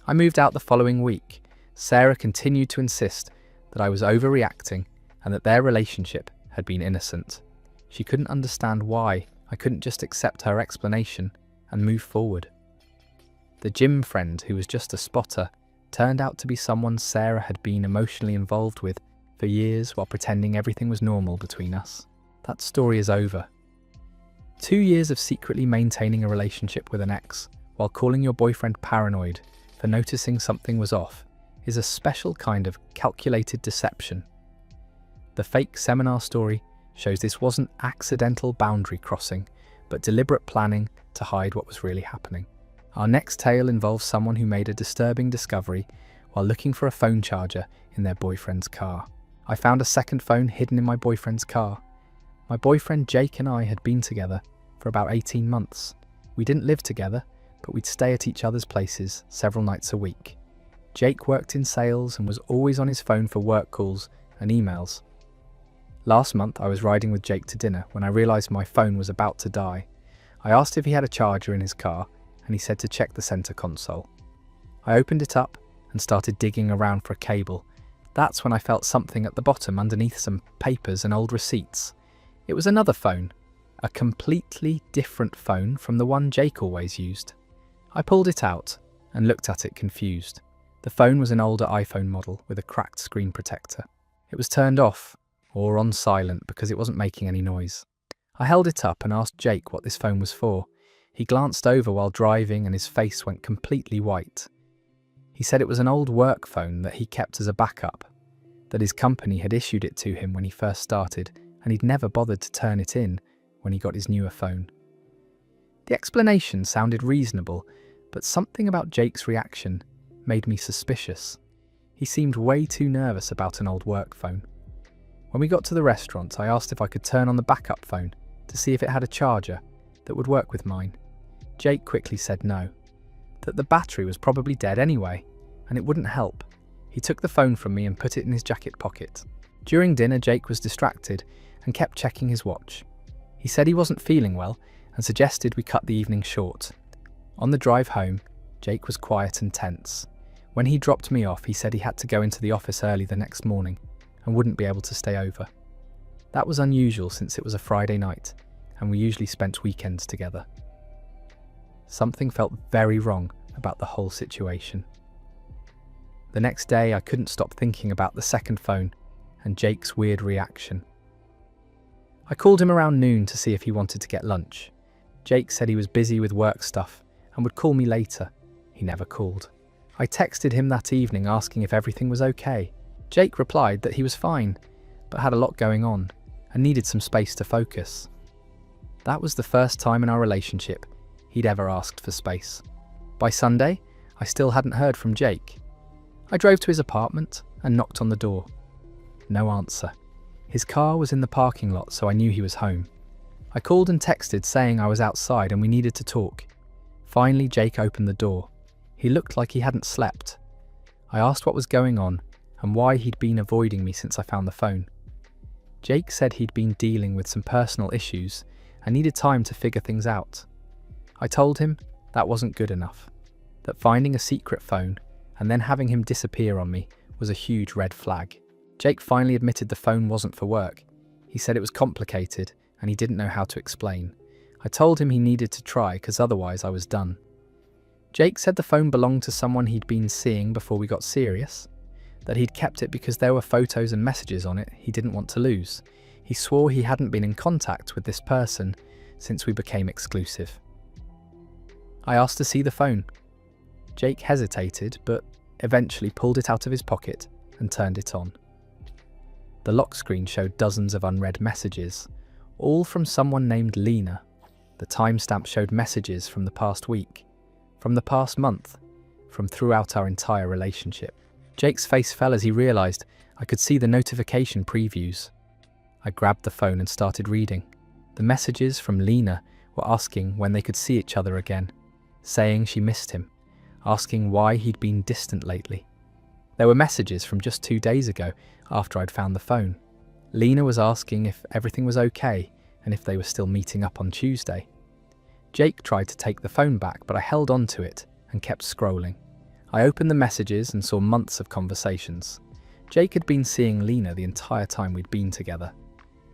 Speaker 1: I moved out the following week. Sarah continued to insist that I was overreacting and that their relationship had been innocent. She couldn't understand why I couldn't just accept her explanation and move forward. The gym friend, who was just a spotter, turned out to be someone Sarah had been emotionally involved with for years while pretending everything was normal between us. That story is over. 2 years of secretly maintaining a relationship with an ex while calling your boyfriend paranoid for noticing something was off is a special kind of calculated deception. The fake seminar story shows this wasn't accidental boundary crossing, but deliberate planning to hide what was really happening. Our next tale involves someone who made a disturbing discovery while looking for a phone charger in their boyfriend's car. I found a second phone hidden in my boyfriend's car. My boyfriend Jake and I had been together for about 18 months. We didn't live together, but we'd stay at each other's places several nights a week. Jake worked in sales and was always on his phone for work calls and emails. Last month I was riding with Jake to dinner when I realised my phone was about to die. I asked if he had a charger in his car, and he said to check the centre console. I opened it up and started digging around for a cable. That's when I felt something at the bottom underneath some papers and old receipts. It was another phone, a completely different phone from the one Jake always used. I pulled it out and looked at it confused. The phone was an older iPhone model with a cracked screen protector. It was turned off or on silent because it wasn't making any noise. I held it up and asked Jake what this phone was for. He glanced over while driving and his face went completely white. He said it was an old work phone that he kept as a backup, that his company had issued it to him when he first started and he'd never bothered to turn it in when he got his newer phone. The explanation sounded reasonable, but something about Jake's reaction made me suspicious. He seemed way too nervous about an old work phone. When we got to the restaurant, I asked if I could turn on the backup phone to see if it had a charger that would work with mine. Jake quickly said no, that the battery was probably dead anyway, and it wouldn't help. He took the phone from me and put it in his jacket pocket. During dinner, Jake was distracted and kept checking his watch. He said he wasn't feeling well and suggested we cut the evening short. On the drive home, Jake was quiet and tense. When he dropped me off, he said he had to go into the office early the next morning and wouldn't be able to stay over. That was unusual since it was a Friday night and we usually spent weekends together. Something felt very wrong about the whole situation. The next day, I couldn't stop thinking about the second phone and Jake's weird reaction. I called him around noon to see if he wanted to get lunch. Jake said he was busy with work stuff and would call me later. He never called. I texted him that evening asking if everything was okay. Jake replied that he was fine, but had a lot going on and needed some space to focus. That was the first time in our relationship he'd ever asked for space. By Sunday, I still hadn't heard from Jake. I drove to his apartment and knocked on the door. No answer. His car was in the parking lot, so I knew he was home. I called and texted saying I was outside and we needed to talk. Finally, Jake opened the door. He looked like he hadn't slept. I asked what was going on and why he'd been avoiding me since I found the phone. Jake said he'd been dealing with some personal issues and needed time to figure things out. I told him that wasn't good enough, that finding a secret phone and then having him disappear on me was a huge red flag. Jake finally admitted the phone wasn't for work. He said it was complicated and he didn't know how to explain. I told him he needed to try because otherwise I was done. Jake said the phone belonged to someone he'd been seeing before we got serious, that he'd kept it because there were photos and messages on it he didn't want to lose. He swore he hadn't been in contact with this person since we became exclusive. I asked to see the phone. Jake hesitated, but eventually pulled it out of his pocket and turned it on. The lock screen showed dozens of unread messages, all from someone named Lena. The timestamp showed messages from the past week, from the past month, from throughout our entire relationship. Jake's face fell as he realised I could see the notification previews. I grabbed the phone and started reading. The messages from Lena were asking when they could see each other again, saying she missed him, asking why he'd been distant lately. There were messages from just 2 days ago after I'd found the phone. Lena was asking if everything was okay and if they were still meeting up on Tuesday. Jake tried to take the phone back, but I held on to it and kept scrolling. I opened the messages and saw months of conversations. Jake had been seeing Lena the entire time we'd been together.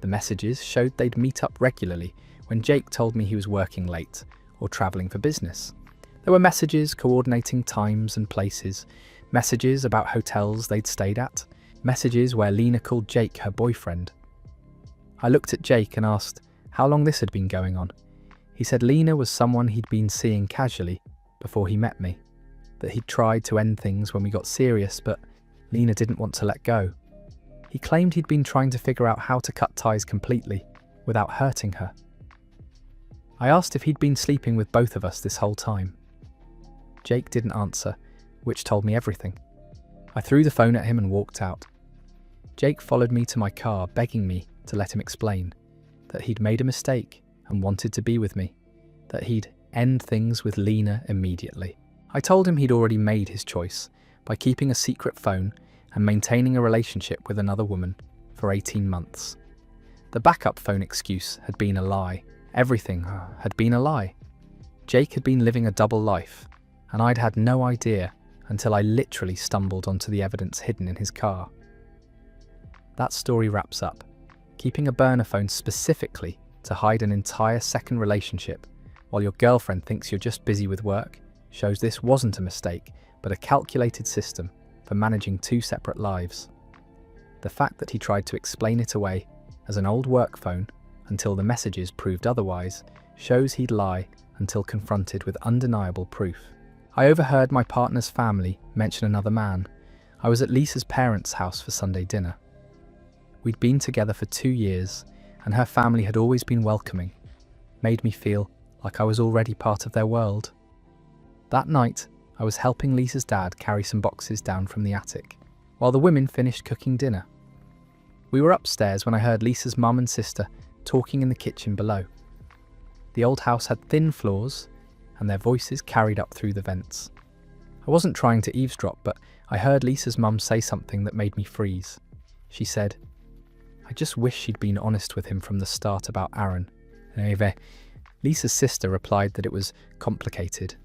Speaker 1: The messages showed they'd meet up regularly when Jake told me he was working late or travelling for business. There were messages coordinating times and places, messages about hotels they'd stayed at, messages where Lena called Jake her boyfriend. I looked at Jake and asked how long this had been going on. He said Lena was someone he'd been seeing casually before he met me, that he'd tried to end things when we got serious, but Lena didn't want to let go. He claimed he'd been trying to figure out how to cut ties completely without hurting her. I asked if he'd been sleeping with both of us this whole time. Jake didn't answer, which told me everything. I threw the phone at him and walked out. Jake followed me to my car, begging me to let him explain that he'd made a mistake and wanted to be with me, that he'd end things with Lena immediately. I told him he'd already made his choice by keeping a secret phone and maintaining a relationship with another woman for 18 months. The backup phone excuse had been a lie. Everything had been a lie. Jake had been living a double life, and I'd had no idea until I literally stumbled onto the evidence hidden in his car. That story wraps up. Keeping a burner phone specifically to hide an entire second relationship while your girlfriend thinks you're just busy with work shows this wasn't a mistake, but a calculated system for managing 2 separate lives. The fact that he tried to explain it away as an old work phone until the messages proved otherwise shows he'd lie until confronted with undeniable proof. I overheard my partner's family mention another man. I was at Lisa's parents' house for Sunday dinner. We'd been together for 2 years, and her family had always been welcoming, made me feel like I was already part of their world. That night, I was helping Lisa's dad carry some boxes down from the attic, while the women finished cooking dinner. We were upstairs when I heard Lisa's mum and sister talking in the kitchen below. The old house had thin floors, and their voices carried up through the vents. I wasn't trying to eavesdrop, but I heard Lisa's mum say something that made me freeze. She said, "I just wish she'd been honest with him from the start about Aaron." Lisa's sister replied that it was complicated,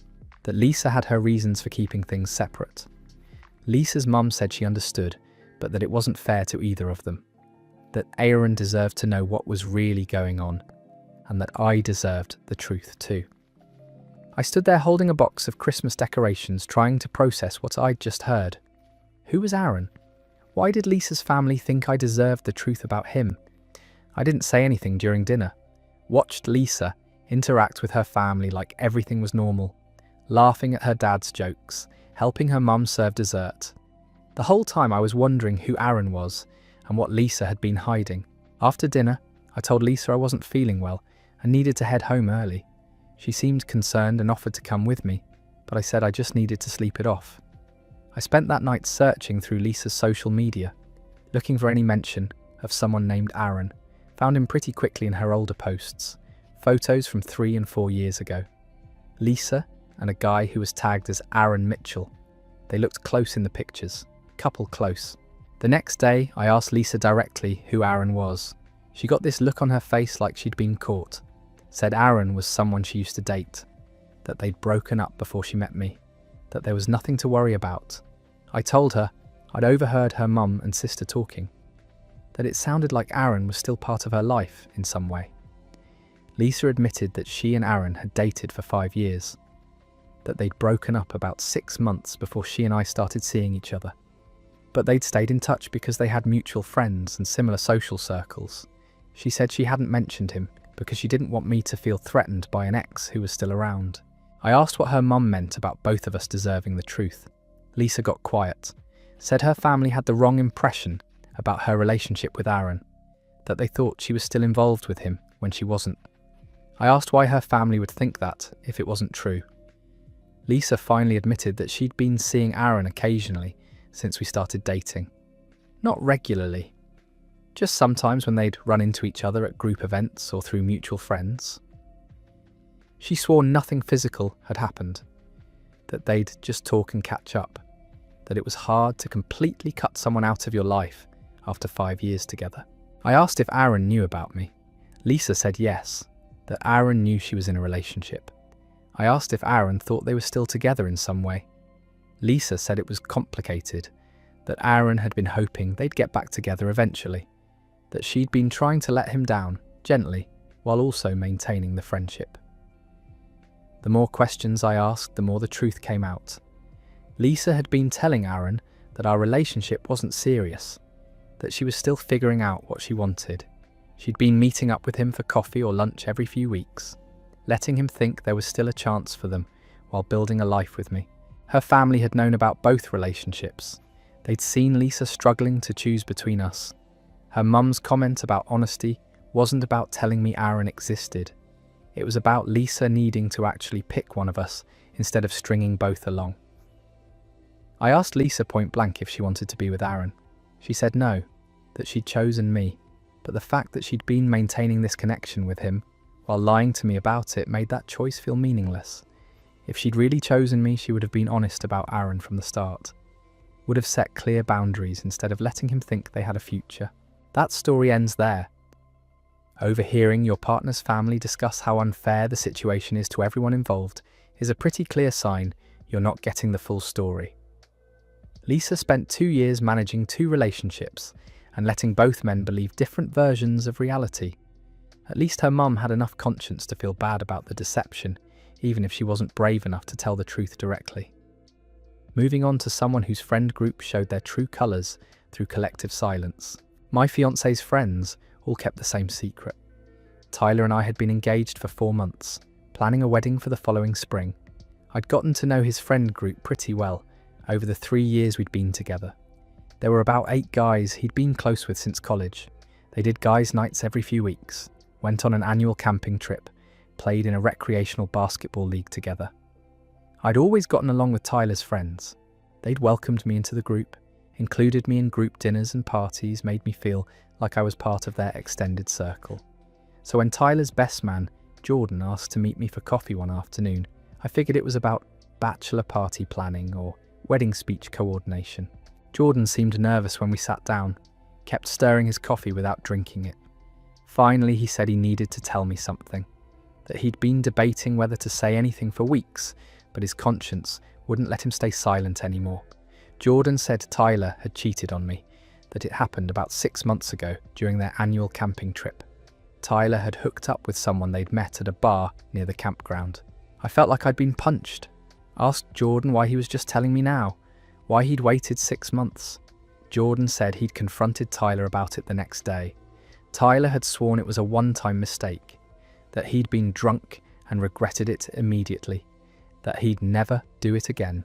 Speaker 1: that Lisa had her reasons for keeping things separate. Lisa's mum said she understood, but that it wasn't fair to either of them, that Aaron deserved to know what was really going on, and that I deserved the truth too. I stood there holding a box of Christmas decorations, trying to process what I'd just heard. Who was Aaron? Why did Lisa's family think I deserved the truth about him? I didn't say anything during dinner. Watched Lisa interact with her family like everything was normal, laughing at her dad's jokes, helping her mum serve dessert. The whole time I was wondering who Aaron was and what Lisa had been hiding. After dinner, I told Lisa I wasn't feeling well and needed to head home early. She seemed concerned and offered to come with me, but I said I just needed to sleep it off. I spent that night searching through Lisa's social media, looking for any mention of someone named Aaron. Found him pretty quickly in her older posts, photos from 3 and 4 years ago. Lisa and a guy who was tagged as Aaron Mitchell. They looked close in the pictures, couple close. The next day, I asked Lisa directly who Aaron was. She got this look on her face like she'd been caught. Said Aaron was someone she used to date, that they'd broken up before she met me, that there was nothing to worry about. I told her I'd overheard her mum and sister talking, that it sounded like Aaron was still part of her life in some way. Lisa admitted that she and Aaron had dated for 5 years, that they'd broken up about 6 months before she and I started seeing each other. But they'd stayed in touch because they had mutual friends and similar social circles. She said she hadn't mentioned him because she didn't want me to feel threatened by an ex who was still around. I asked what her mum meant about both of us deserving the truth. Lisa got quiet, said her family had the wrong impression about her relationship with Aaron, that they thought she was still involved with him when she wasn't. I asked why her family would think that if it wasn't true. Lisa finally admitted that she'd been seeing Aaron occasionally since we started dating. Not regularly, just sometimes when they'd run into each other at group events or through mutual friends. She swore nothing physical had happened, that they'd just talk and catch up, that it was hard to completely cut someone out of your life after 5 years together. I asked if Aaron knew about me. Lisa said yes, that Aaron knew she was in a relationship. I asked if Aaron thought they were still together in some way. Lisa said it was complicated, that Aaron had been hoping they'd get back together eventually, that she'd been trying to let him down gently while also maintaining the friendship. The more questions I asked, the more the truth came out. Lisa had been telling Aaron that our relationship wasn't serious, that she was still figuring out what she wanted. She'd been meeting up with him for coffee or lunch every few weeks, letting him think there was still a chance for them while building a life with me. Her family had known about both relationships. They'd seen Lisa struggling to choose between us. Her mum's comment about honesty wasn't about telling me Aaron existed. It was about Lisa needing to actually pick one of us instead of stringing both along. I asked Lisa point blank if she wanted to be with Aaron. She said no, that she'd chosen me, but the fact that she'd been maintaining this connection with him while lying to me about it made that choice feel meaningless. If she'd really chosen me, she would have been honest about Aaron from the start, would have set clear boundaries instead of letting him think they had a future. That story ends there. Overhearing your partner's family discuss how unfair the situation is to everyone involved is a pretty clear sign you're not getting the full story. Lisa spent 2 years managing 2 relationships and letting both men believe different versions of reality. At least her mum had enough conscience to feel bad about the deception, even if she wasn't brave enough to tell the truth directly. Moving on to someone whose friend group showed their true colours through collective silence. My fiancé's friends all kept the same secret. Tyler and I had been engaged for 4 months, planning a wedding for the following spring. I'd gotten to know his friend group pretty well over the 3 years we'd been together. There were about 8 guys he'd been close with since college. They did guys' nights every few weeks, went on an annual camping trip, played in a recreational basketball league together. I'd always gotten along with Tyler's friends. They'd welcomed me into the group, included me in group dinners and parties, made me feel like I was part of their extended circle. So when Tyler's best man, Jordan, asked to meet me for coffee one afternoon, I figured it was about bachelor party planning or wedding speech coordination. Jordan seemed nervous when we sat down, kept stirring his coffee without drinking it. Finally, he said he needed to tell me something, that he'd been debating whether to say anything for weeks, but his conscience wouldn't let him stay silent anymore. Jordan said Tyler had cheated on me, that it happened about 6 months ago during their annual camping trip. Tyler had hooked up with someone they'd met at a bar near the campground. I felt like I'd been punched. Asked Jordan why he was just telling me now. Why he'd waited 6 months? Jordan said he'd confronted Tyler about it the next day. Tyler had sworn it was a one-time mistake, that he'd been drunk and regretted it immediately, that he'd never do it again.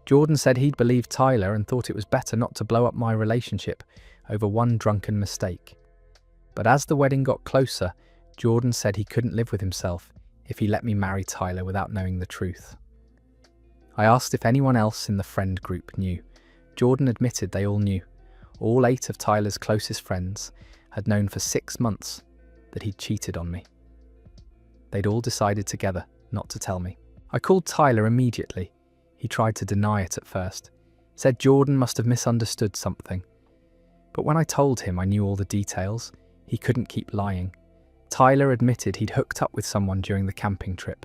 Speaker 1: Jordan said he'd believed Tyler and thought it was better not to blow up my relationship over one drunken mistake. But as the wedding got closer, Jordan said he couldn't live with himself if he let me marry Tyler without knowing the truth. I asked if anyone else in the friend group knew. Jordan admitted they all knew. All 8 of Tyler's closest friends had known for 6 months that he'd cheated on me. They'd all decided together not to tell me. I called Tyler immediately. He tried to deny it at first, said Jordan must have misunderstood something. But when I told him I knew all the details, he couldn't keep lying. Tyler admitted he'd hooked up with someone during the camping trip,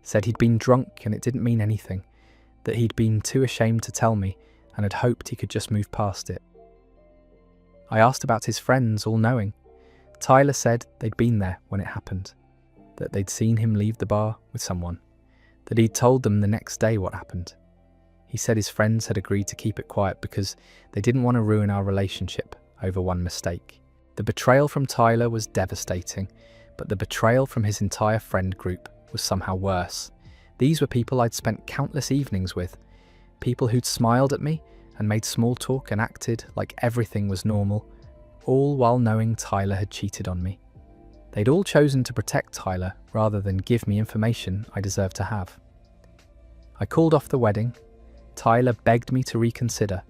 Speaker 1: said he'd been drunk and it didn't mean anything, that he'd been too ashamed to tell me and had hoped he could just move past it. I asked about his friends, all knowing. Tyler said they'd been there when it happened, that they'd seen him leave the bar with someone, that he'd told them the next day what happened. He said his friends had agreed to keep it quiet because they didn't want to ruin our relationship over one mistake. The betrayal from Tyler was devastating, but the betrayal from his entire friend group was somehow worse. These were people I'd spent countless evenings with, people who'd smiled at me and made small talk and acted like everything was normal, all while knowing Tyler had cheated on me. They'd all chosen to protect Tyler rather than give me information I deserved to have. I called off the wedding. Tyler begged me to reconsider,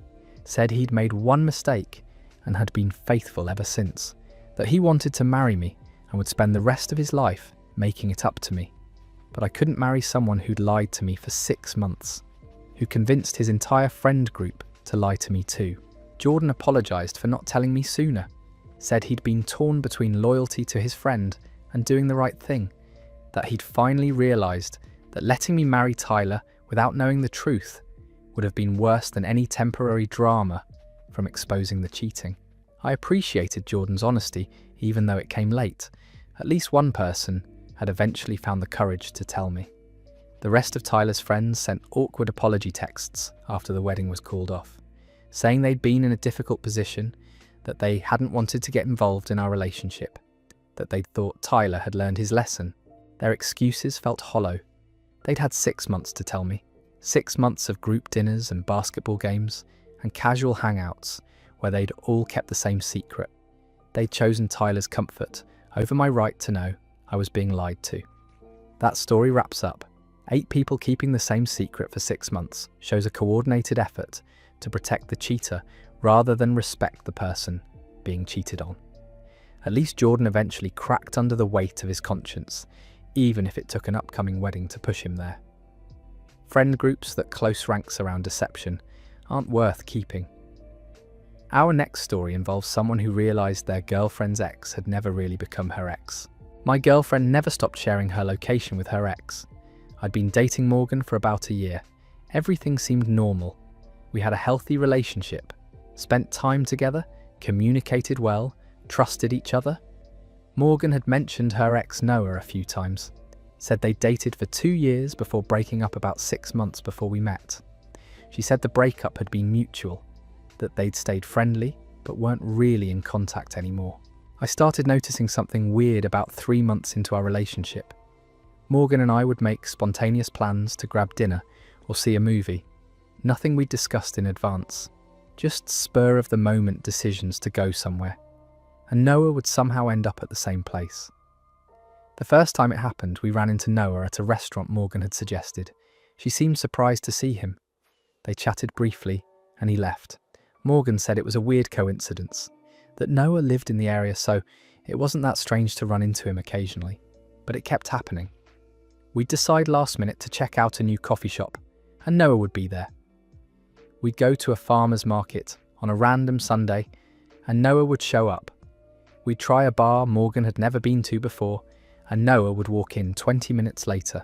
Speaker 1: said he'd made one mistake and had been faithful ever since, that he wanted to marry me and would spend the rest of his life making it up to me. But I couldn't marry someone who'd lied to me for 6 months, who convinced his entire friend group to lie to me too. Jordan apologised for not telling me sooner, said he'd been torn between loyalty to his friend and doing the right thing, that he'd finally realised that letting me marry Tyler without knowing the truth would have been worse than any temporary drama from exposing the cheating. I appreciated Jordan's honesty, even though it came late. At least one person had eventually found the courage to tell me. The rest of Tyler's friends sent awkward apology texts after the wedding was called off, saying they'd been in a difficult position, that they hadn't wanted to get involved in our relationship, that they'd thought Tyler had learned his lesson. Their excuses felt hollow. They'd had 6 months to tell me. 6 months of group dinners and basketball games and casual hangouts where they'd all kept the same secret. They'd chosen Tyler's comfort over my right to know I was being lied to. That story wraps up. 8 people keeping the same secret for 6 months shows a coordinated effort to protect the cheater rather than respect the person being cheated on. At least Jordan eventually cracked under the weight of his conscience, even if it took an upcoming wedding to push him there. Friend groups that close ranks around deception aren't worth keeping. Our next story involves someone who realised their girlfriend's ex had never really become her ex. My girlfriend never stopped sharing her location with her ex. I'd been dating Morgan for about a year. Everything seemed normal. We had a healthy relationship, spent time together, communicated well, trusted each other. Morgan had mentioned her ex Noah a few times, said they dated for 2 years before breaking up about 6 months before we met. She said the breakup had been mutual, that they'd stayed friendly but weren't really in contact anymore. I started noticing something weird about 3 months into our relationship. Morgan and I would make spontaneous plans to grab dinner or see a movie. Nothing we'd discussed in advance, just spur-of-the-moment decisions to go somewhere. And Noah would somehow end up at the same place. The first time it happened, we ran into Noah at a restaurant Morgan had suggested. She seemed surprised to see him. They chatted briefly, and he left. Morgan said it was a weird coincidence, that Noah lived in the area, so it wasn't that strange to run into him occasionally. But it kept happening. We'd decide last minute to check out a new coffee shop, and Noah would be there. We'd go to a farmer's market on a random Sunday, and Noah would show up. We'd try a bar Morgan had never been to before, and Noah would walk in 20 minutes later.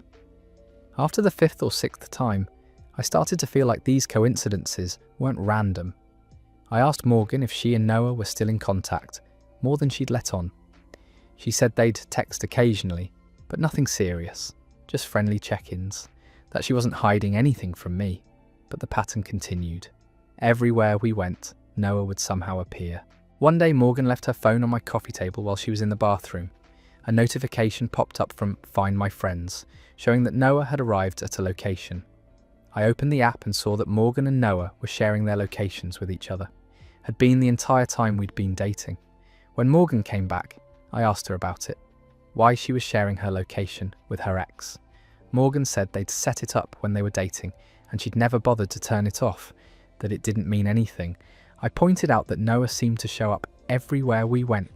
Speaker 1: After the 5th or 6th time, I started to feel like these coincidences weren't random. I asked Morgan if she and Noah were still in contact, more than she'd let on. She said they'd text occasionally, but nothing serious, just friendly check-ins, that she wasn't hiding anything from me. but the pattern continued. Everywhere we went, Noah would somehow appear. One day, Morgan left her phone on my coffee table while she was in the bathroom. A notification popped up from Find My Friends, showing that Noah had arrived at a location. I opened the app and saw that Morgan and Noah were sharing their locations with each other. Had been the entire time we'd been dating. When Morgan came back, I asked her about it, why she was sharing her location with her ex. Morgan said they'd set it up when they were dating and she'd never bothered to turn it off, that it didn't mean anything. I pointed out that Noah seemed to show up everywhere we went,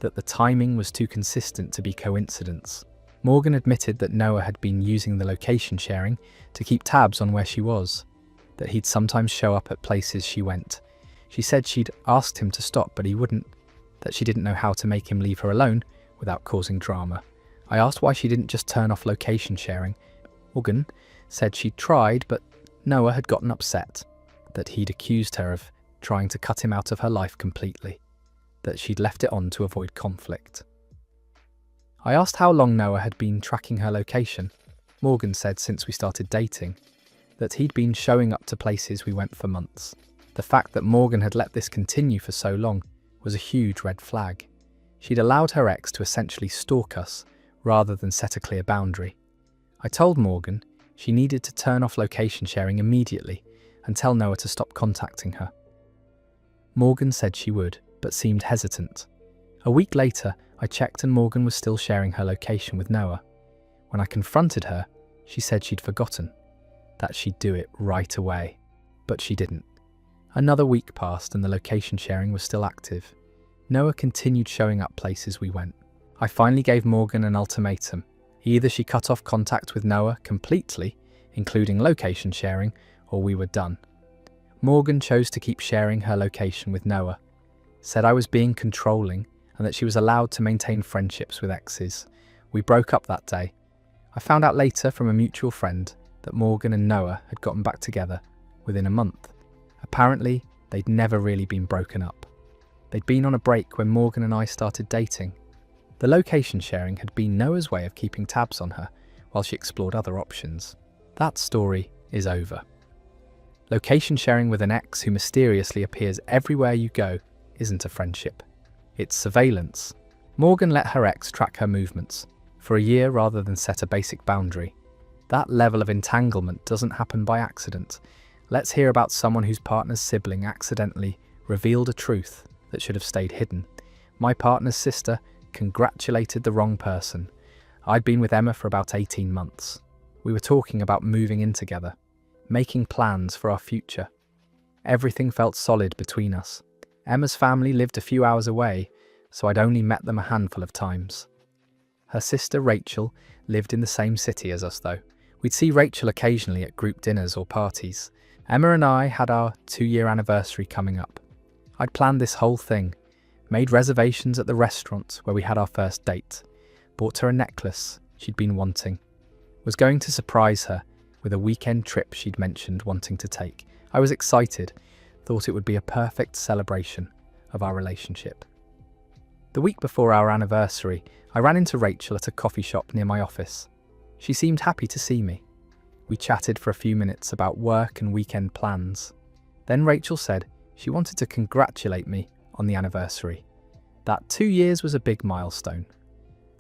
Speaker 1: that the timing was too consistent to be coincidence. Morgan admitted that Noah had been using the location sharing to keep tabs on where she was, that he'd sometimes show up at places she went. She said she'd asked him to stop, but he wouldn't, that she didn't know how to make him leave her alone without causing drama. I asked why she didn't just turn off location sharing. Morgan said she'd tried, but Noah had gotten upset, that he'd accused her of trying to cut him out of her life completely, that she'd left it on to avoid conflict. I asked how long Noah had been tracking her location. Morgan said since we started dating, that he'd been showing up to places we went for months. The fact that Morgan had let this continue for so long was a huge red flag. She'd allowed her ex to essentially stalk us rather than set a clear boundary. I told Morgan she needed to turn off location sharing immediately and tell Noah to stop contacting her. Morgan said she would, but seemed hesitant. A week later, I checked and Morgan was still sharing her location with Noah. When I confronted her, she said she'd forgotten, that she'd do it right away, but she didn't. Another week passed and the location sharing was still active. Noah continued showing up places we went. I finally gave Morgan an ultimatum. Either she cut off contact with Noah completely, including location sharing, or we were done. Morgan chose to keep sharing her location with Noah, said I was being controlling and that she was allowed to maintain friendships with exes. We broke up that day. I found out later from a mutual friend that Morgan and Noah had gotten back together within a month. Apparently, they'd never really been broken up. They'd been on a break when Morgan and I started dating. The location sharing had been Noah's way of keeping tabs on her while she explored other options. That story is over. Location sharing with an ex who mysteriously appears everywhere you go isn't a friendship. It's surveillance. Morgan let her ex track her movements for a year rather than set a basic boundary. That level of entanglement doesn't happen by accident. Let's hear about someone whose partner's sibling accidentally revealed a truth that should have stayed hidden. My partner's sister congratulated the wrong person. I'd been with Emma for about 18 months. We were talking about moving in together, making plans for our future. Everything felt solid between us. Emma's family lived a few hours away, so I'd only met them a handful of times. Her sister Rachel lived in the same city as us though. We'd see Rachel occasionally at group dinners or parties. Emma and I had our 2-year anniversary coming up. I'd planned this whole thing, made reservations at the restaurant where we had our first date, bought her a necklace she'd been wanting, was going to surprise her with a weekend trip she'd mentioned wanting to take. I was excited, thought it would be a perfect celebration of our relationship. The week before our anniversary, I ran into Rachel at a coffee shop near my office. She seemed happy to see me. We chatted for a few minutes about work and weekend plans. Then Rachel said she wanted to congratulate me on the anniversary. That 2 years was a big milestone.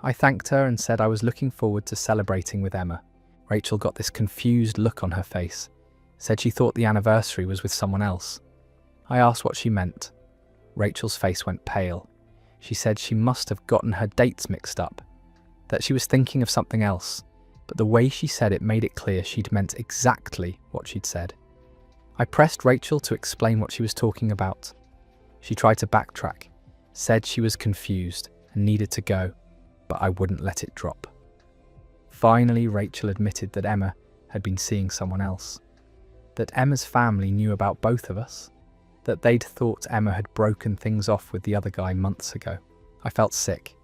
Speaker 1: I thanked her and said I was looking forward to celebrating with Emma. Rachel got this confused look on her face, said she thought the anniversary was with someone else. I asked what she meant. Rachel's face went pale. She said she must have gotten her dates mixed up, that she was thinking of something else, but the way she said it made it clear she'd meant exactly what she'd said. I pressed Rachel to explain what she was talking about. She tried to backtrack, said she was confused and needed to go, but I wouldn't let it drop. Finally, Rachel admitted that Emma had been seeing someone else, that Emma's family knew about both of us, that they'd thought Emma had broken things off with the other guy months ago. I felt sick.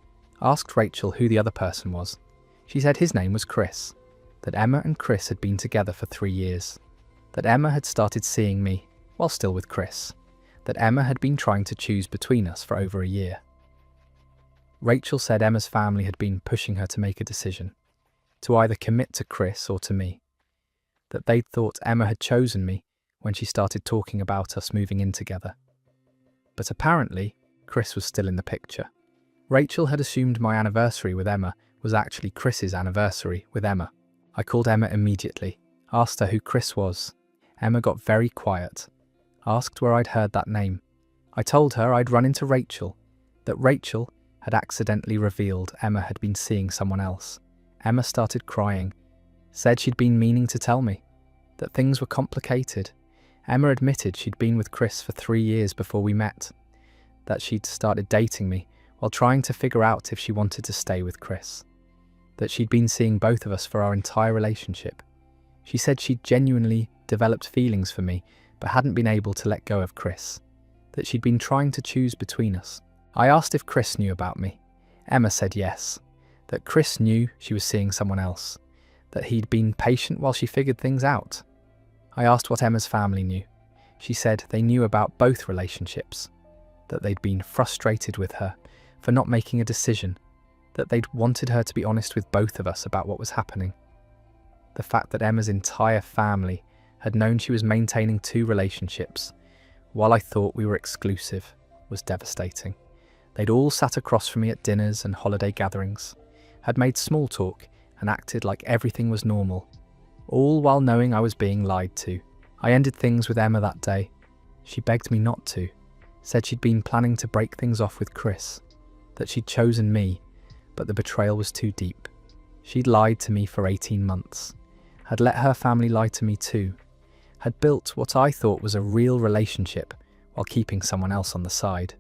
Speaker 1: Asked Rachel who the other person was. She said his name was Chris, that Emma and Chris had been together for 3 years, that Emma had started seeing me while still with Chris, that Emma had been trying to choose between us for over a year. Rachel said Emma's family had been pushing her to make a decision, to either commit to Chris or to me. that they'd thought Emma had chosen me when she started talking about us moving in together. But apparently, Chris was still in the picture. Rachel had assumed my anniversary with Emma was actually Chris's anniversary with Emma. I called Emma immediately, asked her who Chris was. Emma got very quiet, asked where I'd heard that name. I told her I'd run into Rachel, that Rachel had accidentally revealed Emma had been seeing someone else. Emma started crying, said she'd been meaning to tell me, that things were complicated. Emma admitted she'd been with Chris for 3 years before we met, that she'd started dating me while trying to figure out if she wanted to stay with Chris, that she'd been seeing both of us for our entire relationship. She said she'd genuinely developed feelings for me but hadn't been able to let go of Chris, that she'd been trying to choose between us. I asked if Chris knew about me. Emma said yes, that Chris knew she was seeing someone else, that he'd been patient while she figured things out. I asked what Emma's family knew. She said they knew about both relationships, that they'd been frustrated with her for not making a decision, that they'd wanted her to be honest with both of us about what was happening. The fact that Emma's entire family had known she was maintaining 2 relationships, while I thought we were exclusive, was devastating. They'd all sat across from me at dinners and holiday gatherings, had made small talk and acted like everything was normal, all while knowing I was being lied to. I ended things with Emma that day. She begged me not to, said she'd been planning to break things off with Chris, that she'd chosen me, but the betrayal was too deep. She'd lied to me for 18 months, had let her family lie to me too, had built what I thought was a real relationship while keeping someone else on the side.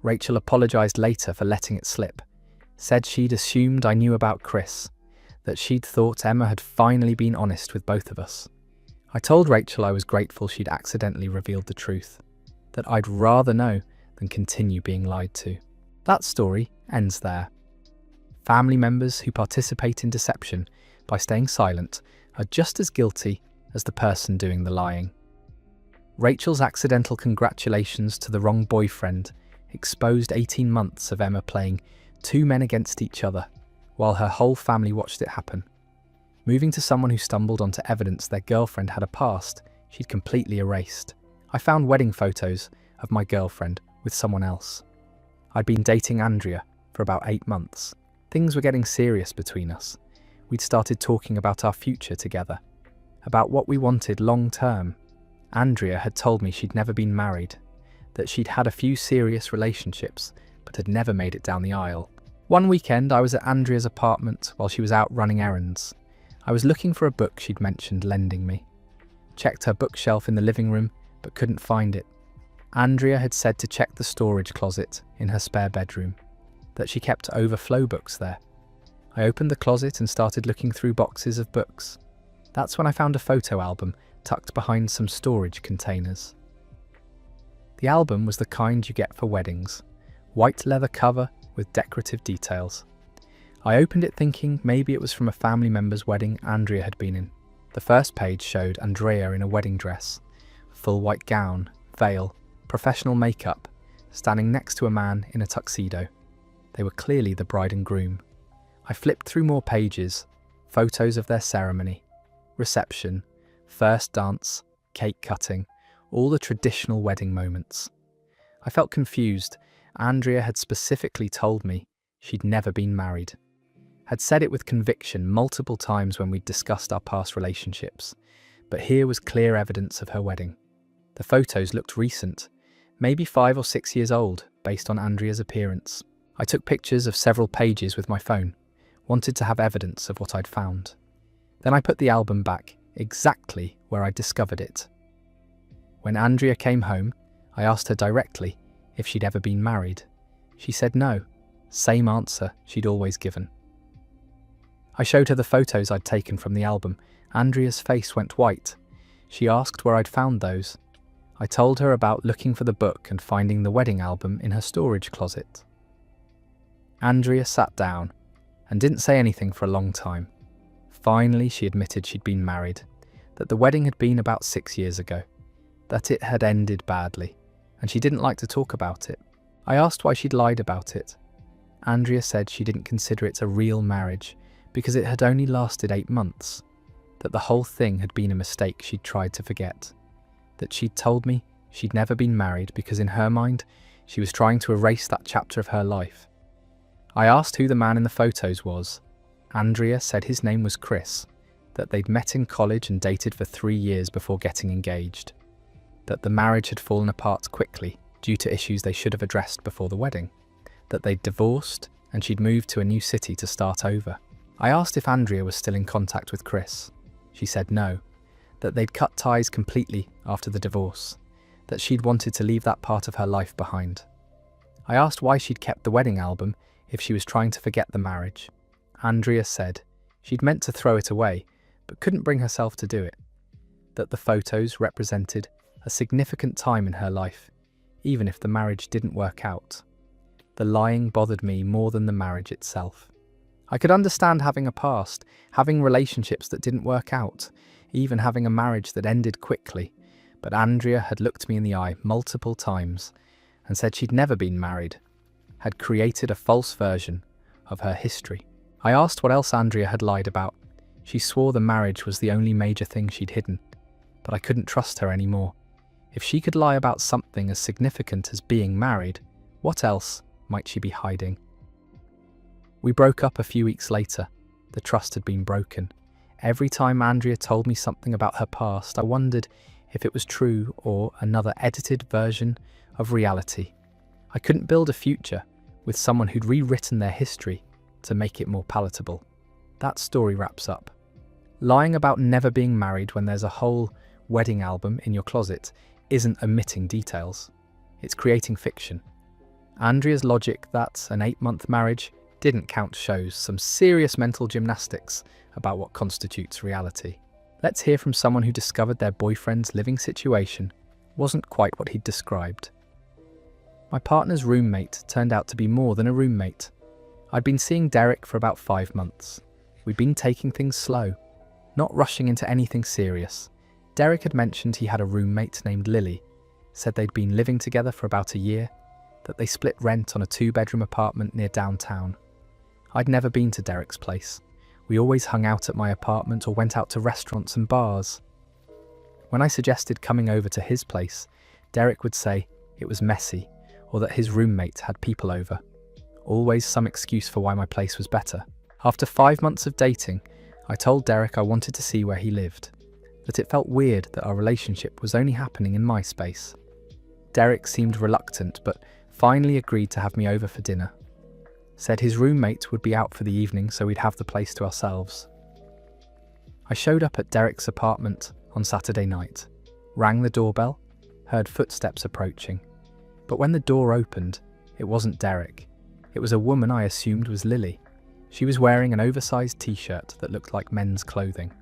Speaker 1: Rachel apologised later for letting it slip, said she'd assumed I knew about Chris, that she'd thought Emma had finally been honest with both of us. I told Rachel I was grateful she'd accidentally revealed the truth, that I'd rather know than continue being lied to. That story ends there. Family members who participate in deception by staying silent are just as guilty as the person doing the lying. Rachel's accidental congratulations to the wrong boyfriend exposed 18 months of Emma playing 2 men against each other, while her whole family watched it happen. Moving to someone who stumbled onto evidence their girlfriend had a past she'd completely erased. I found wedding photos of my girlfriend with someone else. I'd been dating Andrea for about 8 months. Things were getting serious between us. We'd started talking about our future together, about what we wanted long term. Andrea had told me she'd never been married, that she'd had a few serious relationships but had never made it down the aisle. One weekend I was at Andrea's apartment while she was out running errands. I was looking for a book she'd mentioned lending me. Checked her bookshelf in the living room but couldn't find it. Andrea had said to check the storage closet in her spare bedroom, that she kept overflow books there. I opened the closet and started looking through boxes of books. That's when I found a photo album tucked behind some storage containers. The album was the kind you get for weddings, white leather cover with decorative details. I opened it thinking maybe it was from a family member's wedding Andrea had been in. The first page showed Andrea in a wedding dress, full white gown, veil, professional makeup, standing next to a man in a tuxedo. They were clearly the bride and groom. I flipped through more pages, photos of their ceremony, reception, first dance, cake cutting, all the traditional wedding moments. I felt confused. Andrea had specifically told me she'd never been married, had said it with conviction multiple times when we'd discussed our past relationships, but here was clear evidence of her wedding. The photos looked recent, maybe 5 or 6 years old, based on Andrea's appearance. I took pictures of several pages with my phone, wanted to have evidence of what I'd found. Then I put the album back, exactly where I'd discovered it. When Andrea came home, I asked her directly if she'd ever been married. She said no, same answer she'd always given. I showed her the photos I'd taken from the album. Andrea's face went white. She asked where I'd found those. I told her about looking for the book and finding the wedding album in her storage closet. Andrea sat down and didn't say anything for a long time. Finally, she admitted she'd been married, that the wedding had been about 6 years ago, that it had ended badly, and she didn't like to talk about it. I asked why she'd lied about it. Andrea said she didn't consider it a real marriage because it had only lasted 8 months, that the whole thing had been a mistake she'd tried to forget, that she'd told me she'd never been married because in her mind, she was trying to erase that chapter of her life. I asked who the man in the photos was. Andrea said his name was Chris, that they'd met in college and dated for 3 years before getting engaged, that the marriage had fallen apart quickly due to issues they should have addressed before the wedding, that they'd divorced and she'd moved to a new city to start over. I asked if Andrea was still in contact with Chris. She said no, that they'd cut ties completely after the divorce, that she'd wanted to leave that part of her life behind. I asked why she'd kept the wedding album if she was trying to forget the marriage. Andrea said she'd meant to throw it away, but couldn't bring herself to do it, that the photos represented a significant time in her life, even if the marriage didn't work out. The lying bothered me more than the marriage itself. I could understand having a past, having relationships that didn't work out, even having a marriage that ended quickly, but Andrea had looked me in the eye multiple times and said she'd never been married, had created a false version of her history. I asked what else Andrea had lied about. She swore the marriage was the only major thing she'd hidden, but I couldn't trust her anymore. If she could lie about something as significant as being married, what else might she be hiding? We broke up a few weeks later. The trust had been broken. Every time Andrea told me something about her past, I wondered if it was true or another edited version of reality. I couldn't build a future with someone who'd rewritten their history to make it more palatable. That story wraps up. Lying about never being married when there's a whole wedding album in your closet isn't omitting details. It's creating fiction. Andrea's logic that an 8-month marriage didn't count shows some serious mental gymnastics about what constitutes reality. Let's hear from someone who discovered their boyfriend's living situation wasn't quite what he'd described. My partner's roommate turned out to be more than a roommate. I'd been seeing Derek for about 5 months. We'd been taking things slow, not rushing into anything serious. Derek had mentioned he had a roommate named Lily, said they'd been living together for about a year, that they split rent on a 2-bedroom apartment near downtown. I'd never been to Derek's place. We always hung out at my apartment or went out to restaurants and bars. When I suggested coming over to his place, Derek would say it was messy or that his roommate had people over. Always some excuse for why my place was better. After 5 months of dating, I told Derek I wanted to see where he lived, that it felt weird that our relationship was only happening in my space. Derek seemed reluctant, but finally agreed to have me over for dinner. Said his roommate would be out for the evening so we'd have the place to ourselves. I showed up at Derek's apartment on Saturday night, rang the doorbell, heard footsteps approaching. But when the door opened, it wasn't Derek. It was a woman I assumed was Lily. She was wearing an oversized t-shirt that looked like men's clothing,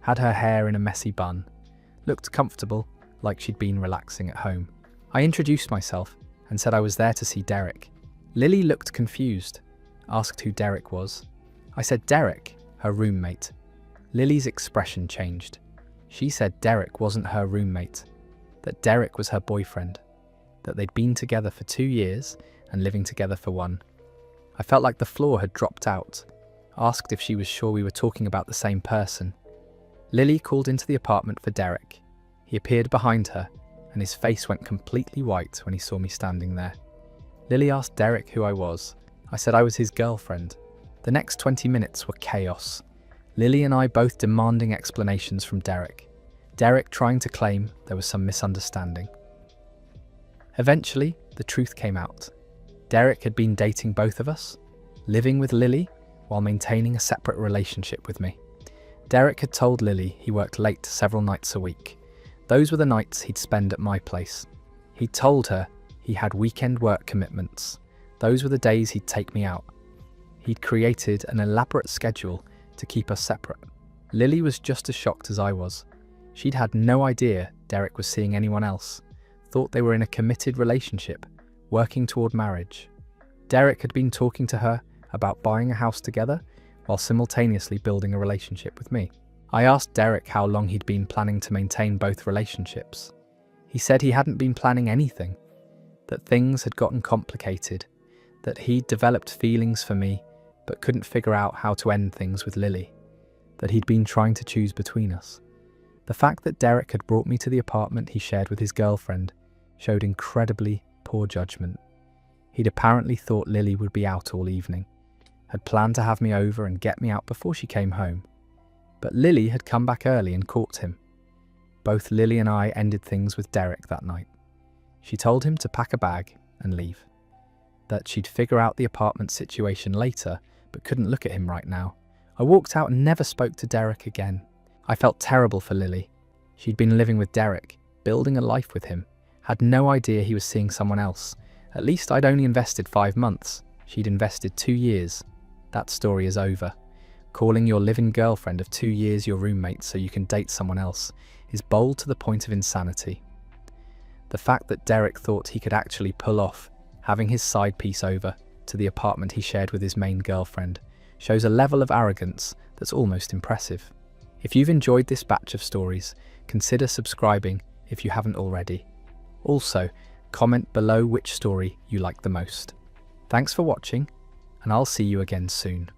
Speaker 1: had her hair in a messy bun, looked comfortable, like she'd been relaxing at home. I introduced myself and said I was there to see Derek. Lily looked confused, asked who Derek was. I said Derek, her roommate. Lily's expression changed. She said Derek wasn't her roommate, that Derek was her boyfriend, that they'd been together for 2 years and living together for 1. I felt like the floor had dropped out, asked if she was sure we were talking about the same person. Lily called into the apartment for Derek. He appeared behind her, and his face went completely white when he saw me standing there. Lily asked Derek who I was. I said I was his girlfriend. The next 20 minutes were chaos. Lily and I both demanding explanations from Derek. Derek trying to claim there was some misunderstanding. Eventually, the truth came out. Derek had been dating both of us, living with Lily while maintaining a separate relationship with me. Derek had told Lily he worked late several nights a week. Those were the nights he'd spend at my place. He'd told her he had weekend work commitments. Those were the days he'd take me out. He'd created an elaborate schedule to keep us separate. Lily was just as shocked as I was. She'd had no idea Derek was seeing anyone else, thought they were in a committed relationship, working toward marriage. Derek had been talking to her about buying a house together while simultaneously building a relationship with me. I asked Derek how long he'd been planning to maintain both relationships. He said he hadn't been planning anything, that things had gotten complicated, that he'd developed feelings for me but couldn't figure out how to end things with Lily. that he'd been trying to choose between us. The fact that Derek had brought me to the apartment he shared with his girlfriend showed incredibly poor judgment. He'd apparently thought Lily would be out all evening, had planned to have me over and get me out before she came home. But Lily had come back early and caught him. Both Lily and I ended things with Derek that night. She told him to pack a bag and leave. That she'd figure out the apartment situation later, but couldn't look at him right now. I walked out and never spoke to Derek again. I felt terrible for Lily. She'd been living with Derek, building a life with him, had no idea he was seeing someone else. At least I'd only invested 5 months. She'd invested 2 years. That story is over. Calling your living girlfriend of 2 years your roommate so you can date someone else is bold to the point of insanity. The fact that Derek thought he could actually pull off having his side piece over to the apartment he shared with his main girlfriend shows a level of arrogance that's almost impressive. If you've enjoyed this batch of stories, consider subscribing if you haven't already. Also, comment below which story you like the most. Thanks for watching, and I'll see you again soon.